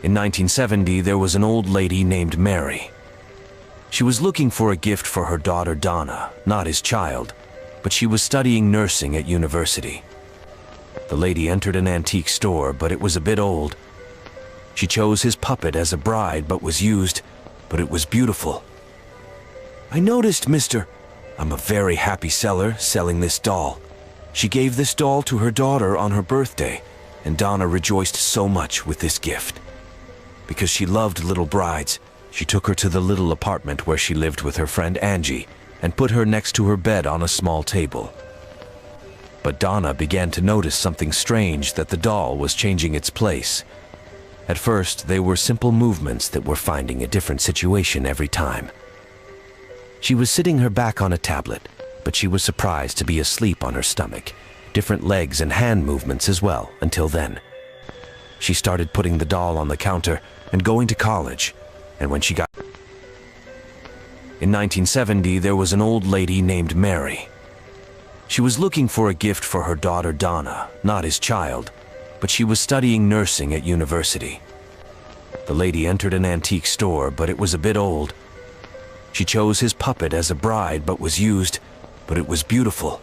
In 1970, there was an old lady named Mary. She was looking for a gift for her daughter Donna, not his child, but she was studying nursing at university. The lady entered an antique store, but it was a bit old. She chose his puppet as a bride, but it was beautiful. "I noticed, mister. I'm a very happy seller selling this doll." She gave this doll to her daughter on her birthday, and Donna rejoiced so much with this gift. Because she loved little brides, she took her to the little apartment where she lived with her friend Angie and put her next to her bed on a small table. But Donna began to notice something strange, that the doll was changing its place. At first, they were simple movements that were finding a different situation every time. She was sitting her back on a tablet, but she was surprised to be asleep on her stomach, different legs and hand movements as well, until then. She started putting the doll on the counter and going to college, and when she got... In 1970, there was an old lady named Mary. She was looking for a gift for her daughter Donna, not his child, but she was studying nursing at university. The lady entered an antique store, but it was a bit old. She chose his puppet as a bride, but it was beautiful.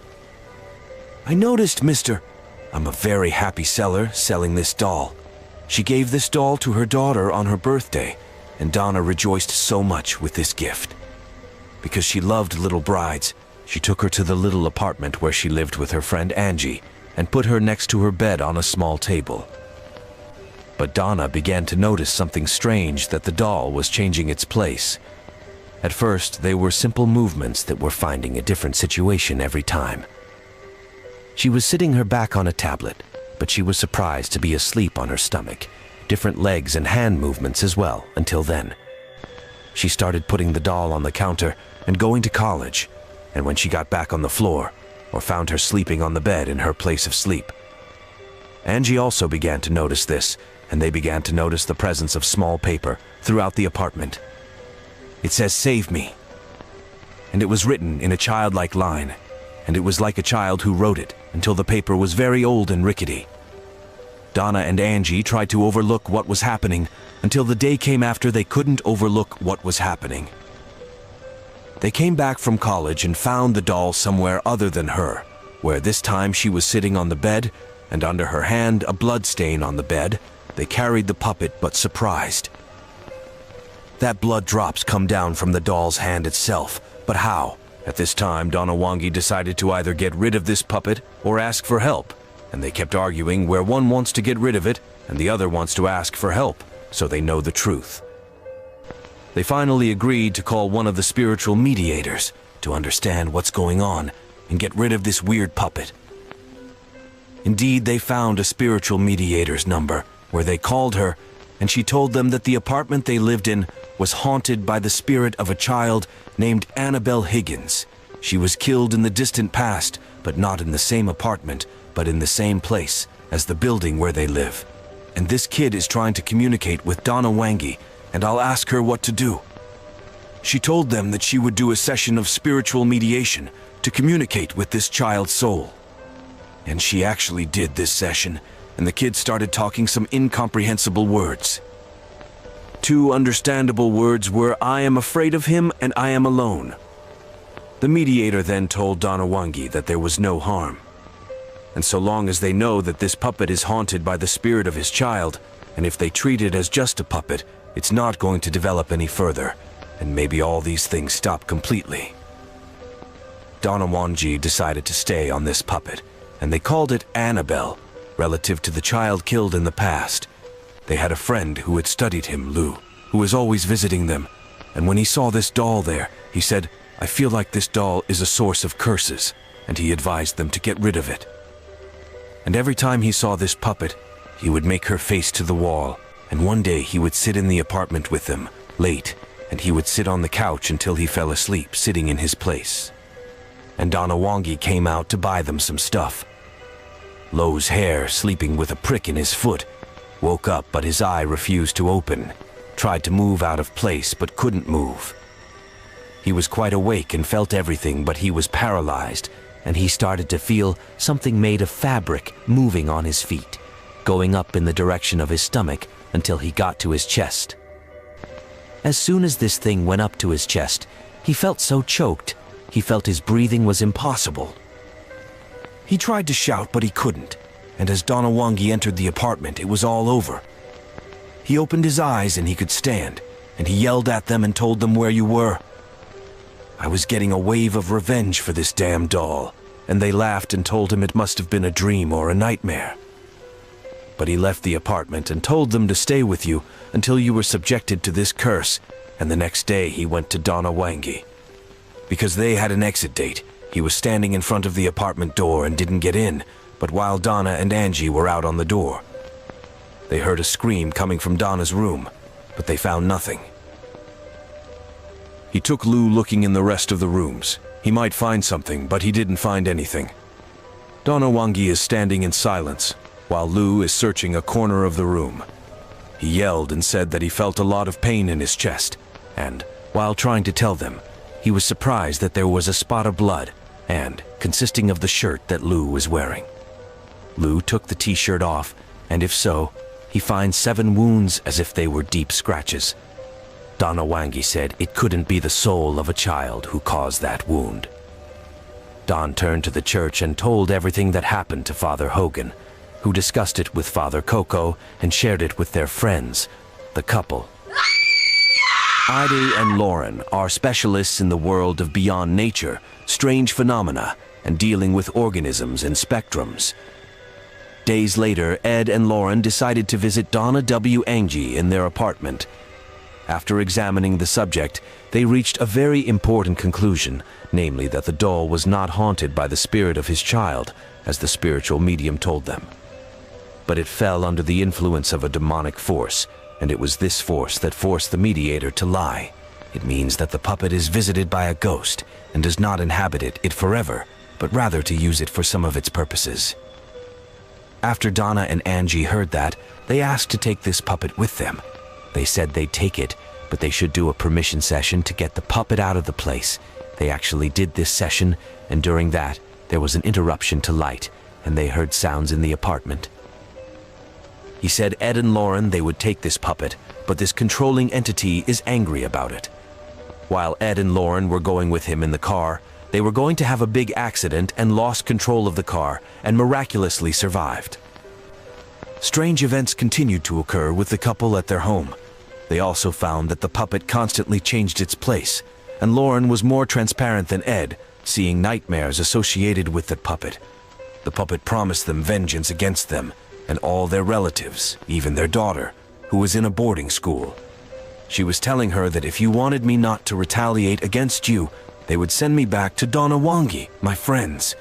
"I noticed, mister. I'm a very happy seller selling this doll." She gave this doll to her daughter on her birthday, and Donna rejoiced so much with this gift. Because she loved little brides, she took her to the little apartment where she lived with her friend Angie and put her next to her bed on a small table. But Donna began to notice something strange, that the doll was changing its place. At first, they were simple movements that were finding a different situation every time. She was sitting her back on a tablet, but she was surprised to be asleep on her stomach, different legs and hand movements as well, until then. She started putting the doll on the counter and going to college, and when she got back on the floor, or found her sleeping on the bed in her place of sleep. Angie also began to notice this, and they began to notice the presence of small paper throughout the apartment. It says, "Save me." And it was written in a childlike line, and it was like a child who wrote it, until the paper was very old and rickety. Donna and Angie tried to overlook what was happening, until the day came after they couldn't overlook what was happening. They came back from college and found the doll somewhere other than her, where this time she was sitting on the bed, and under her hand a blood stain on the bed. They carried the puppet, but surprised. That blood drops come down from the doll's hand itself, but how? At this time, Donna Wangi decided to either get rid of this puppet or ask for help, and they kept arguing where one wants to get rid of it and the other wants to ask for help, so they know the truth. They finally agreed to call one of the spiritual mediators to understand what's going on and get rid of this weird puppet. Indeed, they found a spiritual mediator's number, where they called her, and she told them that the apartment they lived in was haunted by the spirit of a child named Annabelle Higgins. She was killed in the distant past, but not in the same apartment, but in the same place as the building where they live. And this kid is trying to communicate with Donna Wangi, and I'll ask her what to do. She told them that she would do a session of spiritual mediation to communicate with this child's soul. And she actually did this session, and the kid started talking some incomprehensible words. Two understandable words were, "I am afraid of him," and "I am alone." The mediator then told Donna Wangi that there was no harm. And so long as they know that this puppet is haunted by the spirit of his child, and if they treat it as just a puppet, it's not going to develop any further, and maybe all these things stop completely. Donna Wangi decided to stay on this puppet, and they called it Annabelle, relative to the child killed in the past. They had a friend who had studied him, Lou, who was always visiting them, and when he saw this doll there, he said, "I feel like this doll is a source of curses," and he advised them to get rid of it. And every time he saw this puppet, he would make her face to the wall, and one day he would sit in the apartment with them, late, and he would sit on the couch until he fell asleep, sitting in his place. And Donna Wangi came out to buy them some stuff. Lo's hair, sleeping with a prick in his foot, woke up but his eye refused to open, tried to move out of place but couldn't move. He was quite awake and felt everything, but he was paralyzed, and he started to feel something made of fabric moving on his feet, going up in the direction of his stomach, until he got to his chest. As soon as this thing went up to his chest, he felt so choked, he felt his breathing was impossible. He tried to shout, but he couldn't, and as Donna Wangi entered the apartment, it was all over. He opened his eyes and he could stand, and he yelled at them and told them where you were. I was getting a wave of revenge for this damn doll, and they laughed and told him it must have been a dream or a nightmare. But he left the apartment and told them to stay with you until you were subjected to this curse, and the next day he went to Donna Wangi. Because they had an exit date, he was standing in front of the apartment door and didn't get in, but while Donna and Angie were out on the door. They heard a scream coming from Donna's room, but they found nothing. He took Lou looking in the rest of the rooms. He might find something, but he didn't find anything. Donna Wangi is standing in silence, while Lou is searching a corner of the room. He yelled and said that he felt a lot of pain in his chest, and, while trying to tell them, he was surprised that there was a spot of blood, and consisting of the shirt that Lou was wearing. Lou took the t-shirt off, and if so, he finds 7 wounds as if they were deep scratches. Donna Wangi said it couldn't be the soul of a child who caused that wound. Don turned to the church and told everything that happened to Father Hogan, who discussed it with Father Coco and shared it with their friends, the couple. Ida and Lauren are specialists in the world of beyond nature, strange phenomena, and dealing with organisms and spectrums. Days later, Ed and Lauren decided to visit Donna W. Angie in their apartment. After examining the subject, they reached a very important conclusion, namely that the doll was not haunted by the spirit of his child, as the spiritual medium told them. But it fell under the influence of a demonic force, and it was this force that forced the mediator to lie. It means that the puppet is visited by a ghost and does not inhabit it forever, but rather to use it for some of its purposes. After Donna and Angie heard that, they asked to take this puppet with them. They said they'd take it, but they should do a permission session to get the puppet out of the place. They actually did this session, and during that, there was an interruption to light, and they heard sounds in the apartment. He said Ed and Lauren, they would take this puppet, but this controlling entity is angry about it. While Ed and Lauren were going with him in the car, they were going to have a big accident and lost control of the car and miraculously survived. Strange events continued to occur with the couple at their home. They also found that the puppet constantly changed its place, and Lauren was more transparent than Ed, seeing nightmares associated with the puppet. The puppet promised them vengeance against them and all their relatives, even their daughter, who was in a boarding school. She was telling her that if you wanted me not to retaliate against you, they would send me back to Donna Wangi, my friends.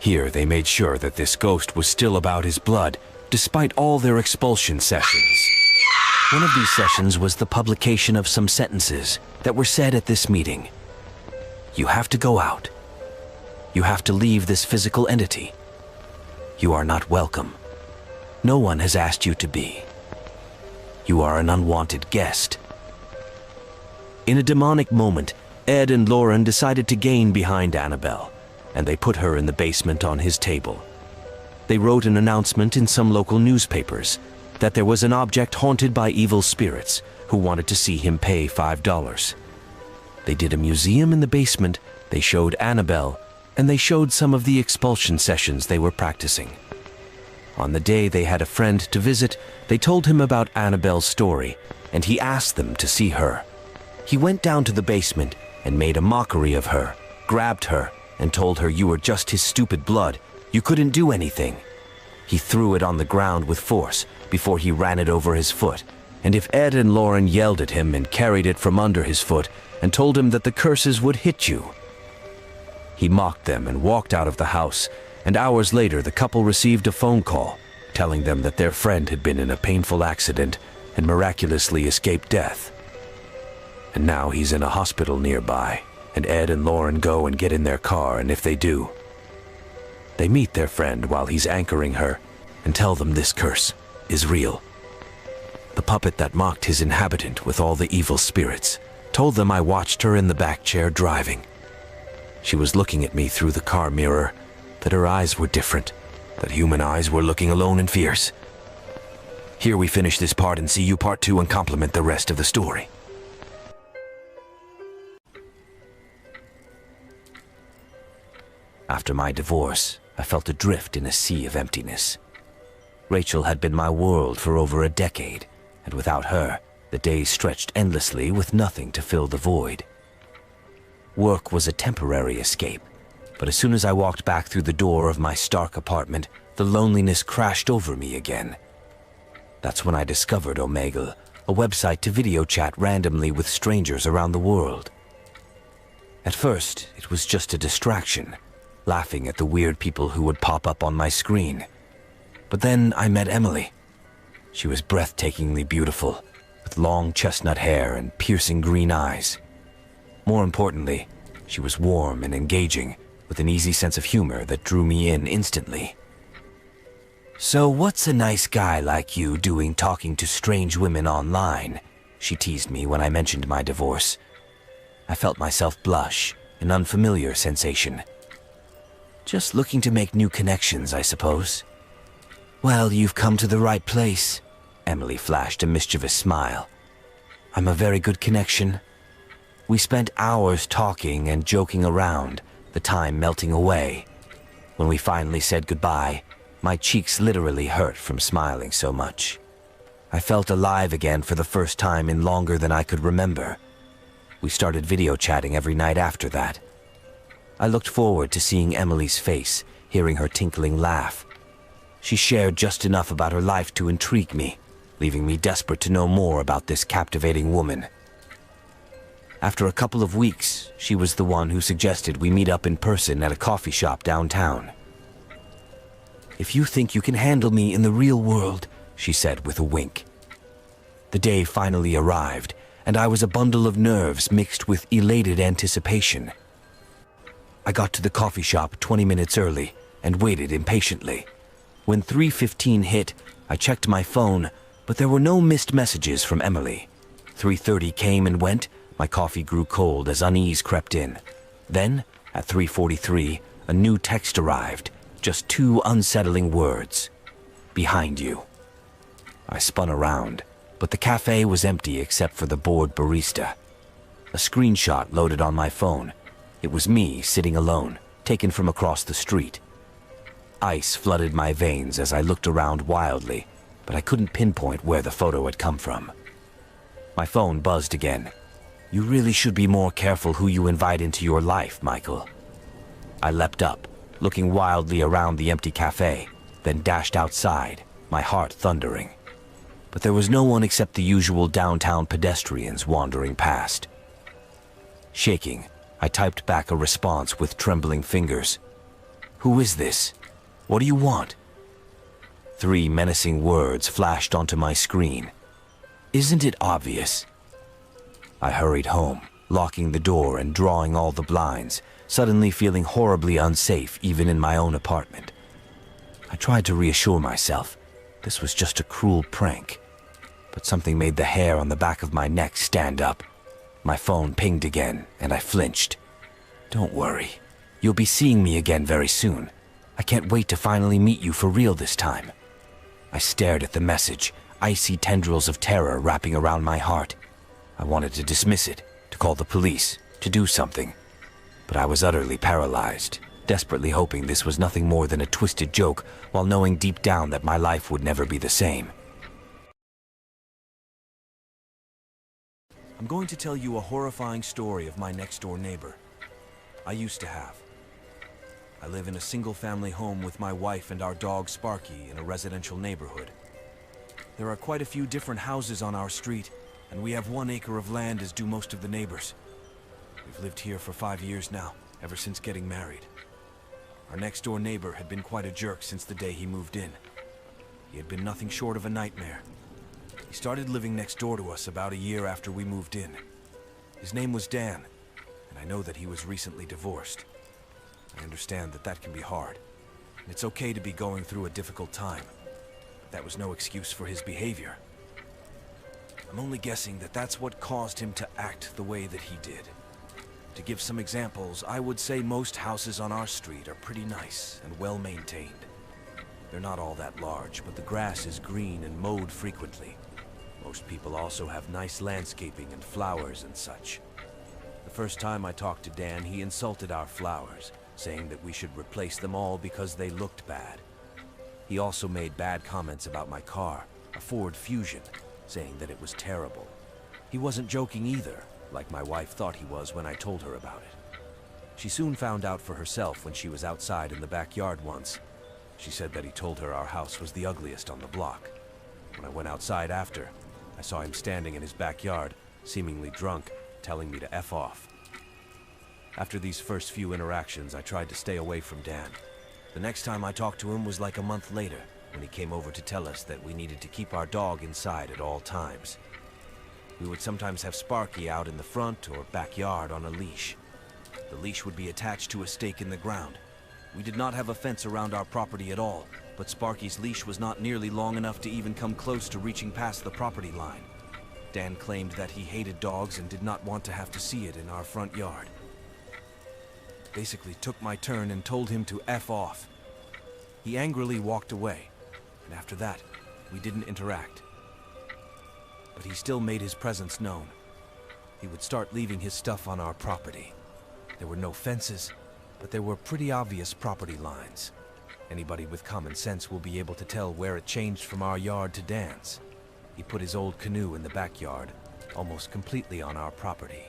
Here they made sure that this ghost was still about his blood, despite all their expulsion sessions. One of these sessions was the publication of some sentences that were said at this meeting. You have to go out. You have to leave this physical entity. You are not welcome. No one has asked you to be. You are an unwanted guest. In a demonic moment, Ed and Lauren decided to gain behind Annabelle, and they put her in the basement on his table. They wrote an announcement in some local newspapers that there was an object haunted by evil spirits who wanted to see him pay $5. They did a museum in the basement, they showed Annabelle, and they showed some of the expulsion sessions they were practicing. On the day they had a friend to visit, they told him about Annabelle's story, and he asked them to see her. He went down to the basement and made a mockery of her, grabbed her, and told her you were just his stupid blood. You couldn't do anything. He threw it on the ground with force before he ran it over his foot, and if Ed and Lauren yelled at him and carried it from under his foot and told him that the curses would hit you. He mocked them and walked out of the house, and hours later the couple received a phone call telling them that their friend had been in a painful accident and miraculously escaped death. And now he's in a hospital nearby, and Ed and Lauren go and get in their car, and if they do, they meet their friend while he's anchoring her and tell them this curse is real. The puppet that mocked his inhabitant with all the evil spirits told them I watched her in the back chair driving. She was looking at me through the car mirror, that her eyes were different, that human eyes were looking alone and fierce. Here we finish this part and see you part 2 and complement the rest of the story. After my divorce, I felt adrift in a sea of emptiness. Rachel had been my world for over a decade, and without her, the days stretched endlessly with nothing to fill the void. Work was a temporary escape, but as soon as I walked back through the door of my stark apartment, the loneliness crashed over me again. That's when I discovered Omegle, a website to video chat randomly with strangers around the world. At first, it was just a distraction, laughing at the weird people who would pop up on my screen. But then I met Emily. She was breathtakingly beautiful, with long chestnut hair and piercing green eyes. More importantly, she was warm and engaging, with an easy sense of humor that drew me in instantly. "So what's a nice guy like you doing talking to strange women online?" she teased me when I mentioned my divorce. I felt myself blush, an unfamiliar sensation. "Just looking to make new connections, I suppose." "Well, you've come to the right place." Emily flashed a mischievous smile. "I'm a very good connection." We spent hours talking and joking around, the time melting away. When we finally said goodbye, my cheeks literally hurt from smiling so much. I felt alive again for the first time in longer than I could remember. We started video chatting every night after that. I looked forward to seeing Emily's face, hearing her tinkling laugh. She shared just enough about her life to intrigue me, leaving me desperate to know more about this captivating woman. After a couple of weeks, she was the one who suggested we meet up in person at a coffee shop downtown. "If you think you can handle me in the real world," she said with a wink. The day finally arrived, and I was a bundle of nerves mixed with elated anticipation. I got to the coffee shop 20 minutes early and waited impatiently. When 3:15 hit, I checked my phone, but there were no missed messages from Emily. 3:30 came and went. My coffee grew cold as unease crept in. Then, at 3:43, a new text arrived, just 2 unsettling words. "Behind you." I spun around, but the cafe was empty except for the bored barista. A screenshot loaded on my phone. It was me sitting alone, taken from across the street. Ice flooded my veins as I looked around wildly, but I couldn't pinpoint where the photo had come from. My phone buzzed again. "You really should be more careful who you invite into your life, Michael." I leapt up, looking wildly around the empty cafe, then dashed outside, my heart thundering. But there was no one except the usual downtown pedestrians wandering past. Shaking, I typed back a response with trembling fingers. "Who is this? What do you want?" 3 menacing words flashed onto my screen. "Isn't it obvious?" I hurried home, locking the door and drawing all the blinds, suddenly feeling horribly unsafe even in my own apartment. I tried to reassure myself. This was just a cruel prank. But something made the hair on the back of my neck stand up. My phone pinged again, and I flinched. "Don't worry. You'll be seeing me again very soon. I can't wait to finally meet you for real this time." I stared at the message, icy tendrils of terror wrapping around my heart. I wanted to dismiss it, to call the police, to do something. But I was utterly paralyzed, desperately hoping this was nothing more than a twisted joke, while knowing deep down that my life would never be the same. I'm going to tell you a horrifying story of my next-door neighbor. I used to have. I live in a single-family home with my wife and our dog Sparky in a residential neighborhood. There are quite a few different houses on our street, and we have 1 acre of land as do most of the neighbors. We've lived here for 5 years now, ever since getting married. Our next-door neighbor had been quite a jerk since the day he moved in. He had been nothing short of a nightmare. He started living next door to us about a year after we moved in. His name was Dan, and I know that he was recently divorced. I understand that that can be hard, and it's okay to be going through a difficult time. But that was no excuse for his behavior. I'm only guessing that that's what caused him to act the way that he did. To give some examples, I would say most houses on our street are pretty nice and well maintained. They're not all that large, but the grass is green and mowed frequently. Most people also have nice landscaping and flowers and such. The first time I talked to Dan, he insulted our flowers, saying that we should replace them all because they looked bad. He also made bad comments about my car, a Ford Fusion, saying that it was terrible. He wasn't joking either, like my wife thought he was when I told her about it. She soon found out for herself when she was outside in the backyard once. She said that he told her our house was the ugliest on the block. When I went outside after, I saw him standing in his backyard, seemingly drunk, telling me to F off. After these first few interactions, I tried to stay away from Dan. The next time I talked to him was like a month later, when he came over to tell us that we needed to keep our dog inside at all times. We would sometimes have Sparky out in the front or backyard on a leash. The leash would be attached to a stake in the ground. We did not have a fence around our property at all, but Sparky's leash was not nearly long enough to even come close to reaching past the property line. Dan claimed that he hated dogs and did not want to have to see it in our front yard. Basically took my turn and told him to F off. He angrily walked away, and after that, we didn't interact. But he still made his presence known. He would start leaving his stuff on our property. There were no fences, but there were pretty obvious property lines. Anybody with common sense will be able to tell where it changed from our yard to Dan's. He put his old canoe in the backyard, almost completely on our property.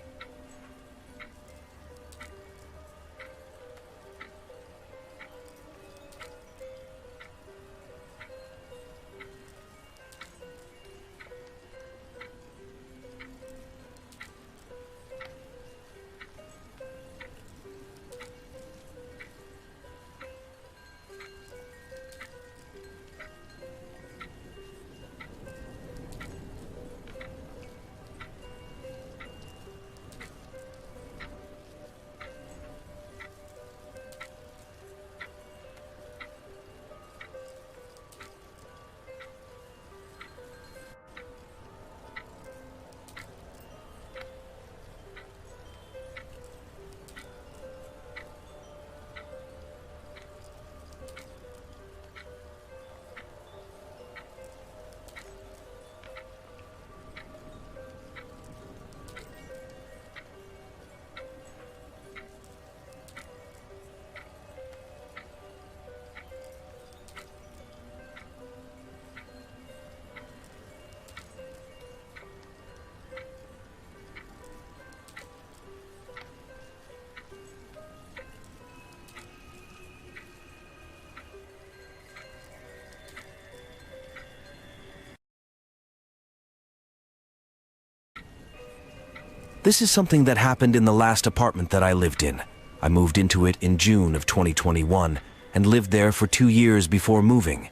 This is something that happened in the last apartment that I lived in. I moved into it in June of 2021 and lived there for 2 years before moving.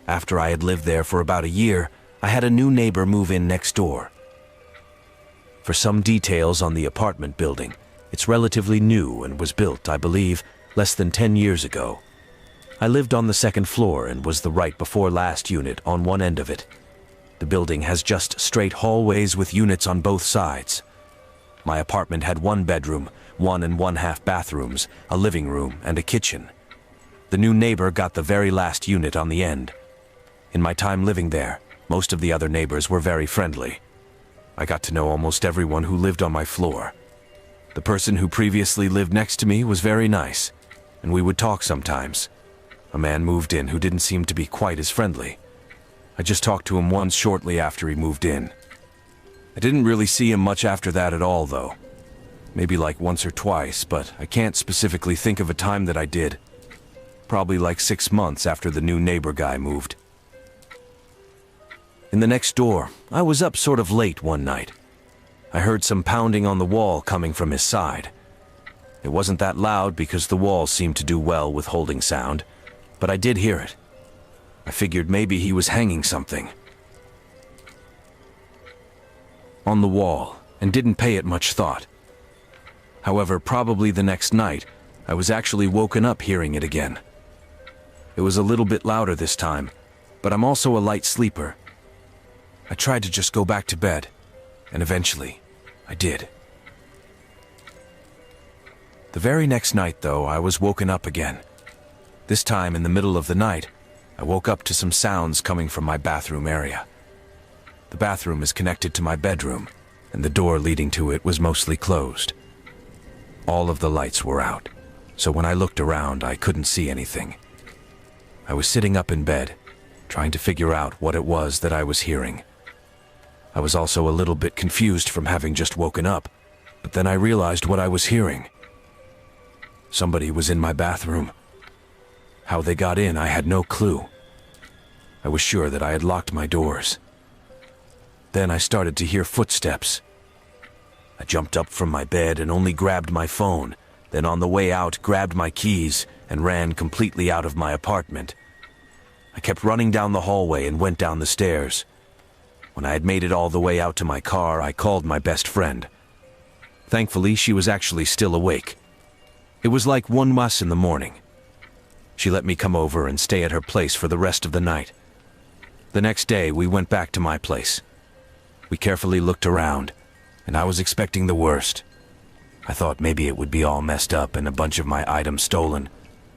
After I had lived there for about a year, I had a new neighbor move in next door. For some details on the apartment building, it's relatively new and was built, I believe, less than 10 years ago. I lived on the second floor and was the right before last unit on one end of it. The building has just straight hallways with units on both sides. My apartment had 1 bedroom, 1 1/2 bathrooms, a living room, and a kitchen. The new neighbor got the very last unit on the end. In my time living there, most of the other neighbors were very friendly. I got to know almost everyone who lived on my floor. The person who previously lived next to me was very nice, and we would talk sometimes. A man moved in who didn't seem to be quite as friendly. I just talked to him once shortly after he moved in. I didn't really see him much after that at all, though. Maybe like once or twice, but I can't specifically think of a time that I did. Probably like 6 months after the new neighbor guy moved. In the next door, I was up sort of late one night. I heard some pounding on the wall coming from his side. It wasn't that loud because the wall seemed to do well with holding sound, but I did hear it. I figured maybe he was hanging something on the wall and didn't pay it much thought. However, probably the next night, I was actually woken up hearing it again. It was a little bit louder this time, but I'm also a light sleeper. I tried to just go back to bed, and eventually, I did. The very next night, though, I was woken up again. This time in the middle of the night, I woke up to some sounds coming from my bathroom area. The bathroom is connected to my bedroom, and the door leading to it was mostly closed. All of the lights were out, so when I looked around, I couldn't see anything. I was sitting up in bed, trying to figure out what it was that I was hearing. I was also a little bit confused from having just woken up, but then I realized what I was hearing. Somebody was in my bathroom. How they got in, I had no clue. I was sure that I had locked my doors. Then I started to hear footsteps. I jumped up from my bed and only grabbed my phone, then on the way out grabbed my keys and ran completely out of my apartment. I kept running down the hallway and went down the stairs. When I had made it all the way out to my car, I called my best friend. Thankfully, she was actually still awake. It was like 1 in the morning. She let me come over and stay at her place for the rest of the night. The next day, we went back to my place. We carefully looked around, and I was expecting the worst. I thought maybe it would be all messed up and a bunch of my items stolen,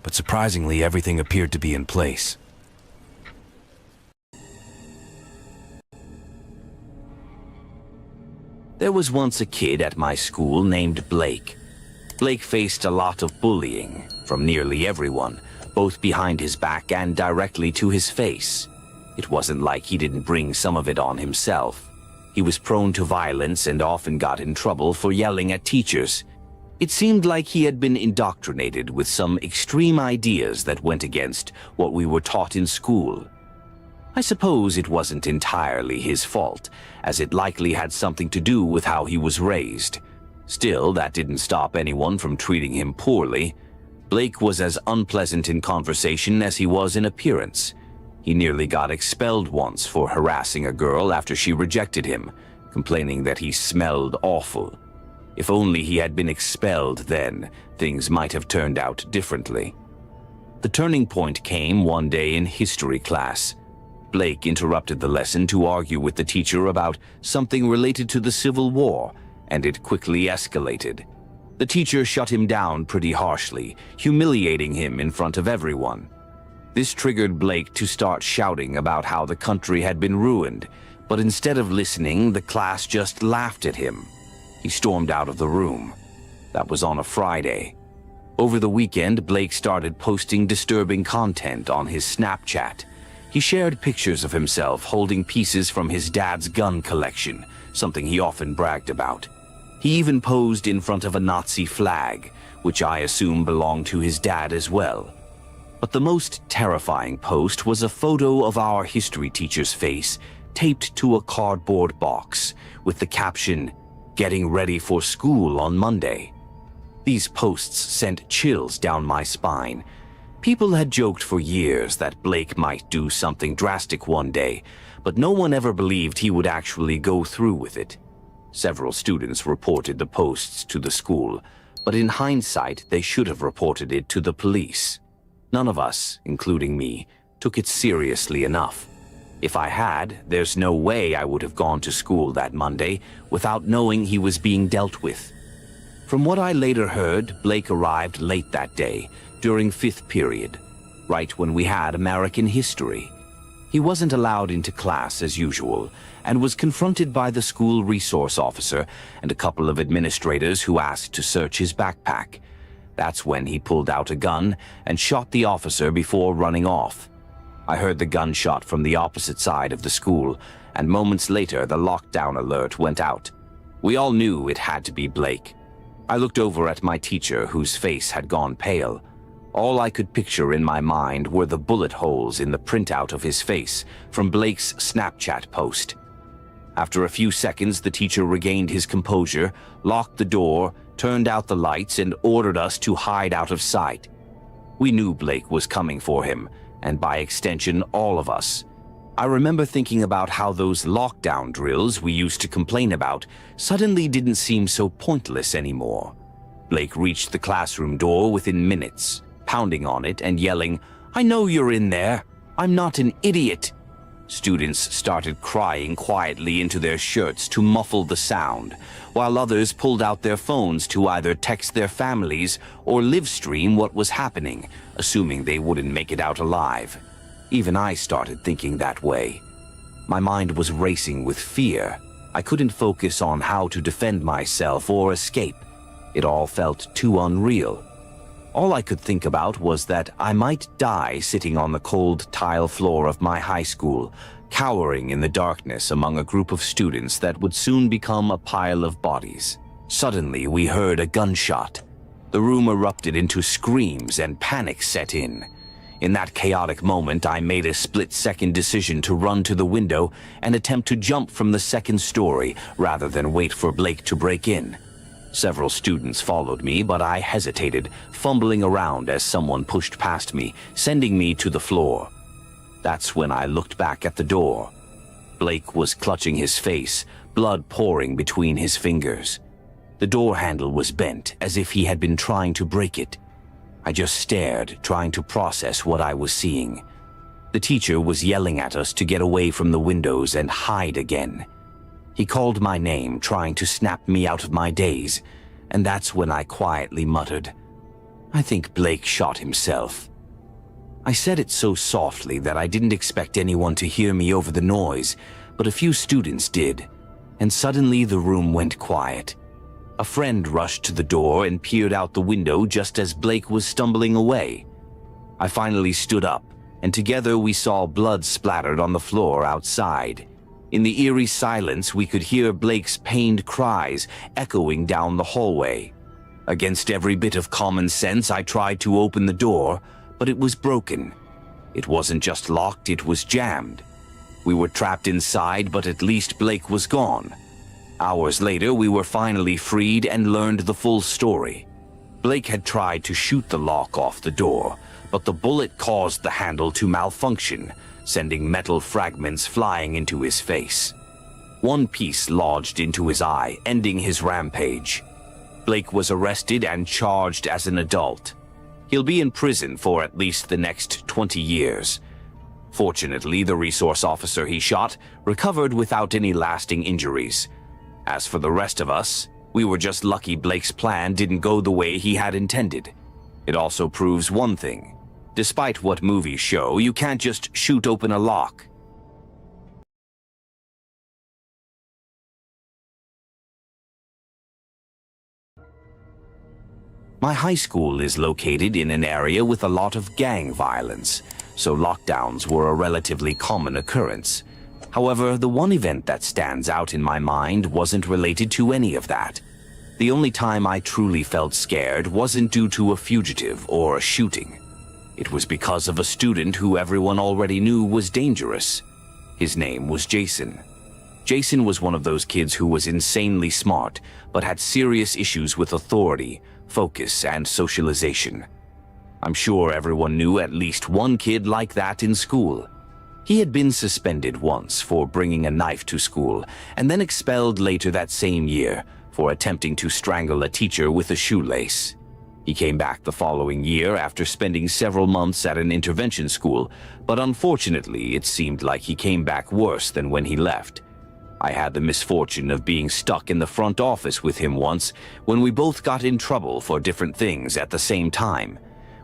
but surprisingly, everything appeared to be in place. There was once a kid at my school named Blake. Blake faced a lot of bullying from nearly everyone, both behind his back and directly to his face. It wasn't like he didn't bring some of it on himself. He was prone to violence and often got in trouble for yelling at teachers. It seemed like he had been indoctrinated with some extreme ideas that went against what we were taught in school. I suppose it wasn't entirely his fault, as it likely had something to do with how he was raised. Still, that didn't stop anyone from treating him poorly. Blake was as unpleasant in conversation as he was in appearance. He nearly got expelled once for harassing a girl after she rejected him, complaining that he smelled awful. If only he had been expelled then, things might have turned out differently. The turning point came one day in history class. Blake interrupted the lesson to argue with the teacher about something related to the Civil War, and it quickly escalated. The teacher shut him down pretty harshly, humiliating him in front of everyone. This triggered Blake to start shouting about how the country had been ruined, but instead of listening, the class just laughed at him. He stormed out of the room. That was on a Friday. Over the weekend, Blake started posting disturbing content on his Snapchat. He shared pictures of himself holding pieces from his dad's gun collection, something he often bragged about. He even posed in front of a Nazi flag, which I assume belonged to his dad as well. But the most terrifying post was a photo of our history teacher's face taped to a cardboard box with the caption, "Getting ready for school on Monday." These posts sent chills down my spine. People had joked for years that Blake might do something drastic one day, but no one ever believed he would actually go through with it. Several students reported the posts to the school, but in hindsight, they should have reported it to the police. None of us, including me, took it seriously enough. If I had, there's no way I would have gone to school that Monday without knowing he was being dealt with. From what I later heard, Blake arrived late that day, during 5th period, right when we had American history. He wasn't allowed into class as usual, and was confronted by the school resource officer and a couple of administrators who asked to search his backpack. That's when he pulled out a gun and shot the officer before running off. I heard the gunshot from the opposite side of the school, and moments later the lockdown alert went out. We all knew it had to be Blake. I looked over at my teacher, whose face had gone pale. All I could picture in my mind were the bullet holes in the printout of his face from Blake's Snapchat post. After a few seconds, the teacher regained his composure, locked the door, turned out the lights, and ordered us to hide out of sight. We knew Blake was coming for him, and by extension, all of us. I remember thinking about how those lockdown drills we used to complain about suddenly didn't seem so pointless anymore. Blake reached the classroom door within minutes, pounding on it and yelling, "I know you're in there. I'm not an idiot." Students started crying quietly into their shirts to muffle the sound, while others pulled out their phones to either text their families or live stream what was happening, assuming they wouldn't make it out alive. Even I started thinking that way. My mind was racing with fear. I couldn't focus on how to defend myself or escape. It all felt too unreal. All I could think about was that I might die sitting on the cold tile floor of my high school, cowering in the darkness among a group of students that would soon become a pile of bodies. Suddenly, we heard a gunshot. The room erupted into screams and panic set in. In that chaotic moment, I made a split-second decision to run to the window and attempt to jump from the second story rather than wait for Blake to break in. Several students followed me, but I hesitated, fumbling around as someone pushed past me, sending me to the floor. That's when I looked back at the door. Blake was clutching his face, blood pouring between his fingers. The door handle was bent, as if he had been trying to break it. I just stared, trying to process what I was seeing. The teacher was yelling at us to get away from the windows and hide again. He called my name, trying to snap me out of my daze, and that's when I quietly muttered, "I think Blake shot himself." I said it so softly that I didn't expect anyone to hear me over the noise, but a few students did, and suddenly the room went quiet. A friend rushed to the door and peered out the window just as Blake was stumbling away. I finally stood up, and together we saw blood splattered on the floor outside. In the eerie silence, we could hear Blake's pained cries echoing down the hallway. Against every bit of common sense, I tried to open the door, but it was broken. It wasn't just locked, it was jammed. We were trapped inside, but at least Blake was gone. Hours later, we were finally freed and learned the full story. Blake had tried to shoot the lock off the door, but the bullet caused the handle to malfunction, sending metal fragments flying into his face. One piece lodged into his eye, ending his rampage. Blake was arrested and charged as an adult. He'll be in prison for at least the next 20 years. Fortunately, the resource officer he shot recovered without any lasting injuries. As for the rest of us, we were just lucky Blake's plan didn't go the way he had intended. It also proves one thing. Despite what movies show, you can't just shoot open a lock. My high school is located in an area with a lot of gang violence, so lockdowns were a relatively common occurrence. However, the one event that stands out in my mind wasn't related to any of that. The only time I truly felt scared wasn't due to a fugitive or a shooting. It was because of a student who everyone already knew was dangerous. His name was Jason. Jason was one of those kids who was insanely smart, but had serious issues with authority, focus, and socialization. I'm sure everyone knew at least one kid like that in school. He had been suspended once for bringing a knife to school, and then expelled later that same year for attempting to strangle a teacher with a shoelace. He came back the following year after spending several months at an intervention school, but unfortunately it seemed like he came back worse than when he left. I had the misfortune of being stuck in the front office with him once when we both got in trouble for different things at the same time.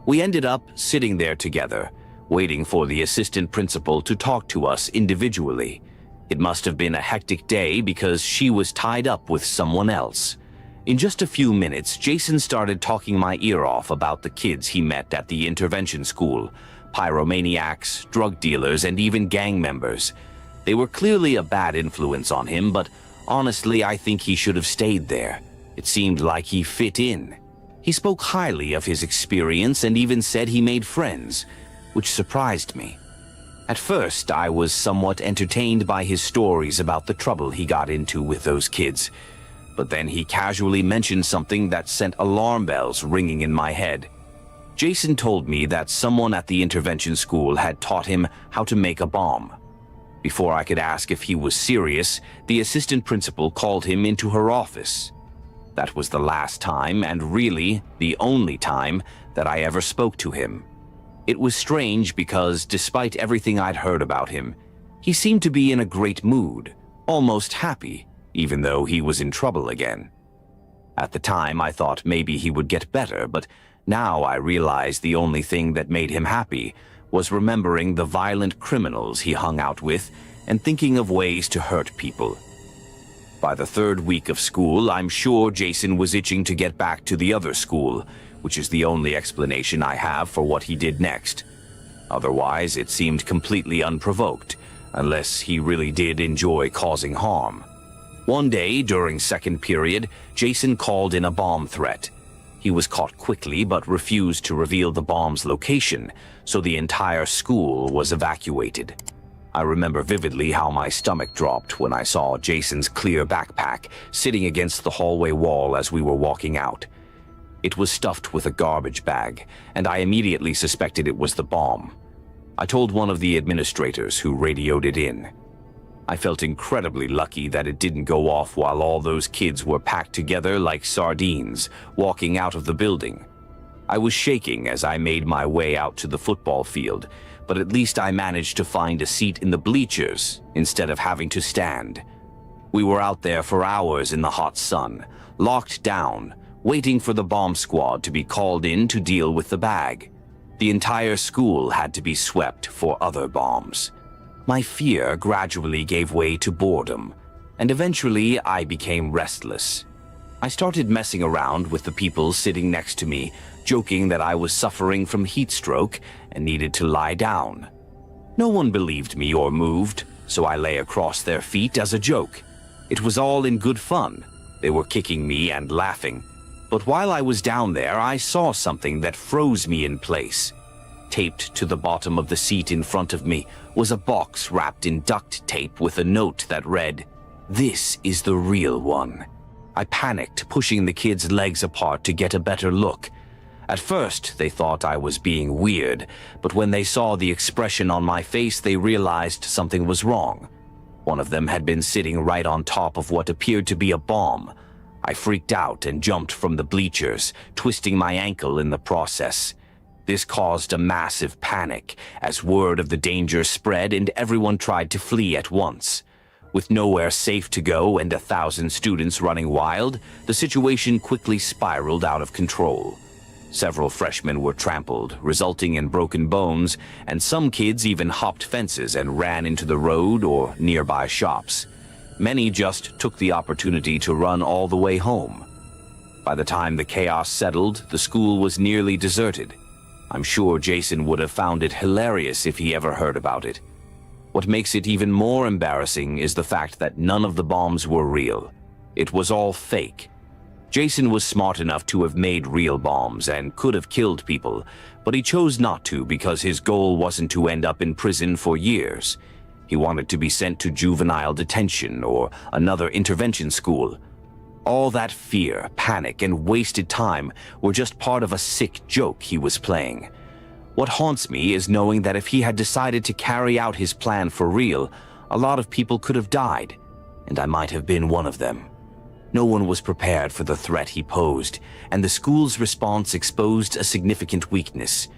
We ended up sitting there together, waiting for the assistant principal to talk to us individually. It must have been a hectic day because she was tied up with someone else. In just a few minutes, Jason started talking my ear off about the kids he met at the intervention school, pyromaniacs, drug dealers, and even gang members. They were clearly a bad influence on him, but honestly, I think he should have stayed there. It seemed like he fit in. He spoke highly of his experience and even said he made friends, which surprised me. At first, I was somewhat entertained by his stories about the trouble he got into with those kids, but then he casually mentioned something that sent alarm bells ringing in my head. Jason told me that someone at the intervention school had taught him how to make a bomb. Before I could ask if he was serious, the assistant principal called him into her office. That was the last time, and really the only time, that I ever spoke to him. It was strange because, despite everything I'd heard about him, he seemed to be in a great mood, almost happy, even though he was in trouble again. At the time, I thought maybe he would get better, but now I realized the only thing that made him happy was remembering the violent criminals he hung out with and thinking of ways to hurt people. By the third week of school, I'm sure Jason was itching to get back to the other school, which is the only explanation I have for what he did next. Otherwise, it seemed completely unprovoked, unless he really did enjoy causing harm. One day, during second period, Jason called in a bomb threat. He was caught quickly but refused to reveal the bomb's location, so the entire school was evacuated. I remember vividly how my stomach dropped when I saw Jason's clear backpack sitting against the hallway wall as we were walking out. It was stuffed with a garbage bag, and I immediately suspected it was the bomb. I told one of the administrators, who radioed it in. I felt incredibly lucky that it didn't go off while all those kids were packed together like sardines, walking out of the building. I was shaking as I made my way out to the football field, but at least I managed to find a seat in the bleachers instead of having to stand. We were out there for hours in the hot sun, locked down, waiting for the bomb squad to be called in to deal with the bag. The entire school had to be swept for other bombs. My fear gradually gave way to boredom, and eventually I became restless. I started messing around with the people sitting next to me, joking that I was suffering from heat stroke and needed to lie down. No one believed me or moved, so I lay across their feet as a joke. It was all in good fun. They were kicking me and laughing. But while I was down there, I saw something that froze me in place. Taped to the bottom of the seat in front of me was a box wrapped in duct tape with a note that read, "This is the real one." I panicked, pushing the kids' legs apart to get a better look. At first, they thought I was being weird, but when they saw the expression on my face, they realized something was wrong. One of them had been sitting right on top of what appeared to be a bomb. I freaked out and jumped from the bleachers, twisting my ankle in the process. This caused a massive panic as word of the danger spread and everyone tried to flee at once. With nowhere safe to go and 1,000 students running wild, the situation quickly spiraled out of control. Several freshmen were trampled, resulting in broken bones, and some kids even hopped fences and ran into the road or nearby shops. Many just took the opportunity to run all the way home. By the time the chaos settled, the school was nearly deserted. I'm sure Jason would have found it hilarious if he ever heard about it. What makes it even more embarrassing is the fact that none of the bombs were real. It was all fake. Jason was smart enough to have made real bombs and could have killed people, but he chose not to because his goal wasn't to end up in prison for years. He wanted to be sent to juvenile detention or another intervention school. All that fear, panic, and wasted time were just part of a sick joke he was playing. What haunts me is knowing that if he had decided to carry out his plan for real, a lot of people could have died, and I might have been one of them. No one was prepared for the threat he posed, and the school's response exposed a significant weakness.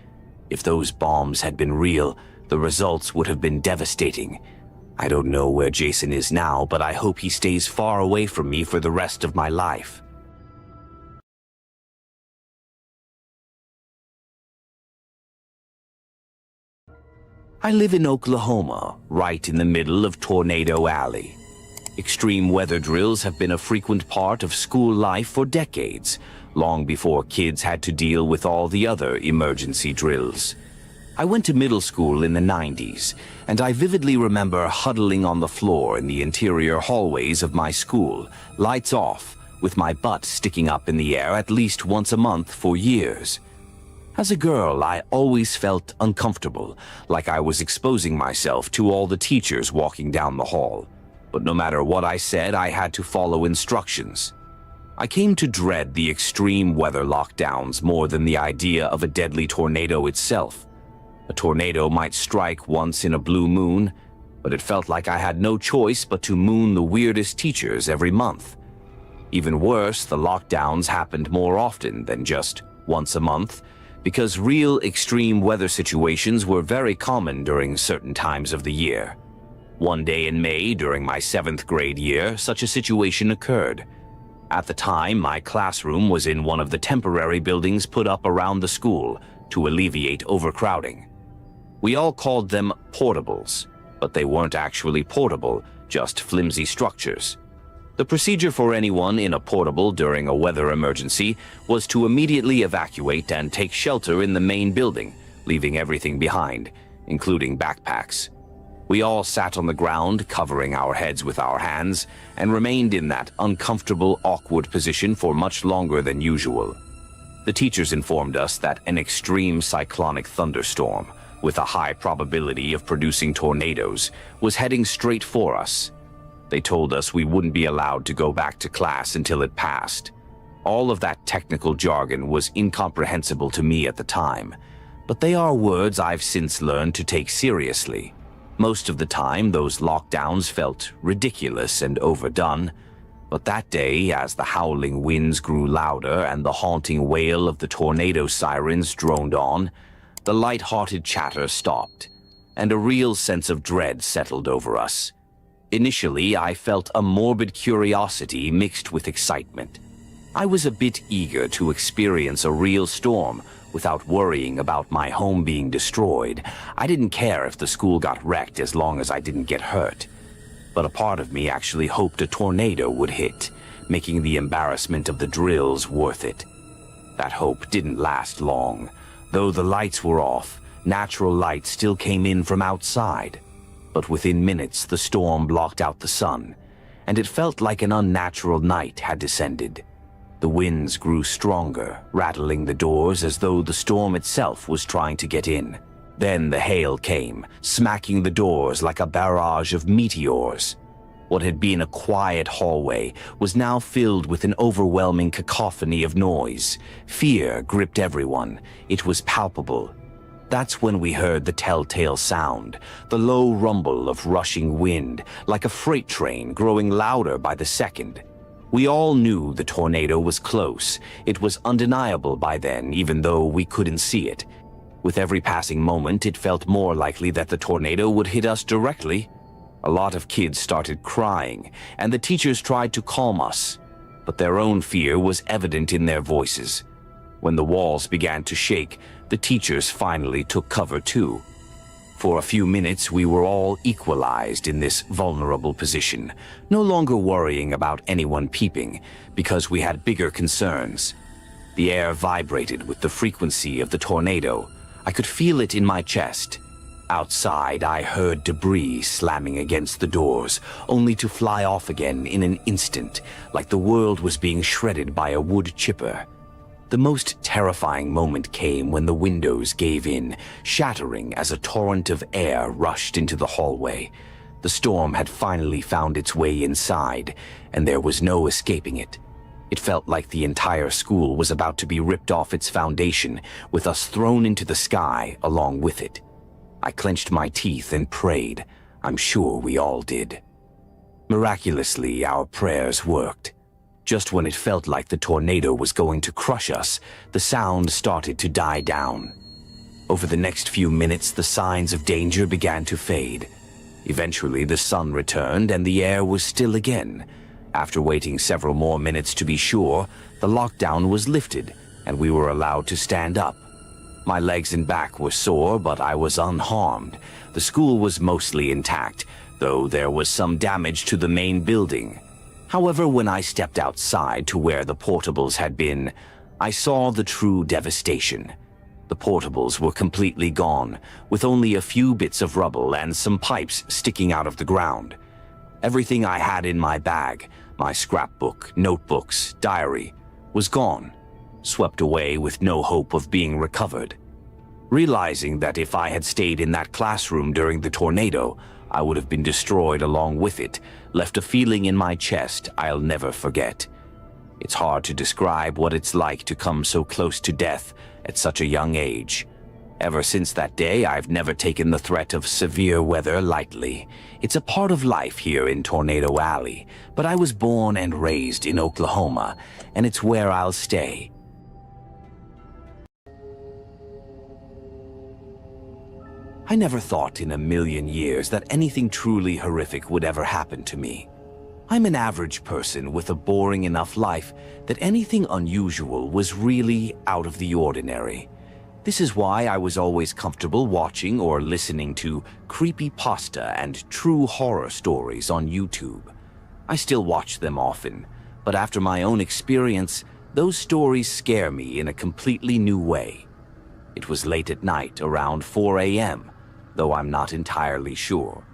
If those bombs had been real, the results would have been devastating. I don't know where Jason is now, but I hope he stays far away from me for the rest of my life. I live in Oklahoma, right in the middle of Tornado Alley. Extreme weather drills have been a frequent part of school life for decades, long before kids had to deal with all the other emergency drills. I went to middle school in the 90s, and I vividly remember huddling on the floor in the interior hallways of my school, lights off, with my butt sticking up in the air at least once a month for years. As a girl, I always felt uncomfortable, like I was exposing myself to all the teachers walking down the hall. But no matter what I said, I had to follow instructions. I came to dread the extreme weather lockdowns more than the idea of a deadly tornado itself. A tornado might strike once in a blue moon, but it felt like I had no choice but to moon the weirdest teachers every month. Even worse, the lockdowns happened more often than just once a month, because real extreme weather situations were very common during certain times of the year. One day in May, during my 7th grade year, such a situation occurred. At the time, my classroom was in one of the temporary buildings put up around the school to alleviate overcrowding. We all called them portables, but they weren't actually portable, just flimsy structures. The procedure for anyone in a portable during a weather emergency was to immediately evacuate and take shelter in the main building, leaving everything behind, including backpacks. We all sat on the ground, covering our heads with our hands, and remained in that uncomfortable, awkward position for much longer than usual. The teachers informed us that an extreme cyclonic thunderstorm, with a high probability of producing tornadoes, was heading straight for us. They told us we wouldn't be allowed to go back to class until it passed. All of that technical jargon was incomprehensible to me at the time, but they are words I've since learned to take seriously. Most of the time, those lockdowns felt ridiculous and overdone, but that day, as the howling winds grew louder and the haunting wail of the tornado sirens droned on, the light-hearted chatter stopped, and a real sense of dread settled over us. Initially, I felt a morbid curiosity mixed with excitement. I was a bit eager to experience a real storm without worrying about my home being destroyed. I didn't care if the school got wrecked as long as I didn't get hurt. But a part of me actually hoped a tornado would hit, making the embarrassment of the drills worth it. That hope didn't last long. Though the lights were off, natural light still came in from outside. But within minutes, the storm blocked out the sun, and it felt like an unnatural night had descended. The winds grew stronger, rattling the doors as though the storm itself was trying to get in. Then the hail came, smacking the doors like a barrage of meteors. What had been a quiet hallway was now filled with an overwhelming cacophony of noise. Fear gripped everyone. It was palpable. That's when we heard the telltale sound, the low rumble of rushing wind, like a freight train growing louder by the second. We all knew the tornado was close. It was undeniable by then, even though we couldn't see it. With every passing moment, it felt more likely that the tornado would hit us directly. A lot of kids started crying, and the teachers tried to calm us, but their own fear was evident in their voices. When the walls began to shake, the teachers finally took cover too. For a few minutes, we were all equalized in this vulnerable position, no longer worrying about anyone peeping, because we had bigger concerns. The air vibrated with the frequency of the tornado. I could feel it in my chest. Outside, I heard debris slamming against the doors, only to fly off again in an instant, like the world was being shredded by a wood chipper. The most terrifying moment came when the windows gave in, shattering as a torrent of air rushed into the hallway. The storm had finally found its way inside, and there was no escaping it. It felt like the entire school was about to be ripped off its foundation, with us thrown into the sky along with it. I clenched my teeth and prayed. I'm sure we all did. Miraculously, our prayers worked. Just when it felt like the tornado was going to crush us, the sound started to die down. Over the next few minutes, the signs of danger began to fade. Eventually, the sun returned and the air was still again. After waiting several more minutes to be sure, the lockdown was lifted and we were allowed to stand up. My legs and back were sore, but I was unharmed. The school was mostly intact, though there was some damage to the main building. However, when I stepped outside to where the portables had been, I saw the true devastation. The portables were completely gone, with only a few bits of rubble and some pipes sticking out of the ground. Everything I had in my bag, my scrapbook, notebooks, diary, was gone, swept away with no hope of being recovered. Realizing that if I had stayed in that classroom during the tornado, I would have been destroyed along with it, left a feeling in my chest I'll never forget. It's hard to describe what it's like to come so close to death at such a young age. Ever since that day, I've never taken the threat of severe weather lightly. It's a part of life here in Tornado Alley, but I was born and raised in Oklahoma, and it's where I'll stay. I never thought in a million years that anything truly horrific would ever happen to me. I'm an average person with a boring enough life that anything unusual was really out of the ordinary. This is why I was always comfortable watching or listening to Creepypasta and true horror stories on YouTube. I still watch them often, but after my own experience, those stories scare me in a completely new way. It was late at night, around 4 a.m., though I'm not entirely sure.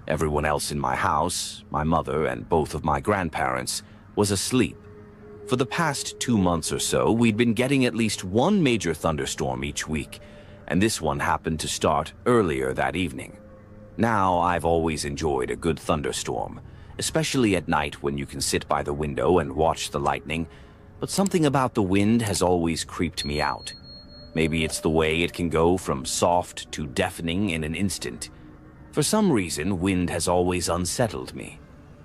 Everyone else in my house, my mother and both of my grandparents, was asleep. For the past 2 months or so, we'd been getting at least one major thunderstorm each week, and this one happened to start earlier that evening. Now, I've always enjoyed a good thunderstorm, especially at night when you can sit by the window and watch the lightning, but something about the wind has always creeped me out. Maybe it's the way it can go from soft to deafening in an instant. For some reason, wind has always unsettled me.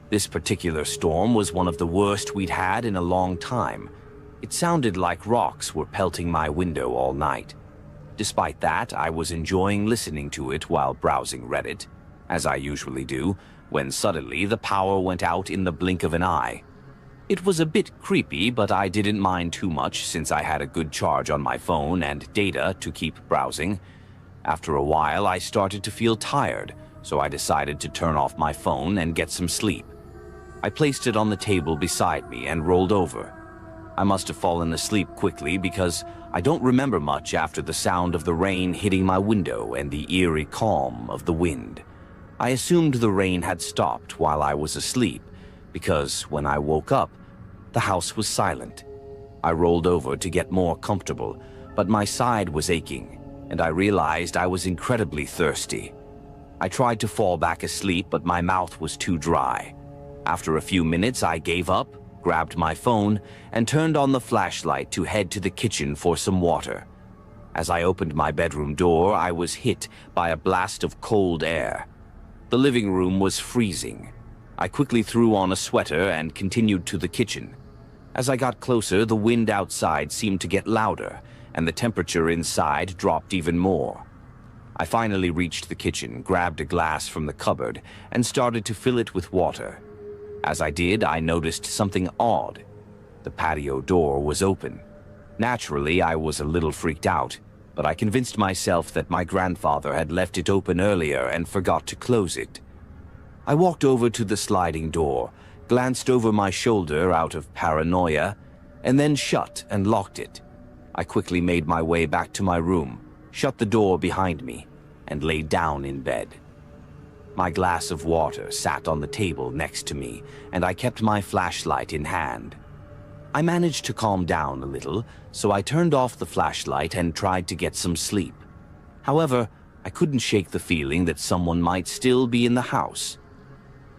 This particular storm was one of the worst we'd had in a long time. It sounded like rocks were pelting my window all night. Despite that, I was enjoying listening to it while browsing Reddit, as I usually do, when suddenly the power went out in the blink of an eye. It was a bit creepy, but I didn't mind too much since I had a good charge on my phone and data to keep browsing. After a while, I started to feel tired, so I decided to turn off my phone and get some sleep. I placed it on the table beside me and rolled over. I must have fallen asleep quickly because I don't remember much after the sound of the rain hitting my window and the eerie calm of the wind. I assumed the rain had stopped while I was asleep because when I woke up, the house was silent. I rolled over to get more comfortable, but my side was aching, and I realized I was incredibly thirsty. I tried to fall back asleep, but my mouth was too dry. After a few minutes, I gave up, grabbed my phone, and turned on the flashlight to head to the kitchen for some water. As I opened my bedroom door, I was hit by a blast of cold air. The living room was freezing. I quickly threw on a sweater and continued to the kitchen. As I got closer, the wind outside seemed to get louder, and the temperature inside dropped even more. I finally reached the kitchen, grabbed a glass from the cupboard, and started to fill it with water. As I did, I noticed something odd. The patio door was open. Naturally, I was a little freaked out, but I convinced myself that my grandfather had left it open earlier and forgot to close it. I walked over to the sliding door, glanced over my shoulder out of paranoia, and then shut and locked it. I quickly made my way back to my room, shut the door behind me, and lay down in bed. My glass of water sat on the table next to me, and I kept my flashlight in hand. I managed to calm down a little, so I turned off the flashlight and tried to get some sleep. However, I couldn't shake the feeling that someone might still be in the house.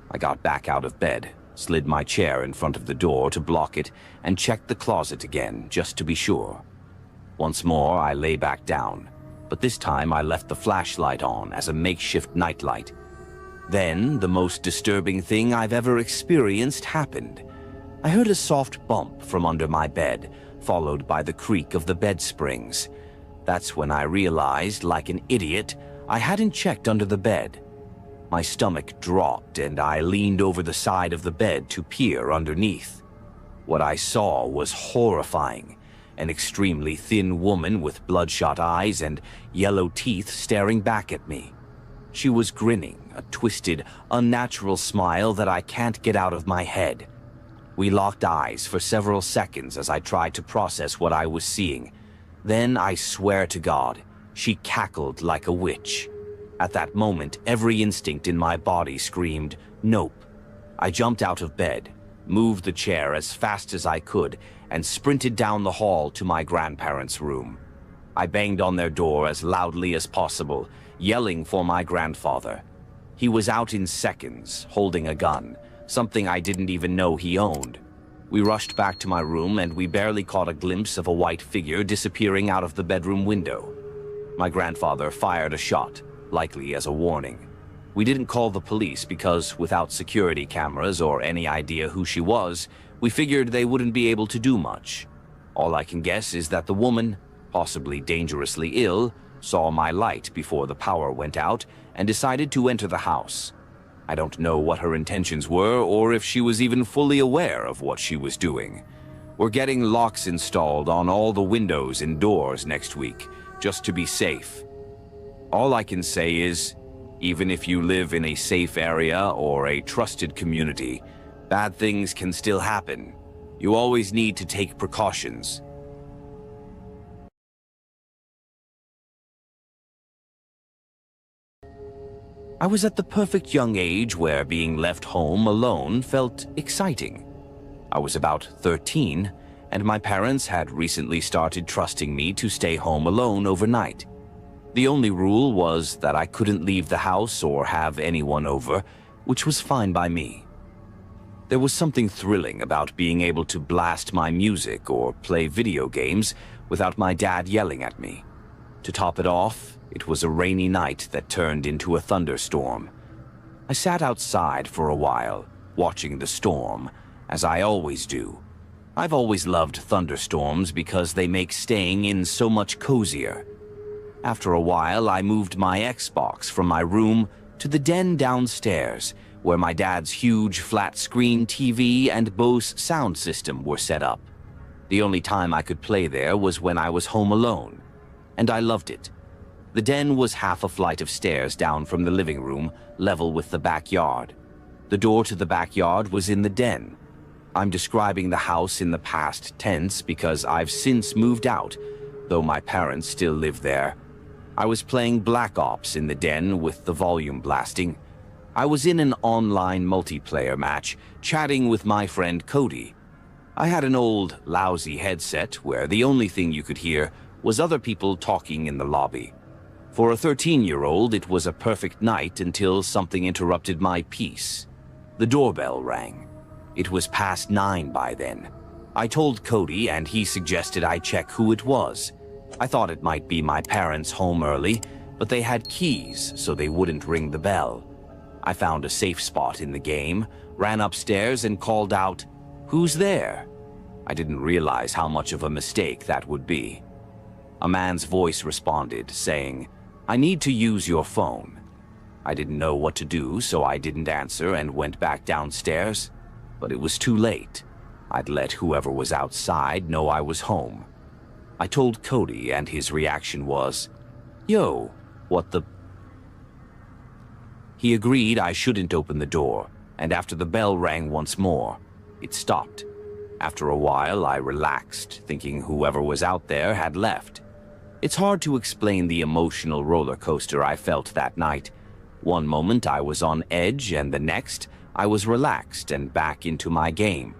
I got back out of bed, slid my chair in front of the door to block it, and checked the closet again, just to be sure. Once more, I lay back down, but this time I left the flashlight on as a makeshift nightlight. Then, the most disturbing thing I've ever experienced happened. I heard a soft bump from under my bed, followed by the creak of the bed springs. That's when I realized, like an idiot, I hadn't checked under the bed. My stomach dropped, and I leaned over the side of the bed to peer underneath. What I saw was horrifying. An extremely thin woman with bloodshot eyes and yellow teeth staring back at me. She was grinning, a twisted, unnatural smile that I can't get out of my head. We locked eyes for several seconds as I tried to process what I was seeing. Then, I swear to God, she cackled like a witch. At that moment, every instinct in my body screamed, "Nope." I jumped out of bed, moved the chair as fast as I could, and sprinted down the hall to my grandparents' room. I banged on their door as loudly as possible, yelling for my grandfather. He was out in seconds, holding a gun, something I didn't even know he owned. We rushed back to my room, and we barely caught a glimpse of a white figure disappearing out of the bedroom window. My grandfather fired a shot, likely as a warning. We didn't call the police because, without security cameras or any idea who she was, we figured they wouldn't be able to do much. All I can guess is that the woman, possibly dangerously ill, saw my light before the power went out and decided to enter the house. I don't know what her intentions were or if she was even fully aware of what she was doing. We're getting locks installed on all the windows and doors next week, just to be safe. All I can say is, even if you live in a safe area or a trusted community, bad things can still happen. You always need to take precautions. I was at the perfect young age where being left home alone felt exciting. I was about 13, and my parents had recently started trusting me to stay home alone overnight. The only rule was that I couldn't leave the house or have anyone over, which was fine by me. There was something thrilling about being able to blast my music or play video games without my dad yelling at me. To top it off, it was a rainy night that turned into a thunderstorm. I sat outside for a while, watching the storm, as I always do. I've always loved thunderstorms because they make staying in so much cozier. After a while, I moved my Xbox from my room to the den downstairs, where my dad's huge flat-screen TV and Bose sound system were set up. The only time I could play there was when I was home alone, and I loved it. The den was half a flight of stairs down from the living room, level with the backyard. The door to the backyard was in the den. I'm describing the house in the past tense because I've since moved out, though my parents still live there. I was playing Black Ops in the den with the volume blasting. I was in an online multiplayer match, chatting with my friend Cody. I had an old, lousy headset where the only thing you could hear was other people talking in the lobby. For a 13-year-old, it was a perfect night until something interrupted my peace. The doorbell rang. It was past 9 by then. I told Cody, and he suggested I check who it was. I thought it might be my parents home early, but they had keys, so they wouldn't ring the bell. I found a safe spot in the game, ran upstairs, and called out, "Who's there?" I didn't realize how much of a mistake that would be. A man's voice responded, saying, "I need to use your phone." I didn't know what to do, so I didn't answer and went back downstairs. But it was too late. I'd let whoever was outside know I was home. I told Cody, and his reaction was, "Yo, what the—" He agreed I shouldn't open the door, and after the bell rang once more, it stopped. After a while, I relaxed, thinking whoever was out there had left. It's hard to explain the emotional roller coaster I felt that night. One moment I was on edge, and the next I was relaxed and back into my game.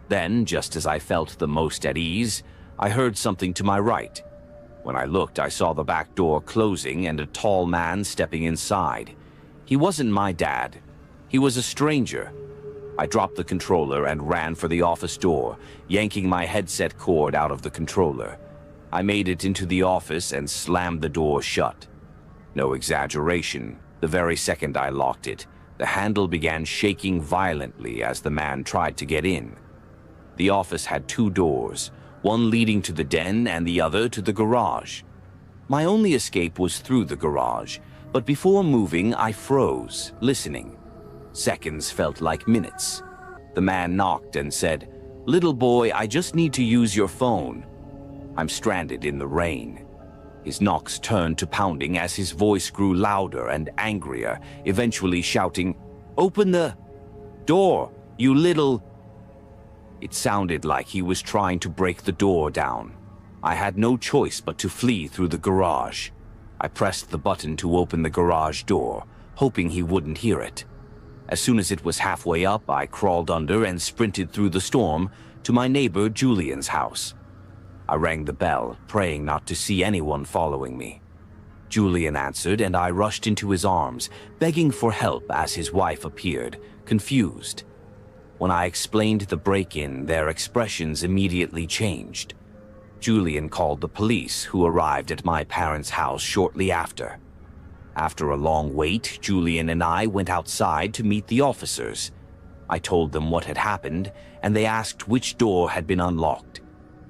Then, just as I felt the most at ease, I heard something to my right. When I looked, I saw the back door closing and a tall man stepping inside. He wasn't my dad. He was a stranger. I dropped the controller and ran for the office door, yanking my headset cord out of the controller. I made it into the office and slammed the door shut. No exaggeration, the very second I locked it, the handle began shaking violently as the man tried to get in. The office had 2 doors, one leading to the den and the other to the garage. My only escape was through the garage, but before moving, I froze, listening. Seconds felt like minutes. The man knocked and said, "Little boy, I just need to use your phone." I'm stranded in the rain. His knocks turned to pounding as his voice grew louder and angrier, eventually shouting, "Open the door, you little—" It sounded like he was trying to break the door down. I had no choice but to flee through the garage. I pressed the button to open the garage door, hoping he wouldn't hear it. As soon as it was halfway up, I crawled under and sprinted through the storm to my neighbor Julian's house. I rang the bell, praying not to see anyone following me. Julian answered, and I rushed into his arms, begging for help as his wife appeared, confused. When I explained the break-in, their expressions immediately changed. Julian called the police, who arrived at my parents' house shortly after. After a long wait, Julian and I went outside to meet the officers. I told them what had happened, and they asked which door had been unlocked.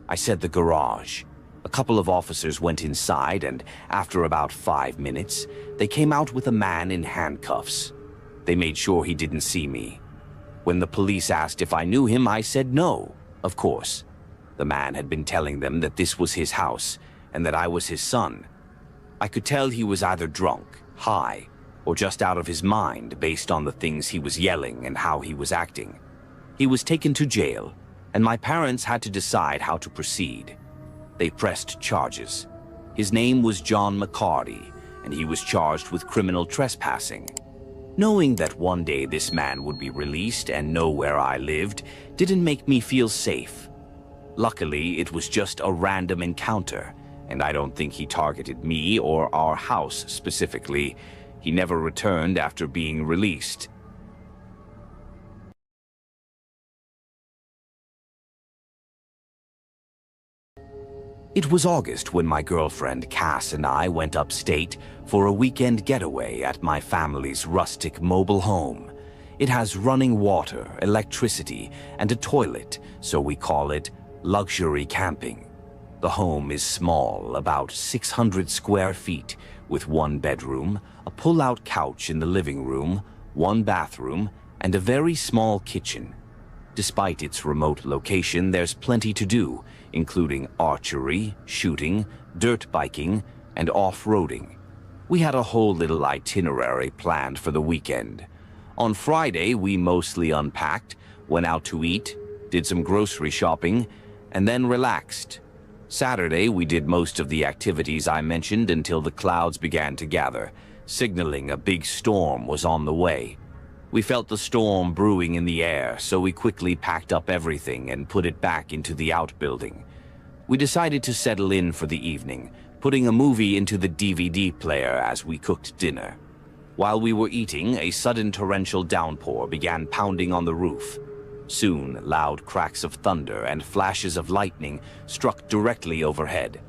I said the garage. A couple of officers went inside, and after about 5 minutes, they came out with a man in handcuffs. They made sure he didn't see me. When the police asked if I knew him, I said no, of course. The man had been telling them that this was his house, and that I was his son. I could tell he was either drunk, high, or just out of his mind based on the things he was yelling and how he was acting. He was taken to jail, and my parents had to decide how to proceed. They pressed charges. His name was John McCarty, and he was charged with criminal trespassing. Knowing that one day this man would be released and know where I lived didn't make me feel safe. Luckily, it was just a random encounter, and I don't think he targeted me or our house specifically. He never returned after being released. It was August when my girlfriend Cass and I went upstate for a weekend getaway at my family's rustic mobile home. It has running water, electricity, and a toilet, so we call it luxury camping. The home is small, about 600 square feet, with one bedroom, a pull-out couch in the living room, one bathroom, and a very small kitchen. Despite its remote location, there's plenty to do, including archery, shooting, dirt biking, and off-roading. We had a whole little itinerary planned for the weekend. On Friday, we mostly unpacked, went out to eat, did some grocery shopping, and then relaxed. Saturday, we did most of the activities I mentioned until the clouds began to gather, signaling a big storm was on the way. We felt the storm brewing in the air, so we quickly packed up everything and put it back into the outbuilding. We decided to settle in for the evening, putting a movie into the DVD player as we cooked dinner. While we were eating, a sudden torrential downpour began pounding on the roof. Soon, loud cracks of thunder and flashes of lightning struck directly overhead.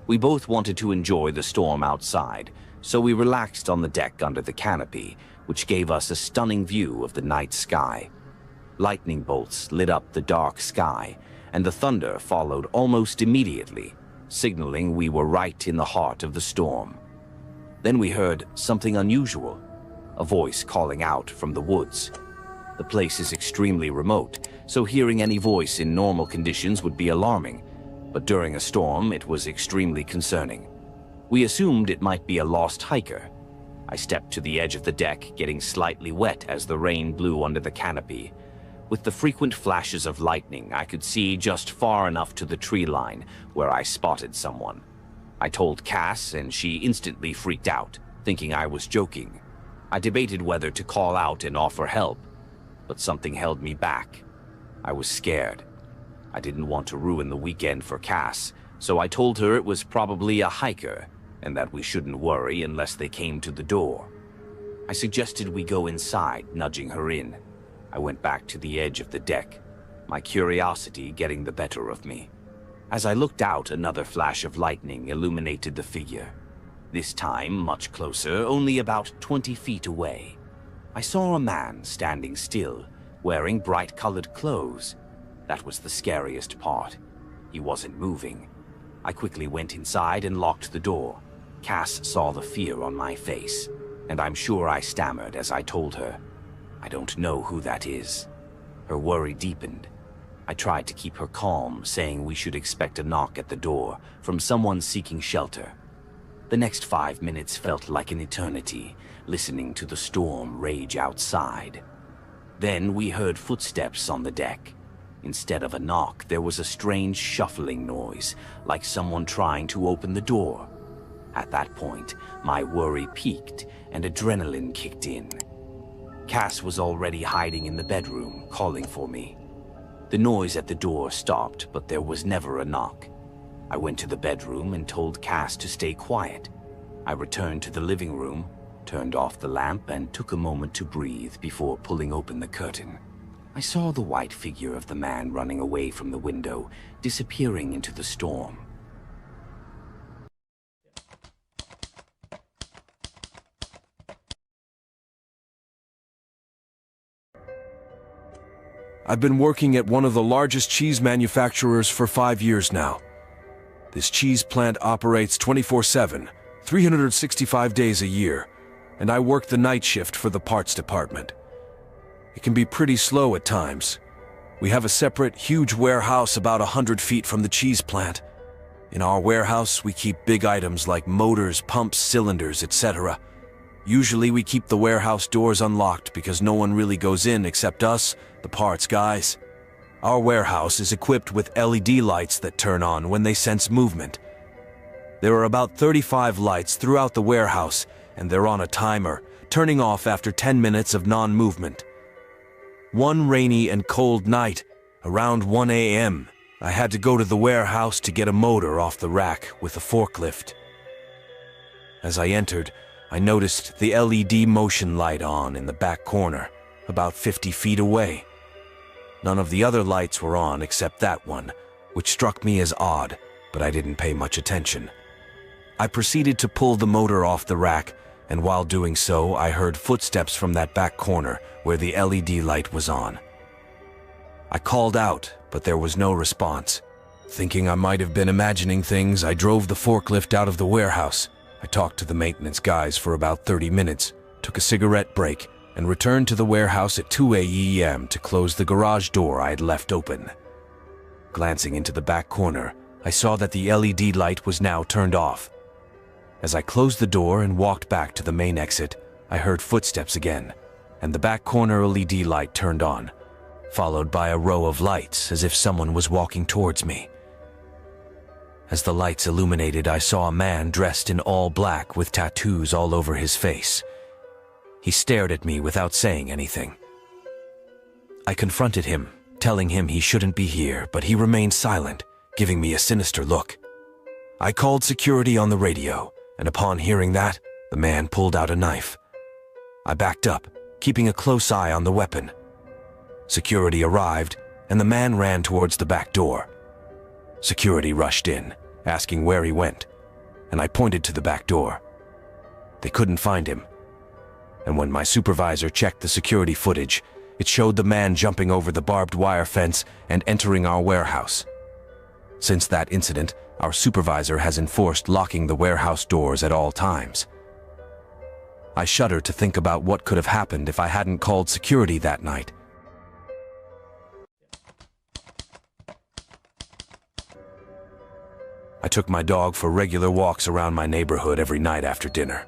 We both wanted to enjoy the storm outside, so we relaxed on the deck under the canopy, which gave us a stunning view of the night sky. Lightning bolts lit up the dark sky, and the thunder followed almost immediately, signaling we were right in the heart of the storm. Then we heard something unusual, a voice calling out from the woods. The place is extremely remote, so hearing any voice in normal conditions would be alarming, but during a storm it was extremely concerning. We assumed it might be a lost hiker. I stepped to the edge of the deck, getting slightly wet as the rain blew under the canopy. With the frequent flashes of lightning, I could see just far enough to the tree line where I spotted someone. I told Cass, and she instantly freaked out, thinking I was joking. I debated whether to call out and offer help, but something held me back. I was scared. I didn't want to ruin the weekend for Cass, so I told her it was probably a hiker, and that we shouldn't worry unless they came to the door. I suggested we go inside, nudging her in. I went back to the edge of the deck, my curiosity getting the better of me. As I looked out, another flash of lightning illuminated the figure. This time, much closer, only about 20 feet away. I saw a man standing still, wearing bright-colored clothes. That was the scariest part. He wasn't moving. I quickly went inside and locked the door. Cass saw the fear on my face, and I'm sure I stammered as I told her, "I don't know who that is." Her worry deepened. I tried to keep her calm, saying we should expect a knock at the door from someone seeking shelter. The next 5 minutes felt like an eternity, listening to the storm rage outside. Then we heard footsteps on the deck. Instead of a knock, there was a strange shuffling noise, like someone trying to open the door. At that point, my worry peaked and adrenaline kicked in. Cass was already hiding in the bedroom, calling for me. The noise at the door stopped, but there was never a knock. I went to the bedroom and told Cass to stay quiet. I returned to the living room, turned off the lamp, and took a moment to breathe before pulling open the curtain. I saw the white figure of the man running away from the window, disappearing into the storm. I've been working at one of the largest cheese manufacturers for 5 years now. This cheese plant operates 24/7, 365 days a year, and I work the night shift for the parts department. It can be pretty slow at times. We have a separate, huge warehouse about 100 feet from the cheese plant. In our warehouse, we keep big items like motors, pumps, cylinders, etc. Usually we keep the warehouse doors unlocked because no one really goes in except us, the parts guys. Our warehouse is equipped with LED lights that turn on when they sense movement. There are about 35 lights throughout the warehouse, and they're on a timer, turning off after 10 minutes of non-movement. One rainy and cold night, around 1 a.m., I had to go to the warehouse to get a motor off the rack with a forklift. As I entered, I noticed the LED motion light on in the back corner, about 50 feet away. None of the other lights were on except that one, which struck me as odd, but I didn't pay much attention. I proceeded to pull the motor off the rack, and while doing so, I heard footsteps from that back corner where the LED light was on. I called out, but there was no response. Thinking I might have been imagining things, I drove the forklift out of the warehouse. I talked to the maintenance guys for about 30 minutes, took a cigarette break, and returned to the warehouse at 2 a.m. to close the garage door I had left open. Glancing into the back corner, I saw that the LED light was now turned off. As I closed the door and walked back to the main exit, I heard footsteps again, and the back corner LED light turned on, followed by a row of lights as if someone was walking towards me. As the lights illuminated, I saw a man dressed in all black with tattoos all over his face. He stared at me without saying anything. I confronted him, telling him he shouldn't be here, but he remained silent, giving me a sinister look. I called security on the radio, and upon hearing that, the man pulled out a knife. I backed up, keeping a close eye on the weapon. Security arrived, and the man ran towards the back door. Security rushed in, asking where he went, and I pointed to the back door. They couldn't find him, and when my supervisor checked the security footage, it showed the man jumping over the barbed wire fence and entering our warehouse. Since that incident, our supervisor has enforced locking the warehouse doors at all times. I shudder to think about what could have happened if I hadn't called security that night. I took my dog for regular walks around my neighborhood every night after dinner.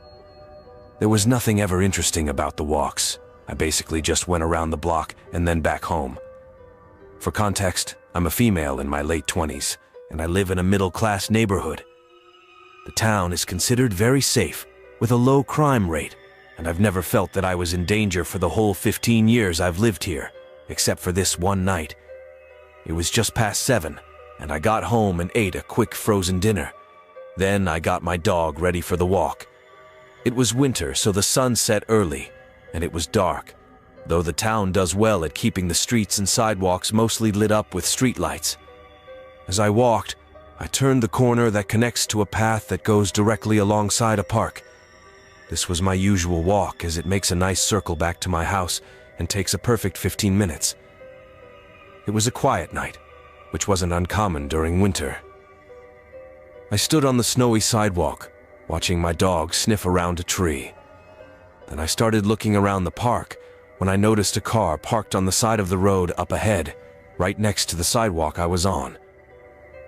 There was nothing ever interesting about the walks. I basically just went around the block and then back home. For context, I'm a female in my late 20s, and I live in a middle-class neighborhood. The town is considered very safe, with a low crime rate, and I've never felt that I was in danger for the whole 15 years I've lived here, except for this one night. It was just past 7, and I got home and ate a quick frozen dinner. Then I got my dog ready for the walk. It was winter, so the sun set early, and it was dark, though the town does well at keeping the streets and sidewalks mostly lit up with streetlights. As I walked, I turned the corner that connects to a path that goes directly alongside a park. This was my usual walk, as it makes a nice circle back to my house and takes a perfect 15 minutes. It was a quiet night, which wasn't uncommon during winter. I stood on the snowy sidewalk, watching my dog sniff around a tree. Then I started looking around the park when I noticed a car parked on the side of the road up ahead, right next to the sidewalk I was on.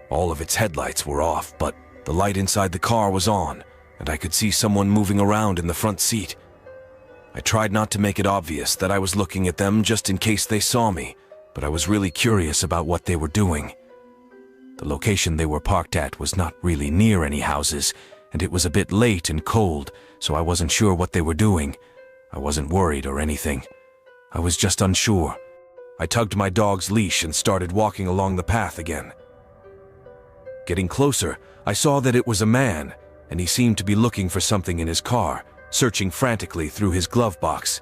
All of its headlights were off, but the light inside the car was on, and I could see someone moving around in the front seat. I tried not to make it obvious that I was looking at them just in case they saw me, but I was really curious about what they were doing. The location they were parked at was not really near any houses, and it was a bit late and cold, so I wasn't sure what they were doing. I wasn't worried or anything. I was just unsure. I tugged my dog's leash and started walking along the path again. Getting closer, I saw that it was a man, and he seemed to be looking for something in his car, searching frantically through his glove box.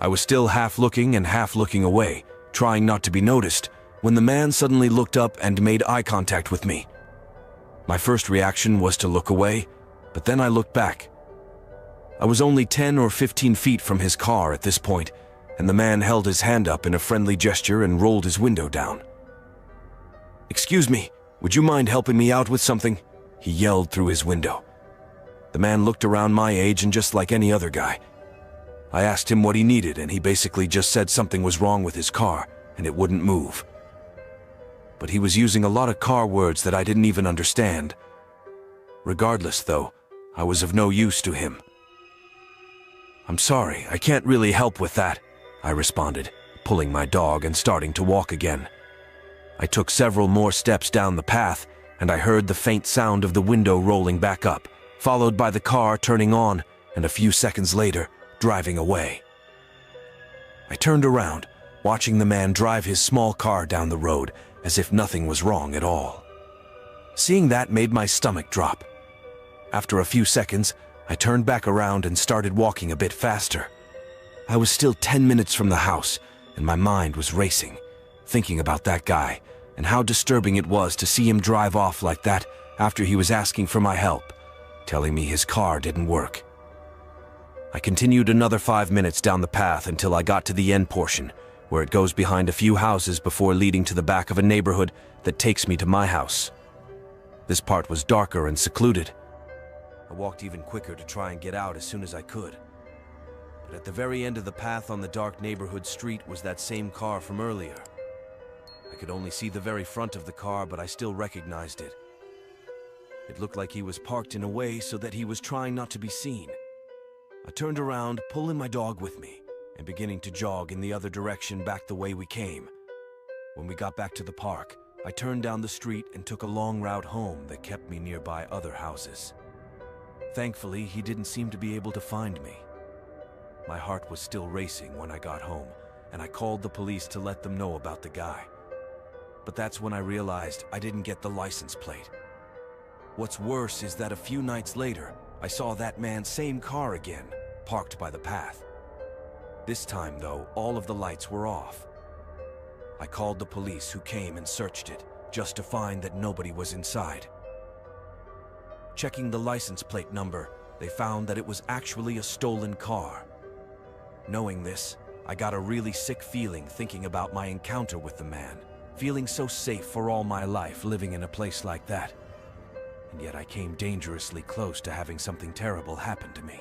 I was still half looking and half looking away, trying not to be noticed, when the man suddenly looked up and made eye contact with me. My first reaction was to look away, but then I looked back. I was only 10 or 15 feet from his car at this point, and the man held his hand up in a friendly gesture and rolled his window down. "Excuse me, would you mind helping me out with something?" he yelled through his window. The man looked around my age and just like any other guy. I asked him what he needed, and he basically just said something was wrong with his car, and it wouldn't move. but he was using a lot of car words that I didn't even understand. Regardless, though, I was of no use to him. "I'm sorry, I can't really help with that," I responded, pulling my dog and starting to walk again. I took several more steps down the path, and I heard the faint sound of the window rolling back up, followed by the car turning on, and a few seconds later, driving away. I turned around, watching the man drive his small car down the road as if nothing was wrong at all. Seeing that made my stomach drop. After a few seconds, I turned back around and started walking a bit faster. I was still 10 minutes from the house, and my mind was racing, thinking about that guy and how disturbing it was to see him drive off like that after he was asking for my help, telling me his car didn't work. I continued another 5 minutes down the path until I got to the end portion, where it goes behind a few houses before leading to the back of a neighborhood that takes me to my house. This part was darker and secluded. I walked even quicker to try and get out as soon as I could. But at the very end of the path on the dark neighborhood street was that same car from earlier. I could only see the very front of the car, but I still recognized it. It looked like he was parked in a way so that he was trying not to be seen. I turned around, pulling my dog with me, and beginning to jog in the other direction back the way we came. When we got back to the park, I turned down the street and took a long route home that kept me nearby other houses. Thankfully, he didn't seem to be able to find me. My heart was still racing when I got home, and I called the police to let them know about the guy. But that's when I realized I didn't get the license plate. What's worse is that a few nights later, I saw that man's same car again, parked by the path. This time, though, all of the lights were off. I called the police, who came and searched it, just to find that nobody was inside. Checking the license plate number, they found that it was actually a stolen car. Knowing this, I got a really sick feeling thinking about my encounter with the man, feeling so safe for all my life living in a place like that. And yet I came dangerously close to having something terrible happen to me.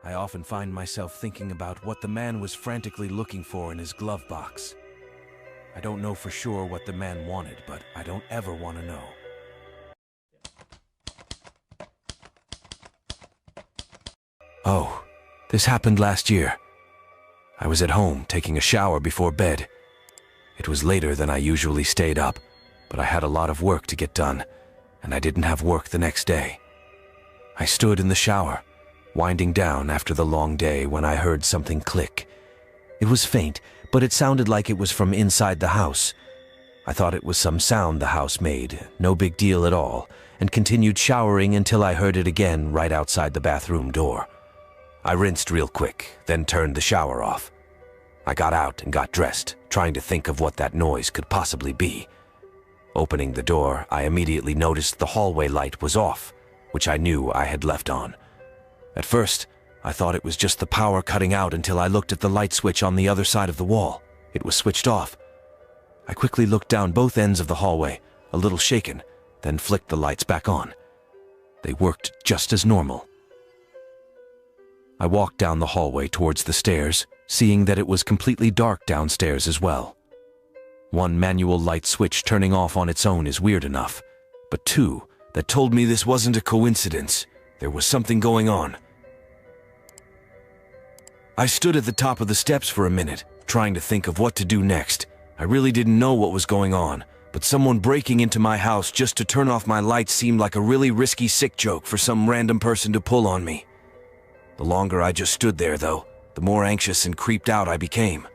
I often find myself thinking about what the man was frantically looking for in his glove box. I don't know for sure what the man wanted, but I don't ever want to know. Oh, this happened last year. I was at home taking a shower before bed. It was later than I usually stayed up, but I had a lot of work to get done, and I didn't have work the next day. I stood in the shower, winding down after the long day, when I heard something click. It was faint, but it sounded like it was from inside the house. I thought it was some sound the house made, no big deal at all, and continued showering until I heard it again right outside the bathroom door. I rinsed real quick, then turned the shower off. I got out and got dressed, trying to think of what that noise could possibly be. Opening the door, I immediately noticed the hallway light was off, which I knew I had left on. At first, I thought it was just the power cutting out until I looked at the light switch on the other side of the wall. It was switched off. I quickly looked down both ends of the hallway, a little shaken, then flicked the lights back on. They worked just as normal. I walked down the hallway towards the stairs, seeing that it was completely dark downstairs as well. One manual light switch turning off on its own is weird enough, but two that told me this wasn't a coincidence. There was something going on. I stood at the top of the steps for a minute, trying to think of what to do next. I really didn't know what was going on, but someone breaking into my house just to turn off my lights seemed like a really risky sick joke for some random person to pull on me. The longer I just stood there, though, the more anxious and creeped out I became.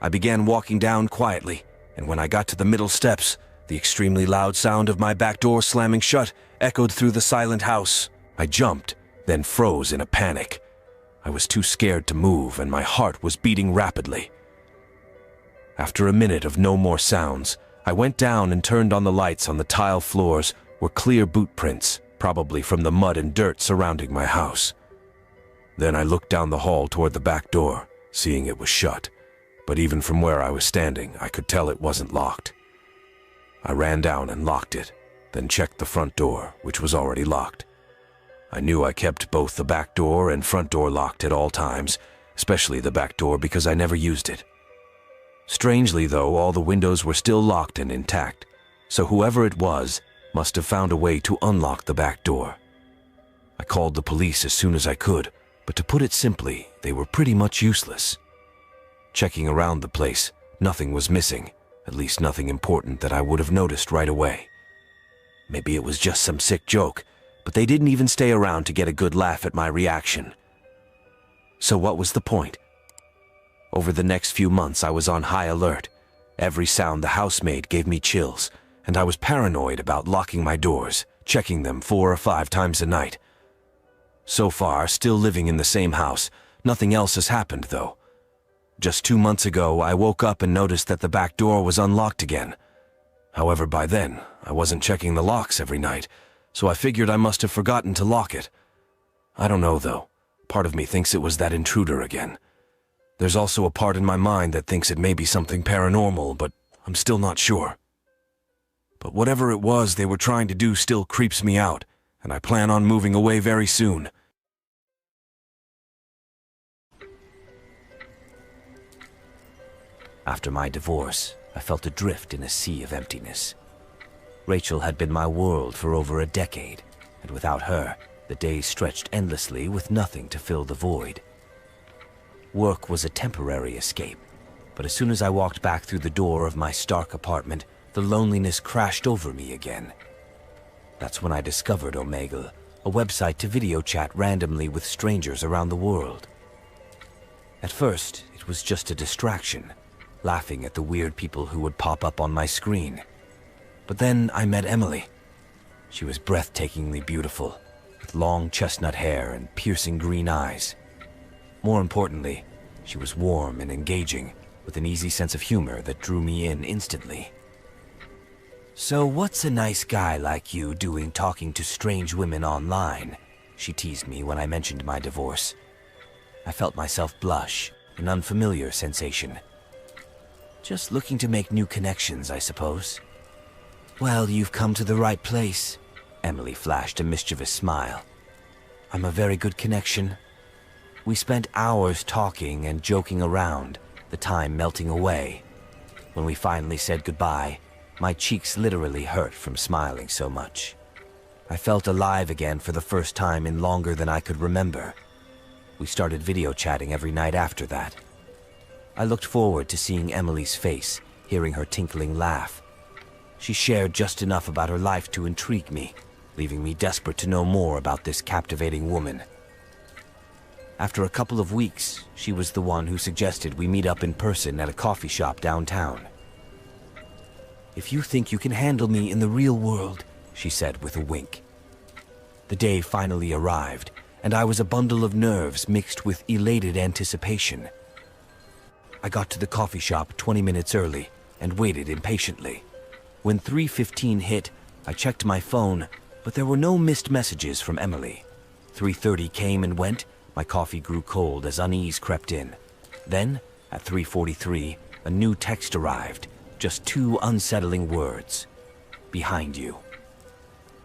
I began walking down quietly, and when I got to the middle steps, the extremely loud sound of my back door slamming shut echoed through the silent house. I jumped, then froze in a panic. I was too scared to move, and my heart was beating rapidly. After a minute of no more sounds, I went down and turned on the lights. On the tile floors were clear boot prints, probably from the mud and dirt surrounding my house. Then I looked down the hall toward the back door, seeing it was shut, but even from where I was standing, I could tell it wasn't locked. I ran down and locked it, then checked the front door, which was already locked. I knew I kept both the back door and front door locked at all times, especially the back door because I never used it. Strangely, though, all the windows were still locked and intact, so whoever it was must have found a way to unlock the back door. I called the police as soon as I could, but to put it simply, they were pretty much useless. Checking around the place, nothing was missing, at least nothing important that I would have noticed right away. Maybe it was just some sick joke, but they didn't even stay around to get a good laugh at my reaction. So what was the point? Over the next few months, I was on high alert. Every sound the housemaid gave me chills, and I was paranoid about locking my doors, checking them 4 or 5 times a night. So far, still living in the same house, nothing else has happened, though. Just 2 months ago, I woke up and noticed that the back door was unlocked again. However, by then, I wasn't checking the locks every night, so I figured I must have forgotten to lock it. I don't know, though. Part of me thinks it was that intruder again. There's also a part in my mind that thinks it may be something paranormal, but I'm still not sure. But whatever it was they were trying to do still creeps me out, and I plan on moving away very soon. After my divorce, I felt adrift in a sea of emptiness. Rachel had been my world for over a decade, and without her, the days stretched endlessly with nothing to fill the void. Work was a temporary escape, but as soon as I walked back through the door of my stark apartment, the loneliness crashed over me again. That's when I discovered Omegle, a website to video chat randomly with strangers around the world. At first, it was just a distraction, laughing at the weird people who would pop up on my screen. But then I met Emily. She was breathtakingly beautiful, with long chestnut hair and piercing green eyes. More importantly, she was warm and engaging, with an easy sense of humor that drew me in instantly. "So what's a nice guy like you doing talking to strange women online?" she teased me when I mentioned my divorce. I felt myself blush, an unfamiliar sensation. "Just looking to make new connections, I suppose." "Well, you've come to the right place." Emily flashed a mischievous smile. "I'm a very good connection." We spent hours talking and joking around, the time melting away. When we finally said goodbye, my cheeks literally hurt from smiling so much. I felt alive again for the first time in longer than I could remember. We started video chatting every night after that. I looked forward to seeing Emily's face, hearing her tinkling laugh. She shared just enough about her life to intrigue me, leaving me desperate to know more about this captivating woman. After a couple of weeks, she was the one who suggested we meet up in person at a coffee shop downtown. "If you think you can handle me in the real world," she said with a wink. The day finally arrived, and I was a bundle of nerves mixed with elated anticipation. I got to the coffee shop 20 minutes early and waited impatiently. When 3:15 hit, I checked my phone, but there were no missed messages from Emily. 3:30 came and went. My coffee grew cold as unease crept in. Then, at 3:43, a new text arrived, just 2 unsettling words. "Behind you."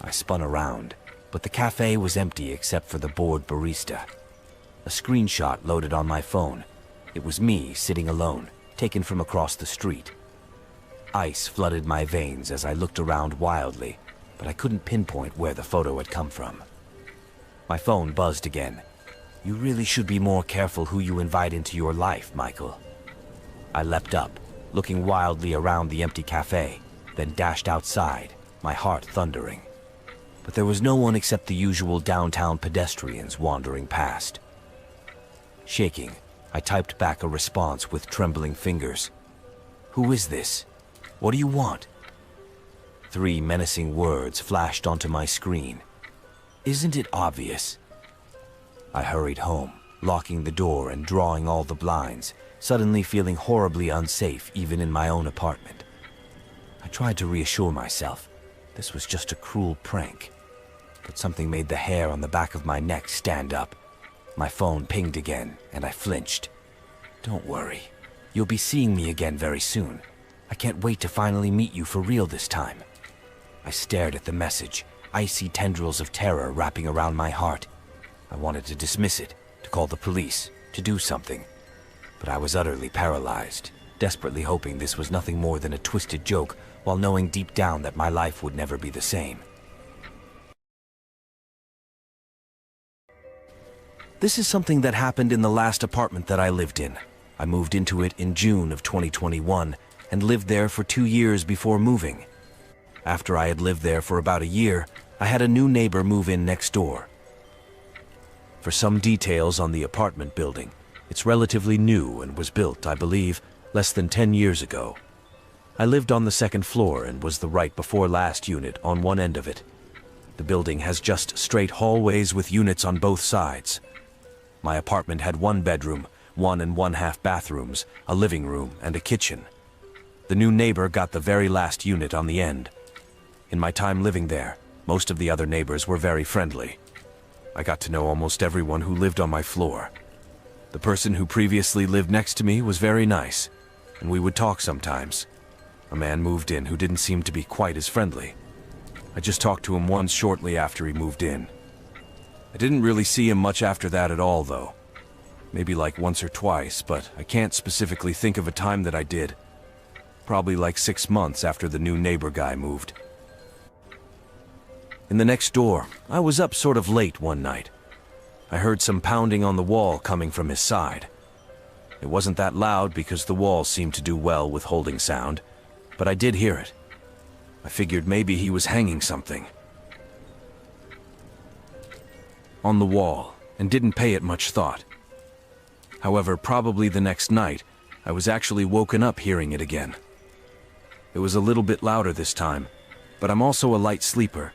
I spun around, but the cafe was empty except for the bored barista. A screenshot loaded on my phone. It was me sitting alone, taken from across the street. Ice flooded my veins as I looked around wildly, but I couldn't pinpoint where the photo had come from. My phone buzzed again. "You really should be more careful who you invite into your life, Michael." I leapt up, looking wildly around the empty cafe, then dashed outside, my heart thundering. But there was no one except the usual downtown pedestrians wandering past. Shaking, I typed back a response with trembling fingers. "Who is this? What do you want?" 3 menacing words flashed onto my screen. "Isn't it obvious?" I hurried home, locking the door and drawing all the blinds, suddenly feeling horribly unsafe even in my own apartment. I tried to reassure myself. This was just a cruel prank. But something made the hair on the back of my neck stand up. My phone pinged again, and I flinched. "Don't worry. You'll be seeing me again very soon. I can't wait to finally meet you for real this time." I stared at the message, icy tendrils of terror wrapping around my heart. I wanted to dismiss it, to call the police, to do something. But I was utterly paralyzed, desperately hoping this was nothing more than a twisted joke, while knowing deep down that my life would never be the same. This is something that happened in the last apartment that I lived in. I moved into it in June of 2021 and lived there for 2 years before moving. After I had lived there for about a year, I had a new neighbor move in next door. For some details on the apartment building, it's relatively new and was built, I believe, less than 10 years ago. I lived on the second floor and was the right before last unit on one end of it. The building has just straight hallways with units on both sides. My apartment had 1 bedroom, 1 1/2 bathrooms, a living room, and a kitchen. The new neighbor got the very last unit on the end. In my time living there, most of the other neighbors were very friendly. I got to know almost everyone who lived on my floor. The person who previously lived next to me was very nice, and we would talk sometimes. A man moved in who didn't seem to be quite as friendly. I just talked to him once shortly after he moved in. I didn't really see him much after that at all, though. Maybe like once or twice, but I can't specifically think of a time that I did. Probably like 6 months after the new neighbor guy moved. In the next door, I was up sort of late one night. I heard some pounding on the wall coming from his side. It wasn't that loud because the wall seemed to do well with holding sound, but I did hear it. I figured maybe he was hanging something on the wall and didn't pay it much thought. However, probably the next night, I was actually woken up hearing it again. It was a little bit louder this time, but I'm also a light sleeper.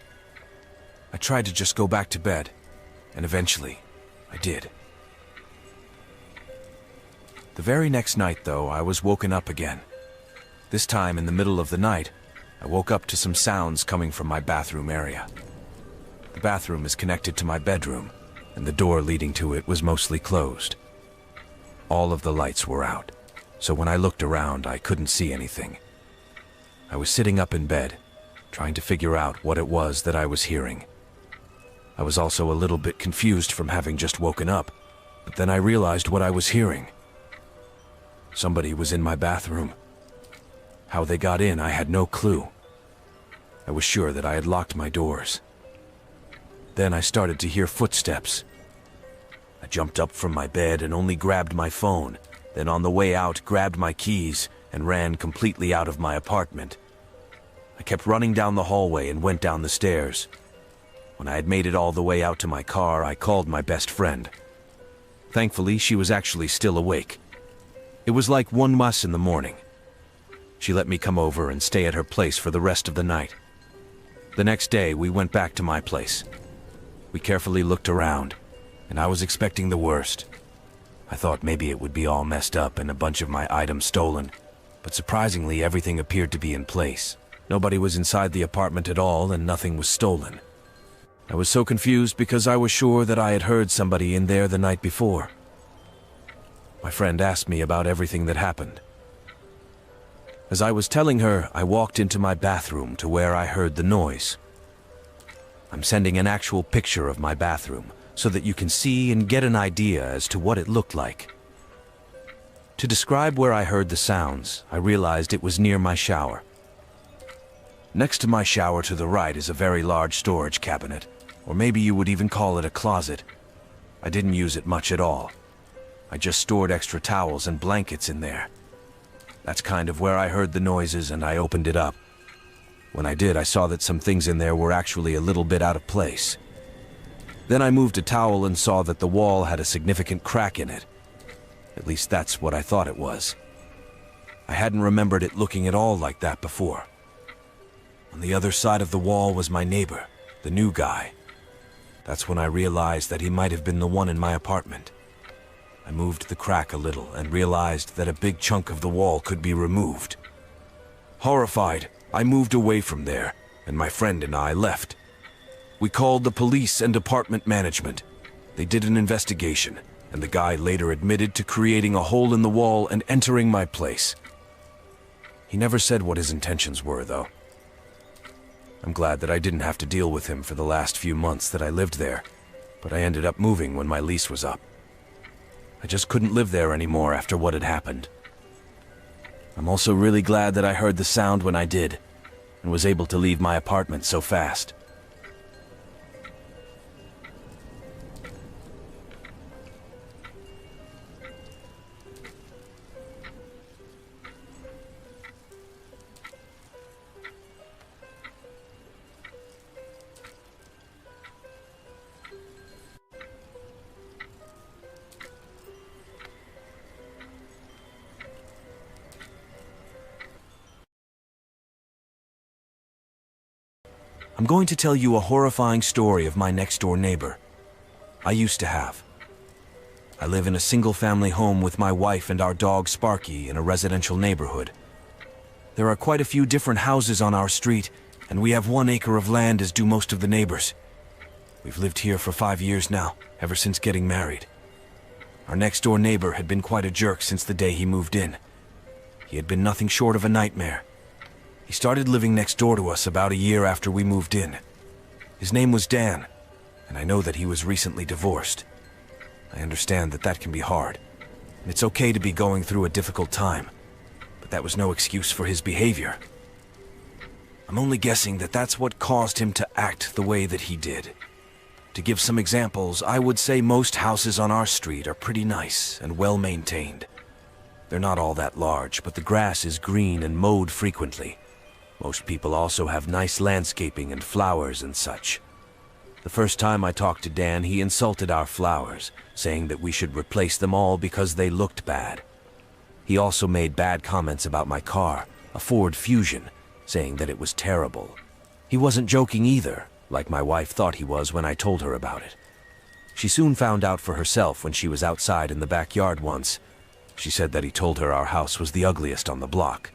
I tried to just go back to bed, and eventually, I did. The very next night, though, I was woken up again. This time, in the middle of the night, I woke up to some sounds coming from my bathroom area. The bathroom is connected to my bedroom, and the door leading to it was mostly closed. All of the lights were out, so when I looked around, I couldn't see anything. I was sitting up in bed, trying to figure out what it was that I was hearing. I was also a little bit confused from having just woken up, but then I realized what I was hearing. Somebody was in my bathroom. How they got in, I had no clue. I was sure that I had locked my doors. Then I started to hear footsteps. I jumped up from my bed and only grabbed my phone, then on the way out grabbed my keys and ran completely out of my apartment. I kept running down the hallway and went down the stairs. When I had made it all the way out to my car, I called my best friend. Thankfully, she was actually still awake. It was like 1 in the morning. She let me come over and stay at her place for the rest of the night. The next day, we went back to my place. We carefully looked around, and I was expecting the worst. I thought maybe it would be all messed up and a bunch of my items stolen, but surprisingly, everything appeared to be in place. Nobody was inside the apartment at all, and nothing was stolen. I was so confused because I was sure that I had heard somebody in there the night before. My friend asked me about everything that happened. As I was telling her, I walked into my bathroom to where I heard the noise. I'm sending an actual picture of my bathroom so that you can see and get an idea as to what it looked like. To describe where I heard the sounds, I realized it was near my shower. Next to my shower to the right is a very large storage cabinet, or maybe you would even call it a closet. I didn't use it much at all. I just stored extra towels and blankets in there. That's kind of where I heard the noises, and I opened it up. When I did, I saw that some things in there were actually a little bit out of place. Then I moved a towel and saw that the wall had a significant crack in it. At least that's what I thought it was. I hadn't remembered it looking at all like that before. On the other side of the wall was my neighbor, the new guy. That's when I realized that he might have been the one in my apartment. I moved the crack a little and realized that a big chunk of the wall could be removed. Horrified, I moved away from there, and my friend and I left. We called the police and apartment management. They did an investigation, and the guy later admitted to creating a hole in the wall and entering my place. He never said what his intentions were, though. I'm glad that I didn't have to deal with him for the last few months that I lived there, but I ended up moving when my lease was up. I just couldn't live there anymore after what had happened. I'm also really glad that I heard the sound when I did, and was able to leave my apartment so fast. I'm going to tell you a horrifying story of my next-door neighbor. I used to have. I live in a single-family home with my wife and our dog Sparky in a residential neighborhood. There are quite a few different houses on our street, and we have 1 acre of land, as do most of the neighbors. We've lived here for 5 years now, ever since getting married. Our next-door neighbor had been quite a jerk since the day he moved in. He had been nothing short of a nightmare. He started living next door to us about a year after we moved in. His name was Dan, and I know that he was recently divorced. I understand that that can be hard, and it's okay to be going through a difficult time, but that was no excuse for his behavior. I'm only guessing that that's what caused him to act the way that he did. To give some examples, I would say most houses on our street are pretty nice and well maintained. They're not all that large, but the grass is green and mowed frequently. Most people also have nice landscaping and flowers and such. The first time I talked to Dan, he insulted our flowers, saying that we should replace them all because they looked bad. He also made bad comments about my car, a Ford Fusion, saying that it was terrible. He wasn't joking either, like my wife thought he was when I told her about it. She soon found out for herself when she was outside in the backyard once. She said that he told her our house was the ugliest on the block.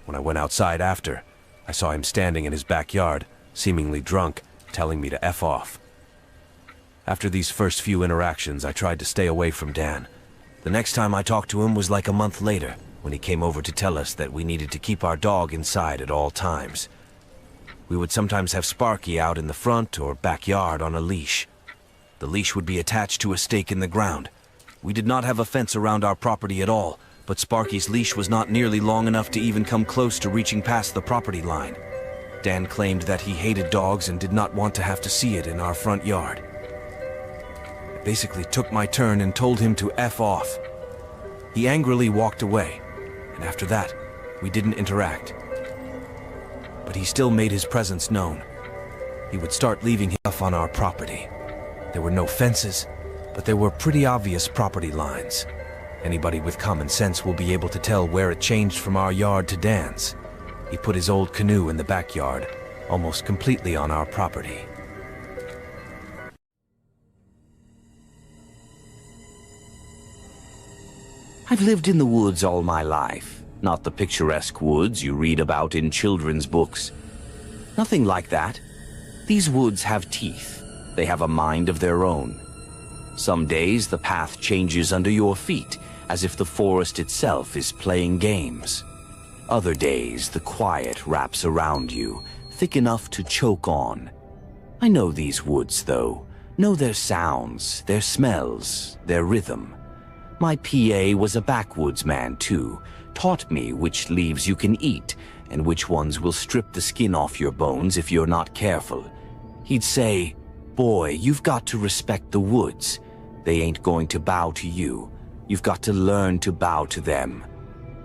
When I went outside after, I saw him standing in his backyard, seemingly drunk, telling me to F off. After these first few interactions, I tried to stay away from Dan. The next time I talked to him was like a month later, when he came over to tell us that we needed to keep our dog inside at all times. We would sometimes have Sparky out in the front or backyard on a leash. The leash would be attached to a stake in the ground. We did not have a fence around our property at all, but Sparky's leash was not nearly long enough to even come close to reaching past the property line. Dan claimed that he hated dogs and did not want to have to see it in our front yard. I basically took my turn and told him to F off. He angrily walked away, and after that, we didn't interact. But he still made his presence known. He would start leaving stuff on our property. There were no fences, but there were pretty obvious property lines. Anybody with common sense will be able to tell where it changed from our yard to Dan's. He put his old canoe in the backyard, almost completely on our property. I've lived in the woods all my life, not the picturesque woods you read about in children's books. Nothing like that. These woods have teeth. They have a mind of their own. Some days the path changes under your feet, as if the forest itself is playing games. Other days the quiet wraps around you, thick enough to choke on. I know these woods, though. Know their sounds, their smells, their rhythm. My PA was a backwoods man, too. Taught me which leaves you can eat, and which ones will strip the skin off your bones if you're not careful. He'd say, "Boy, you've got to respect the woods. They ain't going to bow to you. You've got to learn to bow to them."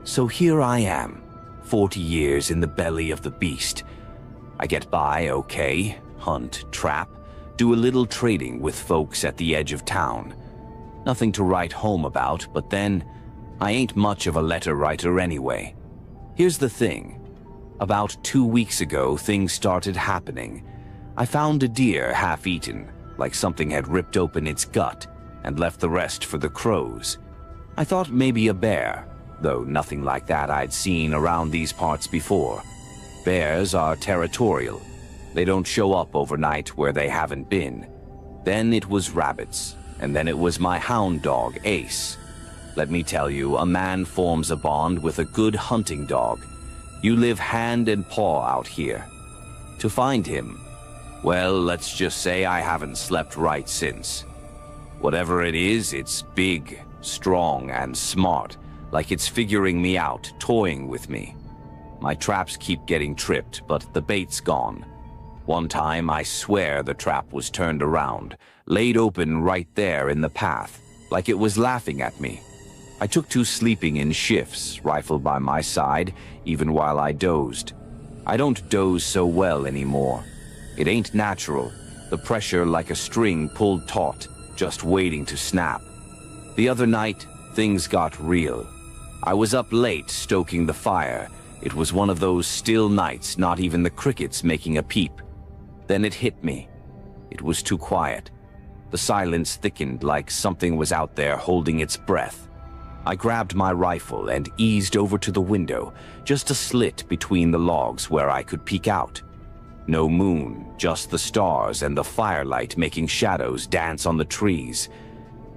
So here I am, 40 years in the belly of the beast. I get by okay, hunt, trap, do a little trading with folks at the edge of town. Nothing to write home about, but then, I ain't much of a letter writer anyway. Here's the thing. About 2 weeks ago, things started happening. I found a deer half-eaten, like something had ripped open its gut, and left the rest for the crows. I thought maybe a bear, though nothing like that I'd seen around these parts before. Bears are territorial. They don't show up overnight where they haven't been. Then it was rabbits, and then it was my hound dog, Ace. Let me tell you, a man forms a bond with a good hunting dog. You live hand and paw out here. To find him, well, let's just say I haven't slept right since. Whatever it is, it's big, strong, and smart, like it's figuring me out, toying with me. My traps keep getting tripped, but the bait's gone. One time, I swear the trap was turned around, laid open right there in the path, like it was laughing at me. I took to sleeping in shifts, rifle by my side, even while I dozed. I don't doze so well anymore. It ain't natural, the pressure like a string pulled taut, just waiting to snap. The other night, things got real. I was up late stoking the fire. It was one of those still nights, not even the crickets making a peep. Then it hit me. It was too quiet. The silence thickened like something was out there holding its breath. I grabbed my rifle and eased over to the window, just a slit between the logs where I could peek out. No moon, just the stars and the firelight making shadows dance on the trees.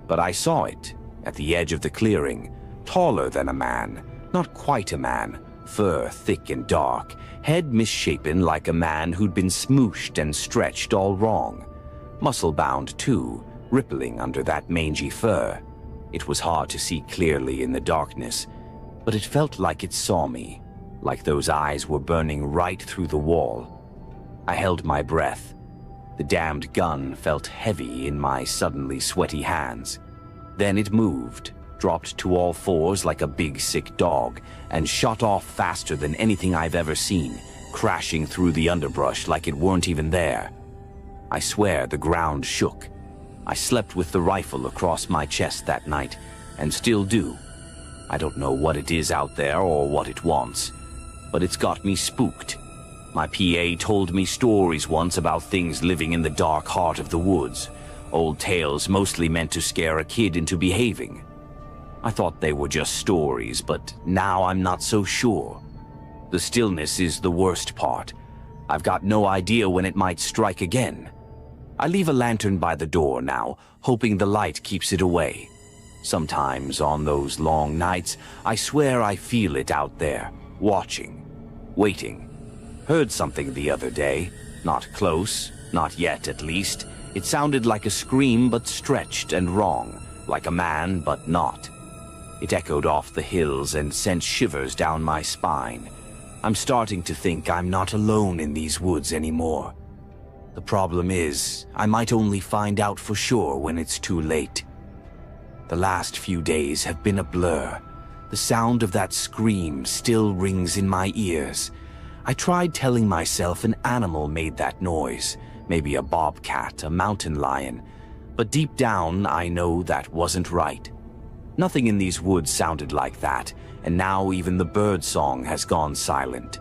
But I saw it, at the edge of the clearing, taller than a man, not quite a man, fur thick and dark, head misshapen like a man who'd been smooshed and stretched all wrong. Muscle-bound too, rippling under that mangy fur. It was hard to see clearly in the darkness, but it felt like it saw me, like those eyes were burning right through the wall. I held my breath. The damned gun felt heavy in my suddenly sweaty hands. Then it moved, dropped to all fours like a big sick dog, and shot off faster than anything I've ever seen, crashing through the underbrush like it weren't even there. I swear the ground shook. I slept with the rifle across my chest that night, and still do. I don't know what it is out there or what it wants, but it's got me spooked. My PA told me stories once about things living in the dark heart of the woods, old tales mostly meant to scare a kid into behaving. I thought they were just stories, but now I'm not so sure. The stillness is the worst part. I've got no idea when it might strike again. I leave a lantern by the door now, hoping the light keeps it away. Sometimes on those long nights, I swear I feel it out there, watching, waiting. Heard something the other day. Not close, not yet at least. It sounded like a scream but stretched and wrong, like a man but not. It echoed off the hills and sent shivers down my spine. I'm starting to think I'm not alone in these woods anymore. The problem is, I might only find out for sure when it's too late. The last few days have been a blur. The sound of that scream still rings in my ears. I tried telling myself an animal made that noise, maybe a bobcat, a mountain lion, but deep down I know that wasn't right. Nothing in these woods sounded like that, and now even the bird song has gone silent.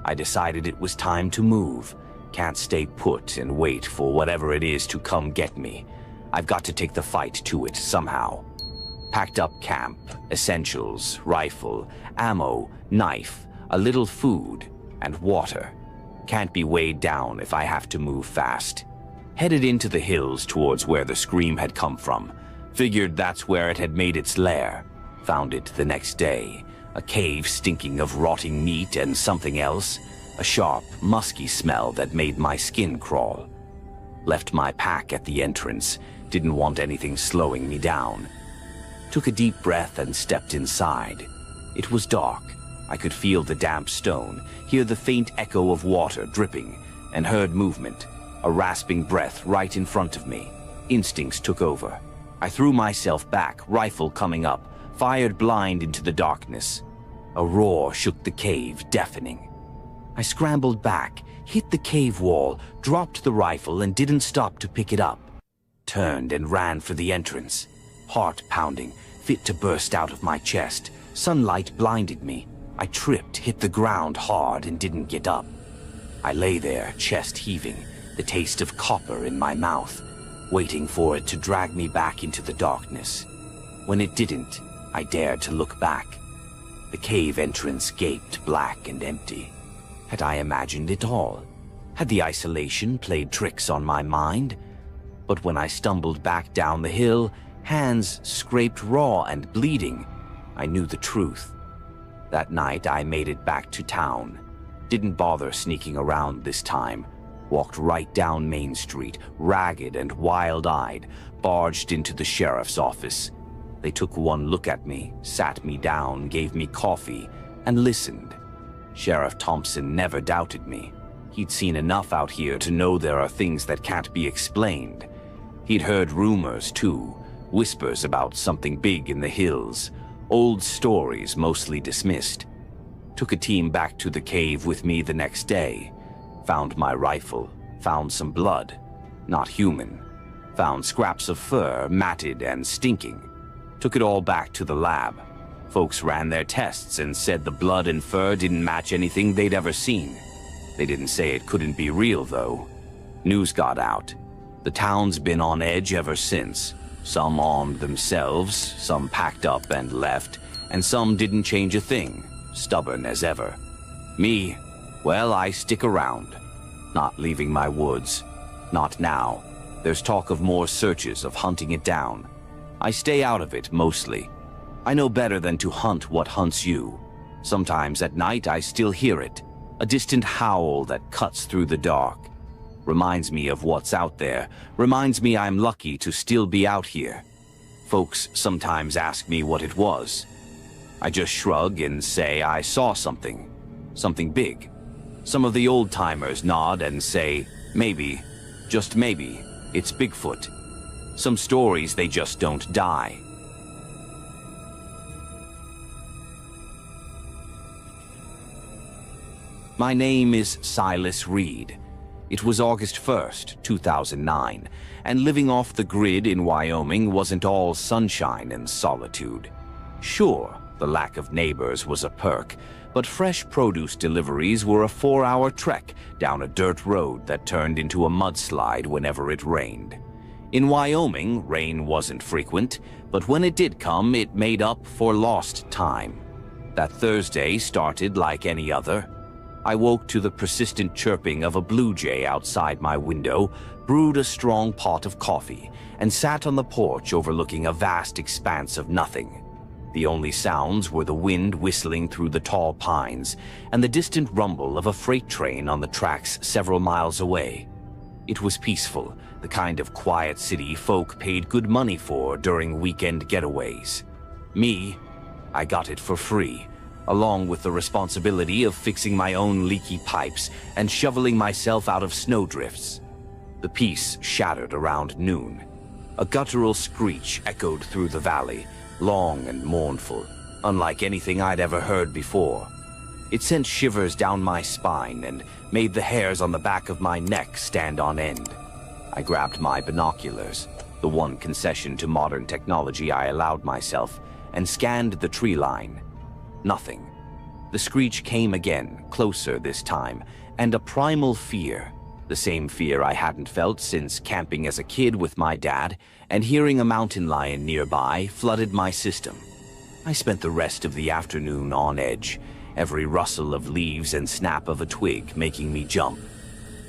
I decided it was time to move. Can't stay put and wait for whatever it is to come get me. I've got to take the fight to it somehow. Packed up camp, essentials, rifle, ammo, knife, a little food, and water. Can't be weighed down if I have to move fast. Headed into the hills towards where the scream had come from. Figured that's where it had made its lair. Found it the next day. A cave stinking of rotting meat and something else. A sharp, musky smell that made my skin crawl. Left my pack at the entrance. Didn't want anything slowing me down. Took a deep breath and stepped inside. It was dark. I could feel the damp stone, hear the faint echo of water dripping, and heard movement. A rasping breath right in front of me. Instincts took over. I threw myself back, rifle coming up, fired blind into the darkness. A roar shook the cave, deafening. I scrambled back, hit the cave wall, dropped the rifle and didn't stop to pick it up. Turned and ran for the entrance. Heart pounding, fit to burst out of my chest. Sunlight blinded me. I tripped, hit the ground hard and didn't get up. I lay there, chest heaving, the taste of copper in my mouth, waiting for it to drag me back into the darkness. When it didn't, I dared to look back. The cave entrance gaped black and empty. Had I imagined it all? Had the isolation played tricks on my mind? But when I stumbled back down the hill, hands scraped raw and bleeding, I knew the truth. That night I made it back to town. Didn't bother sneaking around this time. Walked right down Main Street, ragged and wild-eyed, barged into the sheriff's office. They took one look at me, sat me down, gave me coffee, and listened. Sheriff Thompson never doubted me. He'd seen enough out here to know there are things that can't be explained. He'd heard rumors, too, whispers about something big in the hills, old stories mostly dismissed. Took a team back to the cave with me the next day. Found my rifle, found some blood, not human. Found scraps of fur, matted and stinking. Took it all back to the lab. Folks ran their tests and said the blood and fur didn't match anything they'd ever seen. They didn't say it couldn't be real, though. News got out. The town's been on edge ever since. Some armed themselves, some packed up and left, and some didn't change a thing, stubborn as ever. Me, well, I stick around. Not leaving my woods. Not now. There's talk of more searches, of hunting it down. I stay out of it, mostly. I know better than to hunt what hunts you. Sometimes at night I still hear it, a distant howl that cuts through the dark. Reminds me of what's out there, reminds me I'm lucky to still be out here. Folks sometimes ask me what it was. I just shrug and say I saw something. Something big. Some of the old-timers nod and say, maybe, just maybe, it's Bigfoot. Some stories, they just don't die. My name is Silas Reed. It was August 1st, 2009, and living off the grid in Wyoming wasn't all sunshine and solitude. Sure, the lack of neighbors was a perk, but fresh produce deliveries were a 4-hour trek down a dirt road that turned into a mudslide whenever it rained. In Wyoming, rain wasn't frequent, but when it did come, it made up for lost time. That Thursday started like any other. I woke to the persistent chirping of a blue jay outside my window, brewed a strong pot of coffee, and sat on the porch overlooking a vast expanse of nothing. The only sounds were the wind whistling through the tall pines and the distant rumble of a freight train on the tracks several miles away. It was peaceful, the kind of quiet city folk paid good money for during weekend getaways. Me, I got it for free, along with the responsibility of fixing my own leaky pipes and shoveling myself out of snowdrifts. The peace shattered around noon. A guttural screech echoed through the valley, long and mournful, unlike anything I'd ever heard before. It sent shivers down my spine and made the hairs on the back of my neck stand on end. I grabbed my binoculars, the one concession to modern technology I allowed myself, and scanned the tree line. Nothing. The screech came again, closer this time, and a primal fear, the same fear I hadn't felt since camping as a kid with my dad, and hearing a mountain lion nearby flooded my system. I spent the rest of the afternoon on edge, every rustle of leaves and snap of a twig making me jump.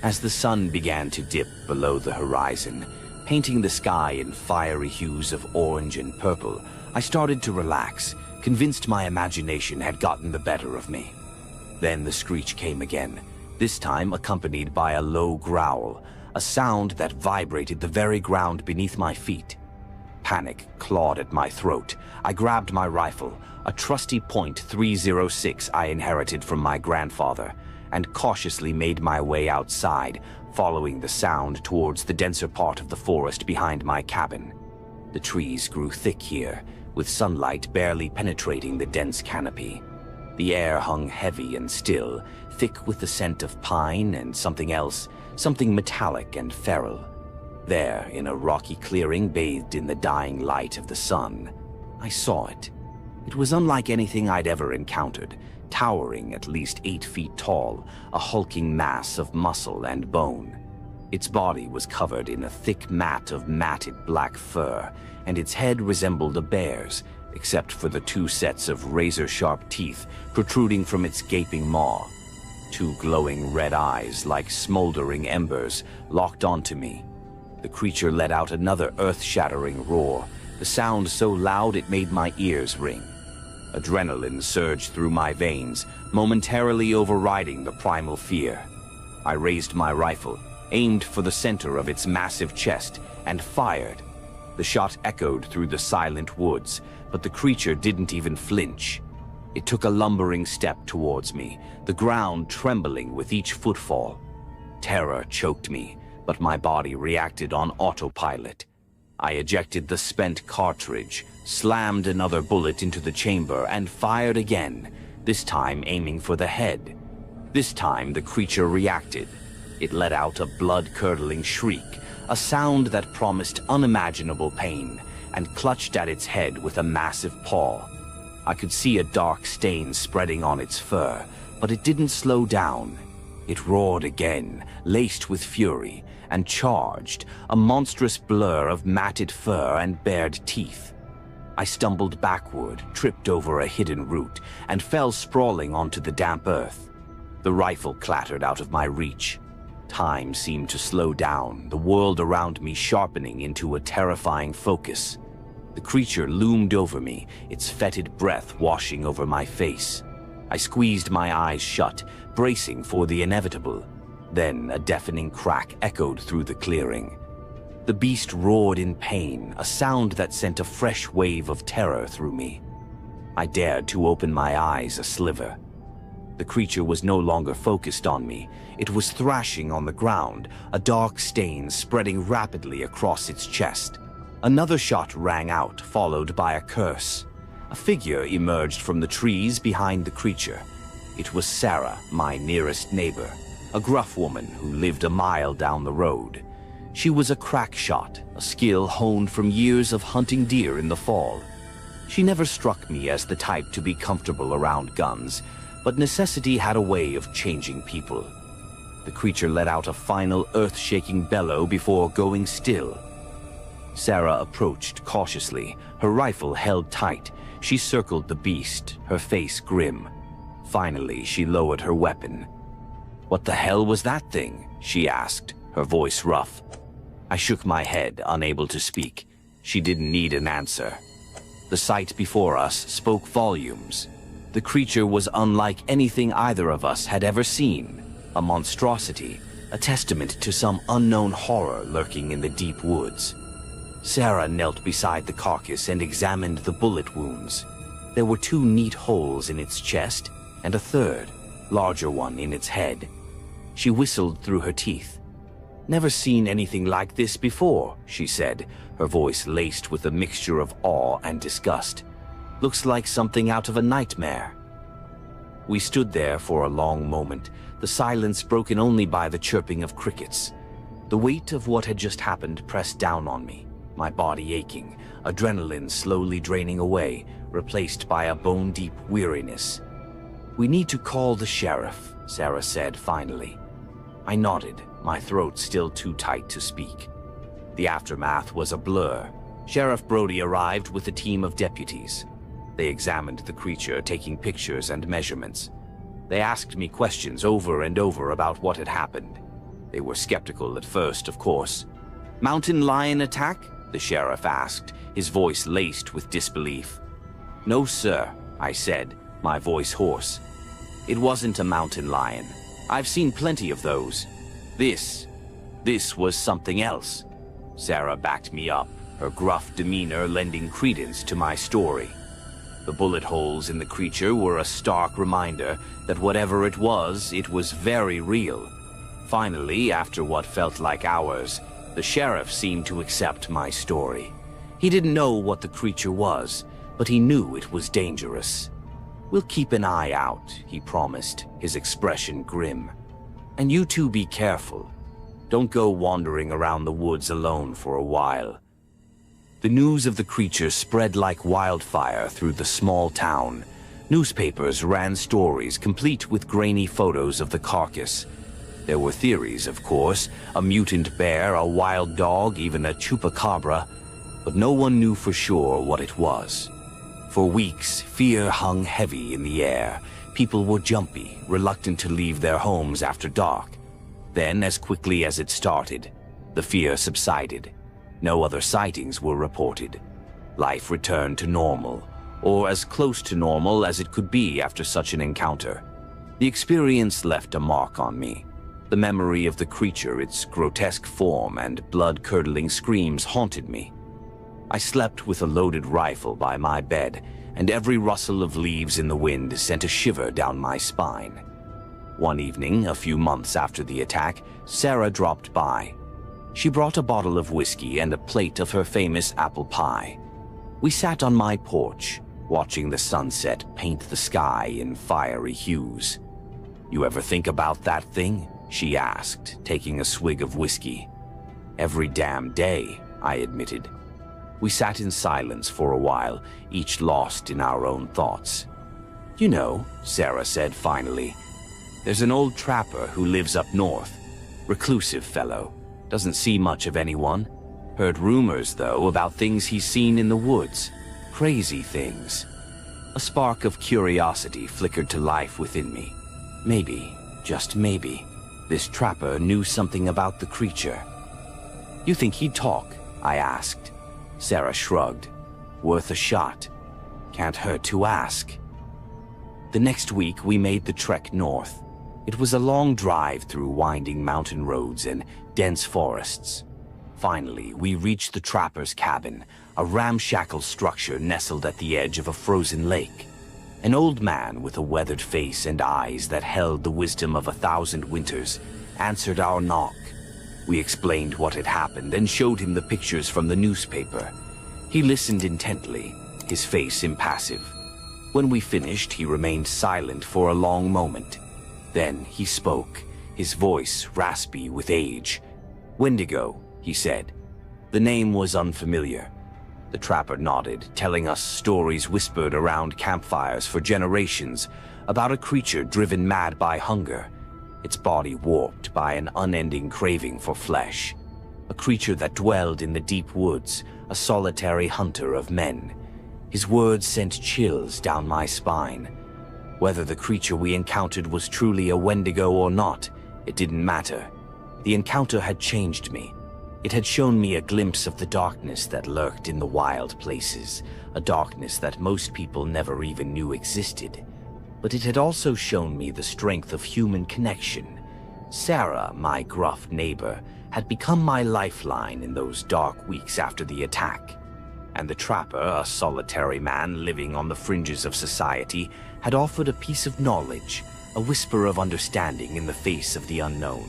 As the sun began to dip below the horizon, painting the sky in fiery hues of orange and purple, I started to relax, convinced my imagination had gotten the better of me. Then the screech came again, this time accompanied by a low growl, a sound that vibrated the very ground beneath my feet. Panic clawed at my throat. I grabbed my rifle, a trusty .306 I inherited from my grandfather, and cautiously made my way outside, following the sound towards the denser part of the forest behind my cabin. The trees grew thick here, with sunlight barely penetrating the dense canopy. The air hung heavy and still, thick with the scent of pine and something else, something metallic and feral. There, in a rocky clearing bathed in the dying light of the sun, I saw it. It was unlike anything I'd ever encountered, towering at least 8 feet tall, a hulking mass of muscle and bone. Its body was covered in a thick mat of matted black fur, and its head resembled a bear's, except for the 2 sets of razor-sharp teeth protruding from its gaping maw. 2 glowing red eyes, like smoldering embers, locked onto me. The creature let out another earth-shattering roar, the sound so loud it made my ears ring. Adrenaline surged through my veins, momentarily overriding the primal fear. I raised my rifle, aimed for the center of its massive chest, and fired. The shot echoed through the silent woods, but the creature didn't even flinch. It took a lumbering step towards me, the ground trembling with each footfall. Terror choked me, but my body reacted on autopilot. I ejected the spent cartridge, slammed another bullet into the chamber, and fired again, this time aiming for the head. This time the creature reacted. It let out a blood-curdling shriek, a sound that promised unimaginable pain, and clutched at its head with a massive paw. I could see a dark stain spreading on its fur, but it didn't slow down. It roared again, laced with fury, and charged, a monstrous blur of matted fur and bared teeth. I stumbled backward, tripped over a hidden root, and fell sprawling onto the damp earth. The rifle clattered out of my reach. Time seemed to slow down, the world around me sharpening into a terrifying focus. The creature loomed over me, its fetid breath washing over my face. I squeezed my eyes shut, bracing for the inevitable. Then a deafening crack echoed through the clearing. The beast roared in pain, a sound that sent a fresh wave of terror through me. I dared to open my eyes a sliver. The creature was no longer focused on me. It was thrashing on the ground, a dark stain spreading rapidly across its chest. Another shot rang out, followed by a curse. A figure emerged from the trees behind the creature. It was Sarah, my nearest neighbor, a gruff woman who lived a mile down the road. She was a crack shot, a skill honed from years of hunting deer in the fall. She never struck me as the type to be comfortable around guns, but necessity had a way of changing people. The creature let out a final earth-shaking bellow before going still. Sarah approached cautiously, her rifle held tight. She circled the beast, her face grim. Finally, she lowered her weapon. "What the hell was that thing?" she asked, her voice rough. I shook my head, unable to speak. She didn't need an answer. The sight before us spoke volumes. The creature was unlike anything either of us had ever seen. A monstrosity, a testament to some unknown horror lurking in the deep woods. Sarah knelt beside the carcass and examined the bullet wounds. There were 2 neat holes in its chest, and a third, larger one in its head. She whistled through her teeth. "Never seen anything like this before," she said, her voice laced with a mixture of awe and disgust. "Looks like something out of a nightmare." We stood there for a long moment, the silence broken only by the chirping of crickets. The weight of what had just happened pressed down on me, my body aching, adrenaline slowly draining away, replaced by a bone-deep weariness. "We need to call the sheriff," Sarah said finally. I nodded, my throat still too tight to speak. The aftermath was a blur. Sheriff Brody arrived with a team of deputies. They examined the creature, taking pictures and measurements. They asked me questions over and over about what had happened. They were skeptical at first, of course. "Mountain lion attack?" the sheriff asked, his voice laced with disbelief. "No, sir," I said, my voice hoarse. "It wasn't a mountain lion. I've seen plenty of those. This was something else." Sarah backed me up, her gruff demeanor lending credence to my story. The bullet holes in the creature were a stark reminder that whatever it was very real. Finally, after what felt like hours, the sheriff seemed to accept my story. He didn't know what the creature was, but he knew it was dangerous. "We'll keep an eye out," he promised, his expression grim. "And you two be careful. Don't go wandering around the woods alone for a while." The news of the creature spread like wildfire through the small town. Newspapers ran stories complete with grainy photos of the carcass. There were theories, of course, a mutant bear, a wild dog, even a chupacabra, but no one knew for sure what it was. For weeks, fear hung heavy in the air. People were jumpy, reluctant to leave their homes after dark. Then, as quickly as it started, the fear subsided. No other sightings were reported. Life returned to normal, or as close to normal as it could be after such an encounter. The experience left a mark on me. The memory of the creature, its grotesque form and blood-curdling screams haunted me. I slept with a loaded rifle by my bed, and every rustle of leaves in the wind sent a shiver down my spine. One evening, a few months after the attack, Sarah dropped by. She brought a bottle of whiskey and a plate of her famous apple pie. We sat on my porch, watching the sunset paint the sky in fiery hues. "You ever think about that thing?" she asked, taking a swig of whiskey. "Every damn day," I admitted. We sat in silence for a while, each lost in our own thoughts. "You know," Sarah said finally, "there's an old trapper who lives up north. Reclusive fellow. Doesn't see much of anyone. Heard rumors, though, about things he's seen in the woods. Crazy things." A spark of curiosity flickered to life within me. Maybe, just maybe, this trapper knew something about the creature. "You think he'd talk?" I asked. Sarah shrugged. "Worth a shot. Can't hurt to ask." The next week, we made the trek north. It was a long drive through winding mountain roads and dense forests. Finally, we reached the trapper's cabin, a ramshackle structure nestled at the edge of a frozen lake. An old man with a weathered face and eyes that held the wisdom of 1,000 winters answered our knock. We explained what had happened and showed him the pictures from the newspaper. He listened intently, his face impassive. When we finished, he remained silent for a long moment. Then he spoke, his voice raspy with age. "Wendigo," he said. The name was unfamiliar. The trapper nodded, telling us stories whispered around campfires for generations about a creature driven mad by hunger, its body warped by an unending craving for flesh. A creature that dwelled in the deep woods, a solitary hunter of men. His words sent chills down my spine. Whether the creature we encountered was truly a Wendigo or not, it didn't matter. The encounter had changed me. It had shown me a glimpse of the darkness that lurked in the wild places, a darkness that most people never even knew existed. But it had also shown me the strength of human connection. Sarah, my gruff neighbor, had become my lifeline in those dark weeks after the attack. And the trapper, a solitary man living on the fringes of society, had offered a piece of knowledge, a whisper of understanding in the face of the unknown.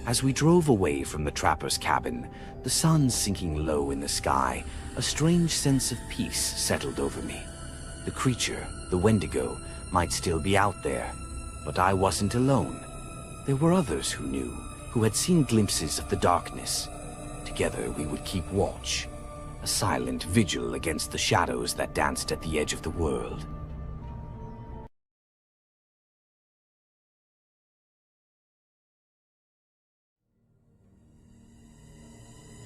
As we drove away from the trapper's cabin, the sun sinking low in the sky, a strange sense of peace settled over me. The creature, the Wendigo, might still be out there, but I wasn't alone. There were others who knew, who had seen glimpses of the darkness. Together we would keep watch, a silent vigil against the shadows that danced at the edge of the world.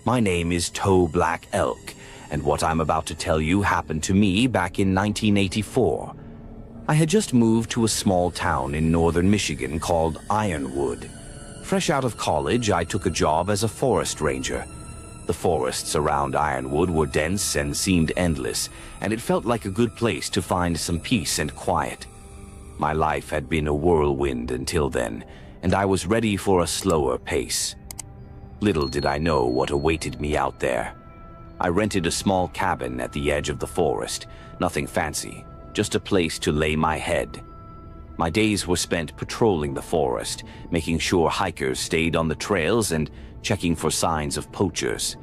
My name is Toe Black Elk, and what I'm about to tell you happened to me back in 1984. I had just moved to a small town in northern Michigan called Ironwood. Fresh out of college, I took a job as a forest ranger. The forests around Ironwood were dense and seemed endless, and it felt like a good place to find some peace and quiet. My life had been a whirlwind until then, and I was ready for a slower pace. Little did I know what awaited me out there. I rented a small cabin at the edge of the forest, nothing fancy, just a place to lay my head. My days were spent patrolling the forest, making sure hikers stayed on the trails and checking for signs of poachers.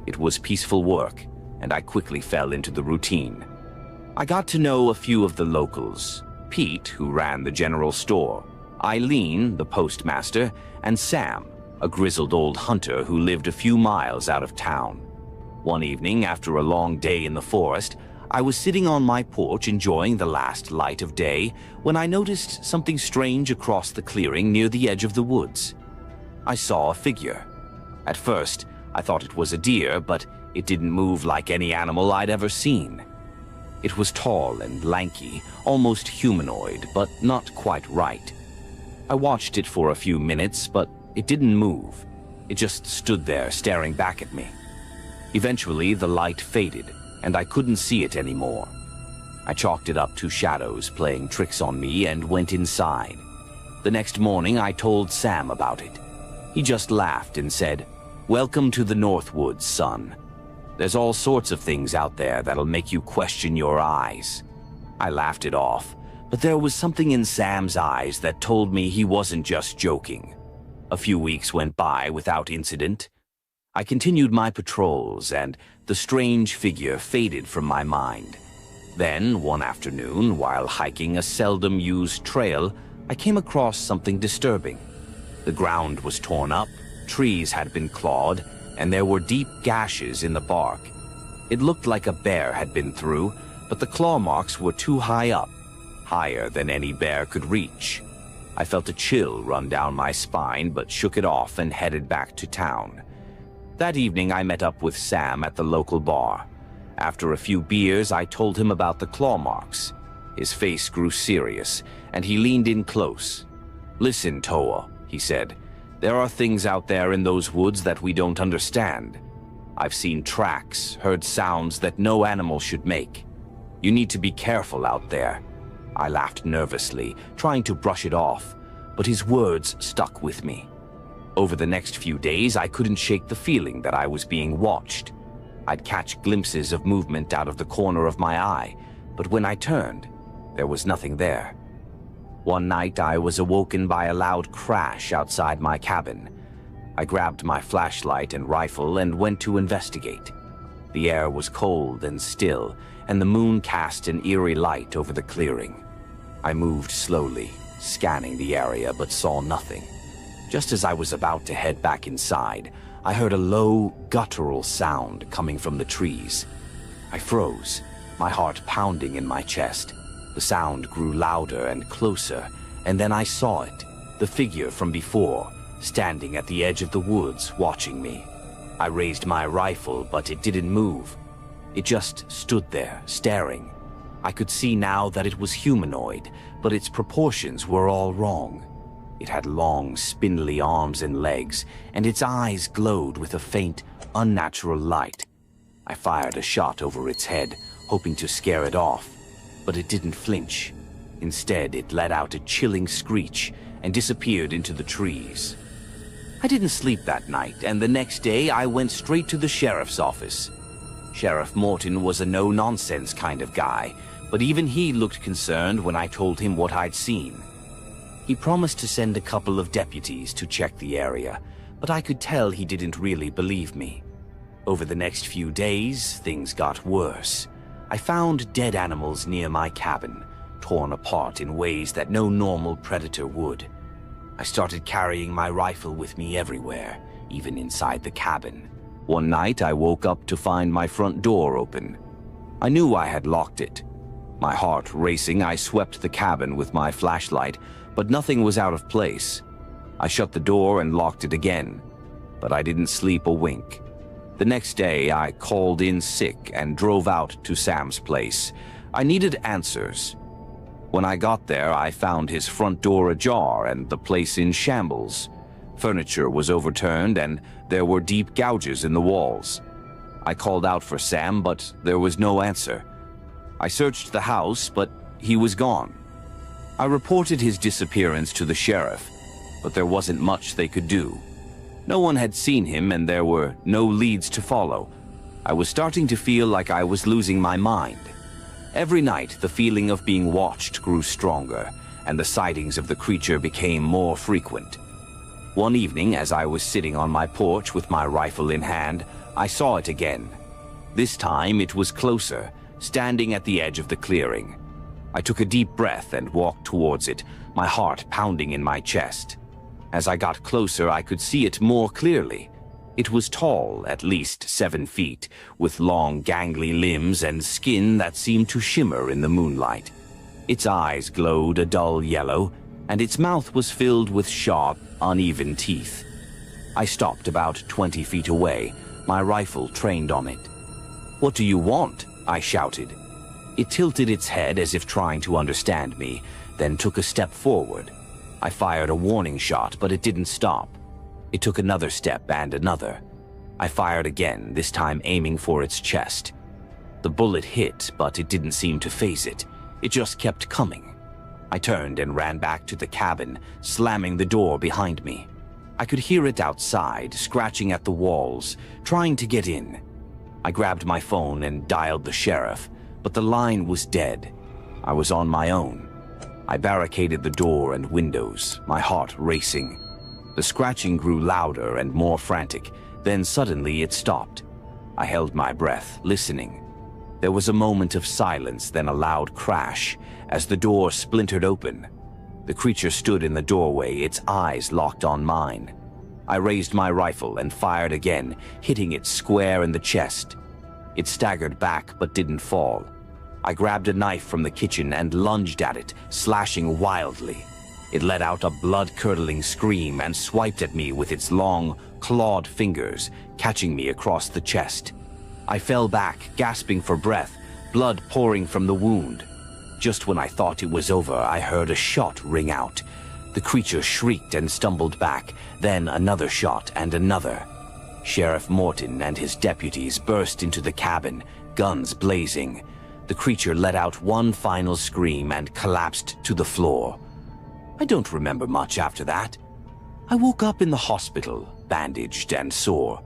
It was peaceful work, and I quickly fell into the routine. I got to know a few of the locals: Pete, who ran the general store, Eileen, the postmaster, and Sam, a grizzled old hunter who lived a few miles out of town. One evening, after a long day in the forest, I was sitting on my porch enjoying the last light of day when I noticed something strange across the clearing near the edge of the woods. I saw a figure. At first, I thought it was a deer, but it didn't move like any animal I'd ever seen. It was tall and lanky, almost humanoid, but not quite right. I watched it for a few minutes, but it didn't move. It just stood there staring back at me. Eventually, the light faded, and I couldn't see it anymore. I chalked it up to shadows playing tricks on me and went inside. The next morning, I told Sam about it. He just laughed and said, "Welcome to the Northwoods, son." There's all sorts of things out there that'll make you question your eyes." I laughed it off, but there was something in Sam's eyes that told me he wasn't just joking. A few weeks went by without incident. I continued my patrols, and the strange figure faded from my mind. Then, one afternoon, while hiking a seldom-used trail, I came across something disturbing. The ground was torn up, trees had been clawed, and there were deep gashes in the bark. It looked like a bear had been through, but the claw marks were too high up, higher than any bear could reach. I felt a chill run down my spine, but shook it off and headed back to town. That evening, I met up with Sam at the local bar. After a few beers, I told him about the claw marks. His face grew serious, and he leaned in close. "Listen, Toa," he said. "There are things out there in those woods that we don't understand. I've seen tracks, heard sounds that no animal should make. You need to be careful out there." I laughed nervously, trying to brush it off, but his words stuck with me. Over the next few days, I couldn't shake the feeling that I was being watched. I'd catch glimpses of movement out of the corner of my eye, but when I turned, there was nothing there. One night, I was awoken by a loud crash outside my cabin. I grabbed my flashlight and rifle and went to investigate. The air was cold and still, and the moon cast an eerie light over the clearing. I moved slowly, scanning the area, but saw nothing. Just as I was about to head back inside, I heard a low, guttural sound coming from the trees. I froze, my heart pounding in my chest. The sound grew louder and closer, and then I saw it, the figure from before, standing at the edge of the woods, watching me. I raised my rifle, but it didn't move. It just stood there, staring. I could see now that it was humanoid, but its proportions were all wrong. It had long, spindly arms and legs, and its eyes glowed with a faint, unnatural light. I fired a shot over its head, hoping to scare it off, but it didn't flinch. Instead, it let out a chilling screech and disappeared into the trees. I didn't sleep that night, and the next day I went straight to the sheriff's office. Sheriff Morton was a no-nonsense kind of guy, but even he looked concerned when I told him what I'd seen. He promised to send a couple of deputies to check the area, but I could tell he didn't really believe me. Over the next few days, things got worse. I found dead animals near my cabin, torn apart in ways that no normal predator would. I started carrying my rifle with me everywhere, even inside the cabin. One night, I woke up to find my front door open. I knew I had locked it. My heart racing, I swept the cabin with my flashlight, but nothing was out of place. I shut the door and locked it again, but I didn't sleep a wink. The next day, I called in sick and drove out to Sam's place. I needed answers. When I got there, I found his front door ajar and the place in shambles. Furniture was overturned and there were deep gouges in the walls. I called out for Sam, but there was no answer. I searched the house, but he was gone. I reported his disappearance to the sheriff, but there wasn't much they could do. No one had seen him and there were no leads to follow. I was starting to feel like I was losing my mind. Every night, the feeling of being watched grew stronger, and the sightings of the creature became more frequent. One evening, as I was sitting on my porch with my rifle in hand, I saw it again. This time, it was closer, standing at the edge of the clearing. I took a deep breath and walked towards it, my heart pounding in my chest. As I got closer, I could see it more clearly. It was tall, at least 7 feet, with long, gangly limbs and skin that seemed to shimmer in the moonlight. Its eyes glowed a dull yellow, and its mouth was filled with sharp, uneven teeth. I stopped about 20 feet away, my rifle trained on it. "What do you want?" I shouted. It tilted its head as if trying to understand me, then took a step forward. I fired a warning shot, but it didn't stop. It took another step and another. I fired again, this time aiming for its chest. The bullet hit, but it didn't seem to faze it. It just kept coming. I turned and ran back to the cabin, slamming the door behind me. I could hear it outside, scratching at the walls, trying to get in. I grabbed my phone and dialed the sheriff, but the line was dead. I was on my own. I barricaded the door and windows, my heart racing. The scratching grew louder and more frantic, then suddenly it stopped. I held my breath, listening. There was a moment of silence, then a loud crash as the door splintered open. The creature stood in the doorway, its eyes locked on mine. I raised my rifle and fired again, hitting it square in the chest. It staggered back but didn't fall. I grabbed a knife from the kitchen and lunged at it, slashing wildly. It let out a blood-curdling scream and swiped at me with its long, clawed fingers, catching me across the chest. I fell back, gasping for breath, blood pouring from the wound. Just when I thought it was over, I heard a shot ring out. The creature shrieked and stumbled back, then another shot and another. Sheriff Morton and his deputies burst into the cabin, guns blazing. The creature let out one final scream and collapsed to the floor. I don't remember much after that. I woke up in the hospital, bandaged and sore.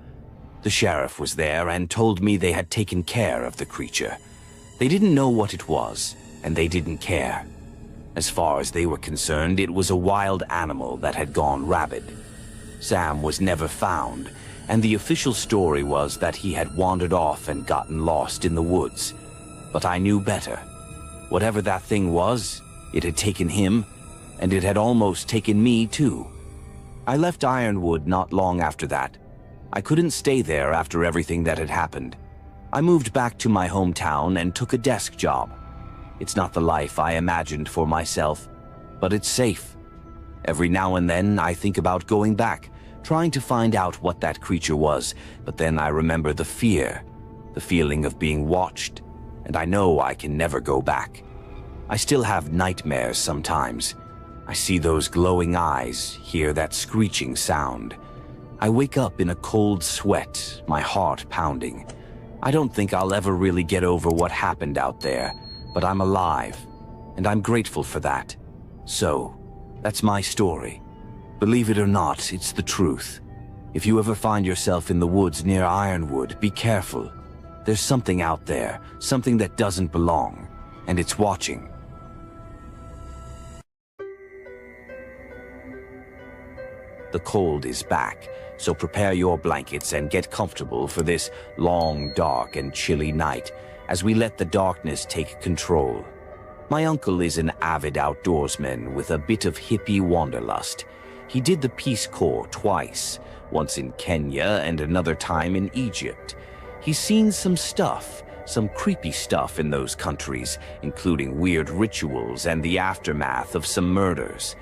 The sheriff was there and told me they had taken care of the creature. They didn't know what it was, and they didn't care. As far as they were concerned, it was a wild animal that had gone rabid. Sam was never found, and the official story was that he had wandered off and gotten lost in the woods. But I knew better. Whatever that thing was, it had taken him, and it had almost taken me too. I left Ironwood not long after that. I couldn't stay there after everything that had happened. I moved back to my hometown and took a desk job. It's not the life I imagined for myself, but it's safe. Every now and then I think about going back, trying to find out what that creature was, but then I remember the fear, the feeling of being watched, and I know I can never go back. I still have nightmares sometimes. I see those glowing eyes, hear that screeching sound. I wake up in a cold sweat, my heart pounding. I don't think I'll ever really get over what happened out there, but I'm alive, and I'm grateful for that. So, that's my story. Believe it or not, it's the truth. If you ever find yourself in the woods near Ironwood, be careful. There's something out there, something that doesn't belong, and it's watching. The cold is back, so prepare your blankets and get comfortable for this long, dark, and chilly night as we let the darkness take control. My uncle is an avid outdoorsman with a bit of hippie wanderlust. He did the Peace Corps twice, once in Kenya and another time in Egypt. He's seen some stuff, some creepy stuff in those countries, including weird rituals and the aftermath of some murders.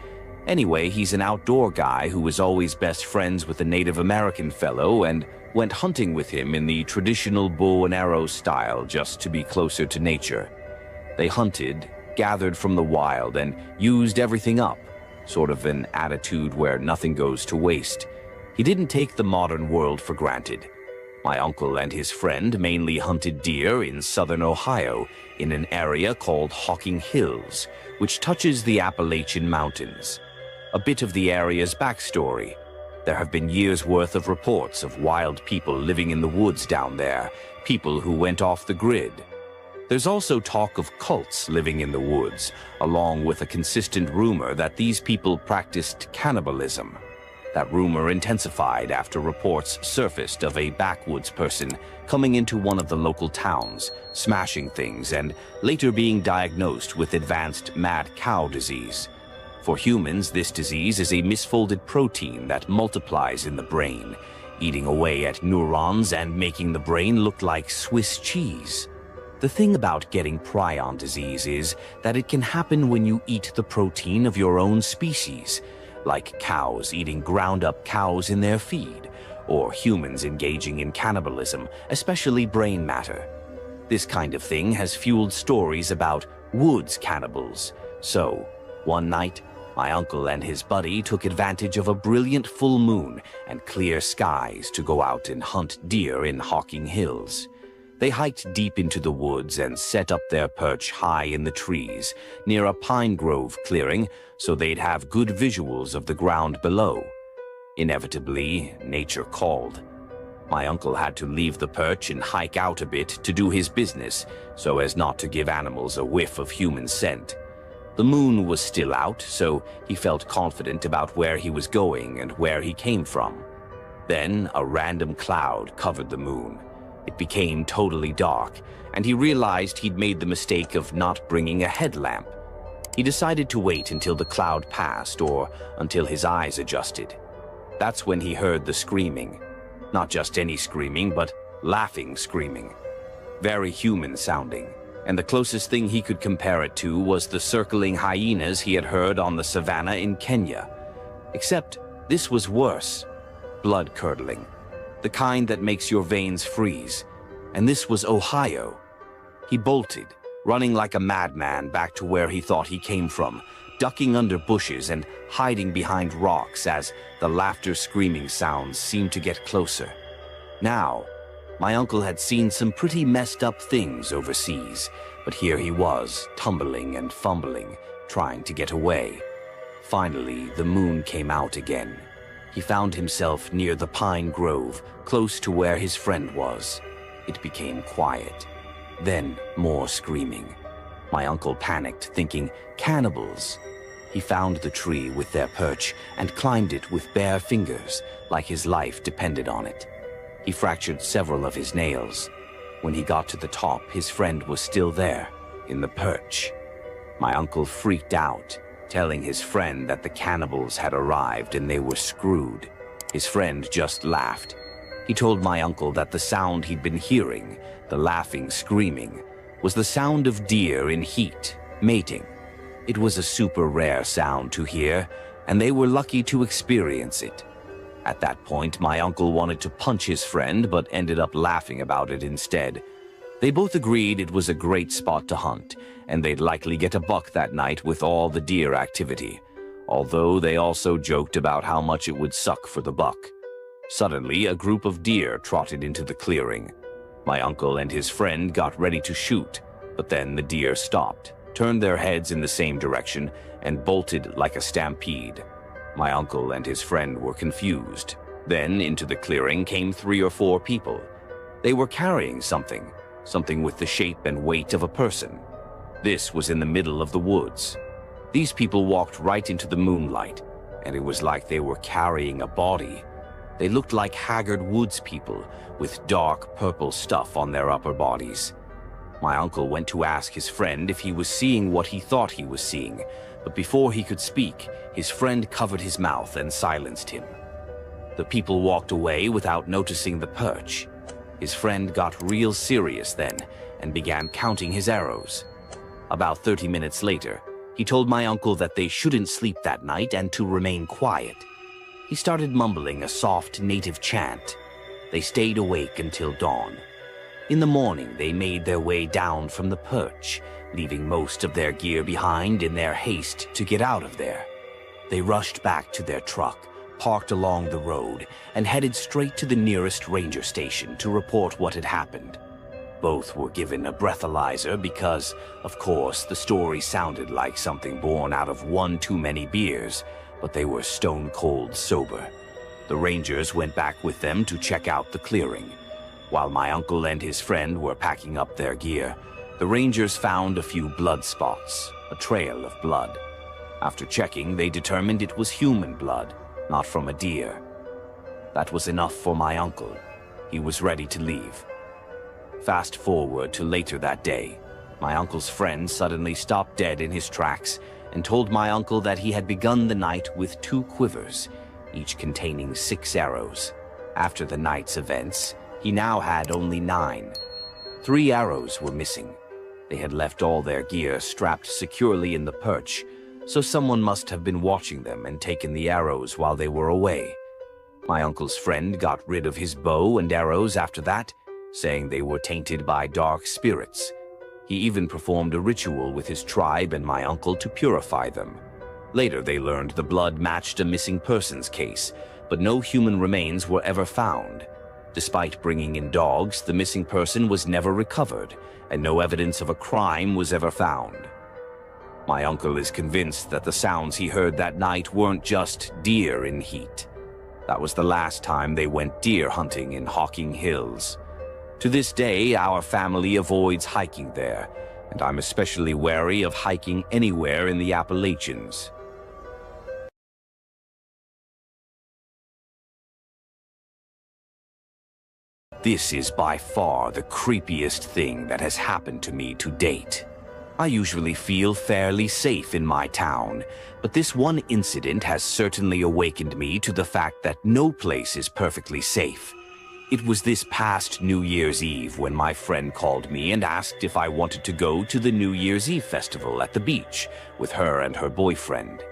Anyway, he's an outdoor guy who was always best friends with a Native American fellow and went hunting with him in the traditional bow and arrow style just to be closer to nature. They hunted, gathered from the wild, and used everything up, sort of an attitude where nothing goes to waste. He didn't take the modern world for granted. My uncle and his friend mainly hunted deer in southern Ohio in an area called Hocking Hills, which touches the Appalachian Mountains. A bit of the area's backstory. There have been years' worth of reports of wild people living in the woods down there, people who went off the grid. There's also talk of cults living in the woods, along with a consistent rumor that these people practiced cannibalism. That rumor intensified after reports surfaced of a backwoods person coming into one of the local towns, smashing things, and later being diagnosed with advanced mad cow disease. For humans, this disease is a misfolded protein that multiplies in the brain, eating away at neurons and making the brain look like Swiss cheese. The thing about getting prion disease is that it can happen when you eat the protein of your own species, like cows eating ground-up cows in their feed, or humans engaging in cannibalism, especially brain matter. This kind of thing has fueled stories about woods cannibals. So, one night, my uncle and his buddy took advantage of a brilliant full moon and clear skies to go out and hunt deer in Hocking Hills. They hiked deep into the woods and set up their perch high in the trees, near a pine grove clearing, so they'd have good visuals of the ground below. Inevitably, nature called. My uncle had to leave the perch and hike out a bit to do his business so as not to give animals a whiff of human scent. The moon was still out, so he felt confident about where he was going and where he came from. Then a random cloud covered the moon. It became totally dark, and he realized he'd made the mistake of not bringing a headlamp. He decided to wait until the cloud passed or until his eyes adjusted. That's when he heard the screaming. Not just any screaming, but laughing screaming. Very human sounding, and the closest thing he could compare it to was the circling hyenas he had heard on the savannah in Kenya. Except this was worse. Blood-curdling. The kind that makes your veins freeze. And this was Ohio. He bolted, running like a madman back to where he thought he came from, ducking under bushes and hiding behind rocks as the laughter-screaming sounds seemed to get closer. Now, my uncle had seen some pretty messed up things overseas, but here he was, tumbling and fumbling, trying to get away. Finally, the moon came out again. He found himself near the pine grove, close to where his friend was. It became quiet. Then more screaming. My uncle panicked, thinking, cannibals. He found the tree with their perch and climbed it with bare fingers, like his life depended on it. He fractured several of his nails. When he got to the top, his friend was still there, in the perch. My uncle freaked out, telling his friend that the cannibals had arrived and they were screwed. His friend just laughed. He told my uncle that the sound he'd been hearing, the laughing, screaming, was the sound of deer in heat, mating. It was a super rare sound to hear, and they were lucky to experience it. At that point, my uncle wanted to punch his friend, but ended up laughing about it instead. They both agreed it was a great spot to hunt, and they'd likely get a buck that night with all the deer activity, although they also joked about how much it would suck for the buck. Suddenly, a group of deer trotted into the clearing. My uncle and his friend got ready to shoot, but then the deer stopped, turned their heads in the same direction, and bolted like a stampede. My uncle and his friend were confused. Then into the clearing came 3 or 4 people. They were carrying something with the shape and weight of a person. This was in the middle of the woods. These people walked right into the moonlight, and it was like they were carrying a body. They looked like haggard woods people with dark purple stuff on their upper bodies. My uncle went to ask his friend if he was seeing what he thought he was seeing, but before he could speak, his friend covered his mouth and silenced him. The people walked away without noticing the perch. His friend got real serious then and began counting his arrows. About 30 minutes later, he told my uncle that they shouldn't sleep that night and to remain quiet. He started mumbling a soft native chant. They stayed awake until dawn. In the morning, they made their way down from the perch, leaving most of their gear behind in their haste to get out of there. They rushed back to their truck, parked along the road, and headed straight to the nearest ranger station to report what had happened. Both were given a breathalyzer because, of course, the story sounded like something born out of one too many beers, but they were stone cold sober. The rangers went back with them to check out the clearing. While my uncle and his friend were packing up their gear, the rangers found a few blood spots, a trail of blood. After checking, they determined it was human blood, not from a deer. That was enough for my uncle. He was ready to leave. Fast forward to later that day. My uncle's friend suddenly stopped dead in his tracks and told my uncle that he had begun the night with 2 quivers, each containing 6 arrows. After the night's events, he now had only 9. 3 arrows were missing. They had left all their gear strapped securely in the perch, so someone must have been watching them and taken the arrows while they were away. My uncle's friend got rid of his bow and arrows after that, saying they were tainted by dark spirits. He even performed a ritual with his tribe and my uncle to purify them. Later they learned the blood matched a missing persons case, but no human remains were ever found. Despite bringing in dogs, the missing person was never recovered, and no evidence of a crime was ever found. My uncle is convinced that the sounds he heard that night weren't just deer in heat. That was the last time they went deer hunting in Hocking Hills. To this day, our family avoids hiking there, and I'm especially wary of hiking anywhere in the Appalachians. This is by far the creepiest thing that has happened to me to date. I usually feel fairly safe in my town, but this one incident has certainly awakened me to the fact that no place is perfectly safe. It was this past New Year's Eve when my friend called me and asked if I wanted to go to the New Year's Eve festival at the beach with her and her boyfriend.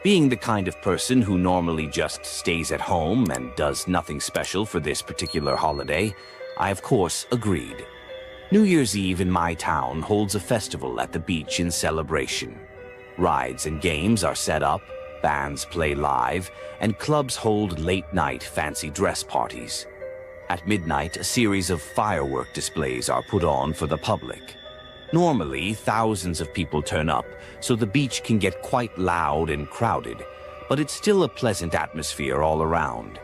Being the kind of person who normally just stays at home and does nothing special for this particular holiday, I of course agreed. New Year's Eve in my town holds a festival at the beach in celebration. Rides and games are set up, bands play live, and clubs hold late-night fancy dress parties. At midnight, a series of firework displays are put on for the public. Normally, thousands of people turn up, so the beach can get quite loud and crowded, but it's still a pleasant atmosphere all around.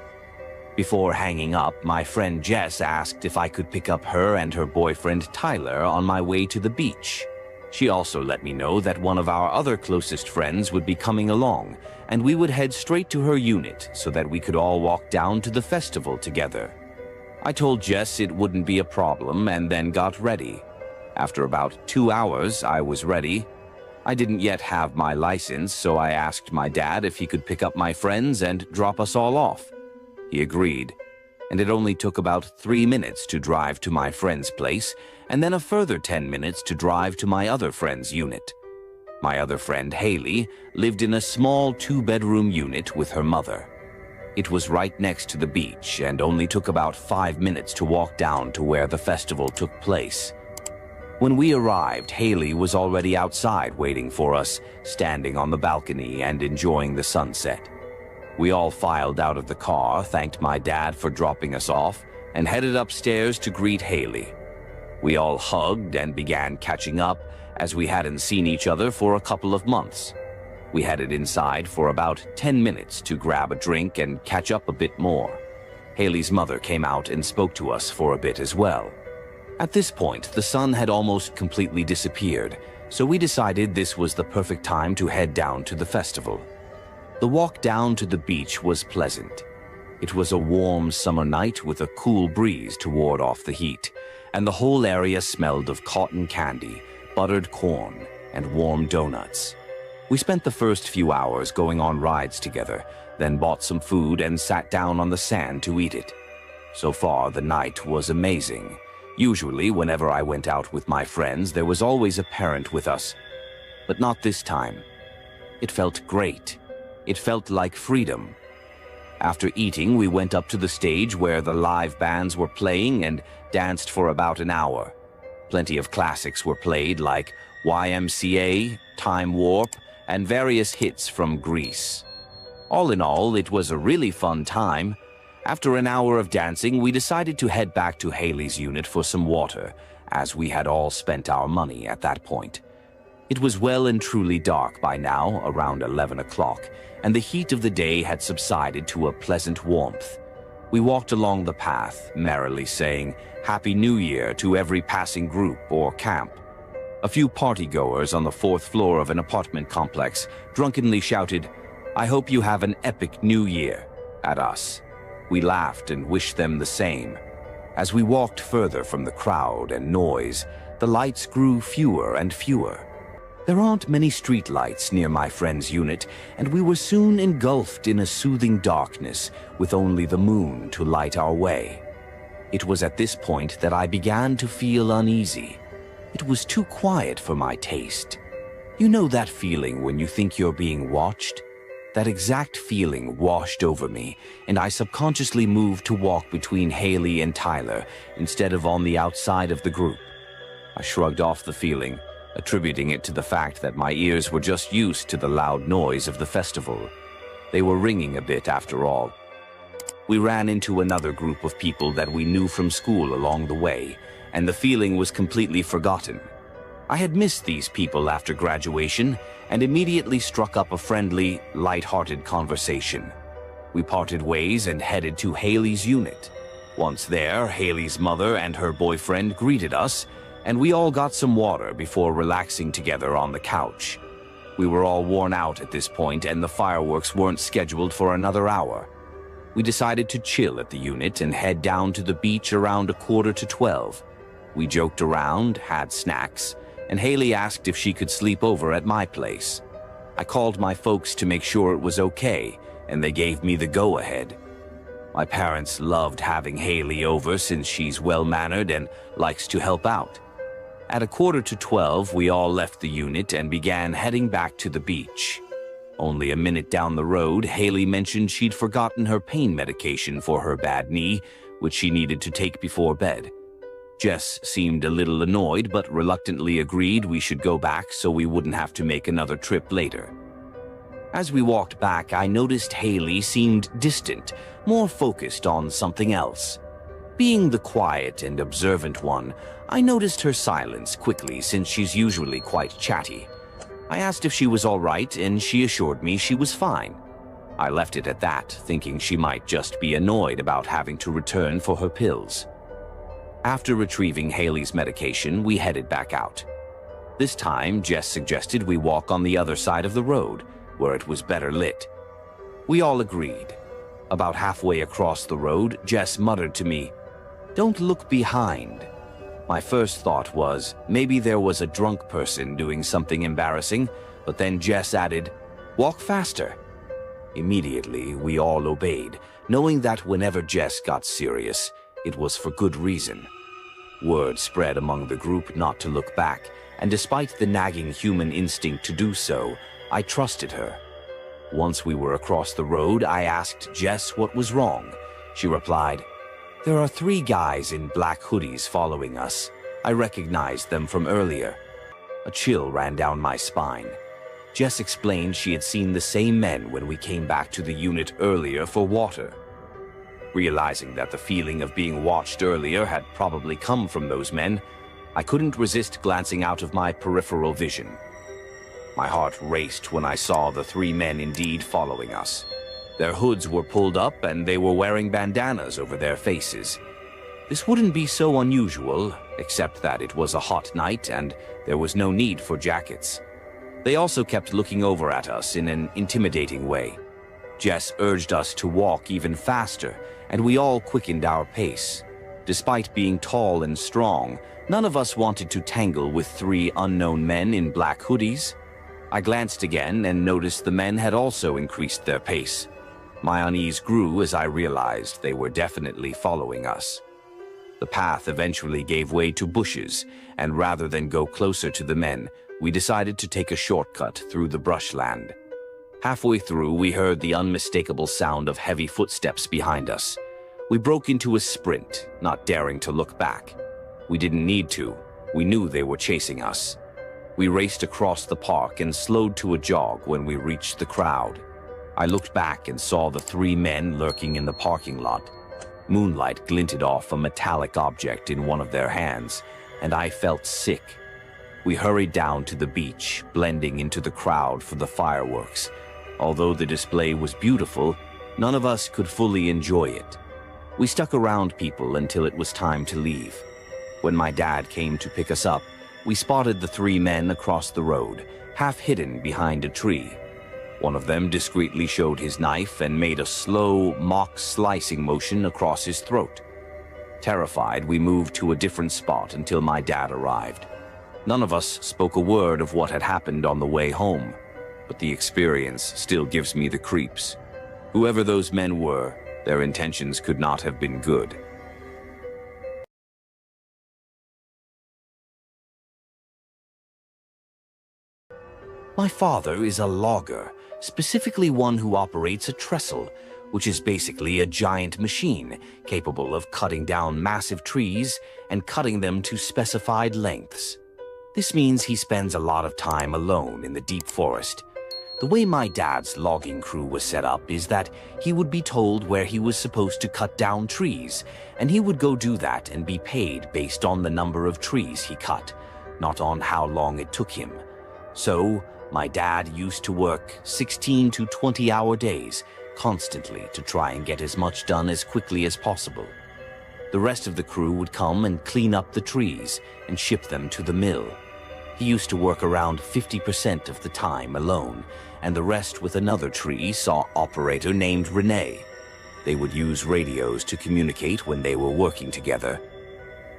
Before hanging up, my friend Jess asked if I could pick up her and her boyfriend Tyler on my way to the beach. She also let me know that one of our other closest friends would be coming along, and we would head straight to her unit so that we could all walk down to the festival together. I told Jess it wouldn't be a problem and then got ready. After about 2 hours, I was ready. I didn't yet have my license, so I asked my dad if he could pick up my friends and drop us all off. He agreed, and it only took about 3 minutes to drive to my friend's place, and then a further 10 minutes to drive to my other friend's unit. My other friend, Haley, lived in a small 2-bedroom unit with her mother. It was right next to the beach and only took about 5 minutes to walk down to where the festival took place. When we arrived, Haley was already outside waiting for us, standing on the balcony and enjoying the sunset. We all filed out of the car, thanked my dad for dropping us off, and headed upstairs to greet Haley. We all hugged and began catching up, as we hadn't seen each other for a couple of months. We headed inside for about 10 minutes to grab a drink and catch up a bit more. Haley's mother came out and spoke to us for a bit as well. At this point, the sun had almost completely disappeared, so we decided this was the perfect time to head down to the festival. The walk down to the beach was pleasant. It was a warm summer night with a cool breeze to ward off the heat, and the whole area smelled of cotton candy, buttered corn, and warm donuts. We spent the first few hours going on rides together, then bought some food and sat down on the sand to eat it. So far, the night was amazing. Usually, whenever I went out with my friends, there was always a parent with us. But not this time. It felt great. It felt like freedom. After eating, we went up to the stage where the live bands were playing and danced for about an hour. Plenty of classics were played like YMCA, Time Warp, and various hits from Grease. All in all, it was a really fun time. After an hour of dancing, we decided to head back to Haley's unit for some water, as we had all spent our money at that point. It was well and truly dark by now, around 11 o'clock, and the heat of the day had subsided to a pleasant warmth. We walked along the path, merrily saying, "Happy New Year" to every passing group or camp. A few partygoers on the 4th floor of an apartment complex drunkenly shouted, "I hope you have an epic New Year," at us. We laughed and wished them the same. As we walked further from the crowd and noise, the lights grew fewer and fewer. There aren't many street lights near my friend's unit, and we were soon engulfed in a soothing darkness with only the moon to light our way. It was at this point that I began to feel uneasy. It was too quiet for my taste. You know that feeling when you think you're being watched? That exact feeling washed over me, and I subconsciously moved to walk between Haley and Tyler instead of on the outside of the group. I shrugged off the feeling, attributing it to the fact that my ears were just used to the loud noise of the festival. They were ringing a bit after all. We ran into another group of people that we knew from school along the way, and the feeling was completely forgotten. I had missed these people after graduation and immediately struck up a friendly, light-hearted conversation. We parted ways and headed to Haley's unit. Once there, Haley's mother and her boyfriend greeted us, and we all got some water before relaxing together on the couch. We were all worn out at this point, and the fireworks weren't scheduled for another hour. We decided to chill at the unit and head down to the beach around 11:45. We joked around, had snacks, and Haley asked if she could sleep over at my place. I called my folks to make sure it was okay, and they gave me the go-ahead. My parents loved having Haley over since she's well-mannered and likes to help out. At 11:45, we all left the unit and began heading back to the beach. Only a minute down the road, Haley mentioned she'd forgotten her pain medication for her bad knee, which she needed to take before bed. Jess seemed a little annoyed, but reluctantly agreed we should go back so we wouldn't have to make another trip later. As we walked back, I noticed Haley seemed distant, more focused on something else. Being the quiet and observant one, I noticed her silence quickly since she's usually quite chatty. I asked if she was all right, and she assured me she was fine. I left it at that, thinking she might just be annoyed about having to return for her pills. After retrieving Haley's medication, we headed back out. This time, Jess suggested we walk on the other side of the road, where it was better lit. We all agreed. About halfway across the road, Jess muttered to me, "Don't look behind." My first thought was, maybe there was a drunk person doing something embarrassing, but then Jess added, "Walk faster." Immediately, we all obeyed, knowing that whenever Jess got serious, it was for good reason. Word spread among the group not to look back, and despite the nagging human instinct to do so, I trusted her. Once we were across the road, I asked Jess what was wrong. She replied, "There are 3 guys in black hoodies following us. I recognized them from earlier." A chill ran down my spine. Jess explained she had seen the same men when we came back to the unit earlier for water. Realizing that the feeling of being watched earlier had probably come from those men, I couldn't resist glancing out of my peripheral vision. My heart raced when I saw the 3 men indeed following us. Their hoods were pulled up and they were wearing bandanas over their faces. This wouldn't be so unusual, except that it was a hot night and there was no need for jackets. They also kept looking over at us in an intimidating way. Jess urged us to walk even faster, and we all quickened our pace. Despite being tall and strong, none of us wanted to tangle with 3 unknown men in black hoodies. I glanced again and noticed the men had also increased their pace. My unease grew as I realized they were definitely following us. The path eventually gave way to bushes, and rather than go closer to the men, we decided to take a shortcut through the brushland. Halfway through, we heard the unmistakable sound of heavy footsteps behind us. We broke into a sprint, not daring to look back. We didn't need to. We knew they were chasing us. We raced across the park and slowed to a jog when we reached the crowd. I looked back and saw the 3 men lurking in the parking lot. Moonlight glinted off a metallic object in one of their hands, and I felt sick. We hurried down to the beach, blending into the crowd for the fireworks. Although the display was beautiful, none of us could fully enjoy it. We stuck around people until it was time to leave. When my dad came to pick us up, we spotted the 3 men across the road, half hidden behind a tree. One of them discreetly showed his knife and made a slow, mock slicing motion across his throat. Terrified, we moved to a different spot until my dad arrived. None of us spoke a word of what had happened on the way home, but the experience still gives me the creeps. Whoever those men were, their intentions could not have been good. My father is a logger, specifically one who operates a trestle, which is basically a giant machine capable of cutting down massive trees and cutting them to specified lengths. This means he spends a lot of time alone in the deep forest. The way my dad's logging crew was set up is that he would be told where he was supposed to cut down trees, and he would go do that and be paid based on the number of trees he cut, not on how long it took him. So, my dad used to work 16 to 20-hour days, constantly to try and get as much done as quickly as possible. The rest of the crew would come and clean up the trees and ship them to the mill. He used to work around 50% of the time alone, and the rest with another tree saw operator named Renee. They would use radios to communicate when they were working together.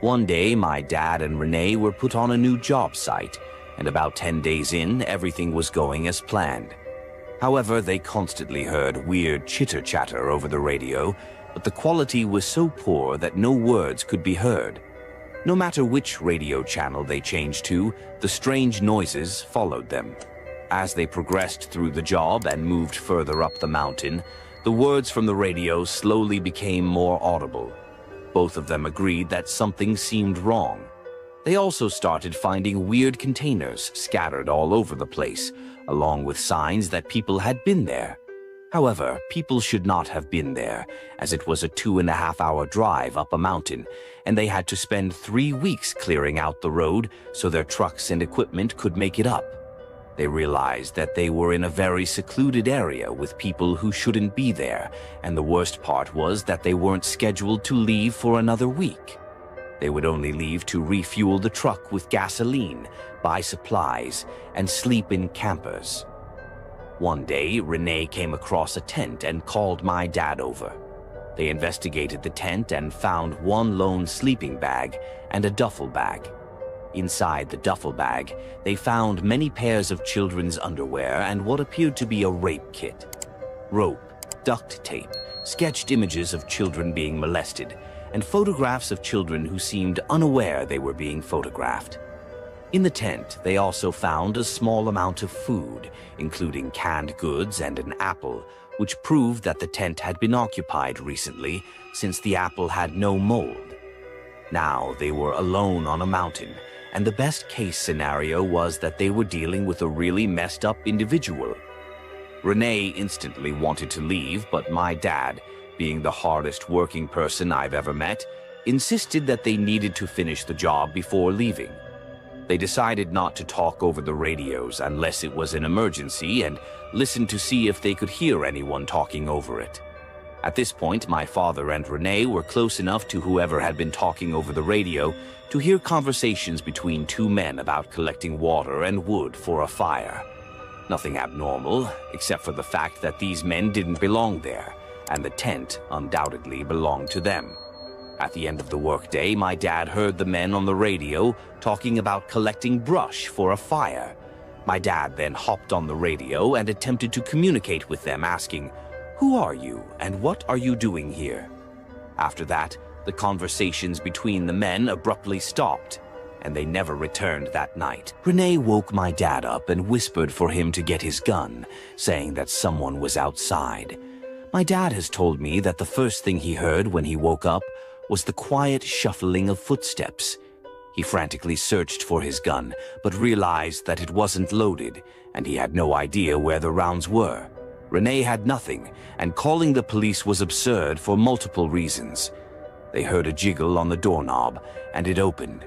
One day, my dad and Renee were put on a new job site, and about 10 days in, everything was going as planned. However, they constantly heard weird chitter-chatter over the radio, but the quality was so poor that no words could be heard. No matter which radio channel they changed to, the strange noises followed them. As they progressed through the job and moved further up the mountain, the words from the radio slowly became more audible. Both of them agreed that something seemed wrong. They also started finding weird containers scattered all over the place, along with signs that people had been there. However, people should not have been there, as it was a 2.5-hour drive up a mountain, and they had to spend 3 weeks clearing out the road so their trucks and equipment could make it up. They realized that they were in a very secluded area with people who shouldn't be there, and the worst part was that they weren't scheduled to leave for another week. They would only leave to refuel the truck with gasoline, buy supplies, and sleep in campers. One day, Renee came across a tent and called my dad over. They investigated the tent and found one lone sleeping bag and a duffel bag. Inside the duffel bag, they found many pairs of children's underwear and what appeared to be a rape kit. Rope, duct tape, sketched images of children being molested, and photographs of children who seemed unaware they were being photographed. In the tent, they also found a small amount of food, including canned goods and an apple, which proved that the tent had been occupied recently since the apple had no mold. Now they were alone on a mountain, and the best-case scenario was that they were dealing with a really messed-up individual. Renee instantly wanted to leave, but my dad, being the hardest-working person I've ever met, insisted that they needed to finish the job before leaving. They decided not to talk over the radios unless it was an emergency and listened to see if they could hear anyone talking over it. At this point, my father and Renee were close enough to whoever had been talking over the radio to hear conversations between two men about collecting water and wood for a fire. Nothing abnormal, except for the fact that these men didn't belong there, and the tent undoubtedly belonged to them. At the end of the workday, my dad heard the men on the radio talking about collecting brush for a fire. My dad then hopped on the radio and attempted to communicate with them, asking, "Who are you and what are you doing here?" After that, the conversations between the men abruptly stopped, and they never returned that night. Renee woke my dad up and whispered for him to get his gun, saying that someone was outside. My dad has told me that the first thing he heard when he woke up was the quiet shuffling of footsteps. He frantically searched for his gun, but realized that it wasn't loaded, and he had no idea where the rounds were. Renee had nothing, and calling the police was absurd for multiple reasons. They heard a jiggle on the doorknob, and it opened.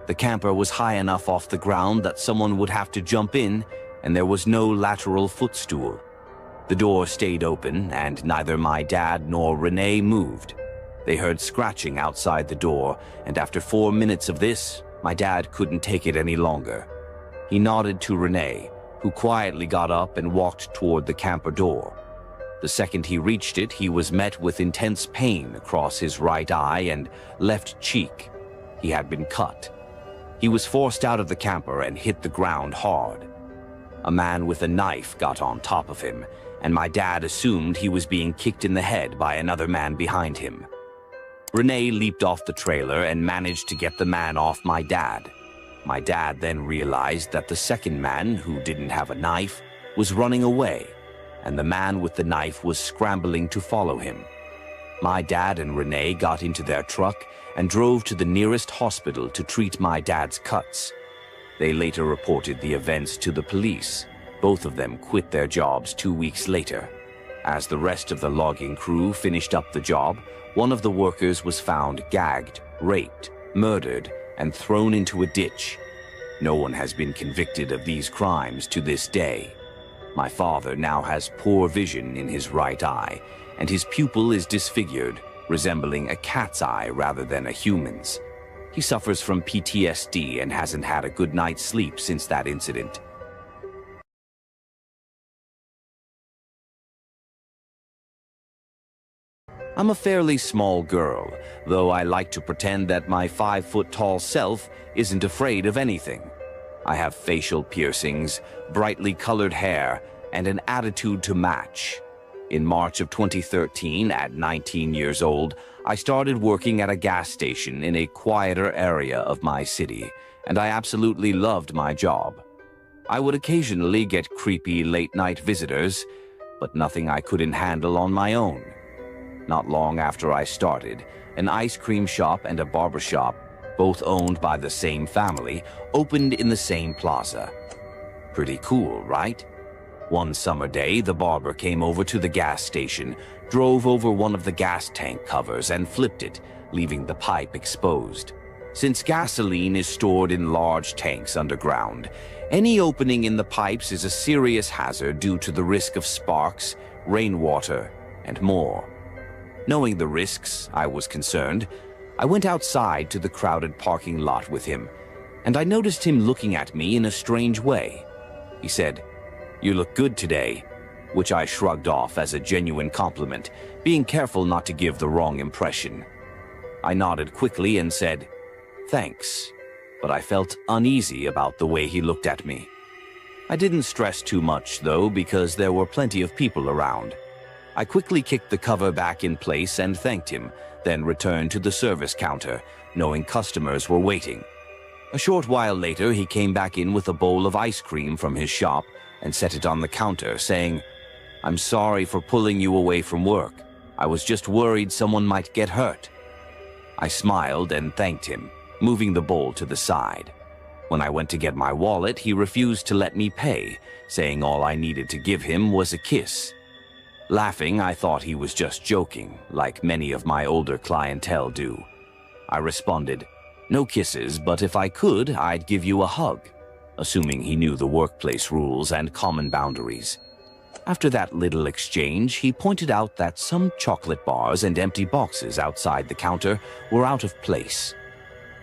The camper was high enough off the ground that someone would have to jump in, and there was no lateral footstool. The door stayed open, and neither my dad nor Renee moved. They heard scratching outside the door, and after 4 minutes of this, my dad couldn't take it any longer. He nodded to Renee, who quietly got up and walked toward the camper door. The second he reached it, he was met with intense pain across his right eye and left cheek. He had been cut. He was forced out of the camper and hit the ground hard. A man with a knife got on top of him, and my dad assumed he was being kicked in the head by another man behind him. Renee leaped off the trailer and managed to get the man off my dad. My dad then realized that the second man, who didn't have a knife, was running away, and the man with the knife was scrambling to follow him. My dad and Renee got into their truck and drove to the nearest hospital to treat my dad's cuts. They later reported the events to the police. Both of them quit their jobs 2 weeks later. As the rest of the logging crew finished up the job, one of the workers was found gagged, raped, murdered, and thrown into a ditch. No one has been convicted of these crimes to this day. My father now has poor vision in his right eye, and his pupil is disfigured, resembling a cat's eye rather than a human's. He suffers from PTSD and hasn't had a good night's sleep since that incident. I'm a fairly small girl, though I like to pretend that my 5-foot-tall self isn't afraid of anything. I have facial piercings, brightly colored hair, and an attitude to match. In March of 2013, at 19 years old, I started working at a gas station in a quieter area of my city, and I absolutely loved my job. I would occasionally get creepy late-night visitors, but nothing I couldn't handle on my own. Not long after I started, an ice cream shop and a barber shop, both owned by the same family, opened in the same plaza. Pretty cool, right? One summer day, the barber came over to the gas station, drove over one of the gas tank covers and flipped it, leaving the pipe exposed. Since gasoline is stored in large tanks underground, any opening in the pipes is a serious hazard due to the risk of sparks, rainwater, and more. Knowing the risks, I was concerned. I went outside to the crowded parking lot with him, and I noticed him looking at me in a strange way. He said, "You look good today," which I shrugged off as a genuine compliment, being careful not to give the wrong impression. I nodded quickly and said, "Thanks," but I felt uneasy about the way he looked at me. I didn't stress too much, though, because there were plenty of people around. I quickly kicked the cover back in place and thanked him, then returned to the service counter, knowing customers were waiting. A short while later, he came back in with a bowl of ice cream from his shop and set it on the counter, saying, "I'm sorry for pulling you away from work. I was just worried someone might get hurt." I smiled and thanked him, moving the bowl to the side. When I went to get my wallet, he refused to let me pay, saying all I needed to give him was a kiss. Laughing, I thought he was just joking, like many of my older clientele do. I responded, "No kisses, but if I could, I'd give you a hug," assuming he knew the workplace rules and common boundaries. After that little exchange, he pointed out that some chocolate bars and empty boxes outside the counter were out of place.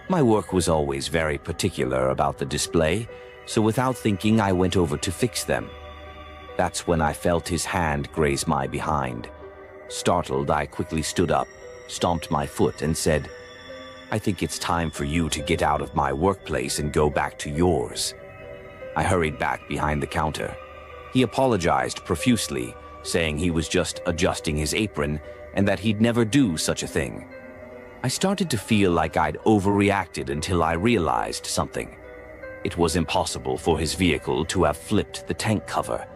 My work was always very particular about the display, so without thinking, I went over to fix them. That's when I felt his hand graze my behind. Startled, I quickly stood up, stomped my foot, and said, "I think it's time for you to get out of my workplace and go back to yours." I hurried back behind the counter. He apologized profusely, saying he was just adjusting his apron and that he'd never do such a thing. I started to feel like I'd overreacted until I realized something. It was impossible for his vehicle to have flipped the tank cover.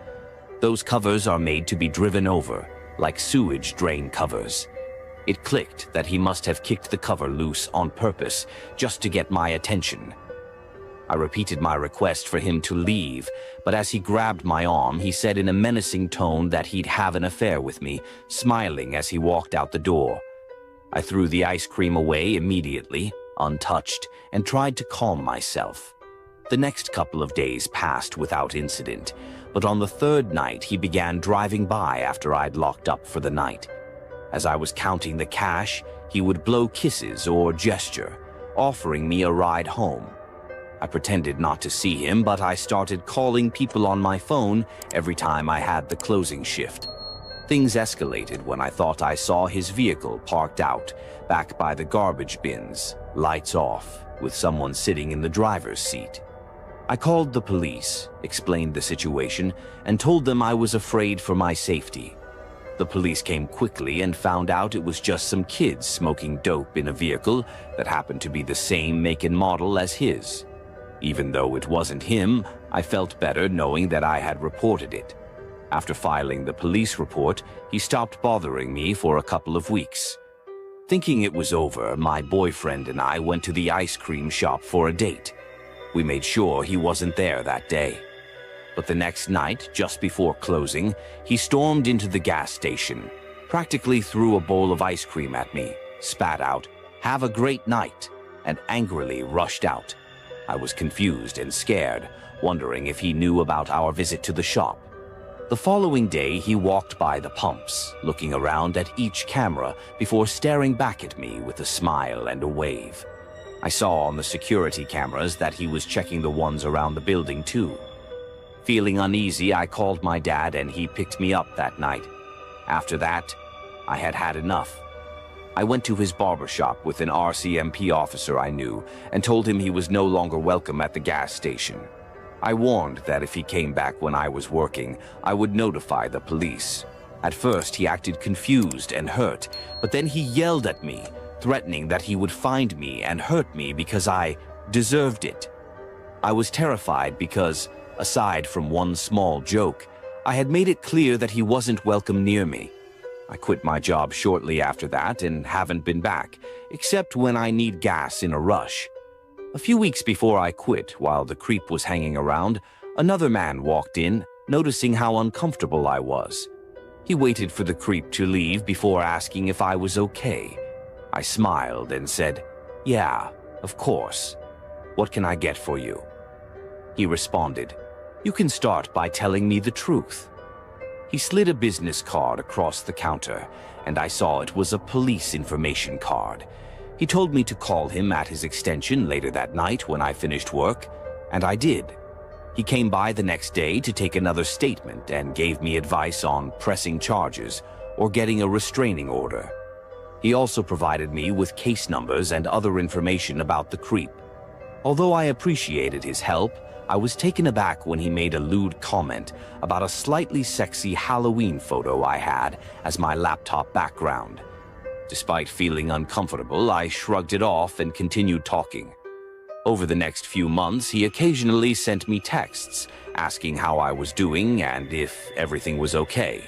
Those covers are made to be driven over, like sewage drain covers. It clicked that he must have kicked the cover loose on purpose, just to get my attention. I repeated my request for him to leave, but as he grabbed my arm, he said in a menacing tone that he'd have an affair with me, smiling as he walked out the door. I threw the ice cream away immediately, untouched, and tried to calm myself. The next couple of days passed without incident, but on the third night he began driving by after I'd locked up for the night. As I was counting the cash, he would blow kisses or gesture, offering me a ride home. I pretended not to see him, but I started calling people on my phone every time I had the closing shift. Things escalated when I thought I saw his vehicle parked out, back by the garbage bins, lights off, with someone sitting in the driver's seat. I called the police, explained the situation, and told them I was afraid for my safety. The police came quickly and found out it was just some kids smoking dope in a vehicle that happened to be the same make and model as his. Even though it wasn't him, I felt better knowing that I had reported it. After filing the police report, he stopped bothering me for a couple of weeks. Thinking it was over, my boyfriend and I went to the ice cream shop for a date. We made sure he wasn't there that day. But the next night, just before closing, he stormed into the gas station, practically threw a bowl of ice cream at me, spat out, "Have a great night," and angrily rushed out. I was confused and scared, wondering if he knew about our visit to the shop. The following day, he walked by the pumps, looking around at each camera before staring back at me with a smile and a wave. I saw on the security cameras that he was checking the ones around the building too. Feeling uneasy, I called my dad and he picked me up that night. After that, I had had enough. I went to his barbershop with an RCMP officer I knew and told him he was no longer welcome at the gas station. I warned that if he came back when I was working, I would notify the police. At first, he acted confused and hurt, but then he yelled at me, threatening that he would find me and hurt me because I deserved it. I was terrified because, aside from one small joke, I had made it clear that he wasn't welcome near me. I quit my job shortly after that and haven't been back, except when I need gas in a rush. A few weeks before I quit, while the creep was hanging around, another man walked in, noticing how uncomfortable I was. He waited for the creep to leave before asking if I was okay. I smiled and said, "Yeah, of course. What can I get for you?" He responded, "You can start by telling me the truth." He slid a business card across the counter, and I saw it was a police information card. He told me to call him at his extension later that night when I finished work, and I did. He came by the next day to take another statement and gave me advice on pressing charges or getting a restraining order. He also provided me with case numbers and other information about the creep. Although I appreciated his help, I was taken aback when he made a lewd comment about a slightly sexy Halloween photo I had as my laptop background. Despite feeling uncomfortable, I shrugged it off and continued talking. Over the next few months, he occasionally sent me texts asking how I was doing and if everything was okay.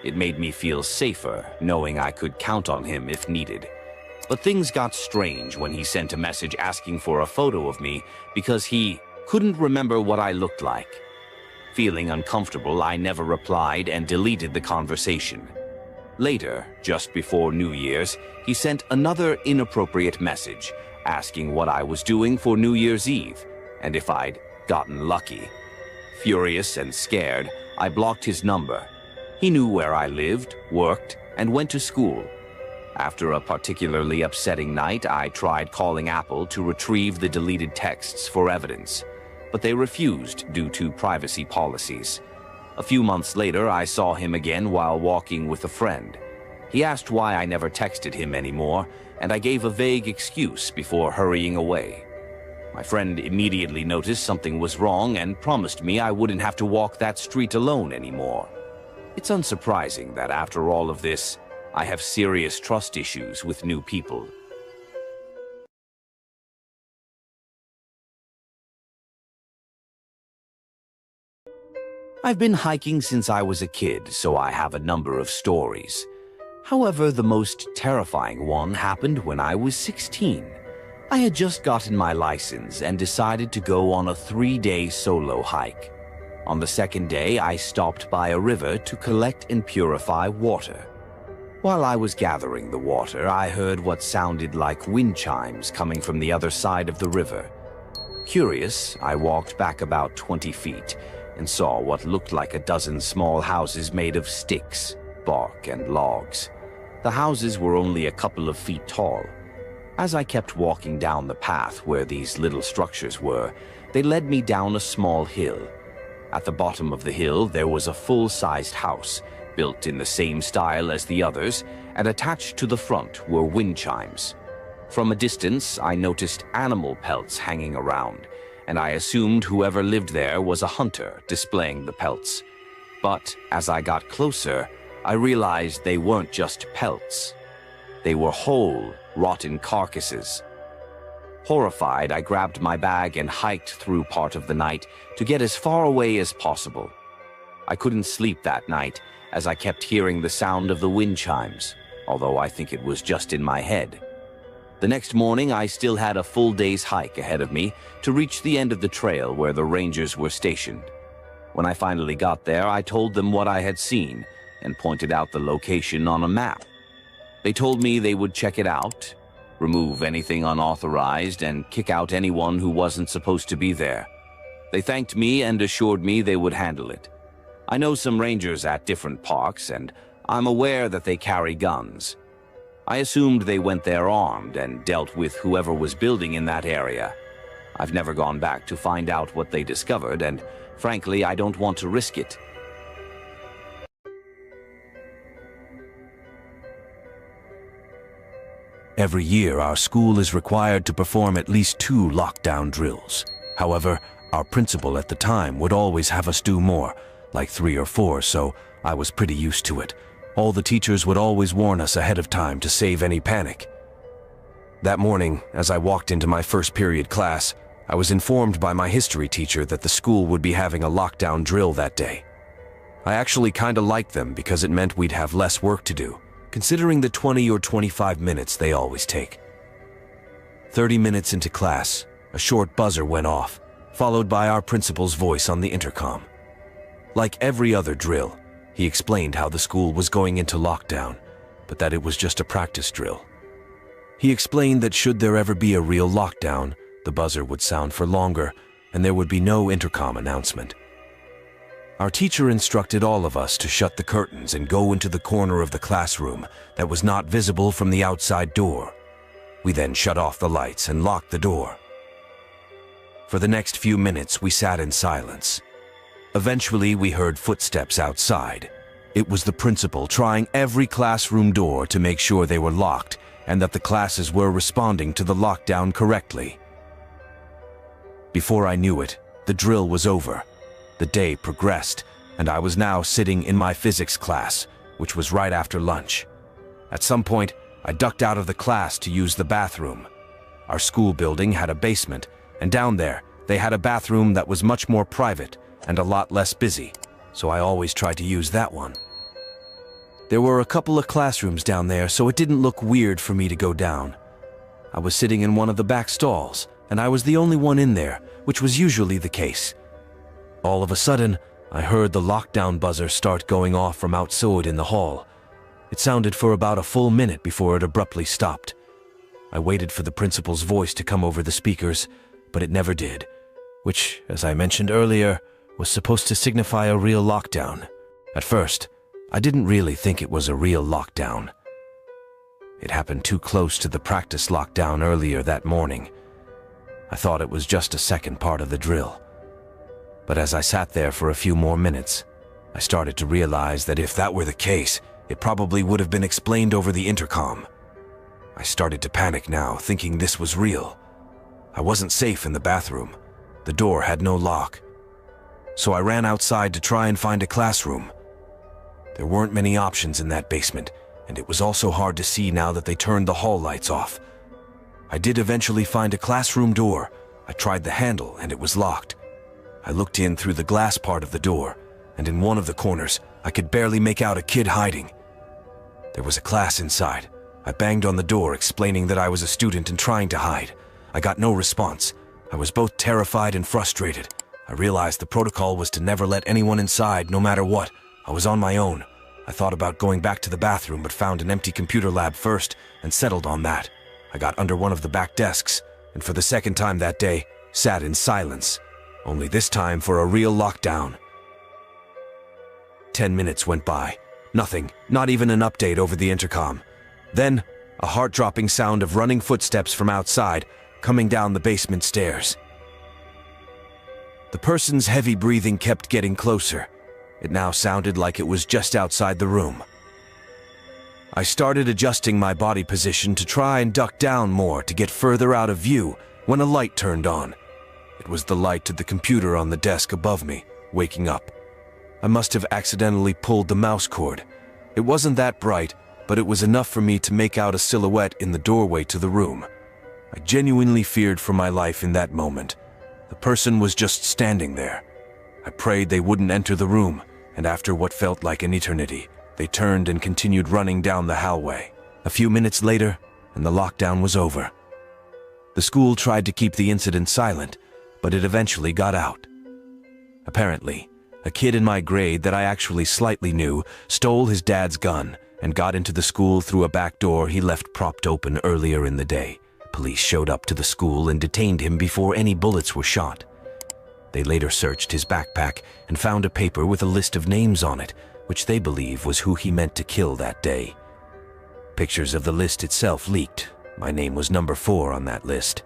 It made me feel safer knowing I could count on him if needed. But things got strange when he sent a message asking for a photo of me because he couldn't remember what I looked like. Feeling uncomfortable, I never replied and deleted the conversation. Later, just before New Year's, he sent another inappropriate message asking what I was doing for New Year's Eve and if I'd gotten lucky. Furious and scared, I blocked his number. He knew where I lived, worked, and went to school. After a particularly upsetting night, I tried calling Apple to retrieve the deleted texts for evidence, but they refused due to privacy policies. A few months later, I saw him again while walking with a friend. He asked why I never texted him anymore, and I gave a vague excuse before hurrying away. My friend immediately noticed something was wrong and promised me I wouldn't have to walk that street alone anymore. It's unsurprising that after all of this, I have serious trust issues with new people. I've been hiking since I was a kid, so I have a number of stories. However, the most terrifying one happened when I was 16. I had just gotten my license and decided to go on a 3-day solo hike. On the second day, I stopped by a river to collect and purify water. While I was gathering the water, I heard what sounded like wind chimes coming from the other side of the river. Curious, I walked back about 20 feet and saw what looked like a dozen small houses made of sticks, bark, and logs. The houses were only a couple of feet tall. As I kept walking down the path where these little structures were, they led me down a small hill. At the bottom of the hill, there was a full-sized house, built in the same style as the others, and attached to the front were wind chimes. From a distance, I noticed animal pelts hanging around, and I assumed whoever lived there was a hunter displaying the pelts. But as I got closer, I realized they weren't just pelts. They were whole, rotten carcasses. Horrified, I grabbed my bag and hiked through part of the night to get as far away as possible. I couldn't sleep that night as I kept hearing the sound of the wind chimes, although I think it was just in my head. The next morning, I still had a full day's hike ahead of me to reach the end of the trail where the rangers were stationed. When I finally got there, I told them what I had seen and pointed out the location on a map. They told me they would check it out, remove anything unauthorized, and kick out anyone who wasn't supposed to be there. They thanked me and assured me they would handle it. I know some rangers at different parks, and I'm aware that they carry guns. I assumed they went there armed and dealt with whoever was building in that area. I've never gone back to find out what they discovered, and frankly, I don't want to risk it. Every year, our school is required to perform at least 2 lockdown drills. However, our principal at the time would always have us do more, like 3 or 4, so I was pretty used to it. All the teachers would always warn us ahead of time to save any panic. That morning, as I walked into my first period class, I was informed by my history teacher that the school would be having a lockdown drill that day. I actually kinda liked them because it meant we'd have less work to do, considering the 20 or 25 minutes they always take. 30 minutes into class, a short buzzer went off, followed by our principal's voice on the intercom. Like every other drill, he explained how the school was going into lockdown, but that it was just a practice drill. He explained that should there ever be a real lockdown, the buzzer would sound for longer, and there would be no intercom announcement. Our teacher instructed all of us to shut the curtains and go into the corner of the classroom that was not visible from the outside door. We then shut off the lights and locked the door. For the next few minutes, we sat in silence. Eventually, we heard footsteps outside. It was the principal trying every classroom door to make sure they were locked and that the classes were responding to the lockdown correctly. Before I knew it, the drill was over. The day progressed, and I was now sitting in my physics class, which was right after lunch. At some point, I ducked out of the class to use the bathroom. Our school building had a basement, and down there, they had a bathroom that was much more private and a lot less busy, so I always tried to use that one. There were a couple of classrooms down there, so it didn't look weird for me to go down. I was sitting in one of the back stalls, and I was the only one in there, which was usually the case. All of a sudden, I heard the lockdown buzzer start going off from outside in the hall. It sounded for about a full minute before it abruptly stopped. I waited for the principal's voice to come over the speakers, but it never did, which, as I mentioned earlier, was supposed to signify a real lockdown. At first, I didn't really think it was a real lockdown. It happened too close to the practice lockdown earlier that morning. I thought it was just a second part of the drill. But as I sat there for a few more minutes, I started to realize that if that were the case, it probably would have been explained over the intercom. I started to panic now, thinking this was real. I wasn't safe in the bathroom. The door had no lock. So I ran outside to try and find a classroom. There weren't many options in that basement, and it was also hard to see now that they turned the hall lights off. I did eventually find a classroom door. I tried the handle, and it was locked. I looked in through the glass part of the door, and in one of the corners, I could barely make out a kid hiding. There was a class inside. I banged on the door, explaining that I was a student and trying to hide. I got no response. I was both terrified and frustrated. I realized the protocol was to never let anyone inside, no matter what. I was on my own. I thought about going back to the bathroom, but found an empty computer lab first and settled on that. I got under one of the back desks, and for the second time that day, sat in silence. Only this time for a real lockdown. 10 minutes went by. Nothing, not even an update over the intercom. Then, a heart-dropping sound of running footsteps from outside, coming down the basement stairs. The person's heavy breathing kept getting closer. It now sounded like it was just outside the room. I started adjusting my body position to try and duck down more to get further out of view when a light turned on. It was the light to the computer on the desk above me, waking up. I must have accidentally pulled the mouse cord. It wasn't that bright, but it was enough for me to make out a silhouette in the doorway to the room. I genuinely feared for my life in that moment. The person was just standing there. I prayed they wouldn't enter the room, and after what felt like an eternity, they turned and continued running down the hallway. A few minutes later, and the lockdown was over. The school tried to keep the incident silent, but it eventually got out. Apparently, a kid in my grade that I actually slightly knew stole his dad's gun and got into the school through a back door he left propped open earlier in the day. Police showed up to the school and detained him before any bullets were shot. They later searched his backpack and found a paper with a list of names on it, which they believe was who he meant to kill that day. Pictures of the list itself leaked. My name was number 4 on that list.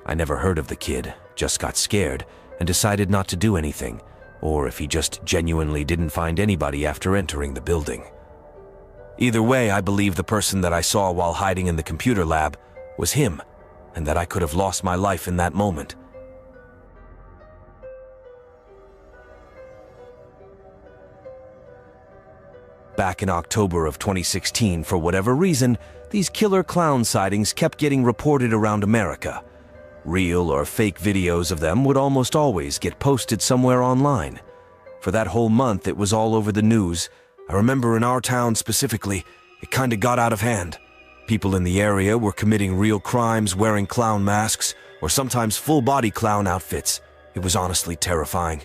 I never heard of the kid, just got scared, and decided not to do anything, or if he just genuinely didn't find anybody after entering the building. Either way, I believe the person that I saw while hiding in the computer lab was him, and that I could have lost my life in that moment. Back in October of 2016, for whatever reason, these killer clown sightings kept getting reported around America. Real or fake videos of them would almost always get posted somewhere online. For that whole month, it was all over the news. I remember in our town specifically, it kinda got out of hand. People in the area were committing real crimes wearing clown masks, or sometimes full-body clown outfits. It was honestly terrifying.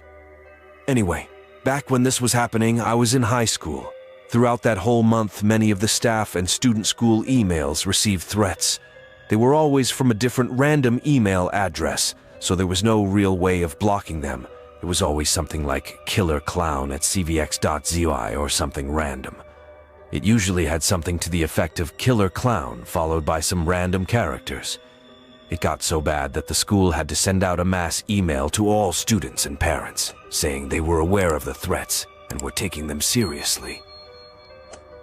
Anyway, back when this was happening, I was in high school. Throughout that whole month, many of the staff and student school emails received threats. They were always from a different random email address, so there was no real way of blocking them. It was always something like killerclown@cvx.zy or something random. It usually had something to the effect of killer clown followed by some random characters. It got so bad that the school had to send out a mass email to all students and parents, saying they were aware of the threats and were taking them seriously.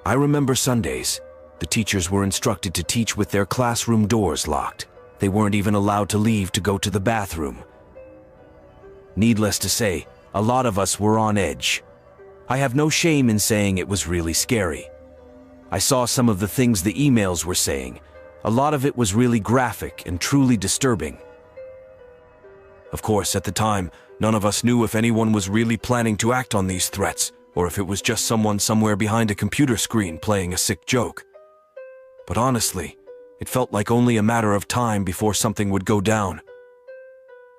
I remember Sundays. The teachers were instructed to teach with their classroom doors locked. They weren't even allowed to leave to go to the bathroom. Needless to say, a lot of us were on edge. I have no shame in saying it was really scary. I saw some of the things the emails were saying. A lot of it was really graphic and truly disturbing. Of course, at the time, none of us knew if anyone was really planning to act on these threats, or if it was just someone somewhere behind a computer screen playing a sick joke. But honestly, it felt like only a matter of time before something would go down.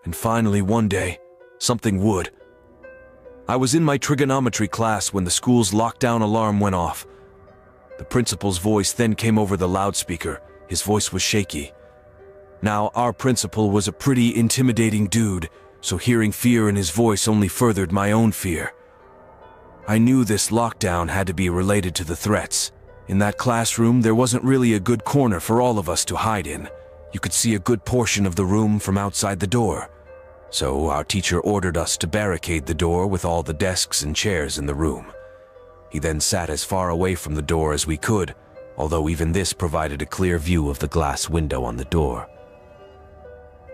And finally, one day, something would. I was in my trigonometry class when the school's lockdown alarm went off. The principal's voice then came over the loudspeaker. His voice was shaky. Now, our principal was a pretty intimidating dude, so hearing fear in his voice only furthered my own fear. I knew this lockdown had to be related to the threats. In that classroom, there wasn't really a good corner for all of us to hide in. You could see a good portion of the room from outside the door. So our teacher ordered us to barricade the door with all the desks and chairs in the room. He then sat as far away from the door as we could, although even this provided a clear view of the glass window on the door.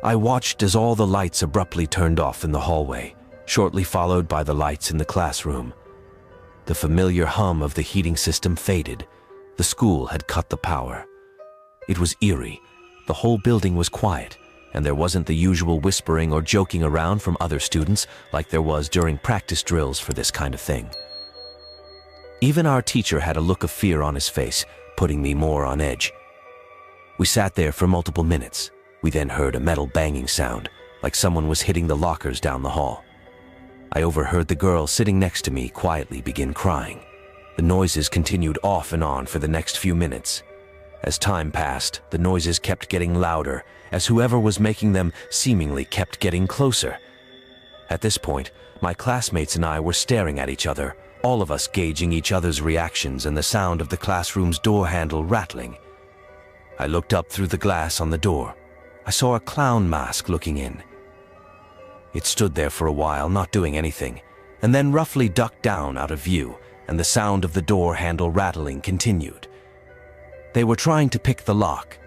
I watched as all the lights abruptly turned off in the hallway, shortly followed by the lights in the classroom. The familiar hum of the heating system faded. The school had cut the power. It was eerie. The whole building was quiet, and there wasn't the usual whispering or joking around from other students like there was during practice drills for this kind of thing. Even our teacher had a look of fear on his face, putting me more on edge. We sat there for multiple minutes. We then heard a metal banging sound, like someone was hitting the lockers down the hall. I overheard the girl sitting next to me quietly begin crying. The noises continued off and on for the next few minutes. As time passed, the noises kept getting louder, as whoever was making them seemingly kept getting closer. At this point, my classmates and I were staring at each other, all of us gauging each other's reactions and the sound of the classroom's door handle rattling. I looked up through the glass on the door. I saw a clown mask looking in. It stood there for a while, not doing anything, and then roughly ducked down out of view, and the sound of the door handle rattling continued. They were trying to pick the lock.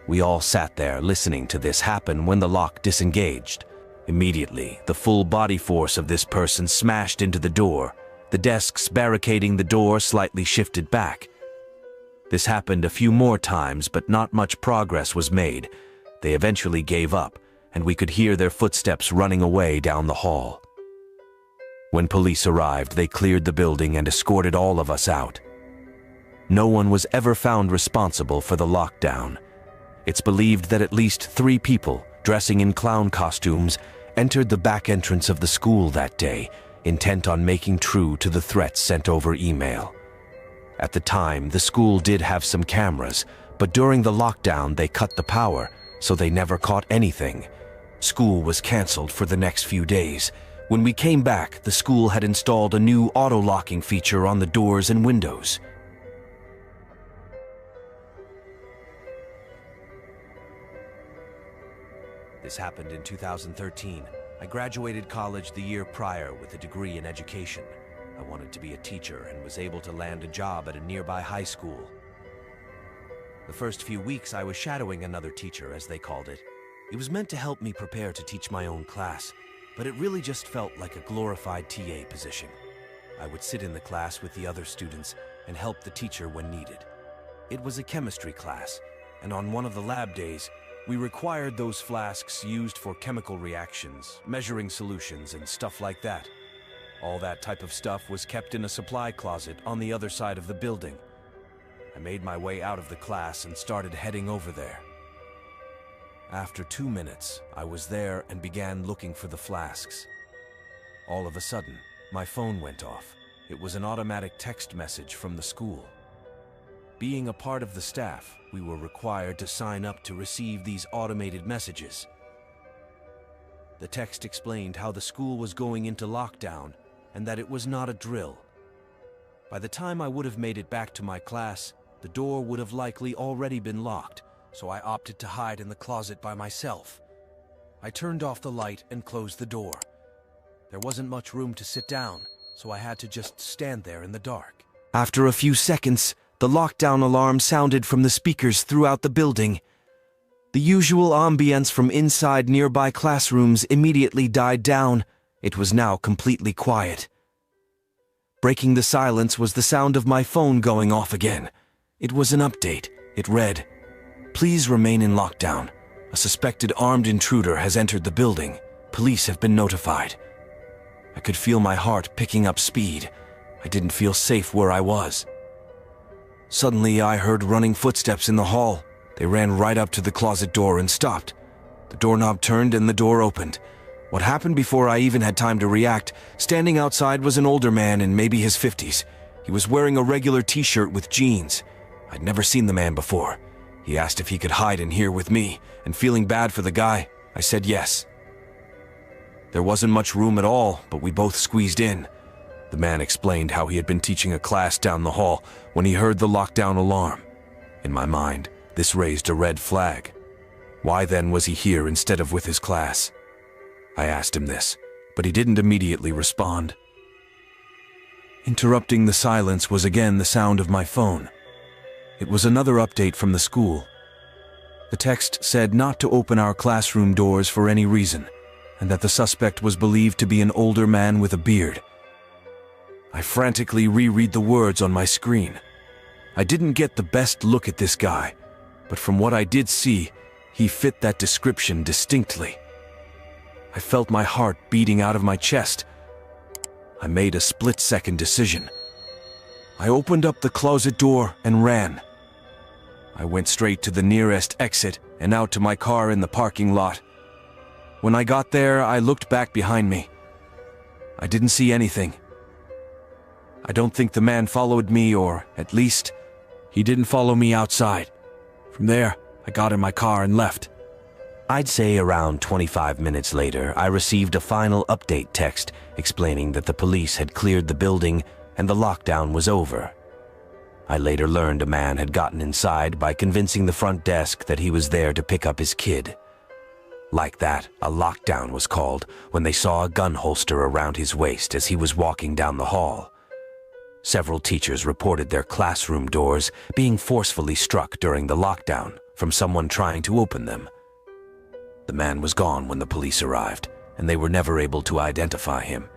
We all sat there listening to this happen when the lock disengaged. Immediately, the full body force of this person smashed into the door. The desks barricading the door slightly shifted back. This happened a few more times, but not much progress was made. They eventually gave up, and we could hear their footsteps running away down the hall. When police arrived, they cleared the building and escorted all of us out. No one was ever found responsible for the lockdown. It's believed that at least 3 people, dressing in clown costumes, entered the back entrance of the school that day, intent on making true to the threats sent over email. At the time, the school did have some cameras, but during the lockdown they cut the power, so they never caught anything. School was canceled for the next few days. When we came back, the school had installed a new auto-locking feature on the doors and windows. This happened in 2013. I graduated college the year prior with a degree in education. I wanted to be a teacher and was able to land a job at a nearby high school. The first few weeks I was shadowing another teacher, as they called it. It was meant to help me prepare to teach my own class, but it really just felt like a glorified TA position. I would sit in the class with the other students and help the teacher when needed. It was a chemistry class, and on one of the lab days, we required those flasks used for chemical reactions, measuring solutions, and stuff like that. All that type of stuff was kept in a supply closet on the other side of the building. I made my way out of the class and started heading over there. After 2 minutes, I was there and began looking for the flasks. All of a sudden, my phone went off. It was an automatic text message from the school. Being a part of the staff, we were required to sign up to receive these automated messages. The text explained how the school was going into lockdown and that it was not a drill. By the time I would have made it back to my class, the door would have likely already been locked, so I opted to hide in the closet by myself. I turned off the light and closed the door. There wasn't much room to sit down, so I had to just stand there in the dark. After a few seconds, the lockdown alarm sounded from the speakers throughout the building. The usual ambience from inside nearby classrooms immediately died down. It was now completely quiet. Breaking the silence was the sound of my phone going off again. It was an update. It read, "Please remain in lockdown. A suspected armed intruder has entered the building. Police have been notified." I could feel my heart picking up speed. I didn't feel safe where I was. Suddenly, I heard running footsteps in the hall. They ran right up to the closet door and stopped. The doorknob turned and the door opened. What happened before I even had time to react, standing outside was an older man in maybe his 50s. He was wearing a regular t-shirt with jeans. I'd never seen the man before. He asked if he could hide in here with me, and feeling bad for the guy, I said yes. There wasn't much room at all, but we both squeezed in. The man explained how he had been teaching a class down the hall when he heard the lockdown alarm. In my mind, this raised a red flag. Why then was he here instead of with his class? I asked him this, but he didn't immediately respond. Interrupting the silence was again the sound of my phone. It was another update from the school. The text said not to open our classroom doors for any reason, and that the suspect was believed to be an older man with a beard. I frantically reread the words on my screen. I didn't get the best look at this guy, but from what I did see, he fit that description distinctly. I felt my heart beating out of my chest. I made a split-second decision. I opened up the closet door and ran. I went straight to the nearest exit and out to my car in the parking lot. When I got there, I looked back behind me. I didn't see anything. I don't think the man followed me, or at least, he didn't follow me outside. From there, I got in my car and left. I'd say around 25 minutes later, I received a final update text explaining that the police had cleared the building and the lockdown was over. I later learned a man had gotten inside by convincing the front desk that he was there to pick up his kid. Like that, a lockdown was called when they saw a gun holster around his waist as he was walking down the hall. Several teachers reported their classroom doors being forcefully struck during the lockdown from someone trying to open them. The man was gone when the police arrived, and they were never able to identify him.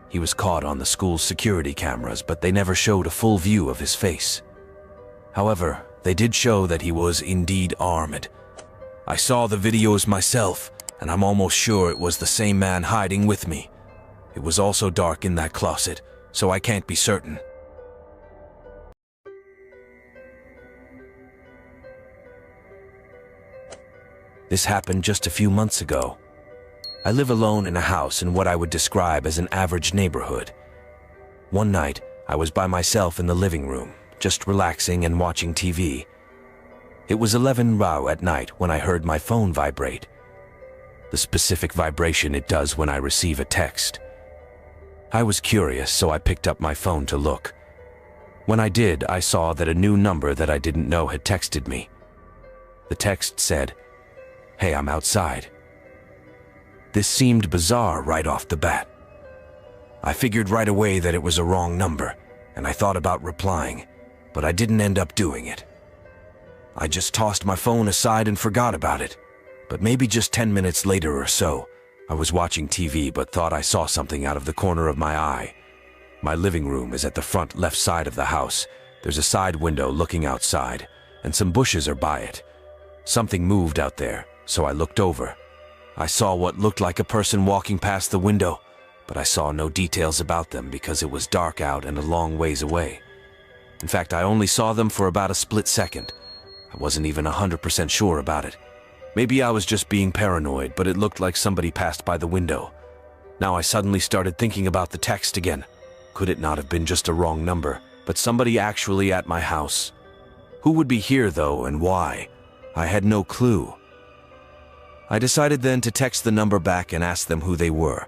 He was caught on the school's security cameras, but they never showed a full view of his face. However, they did show that he was indeed armed. I saw the videos myself, and I'm almost sure it was the same man hiding with me. It was also dark in that closet, so I can't be certain. This happened just a few months ago. I live alone in a house in what I would describe as an average neighborhood. One night, I was by myself in the living room, just relaxing and watching TV. It was 11 at night when I heard my phone vibrate. the specific vibration it does when I receive a text. I was curious, so I picked up my phone to look. When I did, I saw that a new number that I didn't know had texted me. The text said, "Hey, I'm outside." This seemed bizarre right off the bat. I figured right away that it was a wrong number, and I thought about replying, but I didn't end up doing it. I just tossed my phone aside and forgot about it. But maybe just 10 minutes later or so, I was watching TV but thought I saw something out of the corner of my eye. My living room is at the front left side of the house. There's a side window looking outside, and some bushes are by it. Something moved out there, so I looked over. I saw what looked like a person walking past the window, but I saw no details about them because it was dark out and a long ways away. In fact, I only saw them for about a split second. I wasn't even 100% sure about it. Maybe I was just being paranoid, but it looked like somebody passed by the window. Now I suddenly started thinking about the text again. Could it not have been just a wrong number, but somebody actually at my house? Who would be here though, and why? I had no clue. I decided then to text the number back and ask them who they were.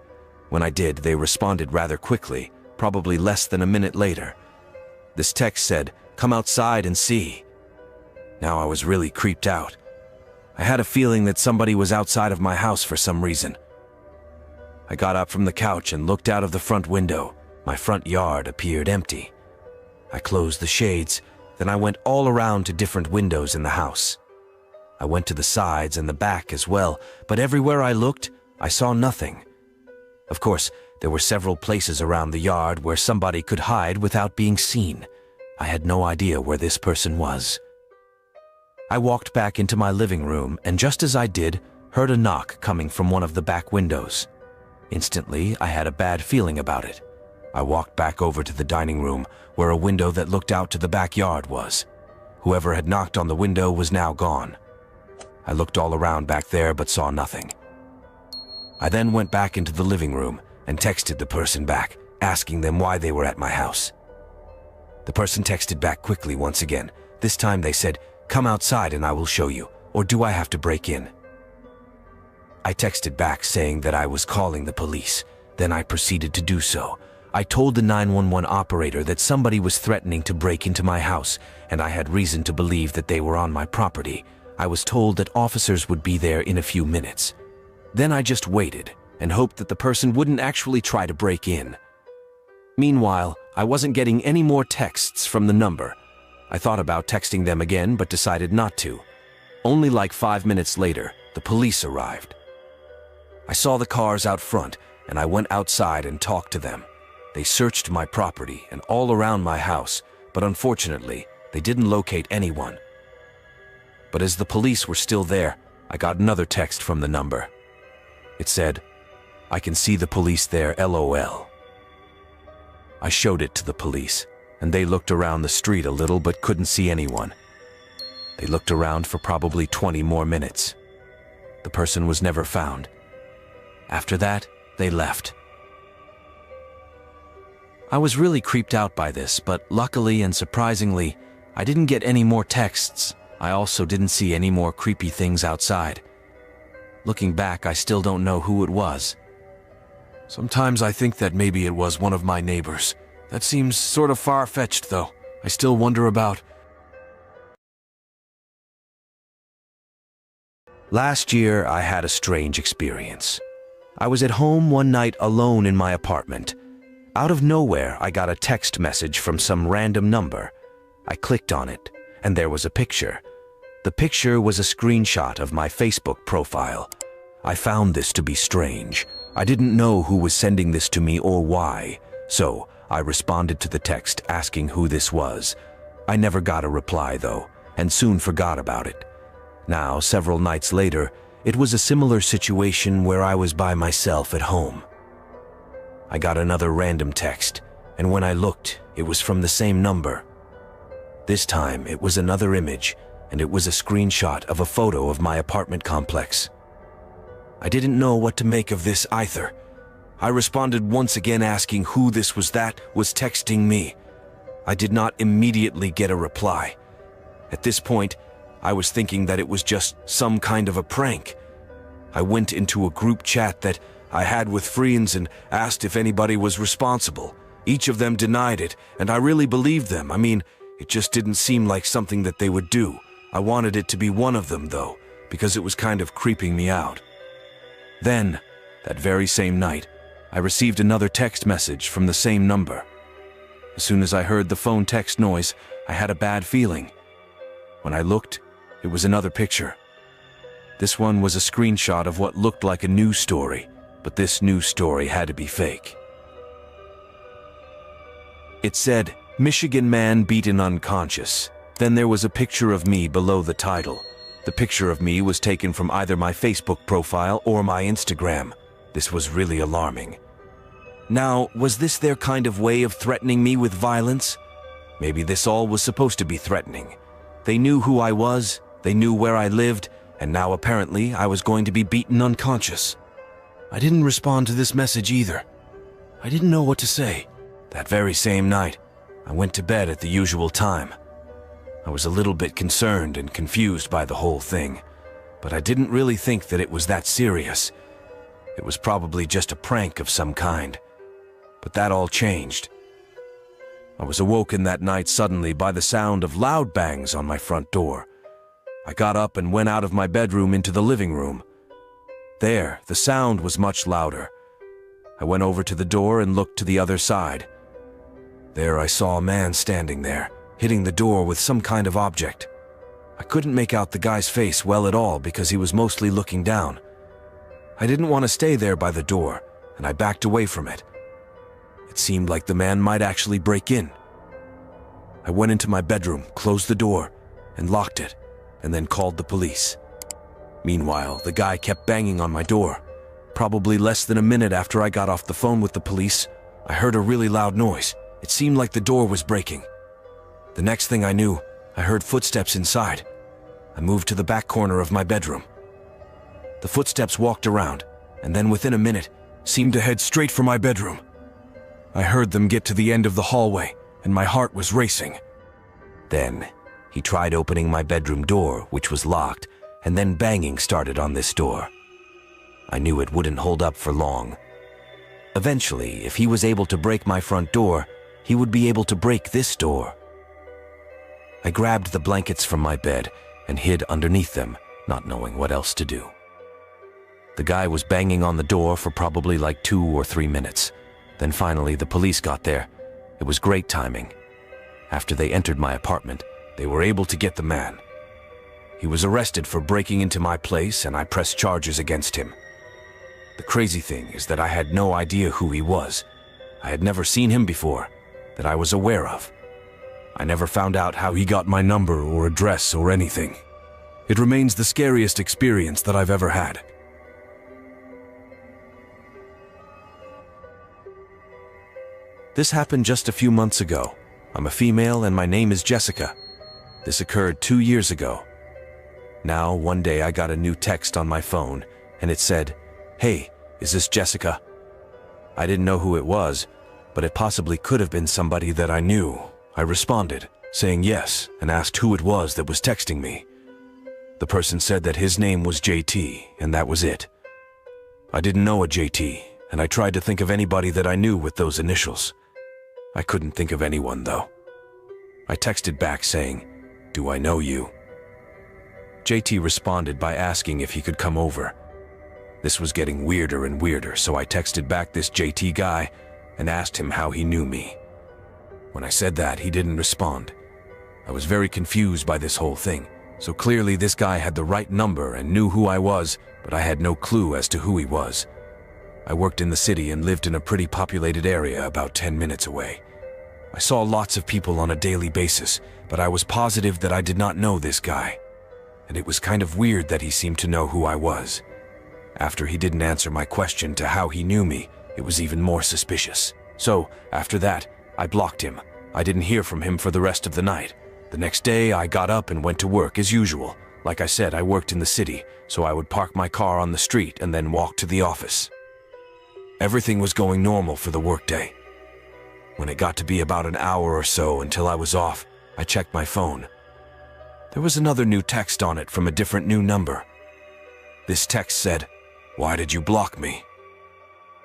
When I did, they responded rather quickly, probably less than a minute later. This text said, "Come outside and see." Now I was really creeped out. I had a feeling that somebody was outside of my house for some reason. I got up from the couch and looked out of the front window. My front yard appeared empty. I closed the shades, then I went all around to different windows in the house. I went to the sides and the back as well, but everywhere I looked, I saw nothing. Of course, there were several places around the yard where somebody could hide without being seen. I had no idea where this person was. I walked back into my living room, and just as I did, heard a knock coming from one of the back windows. Instantly, I had a bad feeling about it. I walked back over to the dining room, where a window that looked out to the backyard was. Whoever had knocked on the window was now gone. I looked all around back there but saw nothing. I then went back into the living room and texted the person back, asking them why they were at my house. The person texted back quickly once again. This time they said, "Come outside and I will show you, or do I have to break in?" I texted back saying that I was calling the police. Then I proceeded to do so. I told the 911 operator that somebody was threatening to break into my house, and I had reason to believe that they were on my property. I was told that officers would be there in a few minutes. Then I just waited and hoped that the person wouldn't actually try to break in. Meanwhile, I wasn't getting any more texts from the number. I thought about texting them again but decided not to. Only like 5 minutes later, the police arrived. I saw the cars out front and I went outside and talked to them. They searched my property and all around my house, but unfortunately, they didn't locate anyone. But as the police were still there, I got another text from the number. It said, "I can see the police there, LOL." I showed it to the police, and they looked around the street a little but couldn't see anyone. They looked around for probably 20 more minutes. The person was never found. After that, they left. I was really creeped out by this, but luckily and surprisingly, I didn't get any more texts. I also didn't see any more creepy things outside. Looking back, I still don't know who it was. Sometimes I think that maybe it was one of my neighbors. That seems sort of far-fetched, though. I still wonder about. Last year, I had a strange experience. I was at home one night alone in my apartment. Out of nowhere, I got a text message from some random number. I clicked on it, and there was a picture. The picture was a screenshot of my Facebook profile. I found this to be strange. I didn't know who was sending this to me or why, so I responded to the text asking who this was. I never got a reply, though, and soon forgot about it. Now, several nights later, it was a similar situation where I was by myself at home. I got another random text, and when I looked, it was from the same number. This time, it was another image, and it was a screenshot of a photo of my apartment complex. I didn't know what to make of this either. I responded once again asking who this was that was texting me. I did not immediately get a reply. At this point, I was thinking that it was just some kind of a prank. I went into a group chat that I had with friends and asked if anybody was responsible. Each of them denied it, and I really believed them. I mean, it just didn't seem like something that they would do. I wanted it to be one of them, though, because it was kind of creeping me out. Then, that very same night, I received another text message from the same number. As soon as I heard the phone text noise, I had a bad feeling. When I looked, it was another picture. This one was a screenshot of what looked like a news story, but this news story had to be fake. It said, "Michigan man beaten unconscious." Then there was a picture of me below the title. The picture of me was taken from either my Facebook profile or my Instagram. This was really alarming. Now, was this their kind of way of threatening me with violence? Maybe this all was supposed to be threatening. They knew who I was, they knew where I lived, and now apparently I was going to be beaten unconscious. I didn't respond to this message either. I didn't know what to say. That very same night, I went to bed at the usual time. I was a little bit concerned and confused by the whole thing, but I didn't really think that it was that serious. It was probably just a prank of some kind. But that all changed. I was awoken that night suddenly by the sound of loud bangs on my front door. I got up and went out of my bedroom into the living room. There, the sound was much louder. I went over to the door and looked to the other side. There I saw a man standing there, hitting the door with some kind of object. I couldn't make out the guy's face well at all because he was mostly looking down. I didn't want to stay there by the door, and I backed away from it. It seemed like the man might actually break in. I went into my bedroom, closed the door, and locked it, and then called the police. Meanwhile, the guy kept banging on my door. Probably less than a minute after I got off the phone with the police, I heard a really loud noise. It seemed like the door was breaking. The next thing I knew, I heard footsteps inside. I moved to the back corner of my bedroom. The footsteps walked around, and then within a minute, seemed to head straight for my bedroom. I heard them get to the end of the hallway, and my heart was racing. Then, he tried opening my bedroom door, which was locked, and then banging started on this door. I knew it wouldn't hold up for long. Eventually, if he was able to break my front door, he would be able to break this door. I grabbed the blankets from my bed and hid underneath them, not knowing what else to do. The guy was banging on the door for probably like 2 or 3 minutes. Then finally, the police got there. It was great timing. After they entered my apartment, they were able to get the man. He was arrested for breaking into my place, and I pressed charges against him. The crazy thing is that I had no idea who he was. I had never seen him before, that I was aware of. I never found out how he got my number or address or anything. It remains the scariest experience that I've ever had. This happened just a few months ago. I'm a female and my name is Jessica. This occurred 2 years ago. Now, one day I got a new text on my phone, and it said, "Hey, is this Jessica?" I didn't know who it was, but it possibly could have been somebody that I knew. I responded, saying yes, and asked who it was that was texting me. The person said that his name was JT, and that was it. I didn't know a JT, and I tried to think of anybody that I knew with those initials. I couldn't think of anyone, though. I texted back saying, "Do I know you?" JT responded by asking if he could come over. This was getting weirder and weirder, so I texted back this JT guy and asked him how he knew me. When I said that, he didn't respond. I was very confused by this whole thing, so clearly this guy had the right number and knew who I was, but I had no clue as to who he was. I worked in the city and lived in a pretty populated area about 10 minutes away. I saw lots of people on a daily basis, but I was positive that I did not know this guy. And it was kind of weird that he seemed to know who I was. After he didn't answer my question to how he knew me, it was even more suspicious. So, after that, I blocked him. I didn't hear from him for the rest of the night. The next day, I got up and went to work as usual. Like I said, I worked in the city, so I would park my car on the street and then walk to the office. Everything was going normal for the workday. When it got to be about an hour or so until I was off, I checked my phone. There was another new text on it from a different new number. This text said, "Why did you block me?"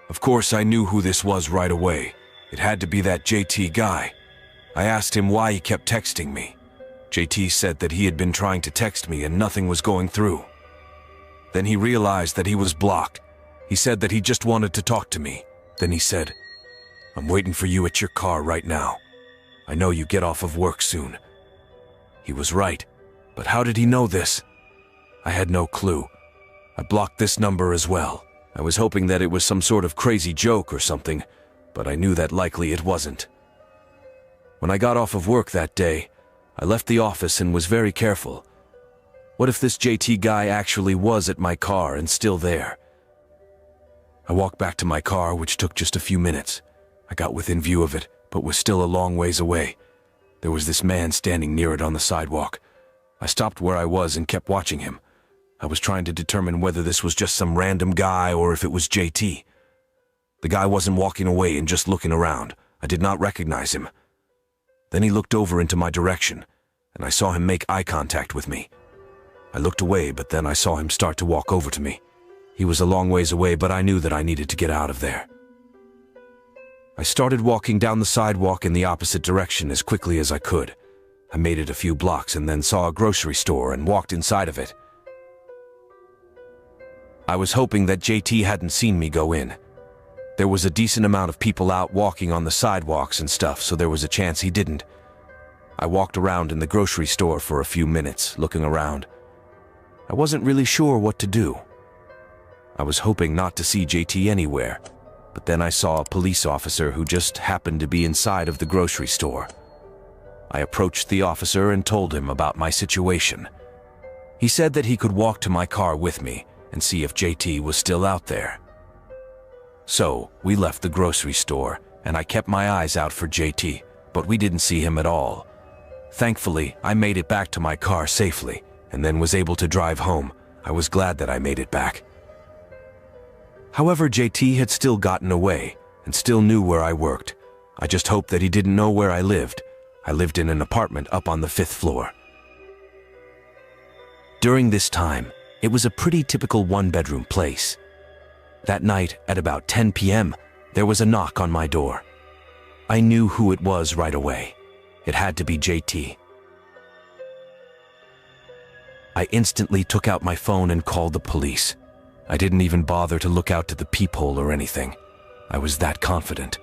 Of course, I knew who this was right away. It had to be that JT guy. I asked him why he kept texting me. JT said that he had been trying to text me and nothing was going through. Then he realized that he was blocked. He said that he just wanted to talk to me. Then he said, "I'm waiting for you at your car right now. I know you get off of work soon." He was right, but how did he know this? I had no clue. I blocked this number as well. I was hoping that it was some sort of crazy joke or something, but I knew that likely it wasn't. When I got off of work that day, I left the office and was very careful. What if this JT guy actually was at my car and still there? I walked back to my car, which took just a few minutes. I got within view of it, but was still a long ways away. There was this man standing near it on the sidewalk. I stopped where I was and kept watching him. I was trying to determine whether this was just some random guy or if it was JT. The guy wasn't walking away and just looking around. I did not recognize him. Then he looked over into my direction, and I saw him make eye contact with me. I looked away, but then I saw him start to walk over to me. He was a long ways away, but I knew that I needed to get out of there. I started walking down the sidewalk in the opposite direction as quickly as I could. I made it a few blocks and then saw a grocery store and walked inside of it. I was hoping that JT hadn't seen me go in. There was a decent amount of people out walking on the sidewalks and stuff, so there was a chance he didn't. I walked around in the grocery store for a few minutes, looking around. I wasn't really sure what to do. I was hoping not to see JT anywhere, but then I saw a police officer who just happened to be inside of the grocery store. I approached the officer and told him about my situation. He said that he could walk to my car with me and see if JT was still out there. So, we left the grocery store, and I kept my eyes out for JT, but we didn't see him at all. Thankfully, I made it back to my car safely, and then was able to drive home. I was glad that I made it back. However, JT had still gotten away, and still knew where I worked. I just hoped that he didn't know where I lived. I lived in an apartment up on the 5th floor. During this time, it was a pretty typical one-bedroom place. That night, at about 10 p.m., there was a knock on my door. I knew who it was right away. It had to be JT. I instantly took out my phone and called the police. I didn't even bother to look out to the peephole or anything. I was that confident.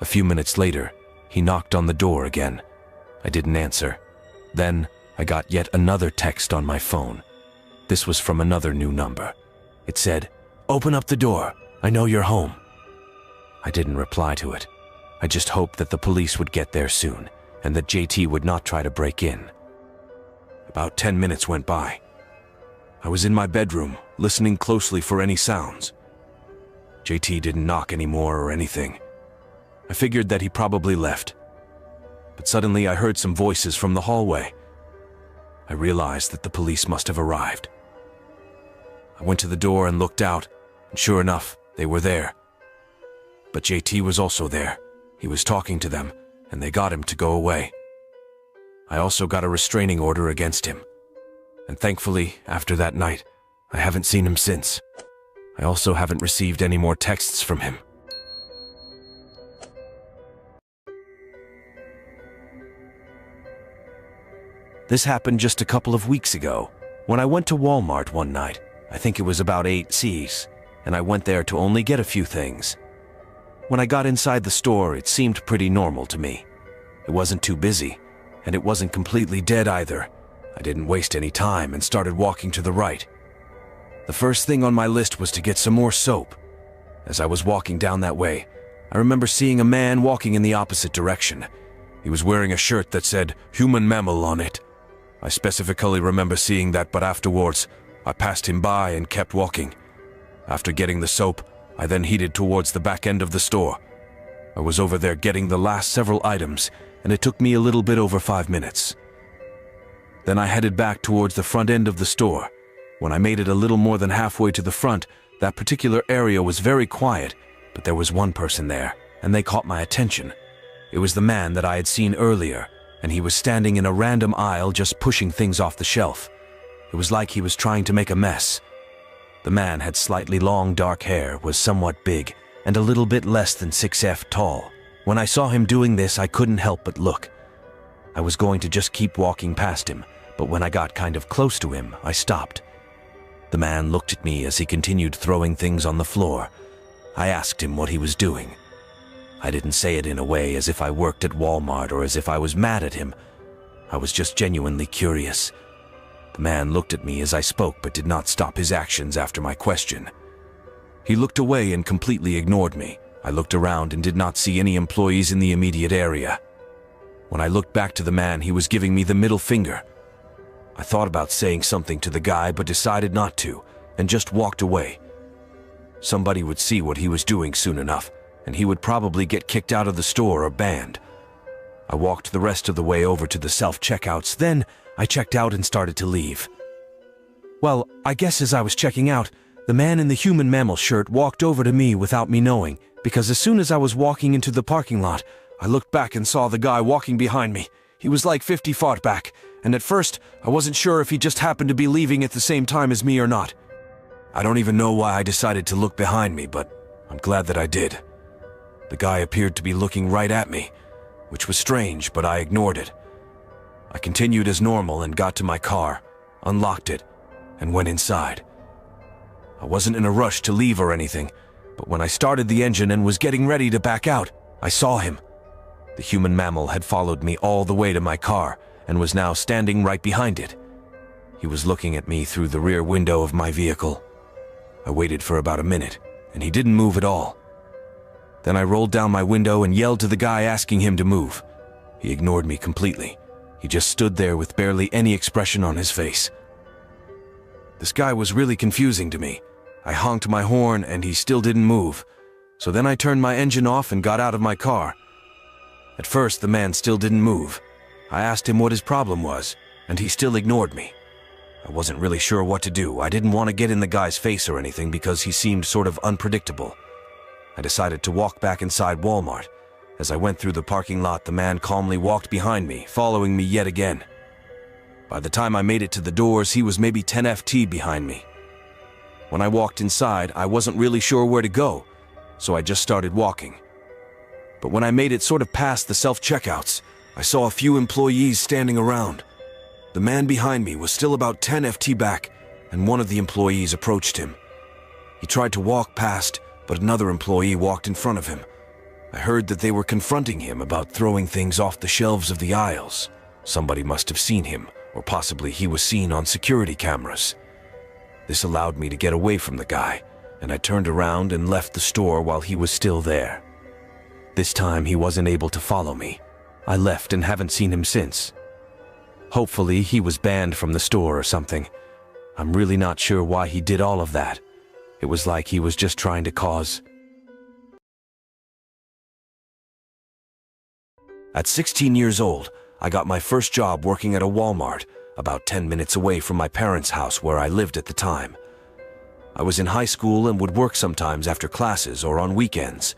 A few minutes later, he knocked on the door again. I didn't answer. Then, I got yet another text on my phone. This was from another new number. It said, "Open up the door. I know you're home." I didn't reply to it. I just hoped that the police would get there soon, and that JT would not try to break in. About 10 minutes went by. I was in my bedroom, listening closely for any sounds. JT didn't knock anymore or anything. I figured that he probably left. But suddenly I heard some voices from the hallway. I realized that the police must have arrived. I went to the door and looked out, and sure enough, they were there. But JT was also there. He was talking to them, and they got him to go away. I also got a restraining order against him. And thankfully, after that night, I haven't seen him since. I also haven't received any more texts from him. This happened just a couple of weeks ago, when I went to Walmart one night. I think it was about 8 C's, and I went there to only get a few things. When I got inside the store, it seemed pretty normal to me. It wasn't too busy, and it wasn't completely dead either. I didn't waste any time and started walking to the right. The first thing on my list was to get some more soap. As I was walking down that way, I remember seeing a man walking in the opposite direction. He was wearing a shirt that said "human mammal" on it. I specifically remember seeing that, but afterwards, I passed him by and kept walking. After getting the soap, I then headed towards the back end of the store. I was over there getting the last several items, and it took me a little bit over 5 minutes. Then I headed back towards the front end of the store. When I made it a little more than halfway to the front, that particular area was very quiet, but there was one person there, and they caught my attention. It was the man that I had seen earlier, and he was standing in a random aisle just pushing things off the shelf. It was like he was trying to make a mess. The man had slightly long dark hair, was somewhat big, and a little bit less than 6'f" tall. When I saw him doing this, I couldn't help but look. I was going to just keep walking past him, but when I got kind of close to him, I stopped. The man looked at me as he continued throwing things on the floor. I asked him what he was doing. I didn't say it in a way as if I worked at Walmart or as if I was mad at him. I was just genuinely curious. The man looked at me as I spoke but did not stop his actions after my question. He looked away and completely ignored me. I looked around and did not see any employees in the immediate area. When I looked back to the man, he was giving me the middle finger. I thought about saying something to the guy but decided not to, and just walked away. Somebody would see what he was doing soon enough, and he would probably get kicked out of the store or banned. I walked the rest of the way over to the self-checkouts, then I checked out and started to leave. Well, I guess as I was checking out, the man in the human mammal shirt walked over to me without me knowing, because as soon as I was walking into the parking lot, I looked back and saw the guy walking behind me. He was like 50 feet back, and at first, I wasn't sure if he just happened to be leaving at the same time as me or not. I don't even know why I decided to look behind me, but I'm glad that I did. The guy appeared to be looking right at me, which was strange, but I ignored it. I continued as normal and got to my car, unlocked it, and went inside. I wasn't in a rush to leave or anything, but when I started the engine and was getting ready to back out, I saw him. The human mammal had followed me all the way to my car and was now standing right behind it. He was looking at me through the rear window of my vehicle. I waited for about a minute, and he didn't move at all. Then I rolled down my window and yelled to the guy asking him to move. He ignored me completely. He just stood there with barely any expression on his face. This guy was really confusing to me. I honked my horn and he still didn't move. So then I turned my engine off and got out of my car. At first, the man still didn't move. I asked him what his problem was, and he still ignored me. I wasn't really sure what to do. I didn't want to get in the guy's face or anything because he seemed sort of unpredictable. I decided to walk back inside Walmart. As I went through the parking lot, the man calmly walked behind me, following me yet again. By the time I made it to the doors, he was maybe 10 ft behind me. When I walked inside, I wasn't really sure where to go, so I just started walking. But when I made it sort of past the self-checkouts, I saw a few employees standing around. The man behind me was still about 10 ft back, and one of the employees approached him. He tried to walk past, but another employee walked in front of him. I heard that they were confronting him about throwing things off the shelves of the aisles. Somebody must have seen him, or possibly he was seen on security cameras. This allowed me to get away from the guy, and I turned around and left the store while he was still there. This time he wasn't able to follow me. I left and haven't seen him since. Hopefully he was banned from the store or something. I'm really not sure why he did all of that. It was like he was just trying to cause. At 16 years old, I got my first job working at a Walmart, about 10 minutes away from my parents' house where I lived at the time. I was in high school and would work sometimes after classes or on weekends.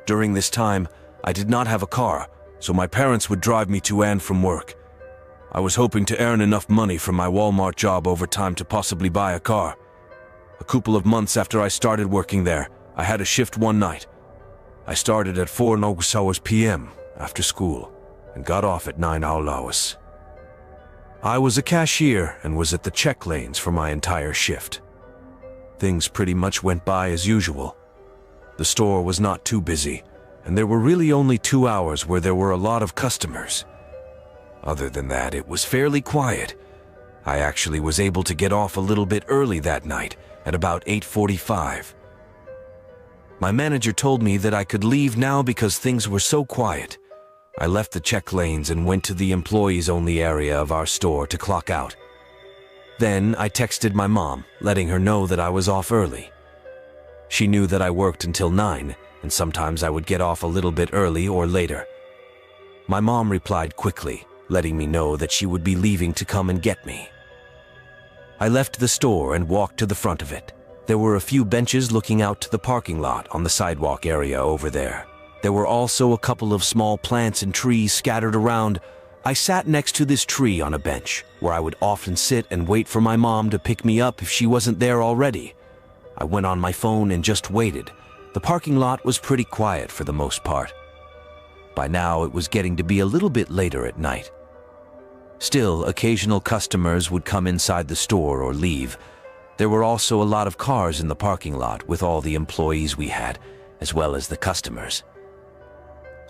During this time, I did not have a car, so my parents would drive me to and from work. I was hoping to earn enough money from my Walmart job over time to possibly buy a car. A couple of months after I started working there, I had a shift one night. I started at 4 p.m. after school and got off at 9 hours. I was a cashier and was at the check lanes for my entire shift. Things pretty much went by as usual. The store was not too busy, and there were really only 2 hours where there were a lot of customers. Other than that, it was fairly quiet. I actually was able to get off a little bit early that night, at about 8:45. My manager told me that I could leave now because things were so quiet. I left the check lanes and went to the employees-only area of our store to clock out. Then I texted my mom, letting her know that I was off early. She knew that I worked until 9, and sometimes I would get off a little bit early or later. My mom replied quickly, letting me know that she would be leaving to come and get me. I left the store and walked to the front of it. There were a few benches looking out to the parking lot on the sidewalk area over there. There were also a couple of small plants and trees scattered around. I sat next to this tree on a bench, where I would often sit and wait for my mom to pick me up if she wasn't there already. I went on my phone and just waited. The parking lot was pretty quiet for the most part. By now, it was getting to be a little bit later at night. Still, occasional customers would come inside the store or leave. There were also a lot of cars in the parking lot with all the employees we had, as well as the customers.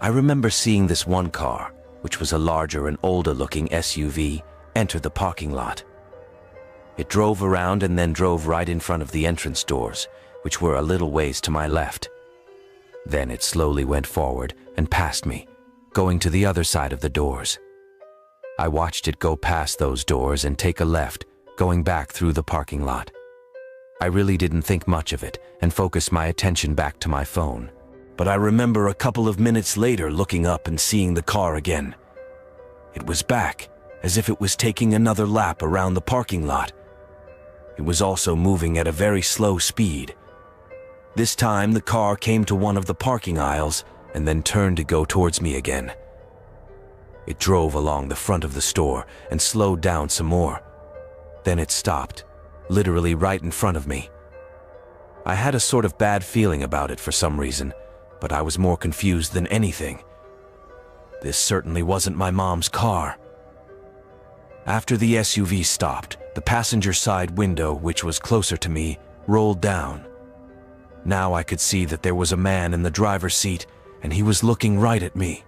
I remember seeing this one car, which was a larger and older-looking SUV, enter the parking lot. It drove around and then drove right in front of the entrance doors, which were a little ways to my left. Then it slowly went forward and past me, going to the other side of the doors. I watched it go past those doors and take a left, going back through the parking lot. I really didn't think much of it and focused my attention back to my phone. But I remember a couple of minutes later looking up and seeing the car again. It was back, as if it was taking another lap around the parking lot. It was also moving at a very slow speed. This time the car came to one of the parking aisles and then turned to go towards me again. It drove along the front of the store and slowed down some more. Then it stopped, literally right in front of me. I had a sort of bad feeling about it for some reason, but I was more confused than anything. This certainly wasn't my mom's car. After the SUV stopped, the passenger side window, which was closer to me, rolled down. Now I could see that there was a man in the driver's seat, and he was looking right at me.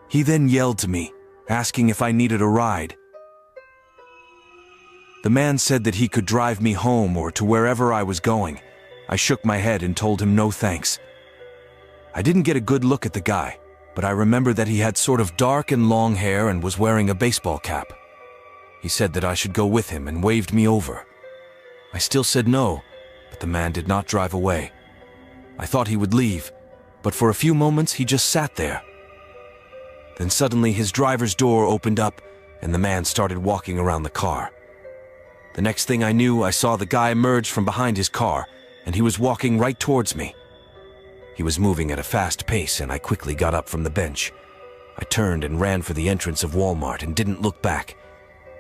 He then yelled to me, asking if I needed a ride. The man said that he could drive me home or to wherever I was going. I shook my head and told him no thanks. I didn't get a good look at the guy, but I remember that he had sort of dark and long hair and was wearing a baseball cap. He said that I should go with him and waved me over. I still said no, but the man did not drive away. I thought he would leave, but for a few moments he just sat there. Then suddenly his driver's door opened up and the man started walking around the car. The next thing I knew, I saw the guy emerge from behind his car and he was walking right towards me. He was moving at a fast pace and I quickly got up from the bench. I turned and ran for the entrance of Walmart and didn't look back.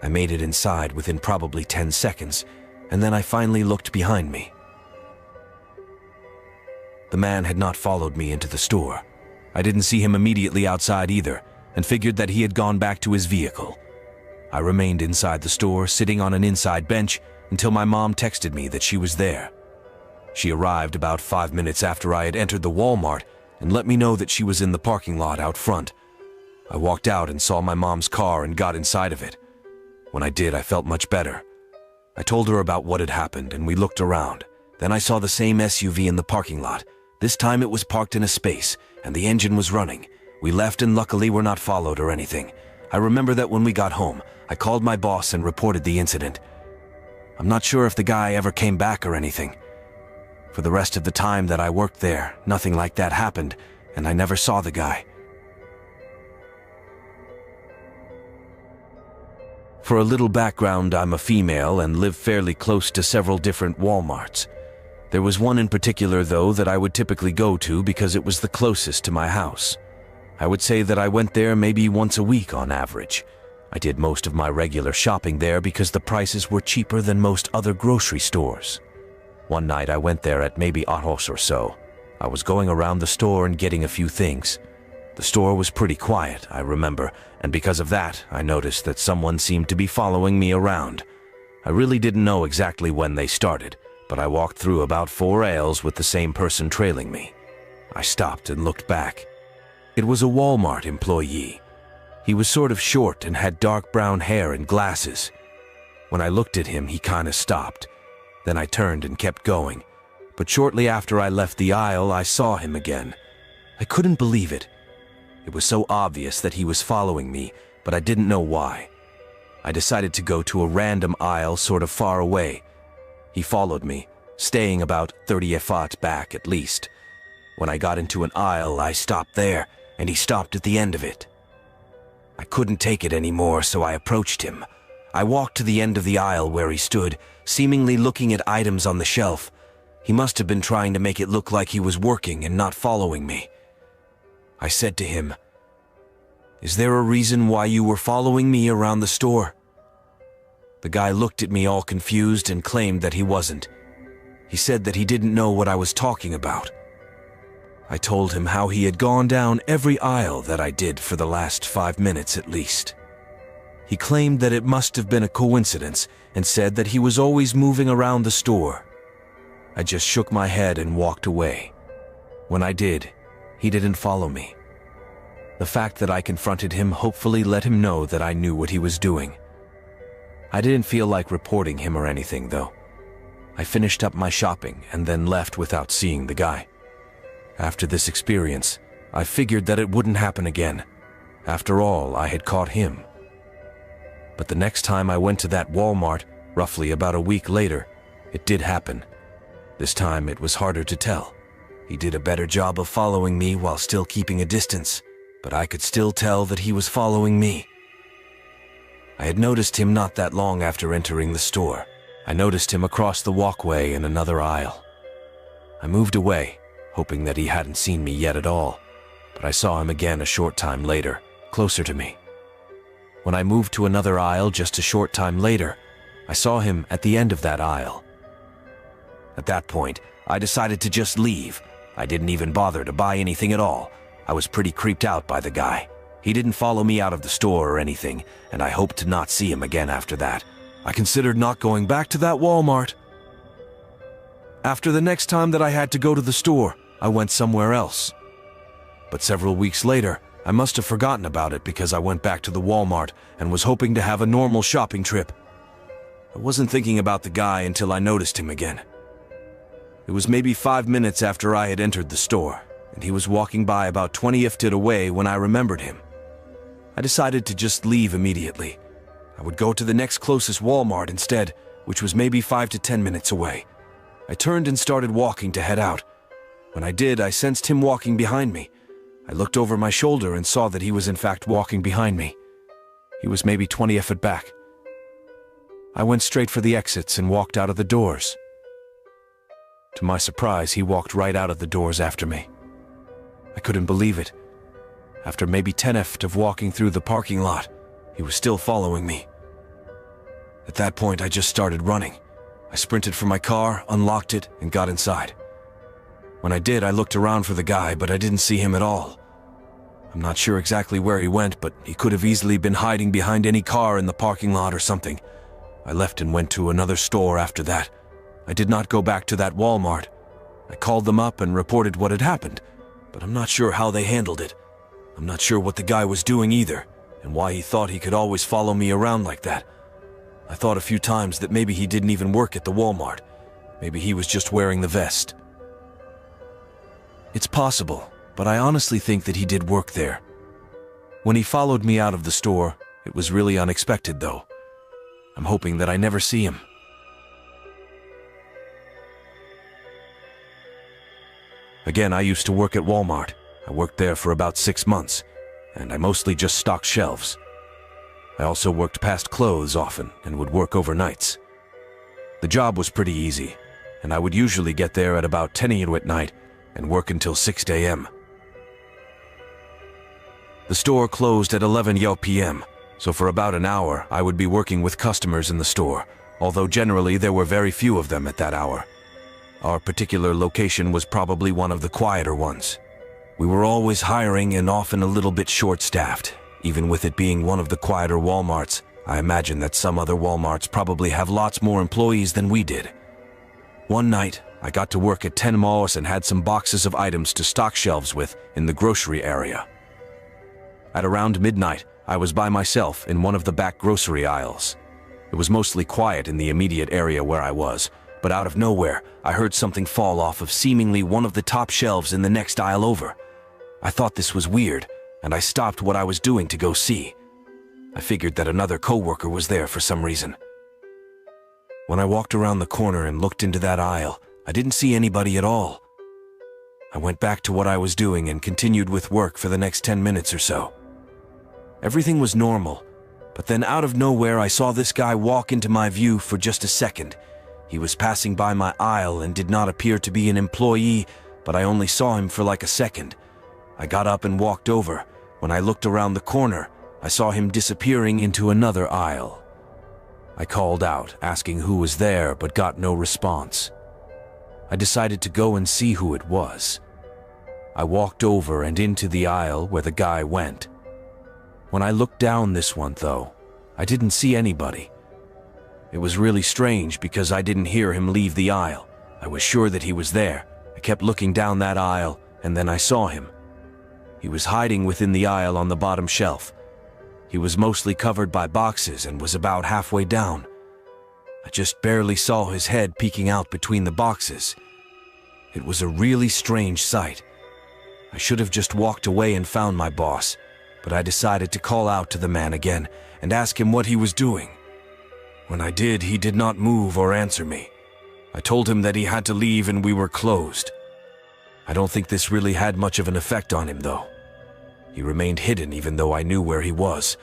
I made it inside within probably 10 seconds, and then I finally looked behind me. The man had not followed me into the store. I didn't see him immediately outside either, and figured that he had gone back to his vehicle. I remained inside the store, sitting on an inside bench, until my mom texted me that she was there. She arrived about 5 minutes after I had entered the Walmart and let me know that she was in the parking lot out front. I walked out and saw my mom's car and got inside of it. When I did, I felt much better. I told her about what had happened and we looked around. Then I saw the same SUV in the parking lot. This time it was parked in a space and the engine was running. We left and luckily were not followed or anything. I remember that when we got home, I called my boss and reported the incident. I'm not sure if the guy ever came back or anything. For the rest of the time that I worked there, nothing like that happened, and I never saw the guy. For a little background, I'm a female and live fairly close to several different Walmarts. There was one in particular, though, that I would typically go to because it was the closest to my house. I would say that I went there maybe once a week on average. I did most of my regular shopping there because the prices were cheaper than most other grocery stores. One night I went there at maybe 8 or so. I was going around the store and getting a few things. The store was pretty quiet, I remember, and because of that, I noticed that someone seemed to be following me around. I really didn't know exactly when they started, but I walked through about 4 aisles with the same person trailing me. I stopped and looked back. It was a Walmart employee. He was sort of short and had dark brown hair and glasses. When I looked at him, he kinda stopped. Then I turned and kept going. But shortly after I left the aisle, I saw him again. I couldn't believe it. It was so obvious that he was following me, but I didn't know why. I decided to go to a random aisle sort of far away. He followed me, staying about 30 feet back at least. When I got into an aisle, I stopped there, and he stopped at the end of it. I couldn't take it anymore, so I approached him. I walked to the end of the aisle where he stood, seemingly looking at items on the shelf. He must have been trying to make it look like he was working and not following me. I said to him, Is there a reason why you were following me around the store?" The guy looked at me all confused and claimed that he wasn't. He said that he didn't know what I was talking about. I told him how he had gone down every aisle that I did for the last 5 minutes at least. He claimed that it must have been a coincidence and said that he was always moving around the store. I just shook my head and walked away. When I did, he didn't follow me. The fact that I confronted him hopefully let him know that I knew what he was doing. I didn't feel like reporting him or anything, though. I finished up my shopping and then left without seeing the guy. After this experience, I figured that it wouldn't happen again. After all, I had caught him. But the next time I went to that Walmart, roughly about a week later, it did happen. This time it was harder to tell. He did a better job of following me while still keeping a distance, but I could still tell that he was following me. I had noticed him not that long after entering the store. I noticed him across the walkway in another aisle. I moved away, hoping that he hadn't seen me yet at all, but I saw him again a short time later, closer to me. When I moved to another aisle just a short time later, I saw him at the end of that aisle. At that point, I decided to just leave. I didn't even bother to buy anything at all. I was pretty creeped out by the guy. He didn't follow me out of the store or anything, and I hoped to not see him again after that. I considered not going back to that Walmart. After the next time that I had to go to the store, I went somewhere else. But several weeks later, I must have forgotten about it because I went back to the Walmart and was hoping to have a normal shopping trip. I wasn't thinking about the guy until I noticed him again. It was maybe 5 minutes after I had entered the store, and he was walking by about 20 feet away when I remembered him. I decided to just leave immediately. I would go to the next closest Walmart instead, which was maybe 5 to 10 minutes away. I turned and started walking to head out. When I did, I sensed him walking behind me. I looked over my shoulder and saw that he was in fact walking behind me. He was maybe 20 feet back. I went straight for the exits and walked out of the doors. To my surprise, he walked right out of the doors after me. I couldn't believe it. After maybe 10 feet of walking through the parking lot, he was still following me. At that point, I just started running. I sprinted for my car, unlocked it, and got inside. When I did, I looked around for the guy, but I didn't see him at all. I'm not sure exactly where he went, but he could have easily been hiding behind any car in the parking lot or something. I left and went to another store after that. I did not go back to that Walmart. I called them up and reported what had happened, but I'm not sure how they handled it. I'm not sure what the guy was doing either, and why he thought he could always follow me around like that. I thought a few times that maybe he didn't even work at the Walmart. Maybe he was just wearing the vest. It's possible, but I honestly think that he did work there. When he followed me out of the store, it was really unexpected though. I'm hoping that I never see him. Again, I used to work at Walmart. I worked there for about 6 months, and I mostly just stocked shelves. I also worked past clothes often and would work overnights. The job was pretty easy, and I would usually get there at about 10 a.m. at night and work until 6 a.m. The store closed at 11 p.m., so for about an hour I would be working with customers in the store, although generally there were very few of them at that hour. Our particular location was probably one of the quieter ones. We were always hiring and often a little bit short-staffed. Even with it being one of the quieter Walmarts, I imagine that some other Walmarts probably have lots more employees than we did. One night, I got to work at 10 malls and had some boxes of items to stock shelves with in the grocery area. At around midnight, I was by myself in one of the back grocery aisles. It was mostly quiet in the immediate area where I was, but out of nowhere, I heard something fall off of seemingly one of the top shelves in the next aisle over. I thought this was weird, and I stopped what I was doing to go see. I figured that another coworker was there for some reason. When I walked around the corner and looked into that aisle, I didn't see anybody at all. I went back to what I was doing and continued with work for the next 10 minutes or so. Everything was normal, but then out of nowhere I saw this guy walk into my view for just a second. He was passing by my aisle and did not appear to be an employee, but I only saw him for like a second. I got up and walked over, When I looked around the corner, I saw him disappearing into another aisle. I called out, asking who was there, but got no response. I decided to go and see who it was. I walked over and into the aisle where the guy went. When I looked down this one, though, I didn't see anybody. It was really strange because I didn't hear him leave the aisle. I was sure that he was there. I kept looking down that aisle, and then I saw him. He was hiding within the aisle on the bottom shelf. He was mostly covered by boxes and was about halfway down. I just barely saw his head peeking out between the boxes. It was a really strange sight. I should have just walked away and found my boss, but I decided to call out to the man again and ask him what he was doing. When I did, he did not move or answer me. I told him that he had to leave and we were closed. I don't think this really had much of an effect on him, though. He remained hidden even though I knew where he was,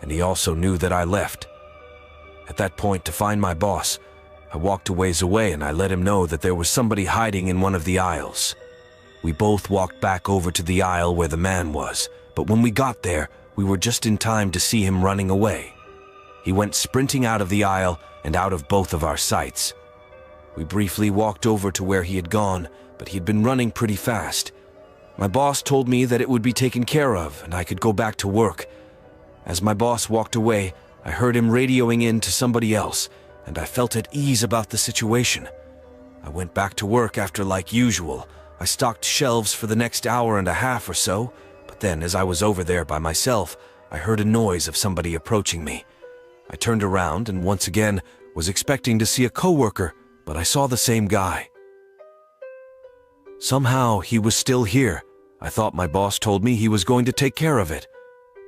and he also knew that I left. At that point, to find my boss, I walked a ways away and I let him know that there was somebody hiding in one of the aisles. We both walked back over to the aisle where the man was, but when we got there, we were just in time to see him running away. He went sprinting out of the aisle and out of both of our sights. We briefly walked over to where he had gone, but he'd been running pretty fast. My boss told me that it would be taken care of and I could go back to work. As my boss walked away, I heard him radioing in to somebody else, and I felt at ease about the situation. I went back to work after like usual. I stocked shelves for the next hour and a half or so, but then as I was over there by myself, I heard a noise of somebody approaching me. I turned around and once again was expecting to see a coworker, but I saw the same guy. Somehow he was still here. I thought my boss told me he was going to take care of it.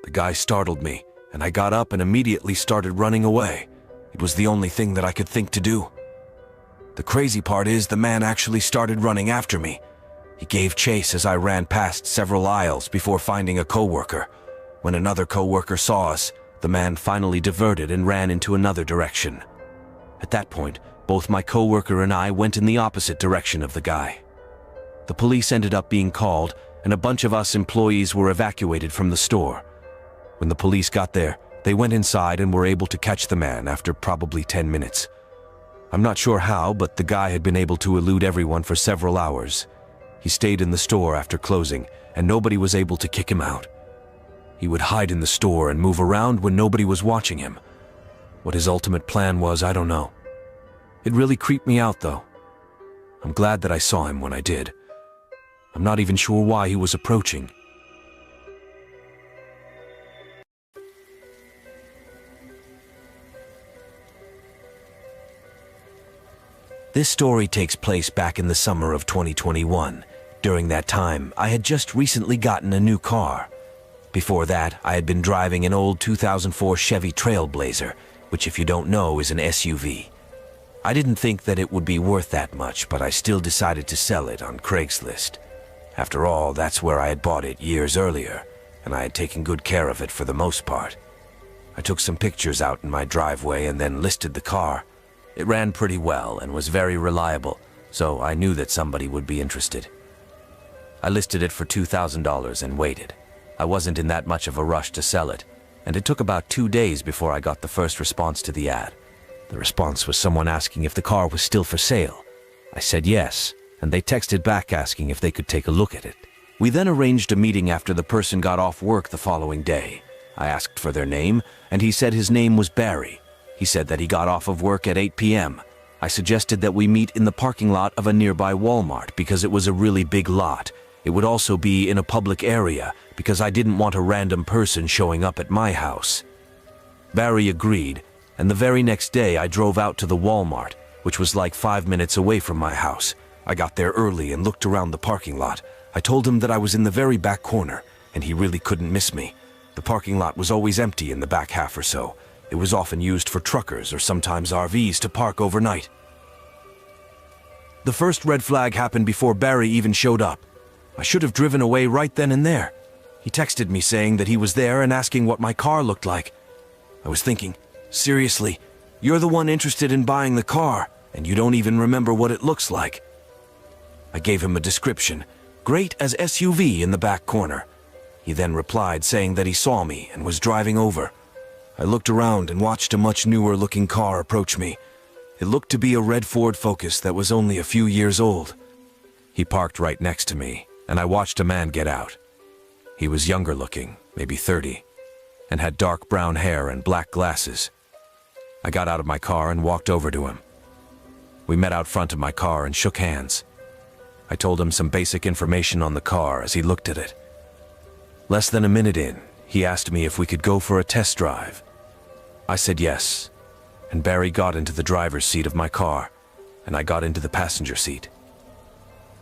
The guy startled me, and I got up and immediately started running away. It was the only thing that I could think to do. The crazy part is the man actually started running after me. He gave chase as I ran past several aisles before finding a coworker. When another coworker saw us, the man finally diverted and ran into another direction. At that point, both my coworker and I went in the opposite direction of the guy. The police ended up being called, and a bunch of us employees were evacuated from the store. When the police got there, they went inside and were able to catch the man after probably 10 minutes. I'm not sure how, but the guy had been able to elude everyone for several hours. He stayed in the store after closing, and nobody was able to kick him out. He would hide in the store and move around when nobody was watching him. What his ultimate plan was, I don't know. It really creeped me out, though. I'm glad that I saw him when I did. I'm not even sure why he was approaching. This story takes place back in the summer of 2021. During that time, I had just recently gotten a new car. Before that, I had been driving an old 2004 Chevy Trailblazer, which if you don't know is an SUV. I didn't think that it would be worth that much, but I still decided to sell it on Craigslist. After all, that's where I had bought it years earlier, and I had taken good care of it for the most part. I took some pictures out in my driveway and then listed the car. It ran pretty well and was very reliable, so I knew that somebody would be interested. I listed it for $2,000 and waited. I wasn't in that much of a rush to sell it, and it took about 2 days before I got the first response to the ad. The response was someone asking if the car was still for sale. I said yes, and they texted back asking if they could take a look at it. We then arranged a meeting after the person got off work the following day. I asked for their name, and he said his name was Barry. He said that he got off of work at 8 p.m. I suggested that we meet in the parking lot of a nearby Walmart because it was a really big lot. It would also be in a public area because I didn't want a random person showing up at my house. Barry agreed, and the very next day I drove out to the Walmart, which was like 5 minutes away from my house. I got there early and looked around the parking lot. I told him that I was in the very back corner, and he really couldn't miss me. The parking lot was always empty in the back half or so. It was often used for truckers or sometimes RVs to park overnight. The first red flag happened before Barry even showed up. I should have driven away right then and there. He texted me saying that he was there and asking what my car looked like. I was thinking, seriously, you're the one interested in buying the car, and you don't even remember what it looks like. I gave him a description. Great as SUV in the back corner. He then replied saying that he saw me and was driving over. I looked around and watched a much newer-looking car approach me. It looked to be a red Ford Focus that was only a few years old. He parked right next to me, and I watched a man get out. He was younger looking, maybe 30, and had dark brown hair and black glasses. I got out of my car and walked over to him. We met out front of my car and shook hands. I told him some basic information on the car as he looked at it. Less than a minute in, he asked me if we could go for a test drive. I said yes, and Barry got into the driver's seat of my car, and I got into the passenger seat.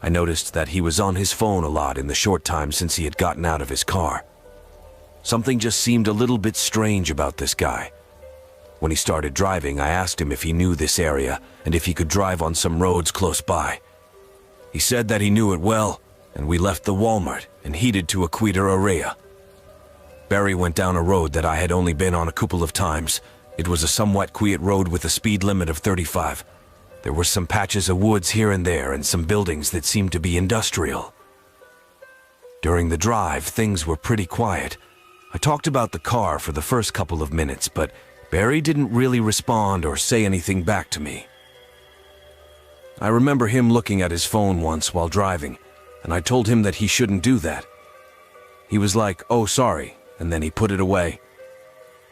I noticed that he was on his phone a lot in the short time since he had gotten out of his car. Something just seemed a little bit strange about this guy. When he started driving, I asked him if he knew this area and if he could drive on some roads close by. He said that he knew it well, and we left the Walmart and headed to Aquita Area. Barry went down a road that I had only been on a couple of times. It was a somewhat quiet road with a speed limit of 35. There were some patches of woods here and there and some buildings that seemed to be industrial. During the drive, things were pretty quiet. I talked about the car for the first couple of minutes, but Barry didn't really respond or say anything back to me. I remember him looking at his phone once while driving, and I told him that he shouldn't do that. He was like, "Oh, sorry," and then he put it away.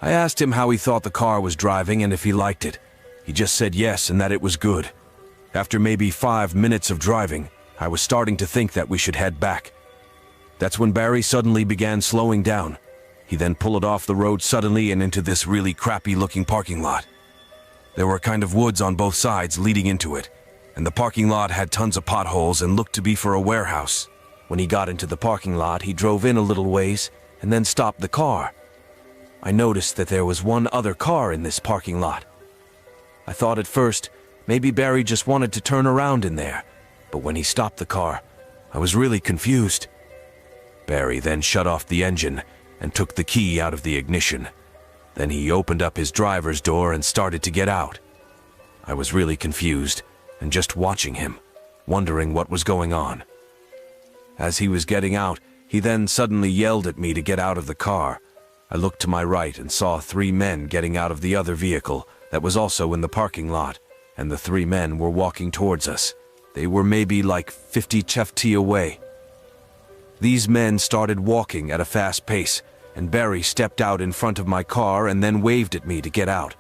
I asked him how he thought the car was driving and if he liked it. He just said yes and that it was good. After maybe 5 minutes of driving, I was starting to think that we should head back. That's when Barry suddenly began slowing down. He then pulled off the road suddenly and into this really crappy-looking parking lot. There were kind of woods on both sides leading into it, and the parking lot had tons of potholes and looked to be for a warehouse. When he got into the parking lot, he drove in a little ways and then stopped the car. I noticed that there was one other car in this parking lot. I thought at first maybe Barry just wanted to turn around in there, but when he stopped the car, I was really confused. Barry then shut off the engine and took the key out of the ignition. Then he opened up his driver's door and started to get out. I was really confused and just watching him, wondering what was going on. As he was getting out, he then suddenly yelled at me to get out of the car. I looked to my right and saw 3 men getting out of the other vehicle that was also in the parking lot, and the 3 men were walking towards us. They were maybe like 50 feet away. These men started walking at a fast pace, and Barry stepped out in front of my car and then waved at me to get out.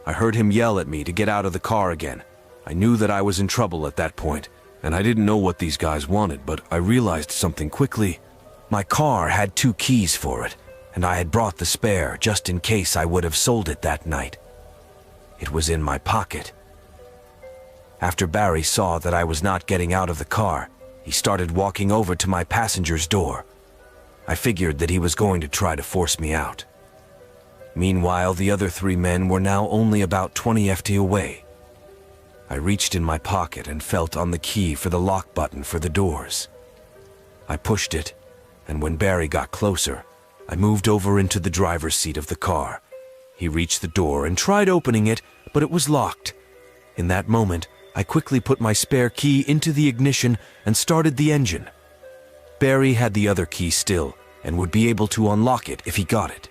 I heard him yell at me to get out of the car again. I knew that I was in trouble at that point, and I didn't know what these guys wanted, but I realized something quickly. My car had 2 keys for it, and I had brought the spare just in case I would have sold it that night. It was in my pocket. After Barry saw that I was not getting out of the car, he started walking over to my passenger's door. I figured that he was going to try to force me out. Meanwhile, the other 3 men were now only about 20 feet away. I reached in my pocket and felt on the key for the lock button for the doors. I pushed it, and when Barry got closer, I moved over into the driver's seat of the car. He reached the door and tried opening it, but it was locked. In that moment, I quickly put my spare key into the ignition and started the engine. Barry had the other key still and would be able to unlock it if he got it.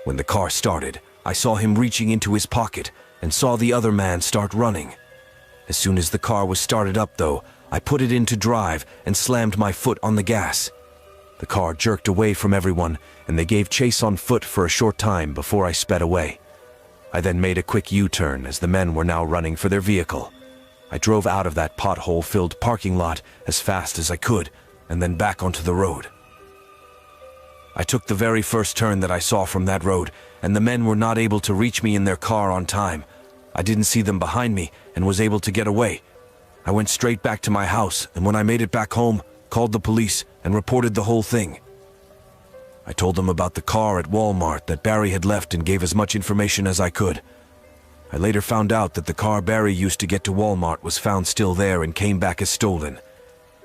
When the car started, I saw him reaching into his pocket and saw the other man start running. As soon as the car was started up, though, I put it into drive and slammed my foot on the gas. The car jerked away from everyone, and they gave chase on foot for a short time before I sped away. I then made a quick U-turn as the men were now running for their vehicle. I drove out of that pothole-filled parking lot as fast as I could, and then back onto the road. I took the very first turn that I saw from that road, and the men were not able to reach me in their car on time. I didn't see them behind me and was able to get away. I went straight back to my house, and when I made it back home, called the police and reported the whole thing. I told them about the car at Walmart that Barry had left and gave as much information as I could. I later found out that the car Barry used to get to Walmart was found still there and came back as stolen.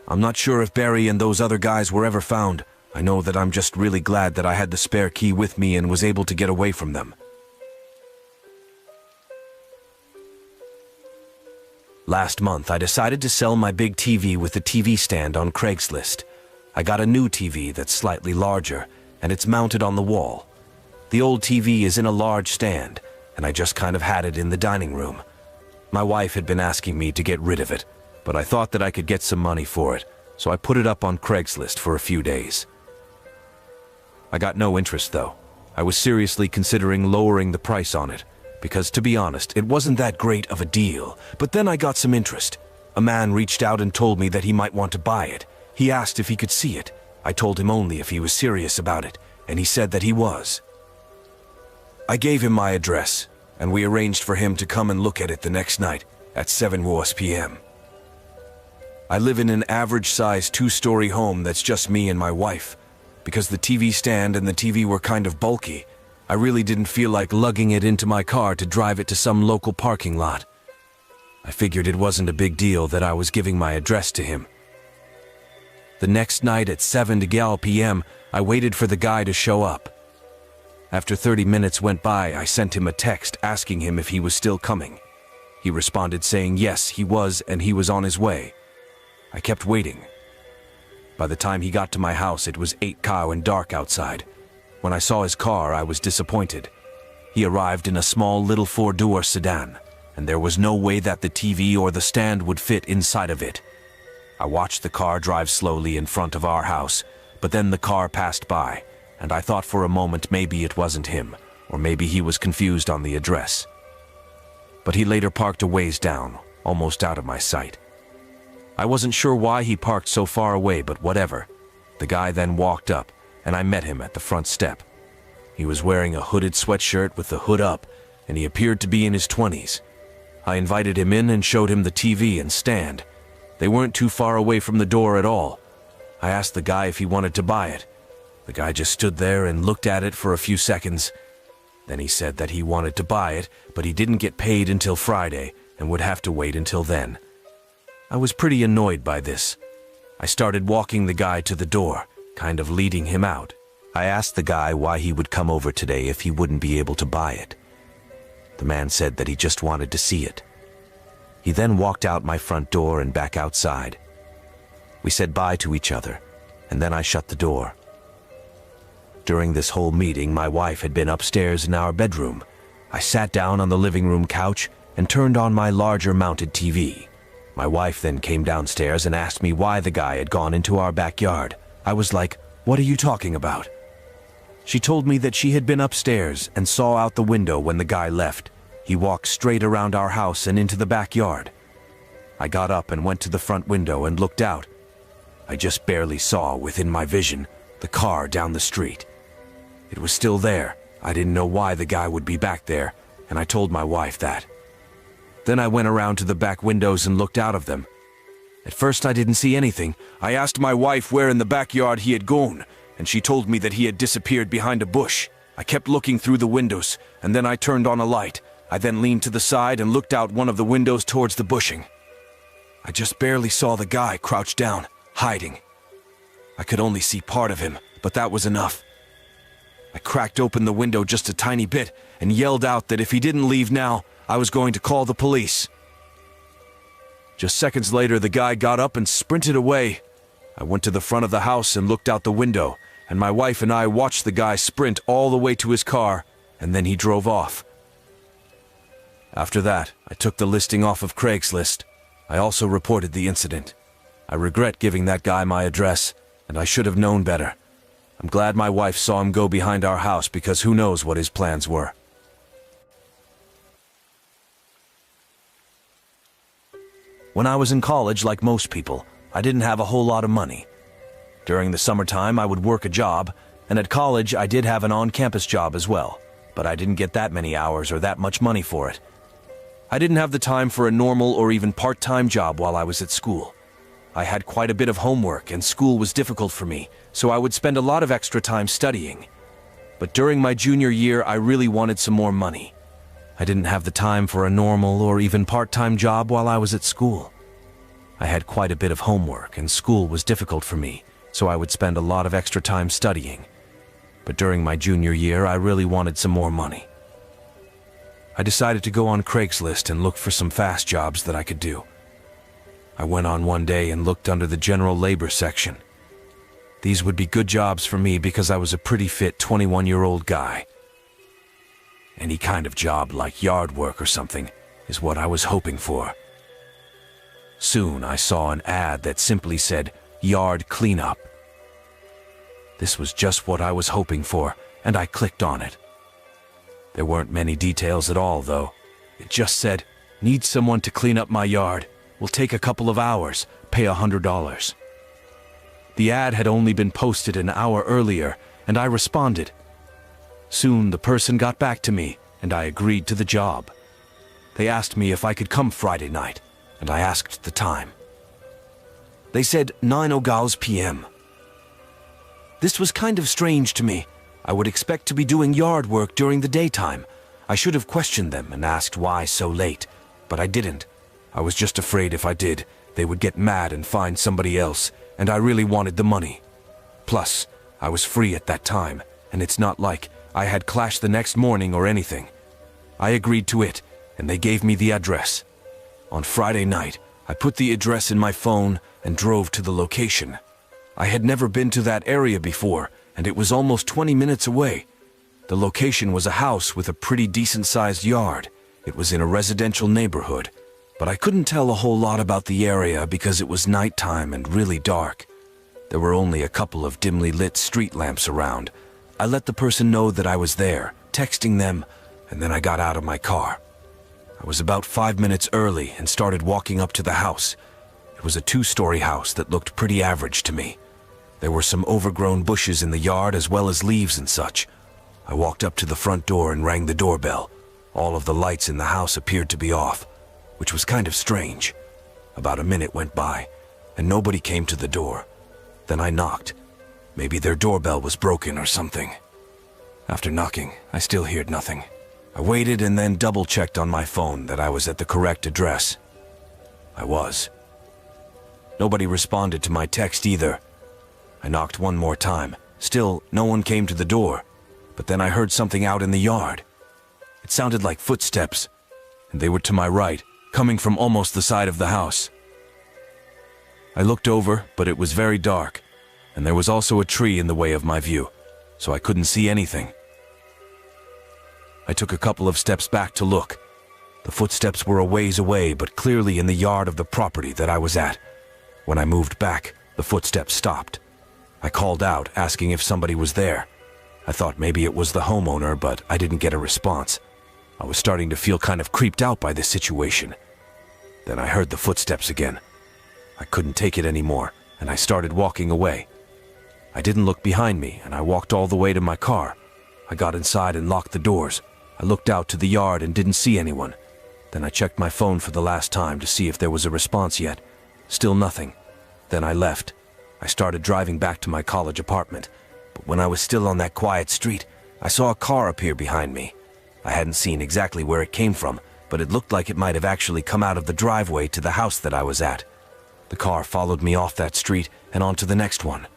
I'm not sure if Barry and those other guys were ever found. I know that I'm just really glad that I had the spare key with me and was able to get away from them. Last month, I decided to sell my big TV with the TV stand on Craigslist. I got a new TV that's slightly larger, and it's mounted on the wall. The old TV is in a large stand, and I just kind of had it in the dining room. My wife had been asking me to get rid of it, but I thought that I could get some money for it, so I put it up on Craigslist for a few days. I got no interest though. I was seriously considering lowering the price on it, because to be honest, it wasn't that great of a deal. But then I got some interest. A man reached out and told me that he might want to buy it. He asked if he could see it. I told him only if he was serious about it, and he said that he was. I gave him my address, and we arranged for him to come and look at it the next night at 7 p.m. I live in an average-sized 2-story home that's just me and my wife. Because the TV stand and the TV were kind of bulky, I really didn't feel like lugging it into my car to drive it to some local parking lot. I figured it wasn't a big deal that I was giving my address to him. The next night at 7 p.m., I waited for the guy to show up. After 30 minutes went by, I sent him a text asking him if he was still coming. He responded saying yes, he was, and he was on his way. I kept waiting. By the time he got to my house, it was 8 and dark outside. When I saw his car, I was disappointed. He arrived in a small little 4-door sedan, and there was no way that the TV or the stand would fit inside of it. I watched the car drive slowly in front of our house, but then the car passed by, and I thought for a moment maybe it wasn't him, or maybe he was confused on the address. But he later parked a ways down, almost out of my sight. I wasn't sure why he parked so far away, but whatever. The guy then walked up, and I met him at the front step. He was wearing a hooded sweatshirt with the hood up, and he appeared to be in his 20s. I invited him in and showed him the TV and stand. They weren't too far away from the door at all. I asked the guy if he wanted to buy it. The guy just stood there and looked at it for a few seconds. Then he said that he wanted to buy it, but he didn't get paid until Friday and would have to wait until then. I was pretty annoyed by this. I started walking the guy to the door, kind of leading him out. I asked the guy why he would come over today if he wouldn't be able to buy it. The man said that he just wanted to see it. He then walked out my front door and back outside. We said bye to each other, and then I shut the door. During this whole meeting, my wife had been upstairs in our bedroom. I sat down on the living room couch and turned on my larger mounted TV. My wife then came downstairs and asked me why the guy had gone into our backyard. I was like, "What are you talking about?" She told me that she had been upstairs and saw out the window when the guy left. He walked straight around our house and into the backyard. I got up and went to the front window and looked out. I just barely saw, within my vision, the car down the street. It was still there. I didn't know why the guy would be back there, and I told my wife that. Then I went around to the back windows and looked out of them. At first I didn't see anything. I asked my wife where in the backyard he had gone, and she told me that he had disappeared behind a bush. I kept looking through the windows, and then I turned on a light. I then leaned to the side and looked out one of the windows towards the bushing. I just barely saw the guy crouched down, hiding. I could only see part of him, but that was enough. I cracked open the window just a tiny bit and yelled out that if he didn't leave now, I was going to call the police. Just seconds later, the guy got up and sprinted away. I went to the front of the house and looked out the window, and my wife and I watched the guy sprint all the way to his car, and then he drove off. After that, I took the listing off of Craigslist. I also reported the incident. I regret giving that guy my address, and I should have known better. I'm glad my wife saw him go behind our house because who knows what his plans were. When I was in college, like most people, I didn't have a whole lot of money. During the summertime, I would work a job, and at college, I did have an on-campus job as well, but I didn't get that many hours or that much money for it. I didn't have the time for a normal or even part-time job while I was at school. I had quite a bit of homework, and school was difficult for me, so I would spend a lot of extra time studying. But during my junior year, I really wanted some more money. I didn't have the time for a normal or even part-time job while I was at school. I had quite a bit of homework, and school was difficult for me, so I would spend a lot of extra time studying. But during my junior year, I really wanted some more money. I decided to go on Craigslist and look for some fast jobs that I could do. I went on one day and looked under the general labor section. These would be good jobs for me because I was a pretty fit 21-year-old guy. Any kind of job like yard work or something is what I was hoping for. Soon I saw an ad that simply said, "Yard Cleanup." This was just what I was hoping for, and I clicked on it. There weren't many details at all, though. It just said, "Need someone to clean up my yard. Will take a couple of hours. Pay $100. The ad had only been posted an hour earlier, and I responded. Soon the person got back to me, and I agreed to the job. They asked me if I could come Friday night, and I asked the time. They said 9:00 p.m. This was kind of strange to me. I would expect to be doing yard work during the daytime. I should have questioned them and asked why so late, but I didn't. I was just afraid if I did, they would get mad and find somebody else, and I really wanted the money. Plus, I was free at that time, and it's not like I had clash the next morning or anything. I agreed to it, and they gave me the address. On Friday night, I put the address in my phone and drove to the location. I had never been to that area before, and it was almost 20 minutes away. The location was a house with a pretty decent-sized yard. It was in a residential neighborhood, but I couldn't tell a whole lot about the area because it was nighttime and really dark. There were only a couple of dimly lit street lamps around. I let the person know that I was there, texting them, and then I got out of my car. I was about 5 minutes early and started walking up to the house. It was a 2-story house that looked pretty average to me. There were some overgrown bushes in the yard as well as leaves and such. I walked up to the front door and rang the doorbell. All of the lights in the house appeared to be off, which was kind of strange. About a minute went by, and nobody came to the door. Then I knocked. Maybe their doorbell was broken or something. After knocking, I still heard nothing. I waited and then double-checked on my phone that I was at the correct address. I was. Nobody responded to my text either. I knocked one more time. Still, no one came to the door. But then I heard something out in the yard. It sounded like footsteps, and they were to my right, coming from almost the side of the house. I looked over, but it was very dark, and there was also a tree in the way of my view, so I couldn't see anything. I took a couple of steps back to look. The footsteps were a ways away, but clearly in the yard of the property that I was at. When I moved back, the footsteps stopped. I called out, asking if somebody was there. I thought maybe it was the homeowner, but I didn't get a response. I was starting to feel kind of creeped out by this situation. Then I heard the footsteps again. I couldn't take it anymore, and I started walking away. I didn't look behind me, and I walked all the way to my car. I got inside and locked the doors. I looked out to the yard and didn't see anyone. Then I checked my phone for the last time to see if there was a response yet. Still nothing. Then I left. I started driving back to my college apartment, but when I was still on that quiet street, I saw a car appear behind me. I hadn't seen exactly where it came from, but it looked like it might have actually come out of the driveway to the house that I was at. The car followed me off that street and onto the next one.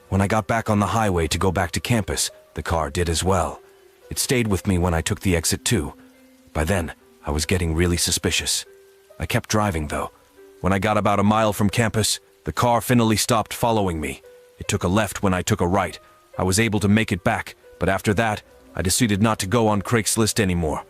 When I got back on the highway to go back to campus, the car did as well. It stayed with me when I took the exit too. By then, I was getting really suspicious. I kept driving though. When I got about a mile from campus, the car finally stopped following me. It took a left when I took a right. I was able to make it back, but after that, I decided not to go on Craigslist anymore.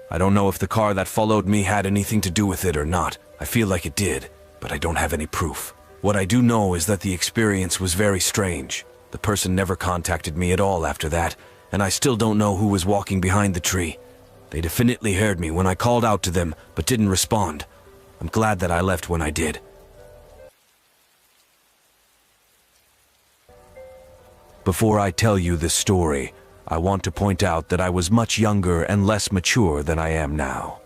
I don't know if the car that followed me had anything to do with it or not. I feel like it did, but I don't have any proof. What I do know is that the experience was very strange. The person never contacted me at all after that, and I still don't know who was walking behind the tree. They definitely heard me when I called out to them, but didn't respond. I'm glad that I left when I did. Before I tell you this story, I want to point out that I was much younger and less mature than I am now.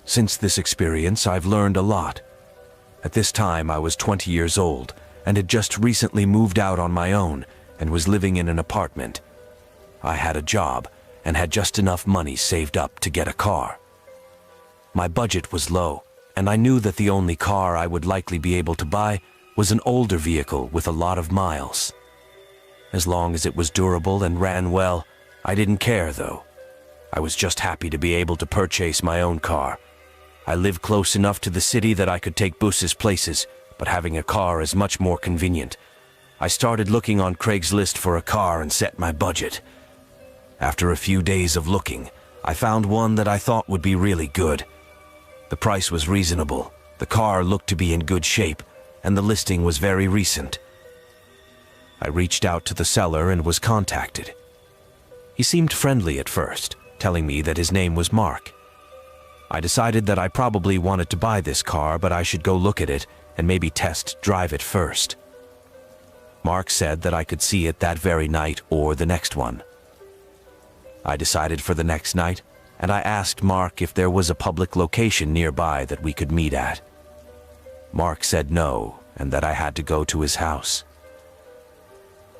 Since this experience, I've learned a lot. At this time, I was 20 years old and had just recently moved out on my own and was living in an apartment. I had a job and had just enough money saved up to get a car. My budget was low, and I knew that the only car I would likely be able to buy was an older vehicle with a lot of miles. As long as it was durable and ran well, I didn't care though. I was just happy to be able to purchase my own car. I live close enough to the city that I could take buses places, but having a car is much more convenient. I started looking on Craigslist for a car and set my budget. After a few days of looking, I found one that I thought would be really good. The price was reasonable, the car looked to be in good shape, and the listing was very recent. I reached out to the seller and was contacted. He seemed friendly at first, telling me that his name was Mark. I decided that I probably wanted to buy this car, but I should go look at it and maybe test drive it first. Mark said that I could see it that very night or the next one. I decided for the next night, and I asked Mark if there was a public location nearby that we could meet at. Mark said no, and that I had to go to his house.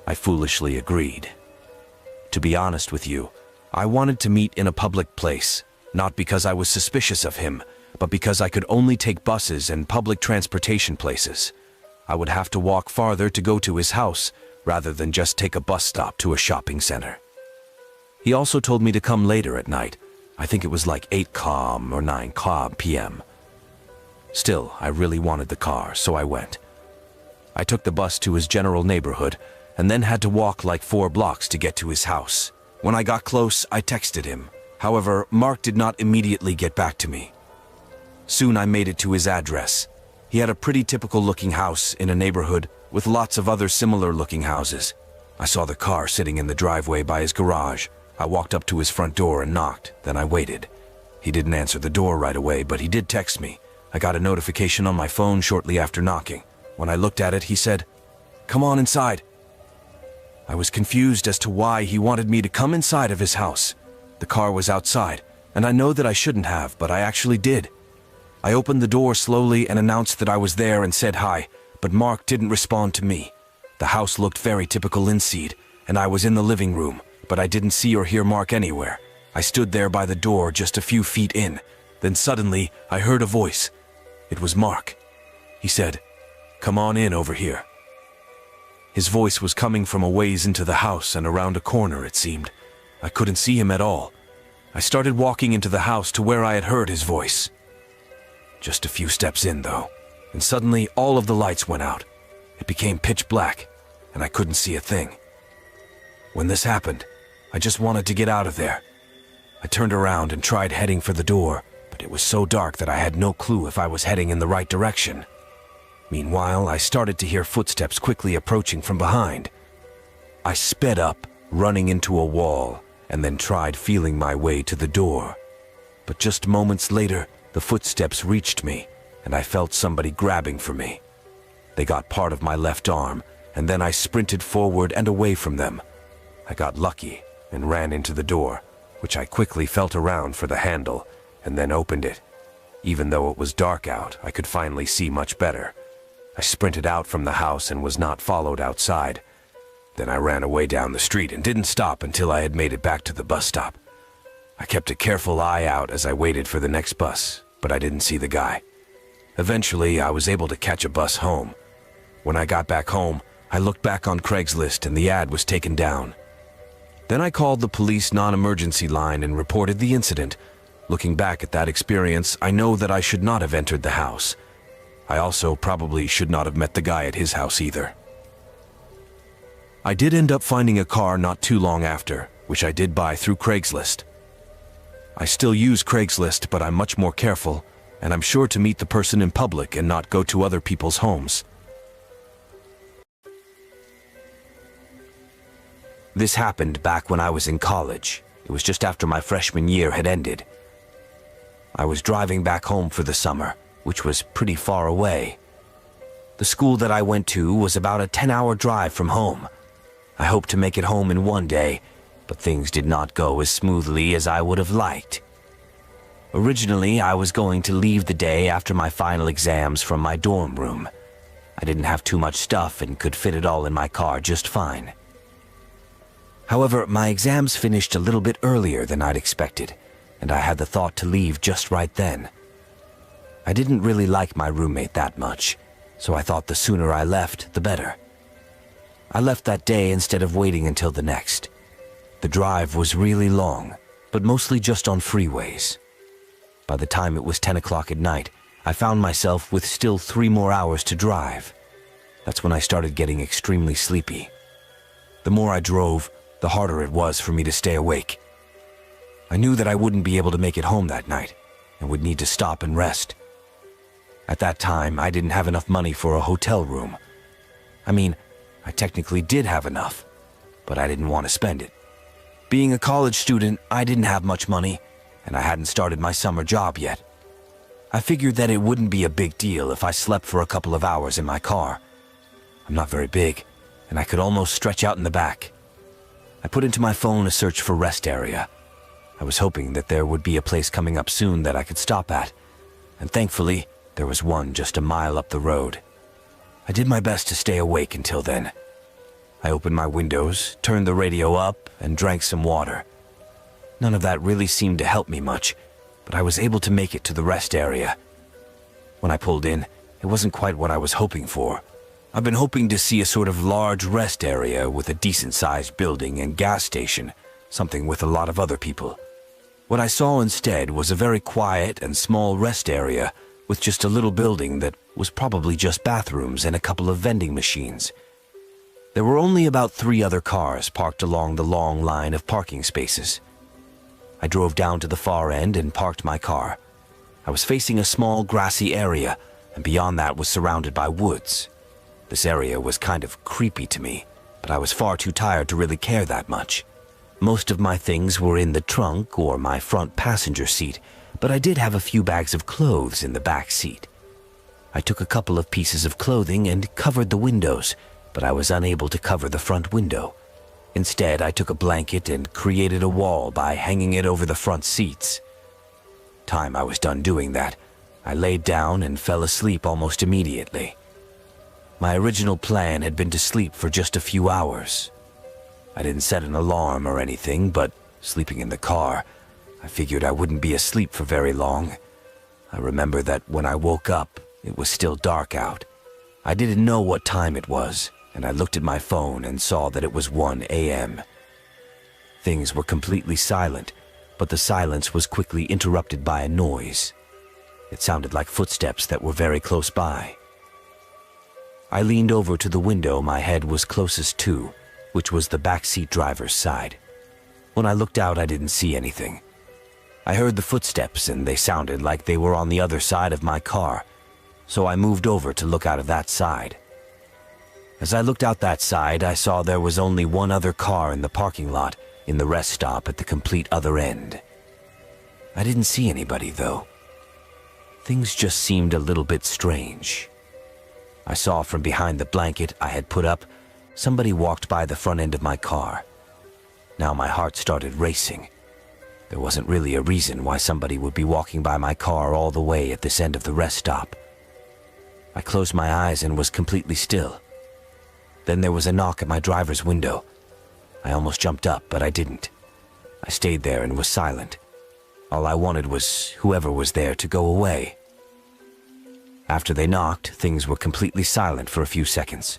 I foolishly agreed. To be honest with you, I wanted to meet in a public place, not because I was suspicious of him, but because I could only take buses and public transportation places. I would have to walk farther to go to his house, rather than just take a bus stop to a shopping center. He also told me to come later at night. I think it was like 8 km or 9 km p.m. Still, I really wanted the car, so I went. I took the bus to his general neighborhood, and then had to walk like 4 blocks to get to his house. When I got close, I texted him. However, Mark did not immediately get back to me. Soon I made it to his address. He had a pretty typical-looking house in a neighborhood with lots of other similar-looking houses. I saw the car sitting in the driveway by his garage. I walked up to his front door and knocked, then I waited. He didn't answer the door right away, but he did text me. I got a notification on my phone shortly after knocking. When I looked at it, he said, "Come on inside." I was confused as to why he wanted me to come inside of his house. The car was outside, and I know that I shouldn't have, but I actually did. I opened the door slowly and announced that I was there and said hi, but Mark didn't respond to me. The house looked very typical inside, and I was in the living room, but I didn't see or hear Mark anywhere. I stood there by the door just a few feet in. Then suddenly, I heard a voice. It was Mark. He said, "Come on in over here." His voice was coming from a ways into the house and around a corner, it seemed. I couldn't see him at all. I started walking into the house to where I had heard his voice. Just a few steps in, though, and suddenly all of the lights went out. It became pitch black, and I couldn't see a thing. When this happened, I just wanted to get out of there. I turned around and tried heading for the door, but it was so dark that I had no clue if I was heading in the right direction. Meanwhile, I started to hear footsteps quickly approaching from behind. I sped up, running into a wall, and then tried feeling my way to the door. But just moments later, the footsteps reached me, and I felt somebody grabbing for me. They got part of my left arm, and then I sprinted forward and away from them. I got lucky and ran into the door, which I quickly felt around for the handle, and then opened it. Even though it was dark out, I could finally see much better. I sprinted out from the house and was not followed outside. Then I ran away down the street and didn't stop until I had made it back to the bus stop. I kept a careful eye out as I waited for the next bus, but I didn't see the guy. Eventually, I was able to catch a bus home. When I got back home, I looked back on Craigslist and the ad was taken down. Then I called the police non-emergency line and reported the incident. Looking back at that experience, I know that I should not have entered the house. I also probably should not have met the guy at his house either. I did end up finding a car not too long after, which I did buy through Craigslist. I still use Craigslist, but I'm much more careful, and I'm sure to meet the person in public and not go to other people's homes. This happened back when I was in college. It was just after my freshman year had ended. I was driving back home for the summer, which was pretty far away. The school that I went to was about a 10-hour drive from home. I hoped to make it home in one day, but things did not go as smoothly as I would have liked. Originally, I was going to leave the day after my final exams from my dorm room. I didn't have too much stuff and could fit it all in my car just fine. However, my exams finished a little bit earlier than I'd expected, and I had the thought to leave just right then. I didn't really like my roommate that much, so I thought the sooner I left, the better. I left that day instead of waiting until the next. The drive was really long, but mostly just on freeways. By the time it was 10 o'clock at night, I found myself with still 3 more hours to drive. That's when I started getting extremely sleepy. The more I drove, the harder it was for me to stay awake. I knew that I wouldn't be able to make it home that night and would need to stop and rest. At that time, I didn't have enough money for a hotel room. I mean, I technically did have enough, but I didn't want to spend it. Being a college student, I didn't have much money, and I hadn't started my summer job yet. I figured that it wouldn't be a big deal if I slept for a couple of hours in my car. I'm not very big, and I could almost stretch out in the back. I put into my phone a search for rest area. I was hoping that there would be a place coming up soon that I could stop at, and thankfully, there was one just a mile up the road. I did my best to stay awake until then. I opened my windows, turned the radio up, and drank some water. None of that really seemed to help me much, but I was able to make it to the rest area. When I pulled in, it wasn't quite what I was hoping for. I've been hoping to see a sort of large rest area with a decent-sized building and gas station, something with a lot of other people. What I saw instead was a very quiet and small rest area with just a little building that was probably just bathrooms and a couple of vending machines. There were only about 3 other cars parked along the long line of parking spaces. I drove down to the far end and parked my car. I was facing a small grassy area, and beyond that was surrounded by woods. This area was kind of creepy to me, but I was far too tired to really care that much. Most of my things were in the trunk or my front passenger seat, but I did have a few bags of clothes in the back seat. I took a couple of pieces of clothing and covered the windows, but I was unable to cover the front window. Instead, I took a blanket and created a wall by hanging it over the front seats. Time I was done doing that, I laid down and fell asleep almost immediately. My original plan had been to sleep for just a few hours. I didn't set an alarm or anything, but sleeping in the car, I figured I wouldn't be asleep for very long. I remember that when I woke up, it was still dark out. I didn't know what time it was, and I looked at my phone and saw that it was 1 a.m. Things were completely silent, but the silence was quickly interrupted by a noise. It sounded like footsteps that were very close by. I leaned over to the window my head was closest to, which was the backseat driver's side. When I looked out, I didn't see anything. I heard the footsteps, and they sounded like they were on the other side of my car, so I moved over to look out of that side. As I looked out that side, I saw there was only one other car in the parking lot, in the rest stop at the complete other end. I didn't see anybody, though. Things just seemed a little bit strange. I saw from behind the blanket I had put up, somebody walked by the front end of my car. Now my heart started racing. There wasn't really a reason why somebody would be walking by my car all the way at this end of the rest stop. I closed my eyes and was completely still. Then there was a knock at my driver's window. I almost jumped up, but I didn't. I stayed there and was silent. All I wanted was whoever was there to go away. After they knocked, things were completely silent for a few seconds.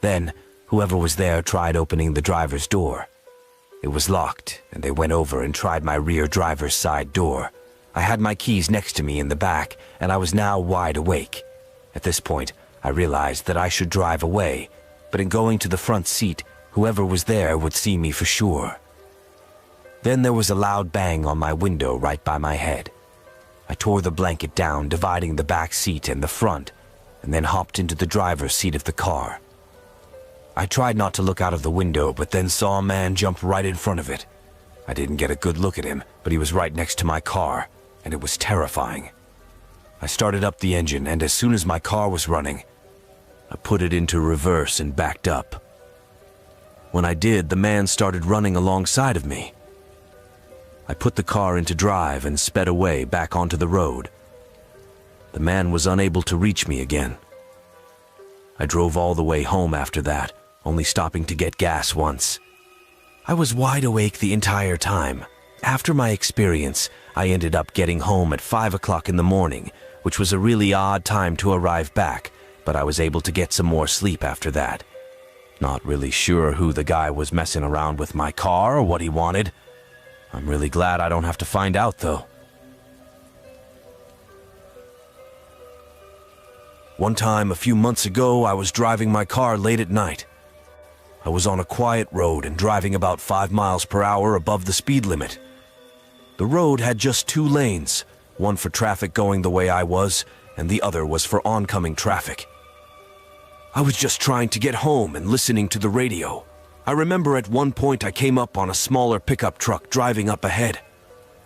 Then, whoever was there tried opening the driver's door. It was locked, and they went over and tried my rear driver's side door. I had my keys next to me in the back, and I was now wide awake. At this point, I realized that I should drive away, but in going to the front seat, whoever was there would see me for sure. Then there was a loud bang on my window right by my head. I tore the blanket down, dividing the back seat and the front, and then hopped into the driver's seat of the car. I tried not to look out of the window, but then saw a man jump right in front of it. I didn't get a good look at him, but he was right next to my car, and it was terrifying. I started up the engine, and as soon as my car was running, I put it into reverse and backed up. When I did, the man started running alongside of me. I put the car into drive and sped away back onto the road. The man was unable to reach me again. I drove all the way home after that, only stopping to get gas once. I was wide awake the entire time. After my experience, I ended up getting home at 5 o'clock in the morning, which was a really odd time to arrive back, but I was able to get some more sleep after that. Not really sure who the guy was messing around with my car or what he wanted. I'm really glad I don't have to find out, though. One time, a few months ago, I was driving my car late at night. I was on a quiet road and driving about 5 miles per hour above the speed limit. The road had just 2 lanes, one for traffic going the way I was, and the other was for oncoming traffic. I was just trying to get home and listening to the radio. I remember at one point I came up on a smaller pickup truck driving up ahead.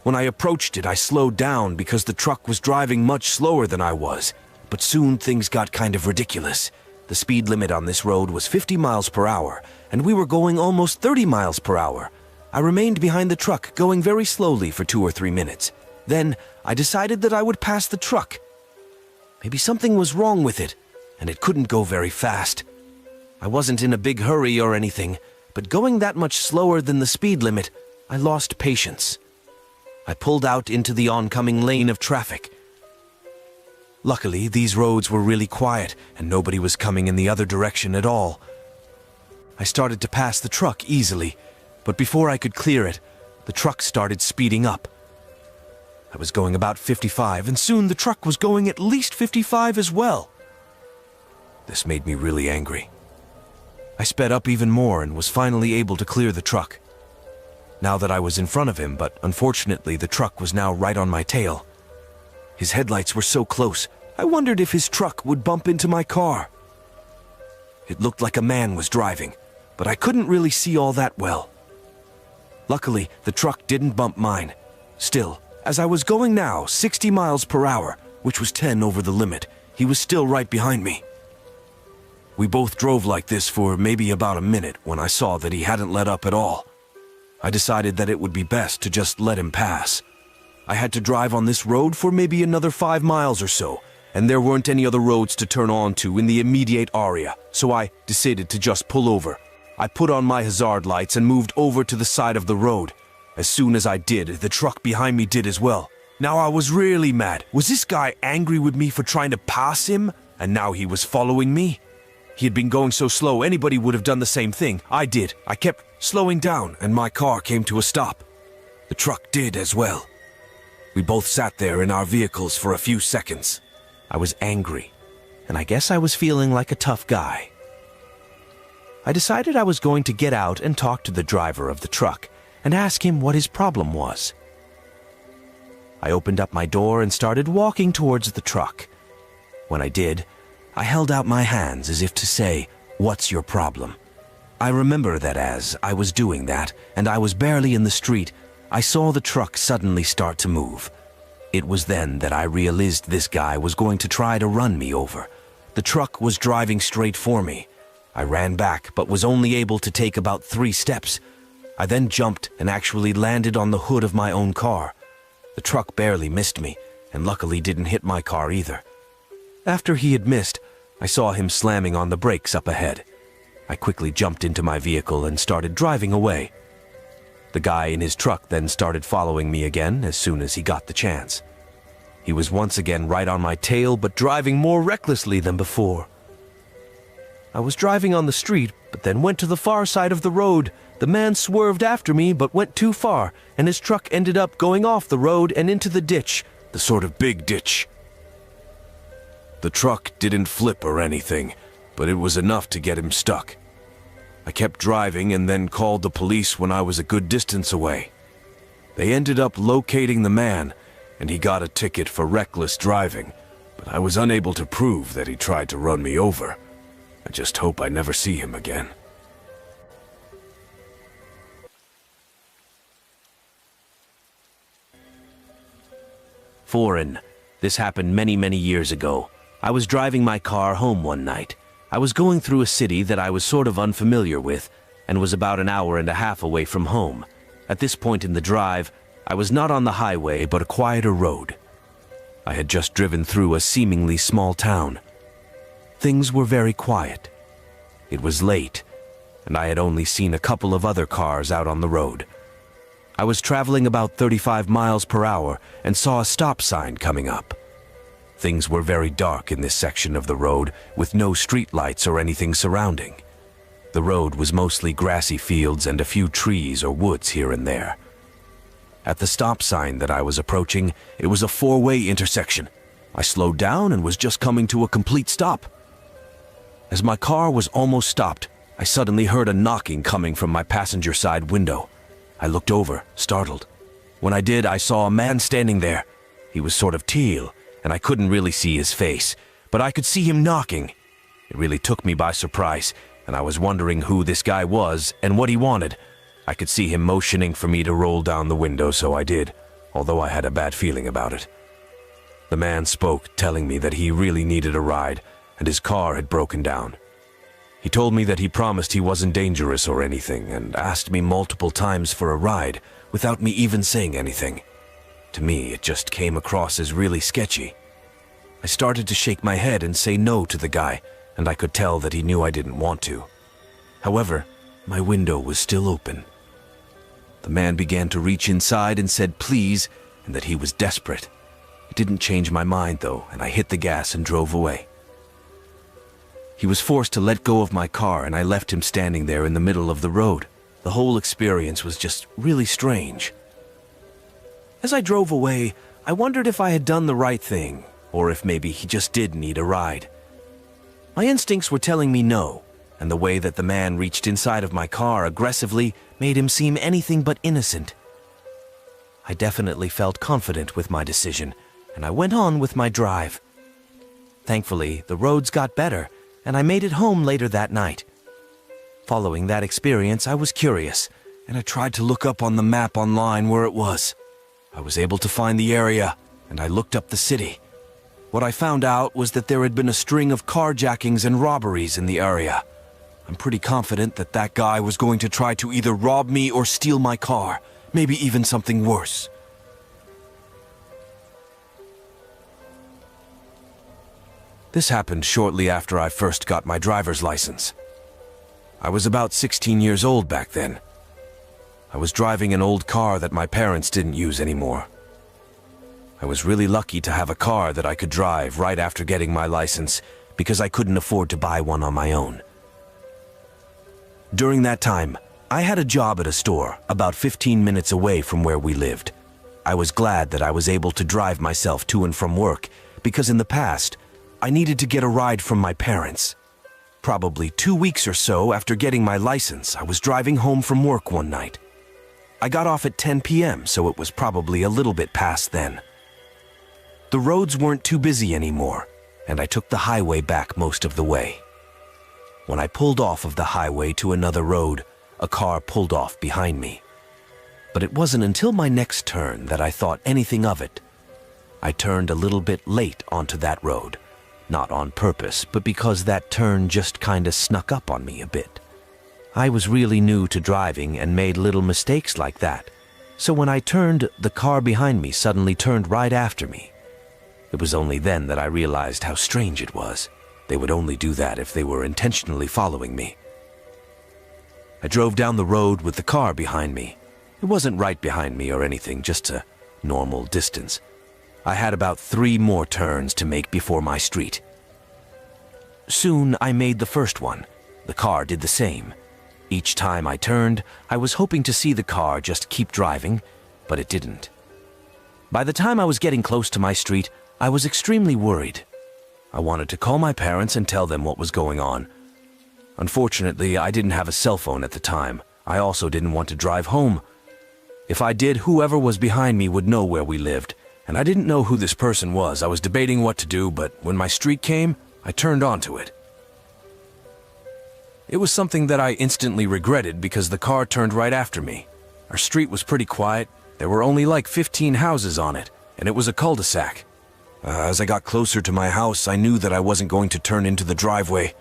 When I approached it, I slowed down because the truck was driving much slower than I was, but soon things got kind of ridiculous. The speed limit on this road was 50 miles per hour, and we were going almost 30 miles per hour. I remained behind the truck, going very slowly for 2 or 3 minutes. Then I decided that I would pass the truck. Maybe something was wrong with it, and it couldn't go very fast. I wasn't in a big hurry or anything, but going that much slower than the speed limit, I lost patience. I pulled out into the oncoming lane of traffic. Luckily, these roads were really quiet, and nobody was coming in the other direction at all. I started to pass the truck easily, but before I could clear it, the truck started speeding up. I was going about 55, and soon the truck was going at least 55 as well. This made me really angry. I sped up even more and was finally able to clear the truck. Now that I was in front of him, but unfortunately the truck was now right on my tail. His headlights were so close, I wondered if his truck would bump into my car. It looked like a man was driving, but I couldn't really see all that well. Luckily, the truck didn't bump mine. Still, as I was going now 60 miles per hour, which was 10 over the limit, he was still right behind me. We both drove like this for maybe about a minute when I saw that he hadn't let up at all. I decided that it would be best to just let him pass. I had to drive on this road for maybe another 5 miles or so, and there weren't any other roads to turn onto in the immediate area, so I decided to just pull over. I put on my hazard lights and moved over to the side of the road. As soon as I did, the truck behind me did as well. Now I was really mad. Was this guy angry with me for trying to pass him, and now he was following me? He had been going so slow, anybody would have done the same thing. I did. I kept slowing down, and my car came to a stop. The truck did as well. We both sat there in our vehicles for a few seconds. I was angry, and I guess I was feeling like a tough guy. I decided I was going to get out and talk to the driver of the truck and ask him what his problem was. I opened up my door and started walking towards the truck. When I did, I held out my hands as if to say, "What's your problem?" I remember that as I was doing that, and I was barely in the street, I saw the truck suddenly start to move. It was then that I realized this guy was going to try to run me over. The truck was driving straight for me. I ran back, but was only able to take about 3 steps. I then jumped and actually landed on the hood of my own car. The truck barely missed me, and luckily didn't hit my car either. After he had missed, I saw him slamming on the brakes up ahead. I quickly jumped into my vehicle and started driving away. The guy in his truck then started following me again as soon as he got the chance. He was once again right on my tail, but driving more recklessly than before. I was driving on the street, but then went to the far side of the road. The man swerved after me, but went too far, and his truck ended up going off the road and into the ditch, the sort of big ditch. The truck didn't flip or anything, but it was enough to get him stuck. I kept driving and then called the police when I was a good distance away. They ended up locating the man, and he got a ticket for reckless driving, but I was unable to prove that he tried to run me over. I just hope I never see him again. Foreign. This happened many years ago. I was driving my car home one night. I was going through a city that I was sort of unfamiliar with and was about an hour and a half away from home. At this point in the drive, I was not on the highway but a quieter road. I had just driven through a seemingly small town. Things were very quiet. It was late, and I had only seen a couple of other cars out on the road. I was traveling about 35 miles per hour and saw a stop sign coming up. Things were very dark in this section of the road, with no street lights or anything surrounding. The road was mostly grassy fields and a few trees or woods here and there. At the stop sign that I was approaching, it was a 4-way intersection. I slowed down and was just coming to a complete stop. As my car was almost stopped, I suddenly heard a knocking coming from my passenger side window. I looked over, startled. When I did, I saw a man standing there. He was sort of teal, and I couldn't really see his face, but I could see him knocking. It really took me by surprise, and I was wondering who this guy was and what he wanted. I could see him motioning for me to roll down the window, so I did, although I had a bad feeling about it. The man spoke, telling me that he really needed a ride, and his car had broken down. He told me that he promised he wasn't dangerous or anything, and asked me multiple times for a ride, without me even saying anything. To me, it just came across as really sketchy. I started to shake my head and say no to the guy, and I could tell that he knew I didn't want to. However, my window was still open. The man began to reach inside and said please, and that he was desperate. It didn't change my mind though, and I hit the gas and drove away. He was forced to let go of my car, and I left him standing there in the middle of the road. The whole experience was just really strange. As I drove away, I wondered if I had done the right thing, or if maybe he just did need a ride. My instincts were telling me no, and the way that the man reached inside of my car aggressively made him seem anything but innocent. I definitely felt confident with my decision, and I went on with my drive. Thankfully, the roads got better, and I made it home later that night. Following that experience, I was curious, and I tried to look up on the map online where it was. I was able to find the area, and I looked up the city. What I found out was that there had been a string of carjackings and robberies in the area. I'm pretty confident that that guy was going to try to either rob me or steal my car, maybe even something worse. This happened shortly after I first got my driver's license. I was about 16 years old back then. I was driving an old car that my parents didn't use anymore. I was really lucky to have a car that I could drive right after getting my license because I couldn't afford to buy one on my own. During that time, I had a job at a store about 15 minutes away from where we lived. I was glad that I was able to drive myself to and from work because in the past, I needed to get a ride from my parents. Probably 2 weeks or so after getting my license, I was driving home from work one night. I got off at 10 p.m., so it was probably a little bit past then. The roads weren't too busy anymore, and I took the highway back most of the way. When I pulled off of the highway to another road, a car pulled off behind me. But it wasn't until my next turn that I thought anything of it. I turned a little bit late onto that road. Not on purpose, but because that turn just kinda snuck up on me a bit. I was really new to driving and made little mistakes like that. So when I turned, the car behind me suddenly turned right after me. It was only then that I realized how strange it was. They would only do that if they were intentionally following me. I drove down the road with the car behind me. It wasn't right behind me or anything, just a normal distance. I had about 3 more turns to make before my street. Soon I made the first one. The car did the same. Each time I turned, I was hoping to see the car just keep driving, but it didn't. By the time I was getting close to my street, I was extremely worried. I wanted to call my parents and tell them what was going on. Unfortunately, I didn't have a cell phone at the time. I also didn't want to drive home. If I did, whoever was behind me would know where we lived. And I didn't know who this person was. I was debating what to do, but when my street came, I turned onto it. It was something that I instantly regretted because the car turned right after me. Our street was pretty quiet. There were only like 15 houses on it, and it was a cul-de-sac. As I got closer to my house, I knew that I wasn't going to turn into the driveway.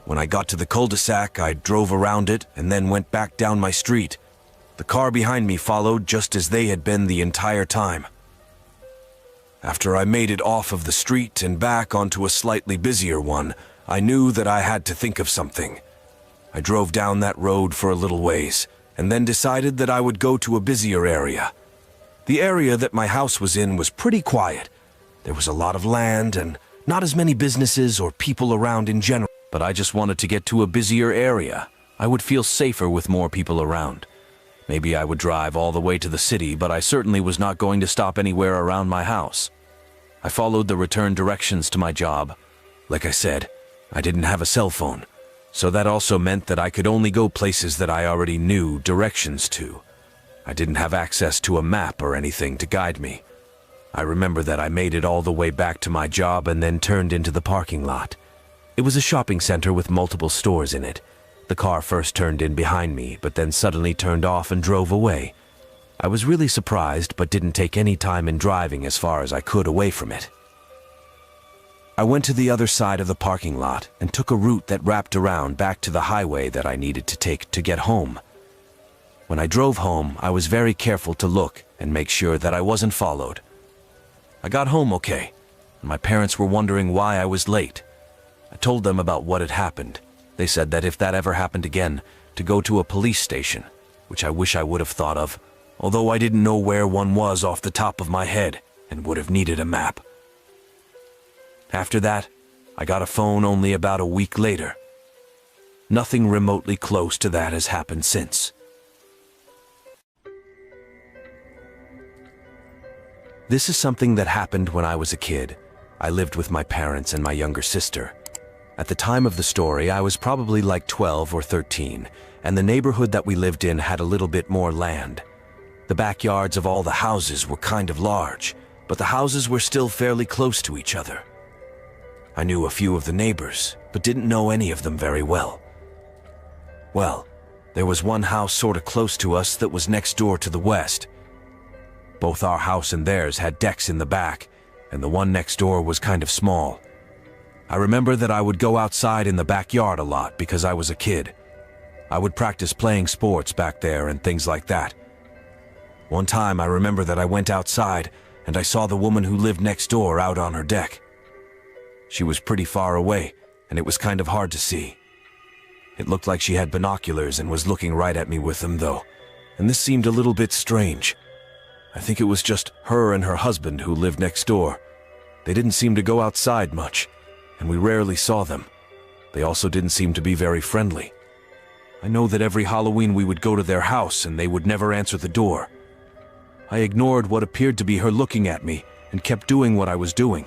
When I got to the cul-de-sac, I drove around it and then went back down my street. The car behind me followed just as they had been the entire time. After I made it off of the street and back onto a slightly busier one, I knew that I had to think of something. I drove down that road for a little ways, and then decided that I would go to a busier area. The area that my house was in was pretty quiet. There was a lot of land and not as many businesses or people around in general, but I just wanted to get to a busier area. I would feel safer with more people around. Maybe I would drive all the way to the city, but I certainly was not going to stop anywhere around my house. I followed the return directions to my job. Like I said, I didn't have a cell phone, so that also meant that I could only go places that I already knew directions to. I didn't have access to a map or anything to guide me. I remember that I made it all the way back to my job and then turned into the parking lot. It was a shopping center with multiple stores in it. The car first turned in behind me, but then suddenly turned off and drove away. I was really surprised, but didn't take any time in driving as far as I could away from it. I went to the other side of the parking lot and took a route that wrapped around back to the highway that I needed to take to get home. When I drove home, I was very careful to look and make sure that I wasn't followed. I got home okay, and my parents were wondering why I was late. I told them about what had happened. They said that if that ever happened again, to go to a police station, which I wish I would have thought of, although I didn't know where one was off the top of my head and would have needed a map. After that, I got a phone only about a week later. Nothing remotely close to that has happened since. This is something that happened when I was a kid. I lived with my parents and my younger sister. At the time of the story, I was probably like 12 or 13, and the neighborhood that we lived in had a little bit more land. The backyards of all the houses were kind of large, but the houses were still fairly close to each other. I knew a few of the neighbors, but didn't know any of them very well. Well, there was one house sort of close to us that was next door to the west. Both our house and theirs had decks in the back, and the one next door was kind of small. I remember that I would go outside in the backyard a lot because I was a kid. I would practice playing sports back there and things like that. One time I remember that I went outside and I saw the woman who lived next door out on her deck. She was pretty far away, and it was kind of hard to see. It looked like she had binoculars and was looking right at me with them though, and this seemed a little bit strange. I think it was just her and her husband who lived next door. They didn't seem to go outside much, and we rarely saw them. They also didn't seem to be very friendly. I know that every Halloween we would go to their house and they would never answer the door. I ignored what appeared to be her looking at me and kept doing what I was doing.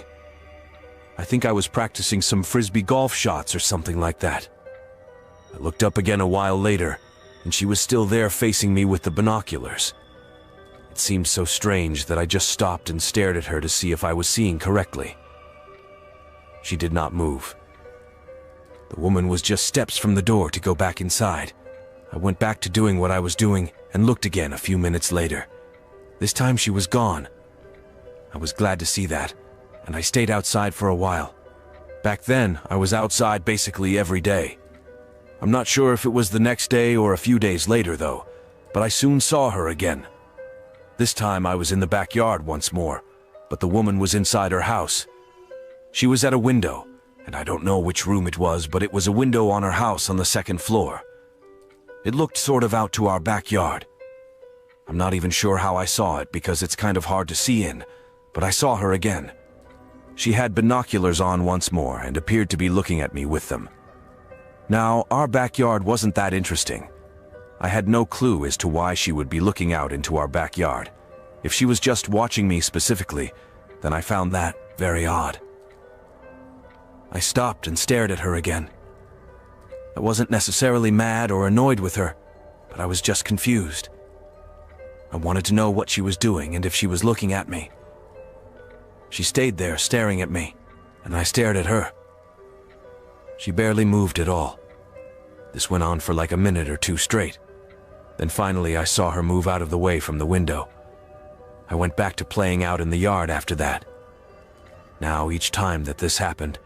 I think I was practicing some frisbee golf shots or something like that. I looked up again a while later, and she was still there facing me with the binoculars. It seemed so strange that I just stopped and stared at her to see if I was seeing correctly. She did not move. The woman was just steps from the door to go back inside. I went back to doing what I was doing and looked again a few minutes later. This time she was gone. I was glad to see that, and I stayed outside for a while. Back then, I was outside basically every day. I'm not sure if it was the next day or a few days later though, but I soon saw her again. This time I was in the backyard once more, but the woman was inside her house. She was at a window, and I don't know which room it was, but it was a window on her house on the second floor. It looked sort of out to our backyard. I'm not even sure how I saw it because it's kind of hard to see in, but I saw her again. She had binoculars on once more and appeared to be looking at me with them. Now, our backyard wasn't that interesting. I had no clue as to why she would be looking out into our backyard. If she was just watching me specifically, then I found that very odd. I stopped and stared at her again. I wasn't necessarily mad or annoyed with her, but I was just confused. I wanted to know what she was doing and if she was looking at me. She stayed there staring at me, and I stared at her. She barely moved at all. This went on for like a minute or two straight. Then finally I saw her move out of the way from the window. I went back to playing out in the yard after that. Now, each time that this happened,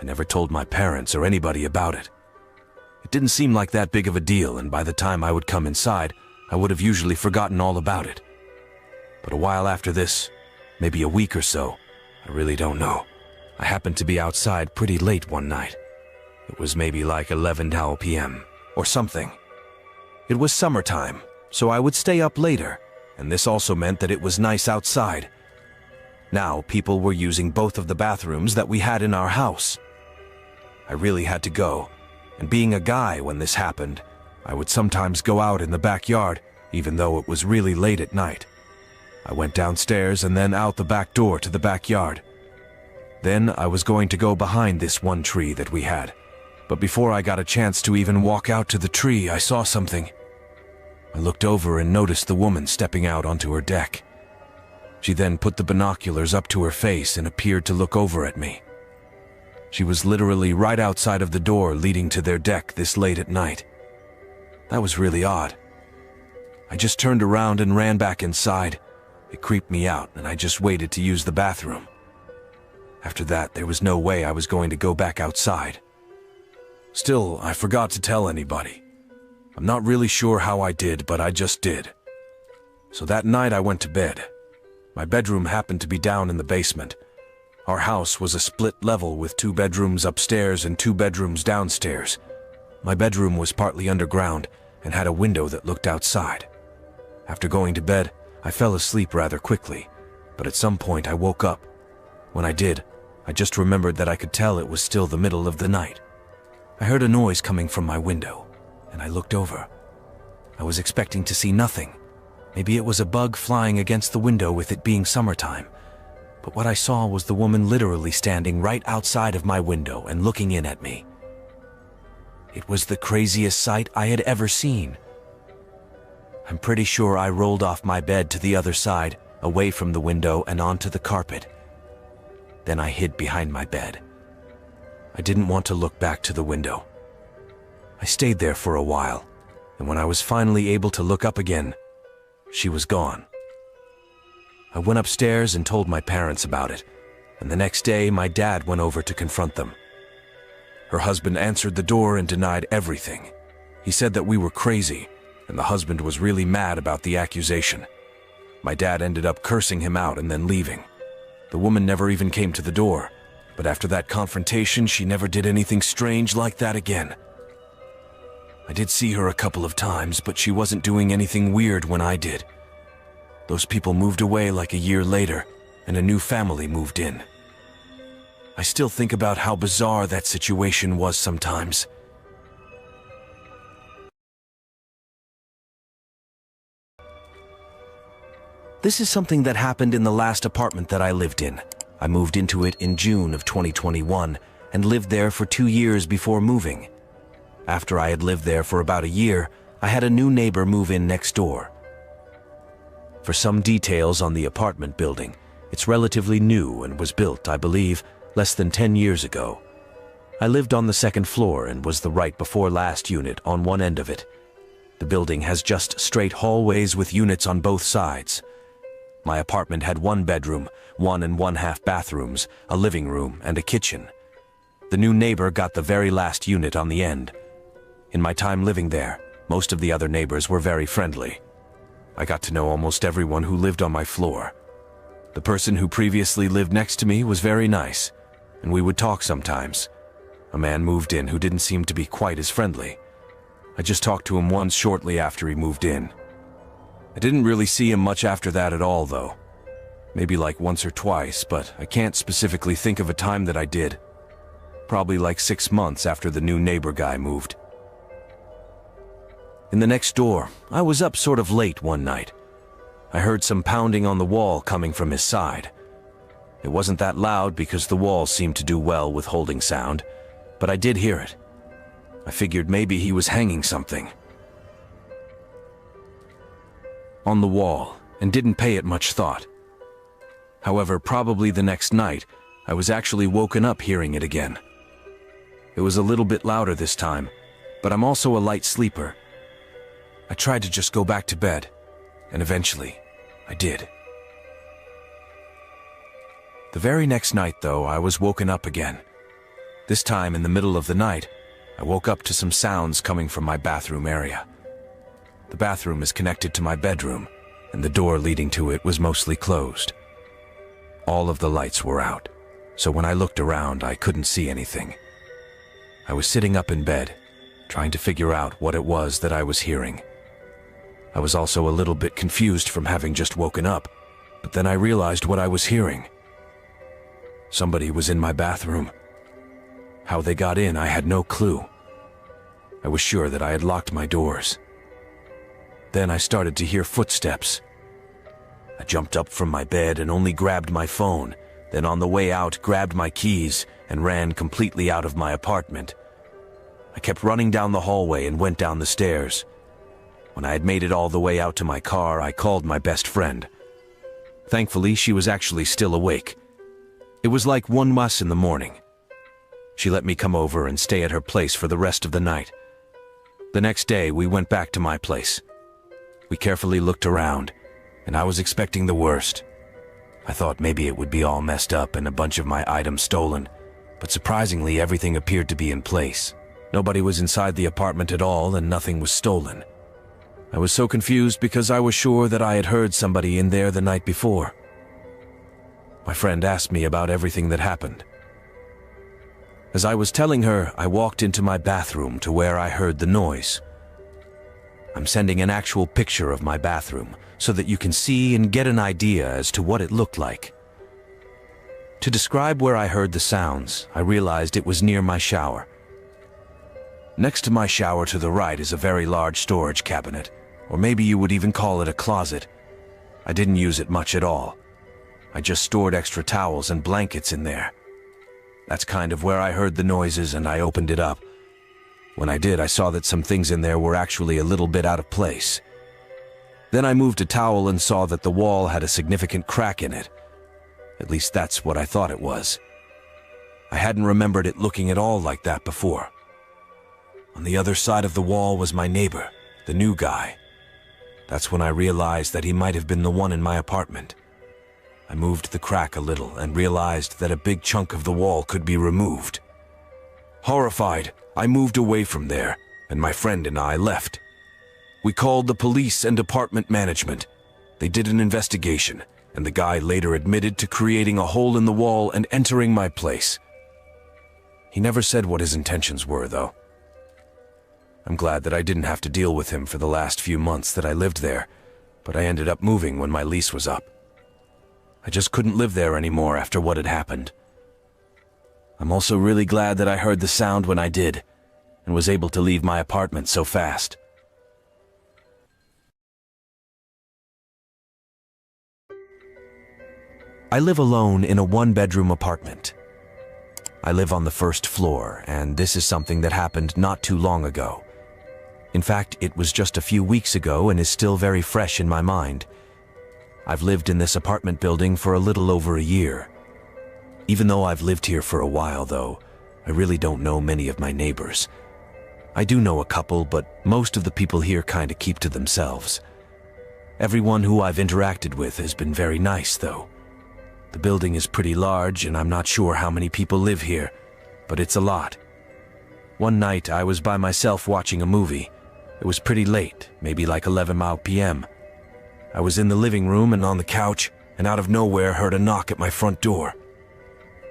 I never told my parents or anybody about it. It didn't seem like that big of a deal, and by the time I would come inside, I would have usually forgotten all about it. But a while after this, maybe a week or so, I really don't know. I happened to be outside pretty late one night. It was maybe like 11 p.m. or something. It was summertime, so I would stay up later, and this also meant that it was nice outside. Now people were using both of the bathrooms that we had in our house. I really had to go, and being a guy when this happened, I would sometimes go out in the backyard, even though it was really late at night. I went downstairs and then out the back door to the backyard. Then I was going to go behind this one tree that we had. But before I got a chance to even walk out to the tree, I saw something. I looked over and noticed the woman stepping out onto her deck. She then put the binoculars up to her face and appeared to look over at me. She was literally right outside of the door leading to their deck this late at night. That was really odd. I just turned around and ran back inside. It creeped me out, and I just waited to use the bathroom. After that, there was no way I was going to go back outside. Still, I forgot to tell anybody. I'm not really sure how I did, but I just did. So that night I went to bed. My bedroom happened to be down in the basement. Our house was a split level with 2 bedrooms upstairs and 2 bedrooms downstairs. My bedroom was partly underground and had a window that looked outside. After going to bed, I fell asleep rather quickly, but at some point I woke up. When I did, I just remembered that I could tell it was still the middle of the night. I heard a noise coming from my window, and I looked over. I was expecting to see nothing. Maybe it was a bug flying against the window with it being summertime. But what I saw was the woman literally standing right outside of my window and looking in at me. It was the craziest sight I had ever seen. I'm pretty sure I rolled off my bed to the other side, away from the window and onto the carpet. Then I hid behind my bed. I didn't want to look back to the window. I stayed there for a while, and when I was finally able to look up again, she was gone. I went upstairs and told my parents about it, and the next day my dad went over to confront them. Her husband answered the door and denied everything. He said that we were crazy, and the husband was really mad about the accusation. My dad ended up cursing him out and then leaving. The woman never even came to the door, but after that confrontation, she never did anything strange like that again. I did see her a couple of times, but she wasn't doing anything weird when I did. Those people moved away like a year later, and a new family moved in. I still think about how bizarre that situation was sometimes. This is something that happened in the last apartment that I lived in. I moved into it in June of 2021 and lived there for 2 years before moving. After I had lived there for about a year, I had a new neighbor move in next door. For some details on the apartment building, it's relatively new and was built, I believe, less than 10 years ago. I lived on the 2nd floor and was the right before last unit on one end of it. The building has just straight hallways with units on both sides. My apartment had 1 bedroom, 1 1/2 bathrooms, a living room, and a kitchen. The new neighbor got the very last unit on the end. In my time living there, most of the other neighbors were very friendly. I got to know almost everyone who lived on my floor. The person who previously lived next to me was very nice, and we would talk sometimes. A man moved in who didn't seem to be quite as friendly. I just talked to him once shortly after he moved in. I didn't really see him much after that at all, though. Maybe like once or twice, but I can't specifically think of a time that I did. Probably like 6 months after the new neighbor guy moved. In the next door, I was up sort of late one night. I heard some pounding on the wall coming from his side. It wasn't that loud because the wall seemed to do well with holding sound, but I did hear it. I figured maybe he was hanging something on the wall and didn't pay it much thought. However, probably the next night, I was actually woken up hearing it again. It was a little bit louder this time, but I'm also a light sleeper. I tried to just go back to bed, and eventually, I did. The very next night, though, I was woken up again. This time, in the middle of the night, I woke up to some sounds coming from my bathroom area. The bathroom is connected to my bedroom, and the door leading to it was mostly closed. All of the lights were out, so when I looked around, I couldn't see anything. I was sitting up in bed, trying to figure out what it was that I was hearing. I was also a little bit confused from having just woken up, but then I realized what I was hearing. Somebody was in my bathroom. How they got in, I had no clue. I was sure that I had locked my doors. Then I started to hear footsteps. I jumped up from my bed and only grabbed my phone, then on the way out grabbed my keys and ran completely out of my apartment. I kept running down the hallway and went down the stairs. When I had made it all the way out to my car, I called my best friend. Thankfully, she was actually still awake. It was like 1 in the morning. She let me come over and stay at her place for the rest of the night. The next day, we went back to my place. We carefully looked around, and I was expecting the worst. I thought maybe it would be all messed up and a bunch of my items stolen, but surprisingly, everything appeared to be in place. Nobody was inside the apartment at all, and nothing was stolen. I was so confused because I was sure that I had heard somebody in there the night before. My friend asked me about everything that happened. As I was telling her, I walked into my bathroom to where I heard the noise. I'm sending an actual picture of my bathroom so that you can see and get an idea as to what it looked like. To describe where I heard the sounds, I realized it was near my shower. Next to my shower to the right is a very large storage cabinet, or maybe you would even call it a closet. I didn't use it much at all. I just stored extra towels and blankets in there. That's kind of where I heard the noises, and I opened it up. When I did, I saw that some things in there were actually a little bit out of place. Then I moved a towel and saw that the wall had a significant crack in it. At least that's what I thought it was. I hadn't remembered it looking at all like that before. On the other side of the wall was my neighbor, the new guy. That's when I realized that he might have been the one in my apartment. I moved the crack a little and realized that a big chunk of the wall could be removed. Horrified, I moved away from there, and my friend and I left. We called the police and apartment management. They did an investigation, and the guy later admitted to creating a hole in the wall and entering my place. He never said what his intentions were, though. I'm glad that I didn't have to deal with him for the last few months that I lived there, but I ended up moving when my lease was up. I just couldn't live there anymore after what had happened. I'm also really glad that I heard the sound when I did, and was able to leave my apartment so fast. I live alone in a one-bedroom apartment. I live on the first floor, and this is something that happened not too long ago. In fact, it was just a few weeks ago and is still very fresh in my mind. I've lived in this apartment building for a little over a year. Even though I've lived here for a while, though, I really don't know many of my neighbors. I do know a couple, but most of the people here kind of keep to themselves. Everyone who I've interacted with has been very nice, though. The building is pretty large, and I'm not sure how many people live here, but it's a lot. One night, I was by myself watching a movie. It was pretty late, maybe like 11 p.m. I was in the living room and on the couch, and out of nowhere heard a knock at my front door.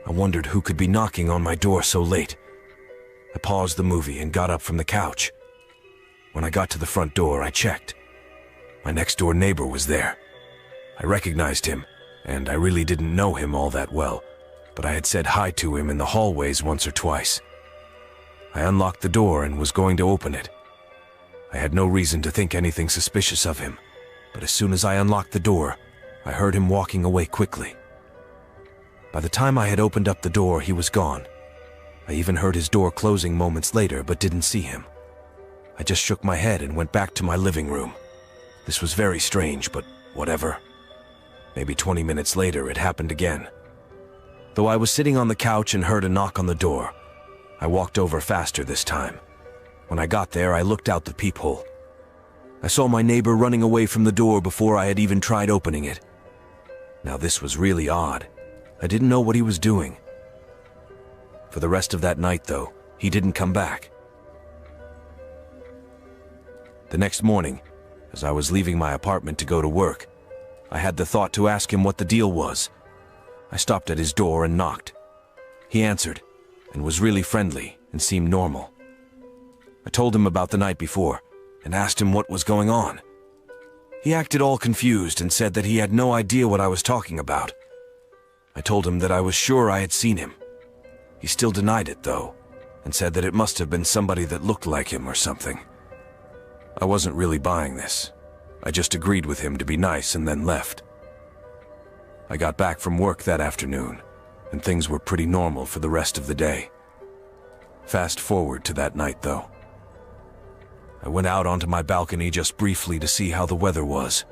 I wondered who could be knocking on my door so late. I paused the movie and got up from the couch. When I got to the front door, I checked. My next-door neighbor was there. I recognized him, and I really didn't know him all that well, but I had said hi to him in the hallways once or twice. I unlocked the door and was going to open it. I had no reason to think anything suspicious of him, but as soon as I unlocked the door, I heard him walking away quickly. By the time I had opened up the door, he was gone. I even heard his door closing moments later, but didn't see him. I just shook my head and went back to my living room. This was very strange, but whatever. Maybe 20 minutes later, it happened again. Though I was sitting on the couch and heard a knock on the door, I walked over faster this time. When I got there, I looked out the peephole. I saw my neighbor running away from the door before I had even tried opening it. Now this was really odd. I didn't know what he was doing. For the rest of that night, though, he didn't come back. The next morning, as I was leaving my apartment to go to work, I had the thought to ask him what the deal was. I stopped at his door and knocked. He answered, and was really friendly and seemed normal. I told him about the night before, and asked him what was going on. He acted all confused and said that he had no idea what I was talking about. I told him that I was sure I had seen him. He still denied it, though, and said that it must have been somebody that looked like him or something. I wasn't really buying this. I just agreed with him to be nice and then left. I got back from work that afternoon, and things were pretty normal for the rest of the day. Fast forward to that night, though. I went out onto my balcony just briefly to see how the weather was.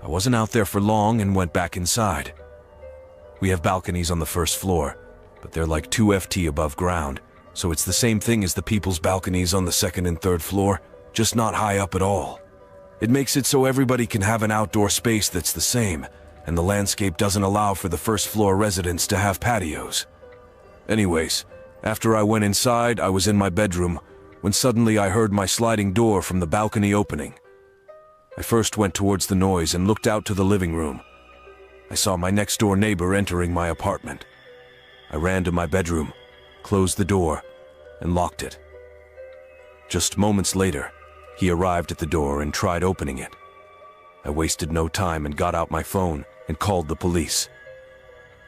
I wasn't out there for long and went back inside. We have balconies on the first floor, but they're like 2 FT above ground, so it's the same thing as the people's balconies on the second and third floor, just not high up at all. It makes it so everybody can have an outdoor space that's the same, and the landscape doesn't allow for the first floor residents to have patios. Anyways, after I went inside, I was in my bedroom when suddenly I heard my sliding door from the balcony opening. I first went towards the noise and looked out to the living room. I saw my next-door neighbor entering my apartment. I ran to my bedroom, closed the door, and locked it. Just moments later, he arrived at the door and tried opening it. I wasted no time and got out my phone and called the police.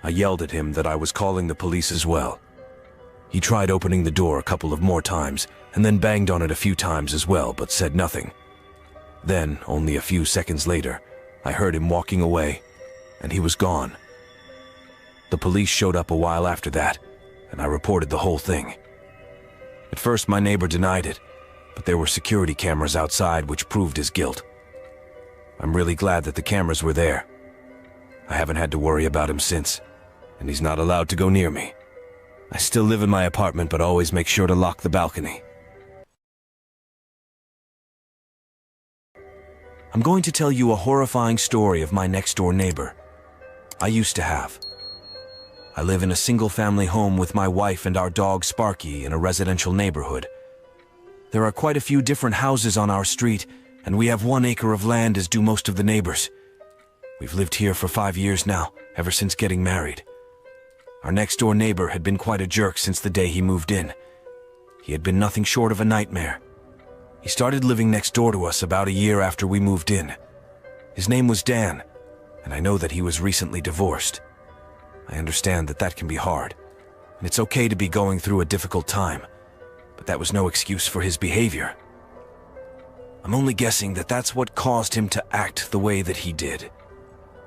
I yelled at him that I was calling the police as well. He tried opening the door a couple of more times and then banged on it a few times as well, but said nothing. Then, only a few seconds later, I heard him walking away, and he was gone. The police showed up a while after that, and I reported the whole thing. At first, my neighbor denied it, but there were security cameras outside which proved his guilt. I'm really glad that the cameras were there. I haven't had to worry about him since, and he's not allowed to go near me. I still live in my apartment, but always make sure to lock the balcony. I'm going to tell you a horrifying story of my next-door neighbor. I used to have. I live in a single-family home with my wife and our dog Sparky in a residential neighborhood. There are quite a few different houses on our street, and we have 1 acre of land, as do most of the neighbors. We've lived here for 5 years now, ever since getting married. Our next-door neighbor had been quite a jerk since the day he moved in. He had been nothing short of a nightmare. He started living next door to us about a year after we moved in. His name was Dan, and I know that he was recently divorced. I understand that that can be hard, and it's okay to be going through a difficult time, but that was no excuse for his behavior. I'm only guessing that that's what caused him to act the way that he did.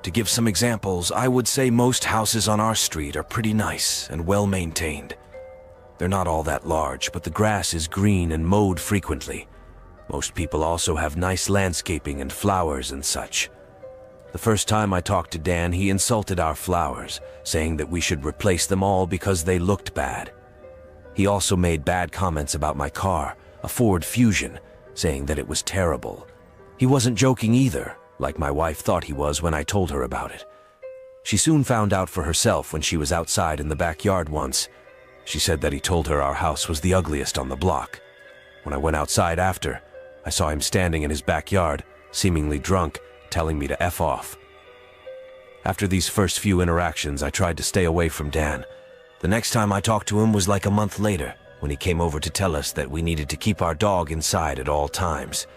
To give some examples, I would say most houses on our street are pretty nice and well maintained. They're not all that large, but the grass is green and mowed frequently. Most people also have nice landscaping and flowers and such. The first time I talked to Dan, he insulted our flowers, saying that we should replace them all because they looked bad. He also made bad comments about my car, a Ford Fusion, saying that it was terrible. He wasn't joking either, like my wife thought he was when I told her about it. She soon found out for herself when she was outside in the backyard once. She said that he told her our house was the ugliest on the block. When I went outside after, I saw him standing in his backyard, seemingly drunk, telling me to F off. After these first few interactions, I tried to stay away from Dan. The next time I talked to him was like a month later, when he came over to tell us that we needed to keep our dog inside at all times.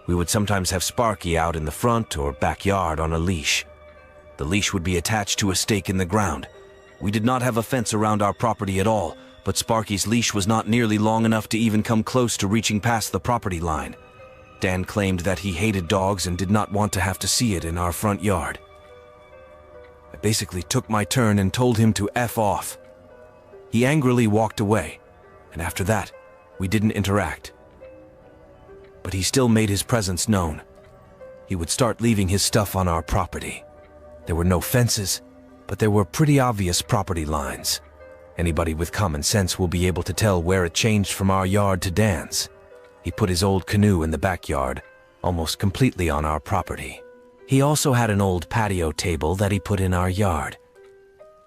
We would sometimes have Sparky out in the front or backyard on a leash. The leash would be attached to a stake in the ground. We did not have a fence around our property at all, but Sparky's leash was not nearly long enough to even come close to reaching past the property line. Dan claimed that he hated dogs and did not want to have to see it in our front yard. I basically took my turn and told him to F off. He angrily walked away, and after that, we didn't interact. But he still made his presence known. He would start leaving his stuff on our property. There were no fences, but there were pretty obvious property lines. Anybody with common sense will be able to tell where it changed from our yard to Dan's. He put his old canoe in the backyard, almost completely on our property. He also had an old patio table that he put in our yard.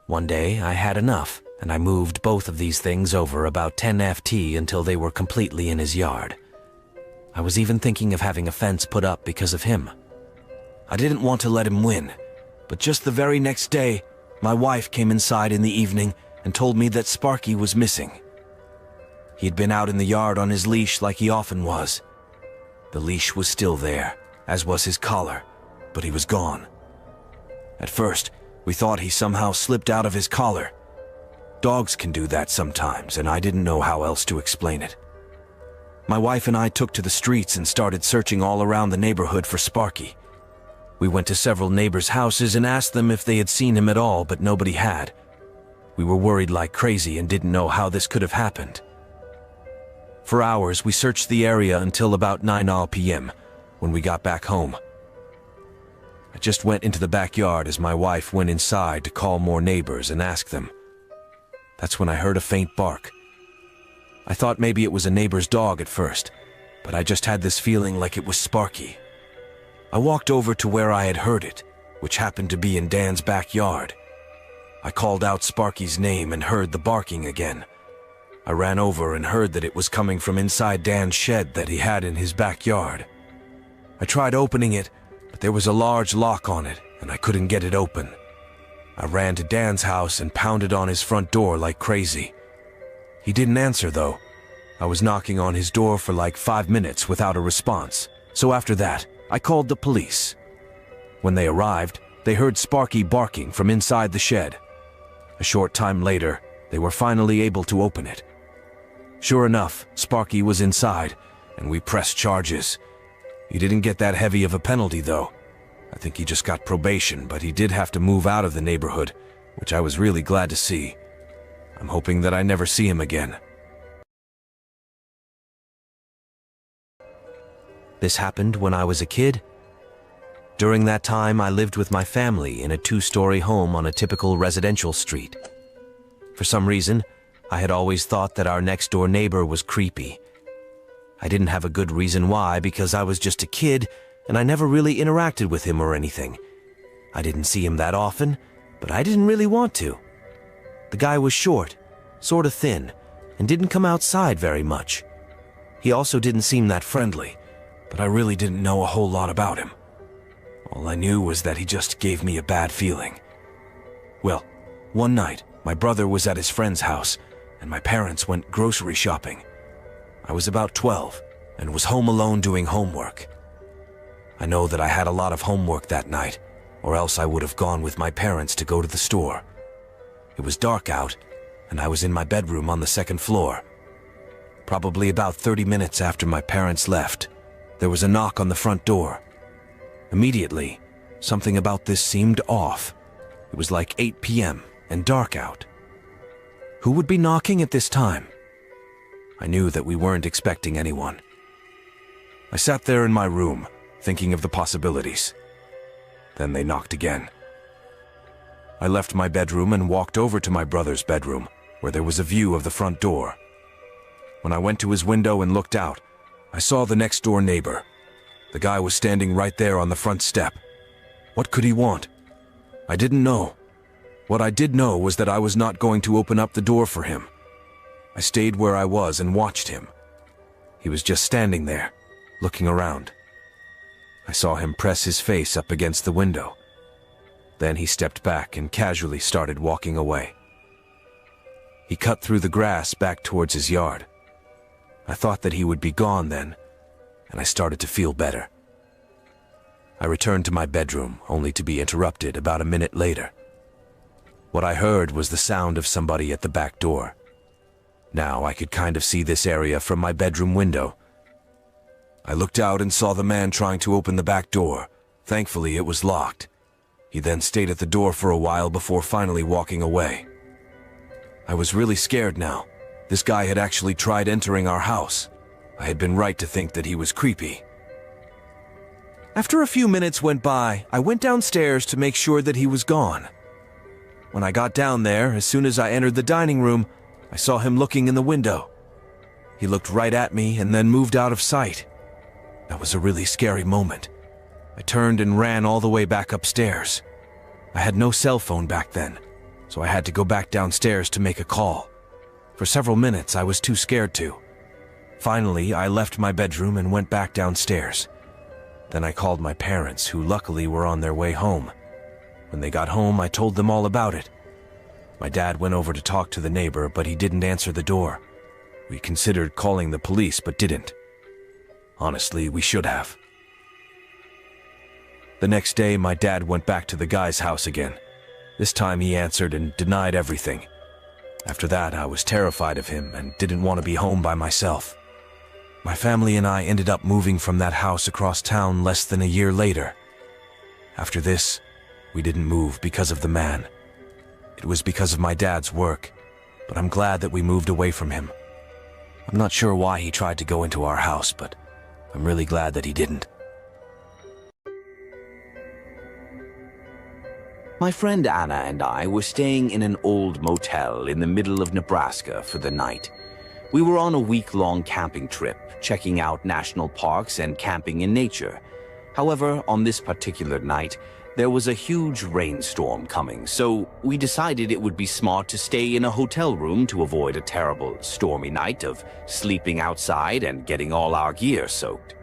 One day, I had enough, and I moved both of these things over about 10 FT until they were completely in his yard. I was even thinking of having a fence put up because of him. I didn't want to let him win, but just the very next day, my wife came inside in the evening and told me that Sparky was missing. He had been out in the yard on his leash like he often was. The leash was still there, as was his collar, but he was gone. At first, we thought he somehow slipped out of his collar. Dogs can do that sometimes, and I didn't know how else to explain it. My wife and I took to the streets and started searching all around the neighborhood for Sparky. We went to several neighbors' houses and asked them if they had seen him at all, but nobody had, We were worried like crazy and didn't know how this could have happened. For hours, we searched the area until about 9 p.m. when we got back home. I just went into the backyard as my wife went inside to call more neighbors and ask them. That's when I heard a faint bark. I thought maybe it was a neighbor's dog at first, but I just had this feeling like it was Sparky. I walked over to where I had heard it, which happened to be in Dan's backyard. I called out Sparky's name and heard the barking again. I ran over and heard that it was coming from inside Dan's shed that he had in his backyard. I tried opening it, but there was a large lock on it, and I couldn't get it open. I ran to Dan's house and pounded on his front door like crazy. He didn't answer, though. I was knocking on his door for like 5 minutes without a response, so after that, I called the police. When they arrived, they heard Sparky barking from inside the shed. A short time later, they were finally able to open it. Sure enough, Sparky was inside, and we pressed charges. He didn't get that heavy of a penalty, though. I think he just got probation, but he did have to move out of the neighborhood, which I was really glad to see. I'm hoping that I never see him again. This happened when I was a kid. During that time, I lived with my family in a 2-story home on a typical residential street. For some reason, I had always thought that our next-door neighbor was creepy. I didn't have a good reason why, because I was just a kid and I never really interacted with him or anything. I didn't see him that often, but I didn't really want to. The guy was short, sort of thin, and didn't come outside very much. He also didn't seem that friendly, but I really didn't know a whole lot about him. All I knew was that he just gave me a bad feeling. Well, one night, my brother was at his friend's house, and my parents went grocery shopping. I was about 12 and was home alone doing homework. I know that I had a lot of homework that night, or else I would have gone with my parents to go to the store. It was dark out, and I was in my bedroom on the 2nd floor. Probably about 30 minutes after my parents left, there was a knock on the front door. Immediately, something about this seemed off. It was like 8 p.m. and dark out. Who would be knocking at this time? I knew that we weren't expecting anyone. I sat there in my room, thinking of the possibilities. Then they knocked again. I left my bedroom and walked over to my brother's bedroom, where there was a view of the front door. When I went to his window and looked out, I saw the next-door neighbor. The guy was standing right there on the front step. What could he want? I didn't know. What I did know was that I was not going to open up the door for him. I stayed where I was and watched him. He was just standing there, looking around. I saw him press his face up against the window. Then he stepped back and casually started walking away. He cut through the grass back towards his yard. I thought that he would be gone then, and I started to feel better. I returned to my bedroom, only to be interrupted about a minute later. What I heard was the sound of somebody at the back door. Now I could kind of see this area from my bedroom window. I looked out and saw the man trying to open the back door. Thankfully, it was locked. He then stayed at the door for a while before finally walking away. I was really scared now. This guy had actually tried entering our house. I had been right to think that he was creepy. After a few minutes went by, I went downstairs to make sure that he was gone. When I got down there, as soon as I entered the dining room, I saw him looking in the window. He looked right at me and then moved out of sight. That was a really scary moment. I turned and ran all the way back upstairs. I had no cell phone back then, so I had to go back downstairs to make a call. For several minutes, I was too scared to. Finally, I left my bedroom and went back downstairs. Then I called my parents, who luckily were on their way home. When they got home, I told them all about it. My dad went over to talk to the neighbor, but he didn't answer the door. We considered calling the police, but didn't. Honestly, we should have. The next day, my dad went back to the guy's house again. This time he answered and denied everything. After that, I was terrified of him and didn't want to be home by myself. My family and I ended up moving from that house across town less than a year later. After this, we didn't move because of the man. It was because of my dad's work, but I'm glad that we moved away from him. I'm not sure why he tried to go into our house, but I'm really glad that he didn't. My friend Anna and I were staying in an old motel in the middle of Nebraska for the night. We were on a week-long camping trip, checking out national parks and camping in nature. However, on this particular night, there was a huge rainstorm coming, so we decided it would be smart to stay in a hotel room to avoid a terrible, stormy night of sleeping outside and getting all our gear soaked.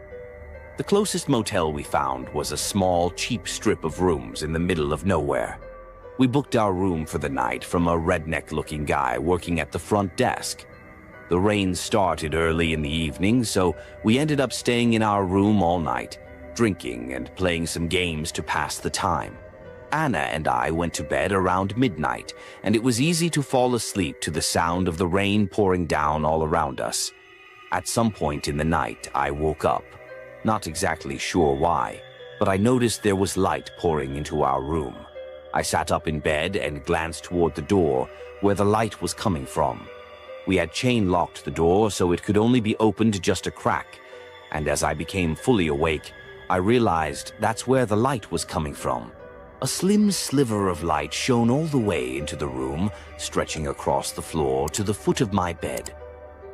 The closest motel we found was a small, cheap strip of rooms in the middle of nowhere. We booked our room for the night from a redneck-looking guy working at the front desk. The rain started early in the evening, so we ended up staying in our room all night, drinking and playing some games to pass the time. Anna and I went to bed around midnight, and it was easy to fall asleep to the sound of the rain pouring down all around us. At some point in the night, I woke up. Not exactly sure why, but I noticed there was light pouring into our room. I sat up in bed and glanced toward the door where the light was coming from. We had chain-locked the door so it could only be opened just a crack, and as I became fully awake, I realized that's where the light was coming from. A slim sliver of light shone all the way into the room, stretching across the floor to the foot of my bed.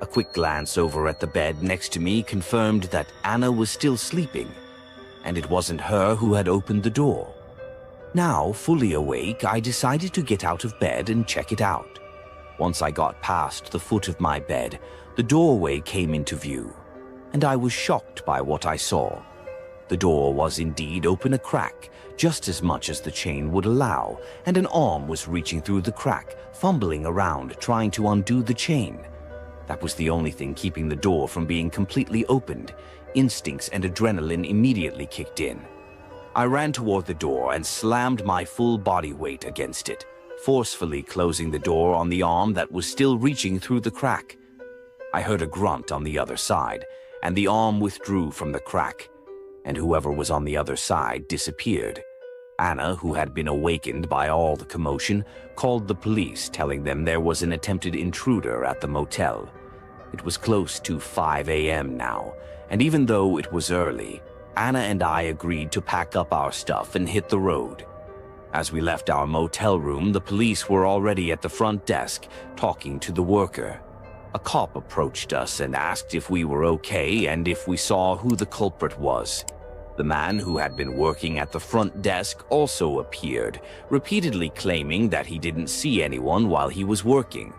A quick glance over at the bed next to me confirmed that Anna was still sleeping, and it wasn't her who had opened the door. Now, fully awake, I decided to get out of bed and check it out. Once I got past the foot of my bed, the doorway came into view, and I was shocked by what I saw. The door was indeed open a crack, just as much as the chain would allow, and an arm was reaching through the crack, fumbling around, trying to undo the chain. That was the only thing keeping the door from being completely opened. Instincts and adrenaline immediately kicked in. I ran toward the door and slammed my full body weight against it, forcefully closing the door on the arm that was still reaching through the crack. I heard a grunt on the other side, and the arm withdrew from the crack, and whoever was on the other side disappeared. Anna, who had been awakened by all the commotion, called the police, telling them there was an attempted intruder at the motel. It was close to 5 a.m. now, and even though it was early, Anna and I agreed to pack up our stuff and hit the road. As we left our motel room, the police were already at the front desk, talking to the worker. A cop approached us and asked if we were okay and if we saw who the culprit was. The man who had been working at the front desk also appeared, repeatedly claiming that he didn't see anyone while he was working.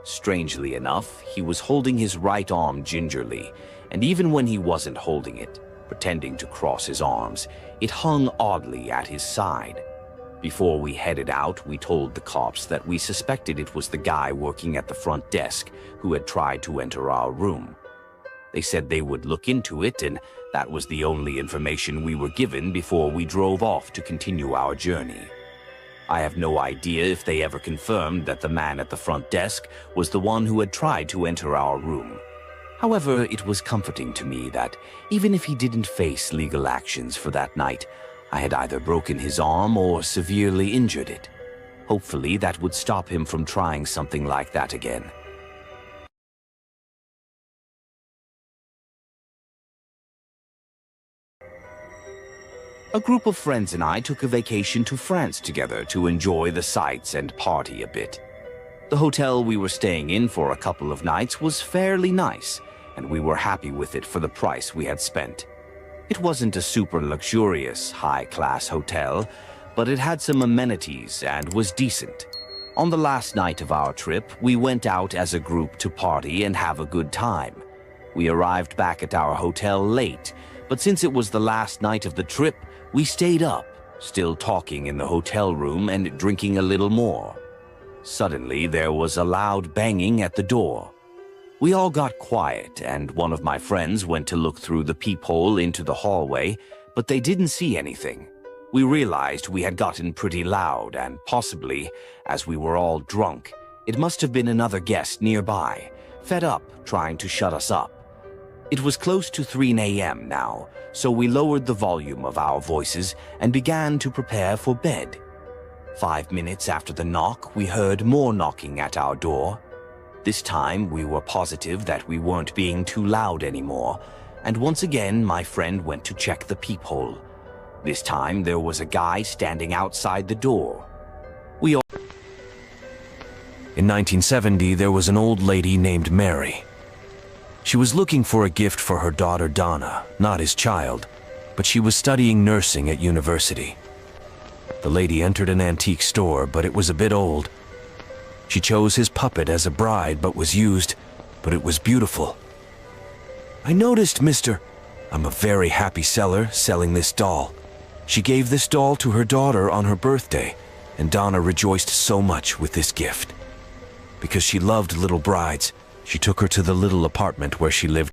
Strangely enough, he was holding his right arm gingerly, and even when he wasn't holding it, pretending to cross his arms, it hung oddly at his side. Before we headed out, we told the cops that we suspected it was the guy working at the front desk who had tried to enter our room. They said they would look into it, and that was the only information we were given before we drove off to continue our journey. I have no idea if they ever confirmed that the man at the front desk was the one who had tried to enter our room. However, it was comforting to me that even if he didn't face legal actions for that night, I had either broken his arm or severely injured it. Hopefully, that would stop him from trying something like that again. A group of friends and I took a vacation to France together to enjoy the sights and party a bit. The hotel we were staying in for a couple of nights was fairly nice, and we were happy with it for the price we had spent. It wasn't a super luxurious, high-class hotel, but it had some amenities and was decent. On the last night of our trip, we went out as a group to party and have a good time. We arrived back at our hotel late, but since it was the last night of the trip, we stayed up, still talking in the hotel room and drinking a little more. Suddenly, there was a loud banging at the door. We all got quiet, and one of my friends went to look through the peephole into the hallway, but they didn't see anything. We realized we had gotten pretty loud, and possibly, as we were all drunk, it must have been another guest nearby, fed up trying to shut us up. It was close to 3 a.m. now, so we lowered the volume of our voices and began to prepare for bed. 5 minutes after the knock, we heard more knocking at our door. This time, we were positive that we weren't being too loud anymore, and once again, my friend went to check the peephole. This time, there was a guy standing outside the door. In 1970, there was an old lady named Mary. She was looking for a gift for her daughter Donna, not his child, but she was studying nursing at university. The lady entered an antique store, but it was a bit old. She chose his puppet as a bride, but was used, but it was beautiful. "I noticed, mister. I'm a very happy seller selling this doll. She gave this doll to her daughter on her birthday, and Donna rejoiced so much with this gift. Because she loved little brides, she took her to the little apartment where she lived."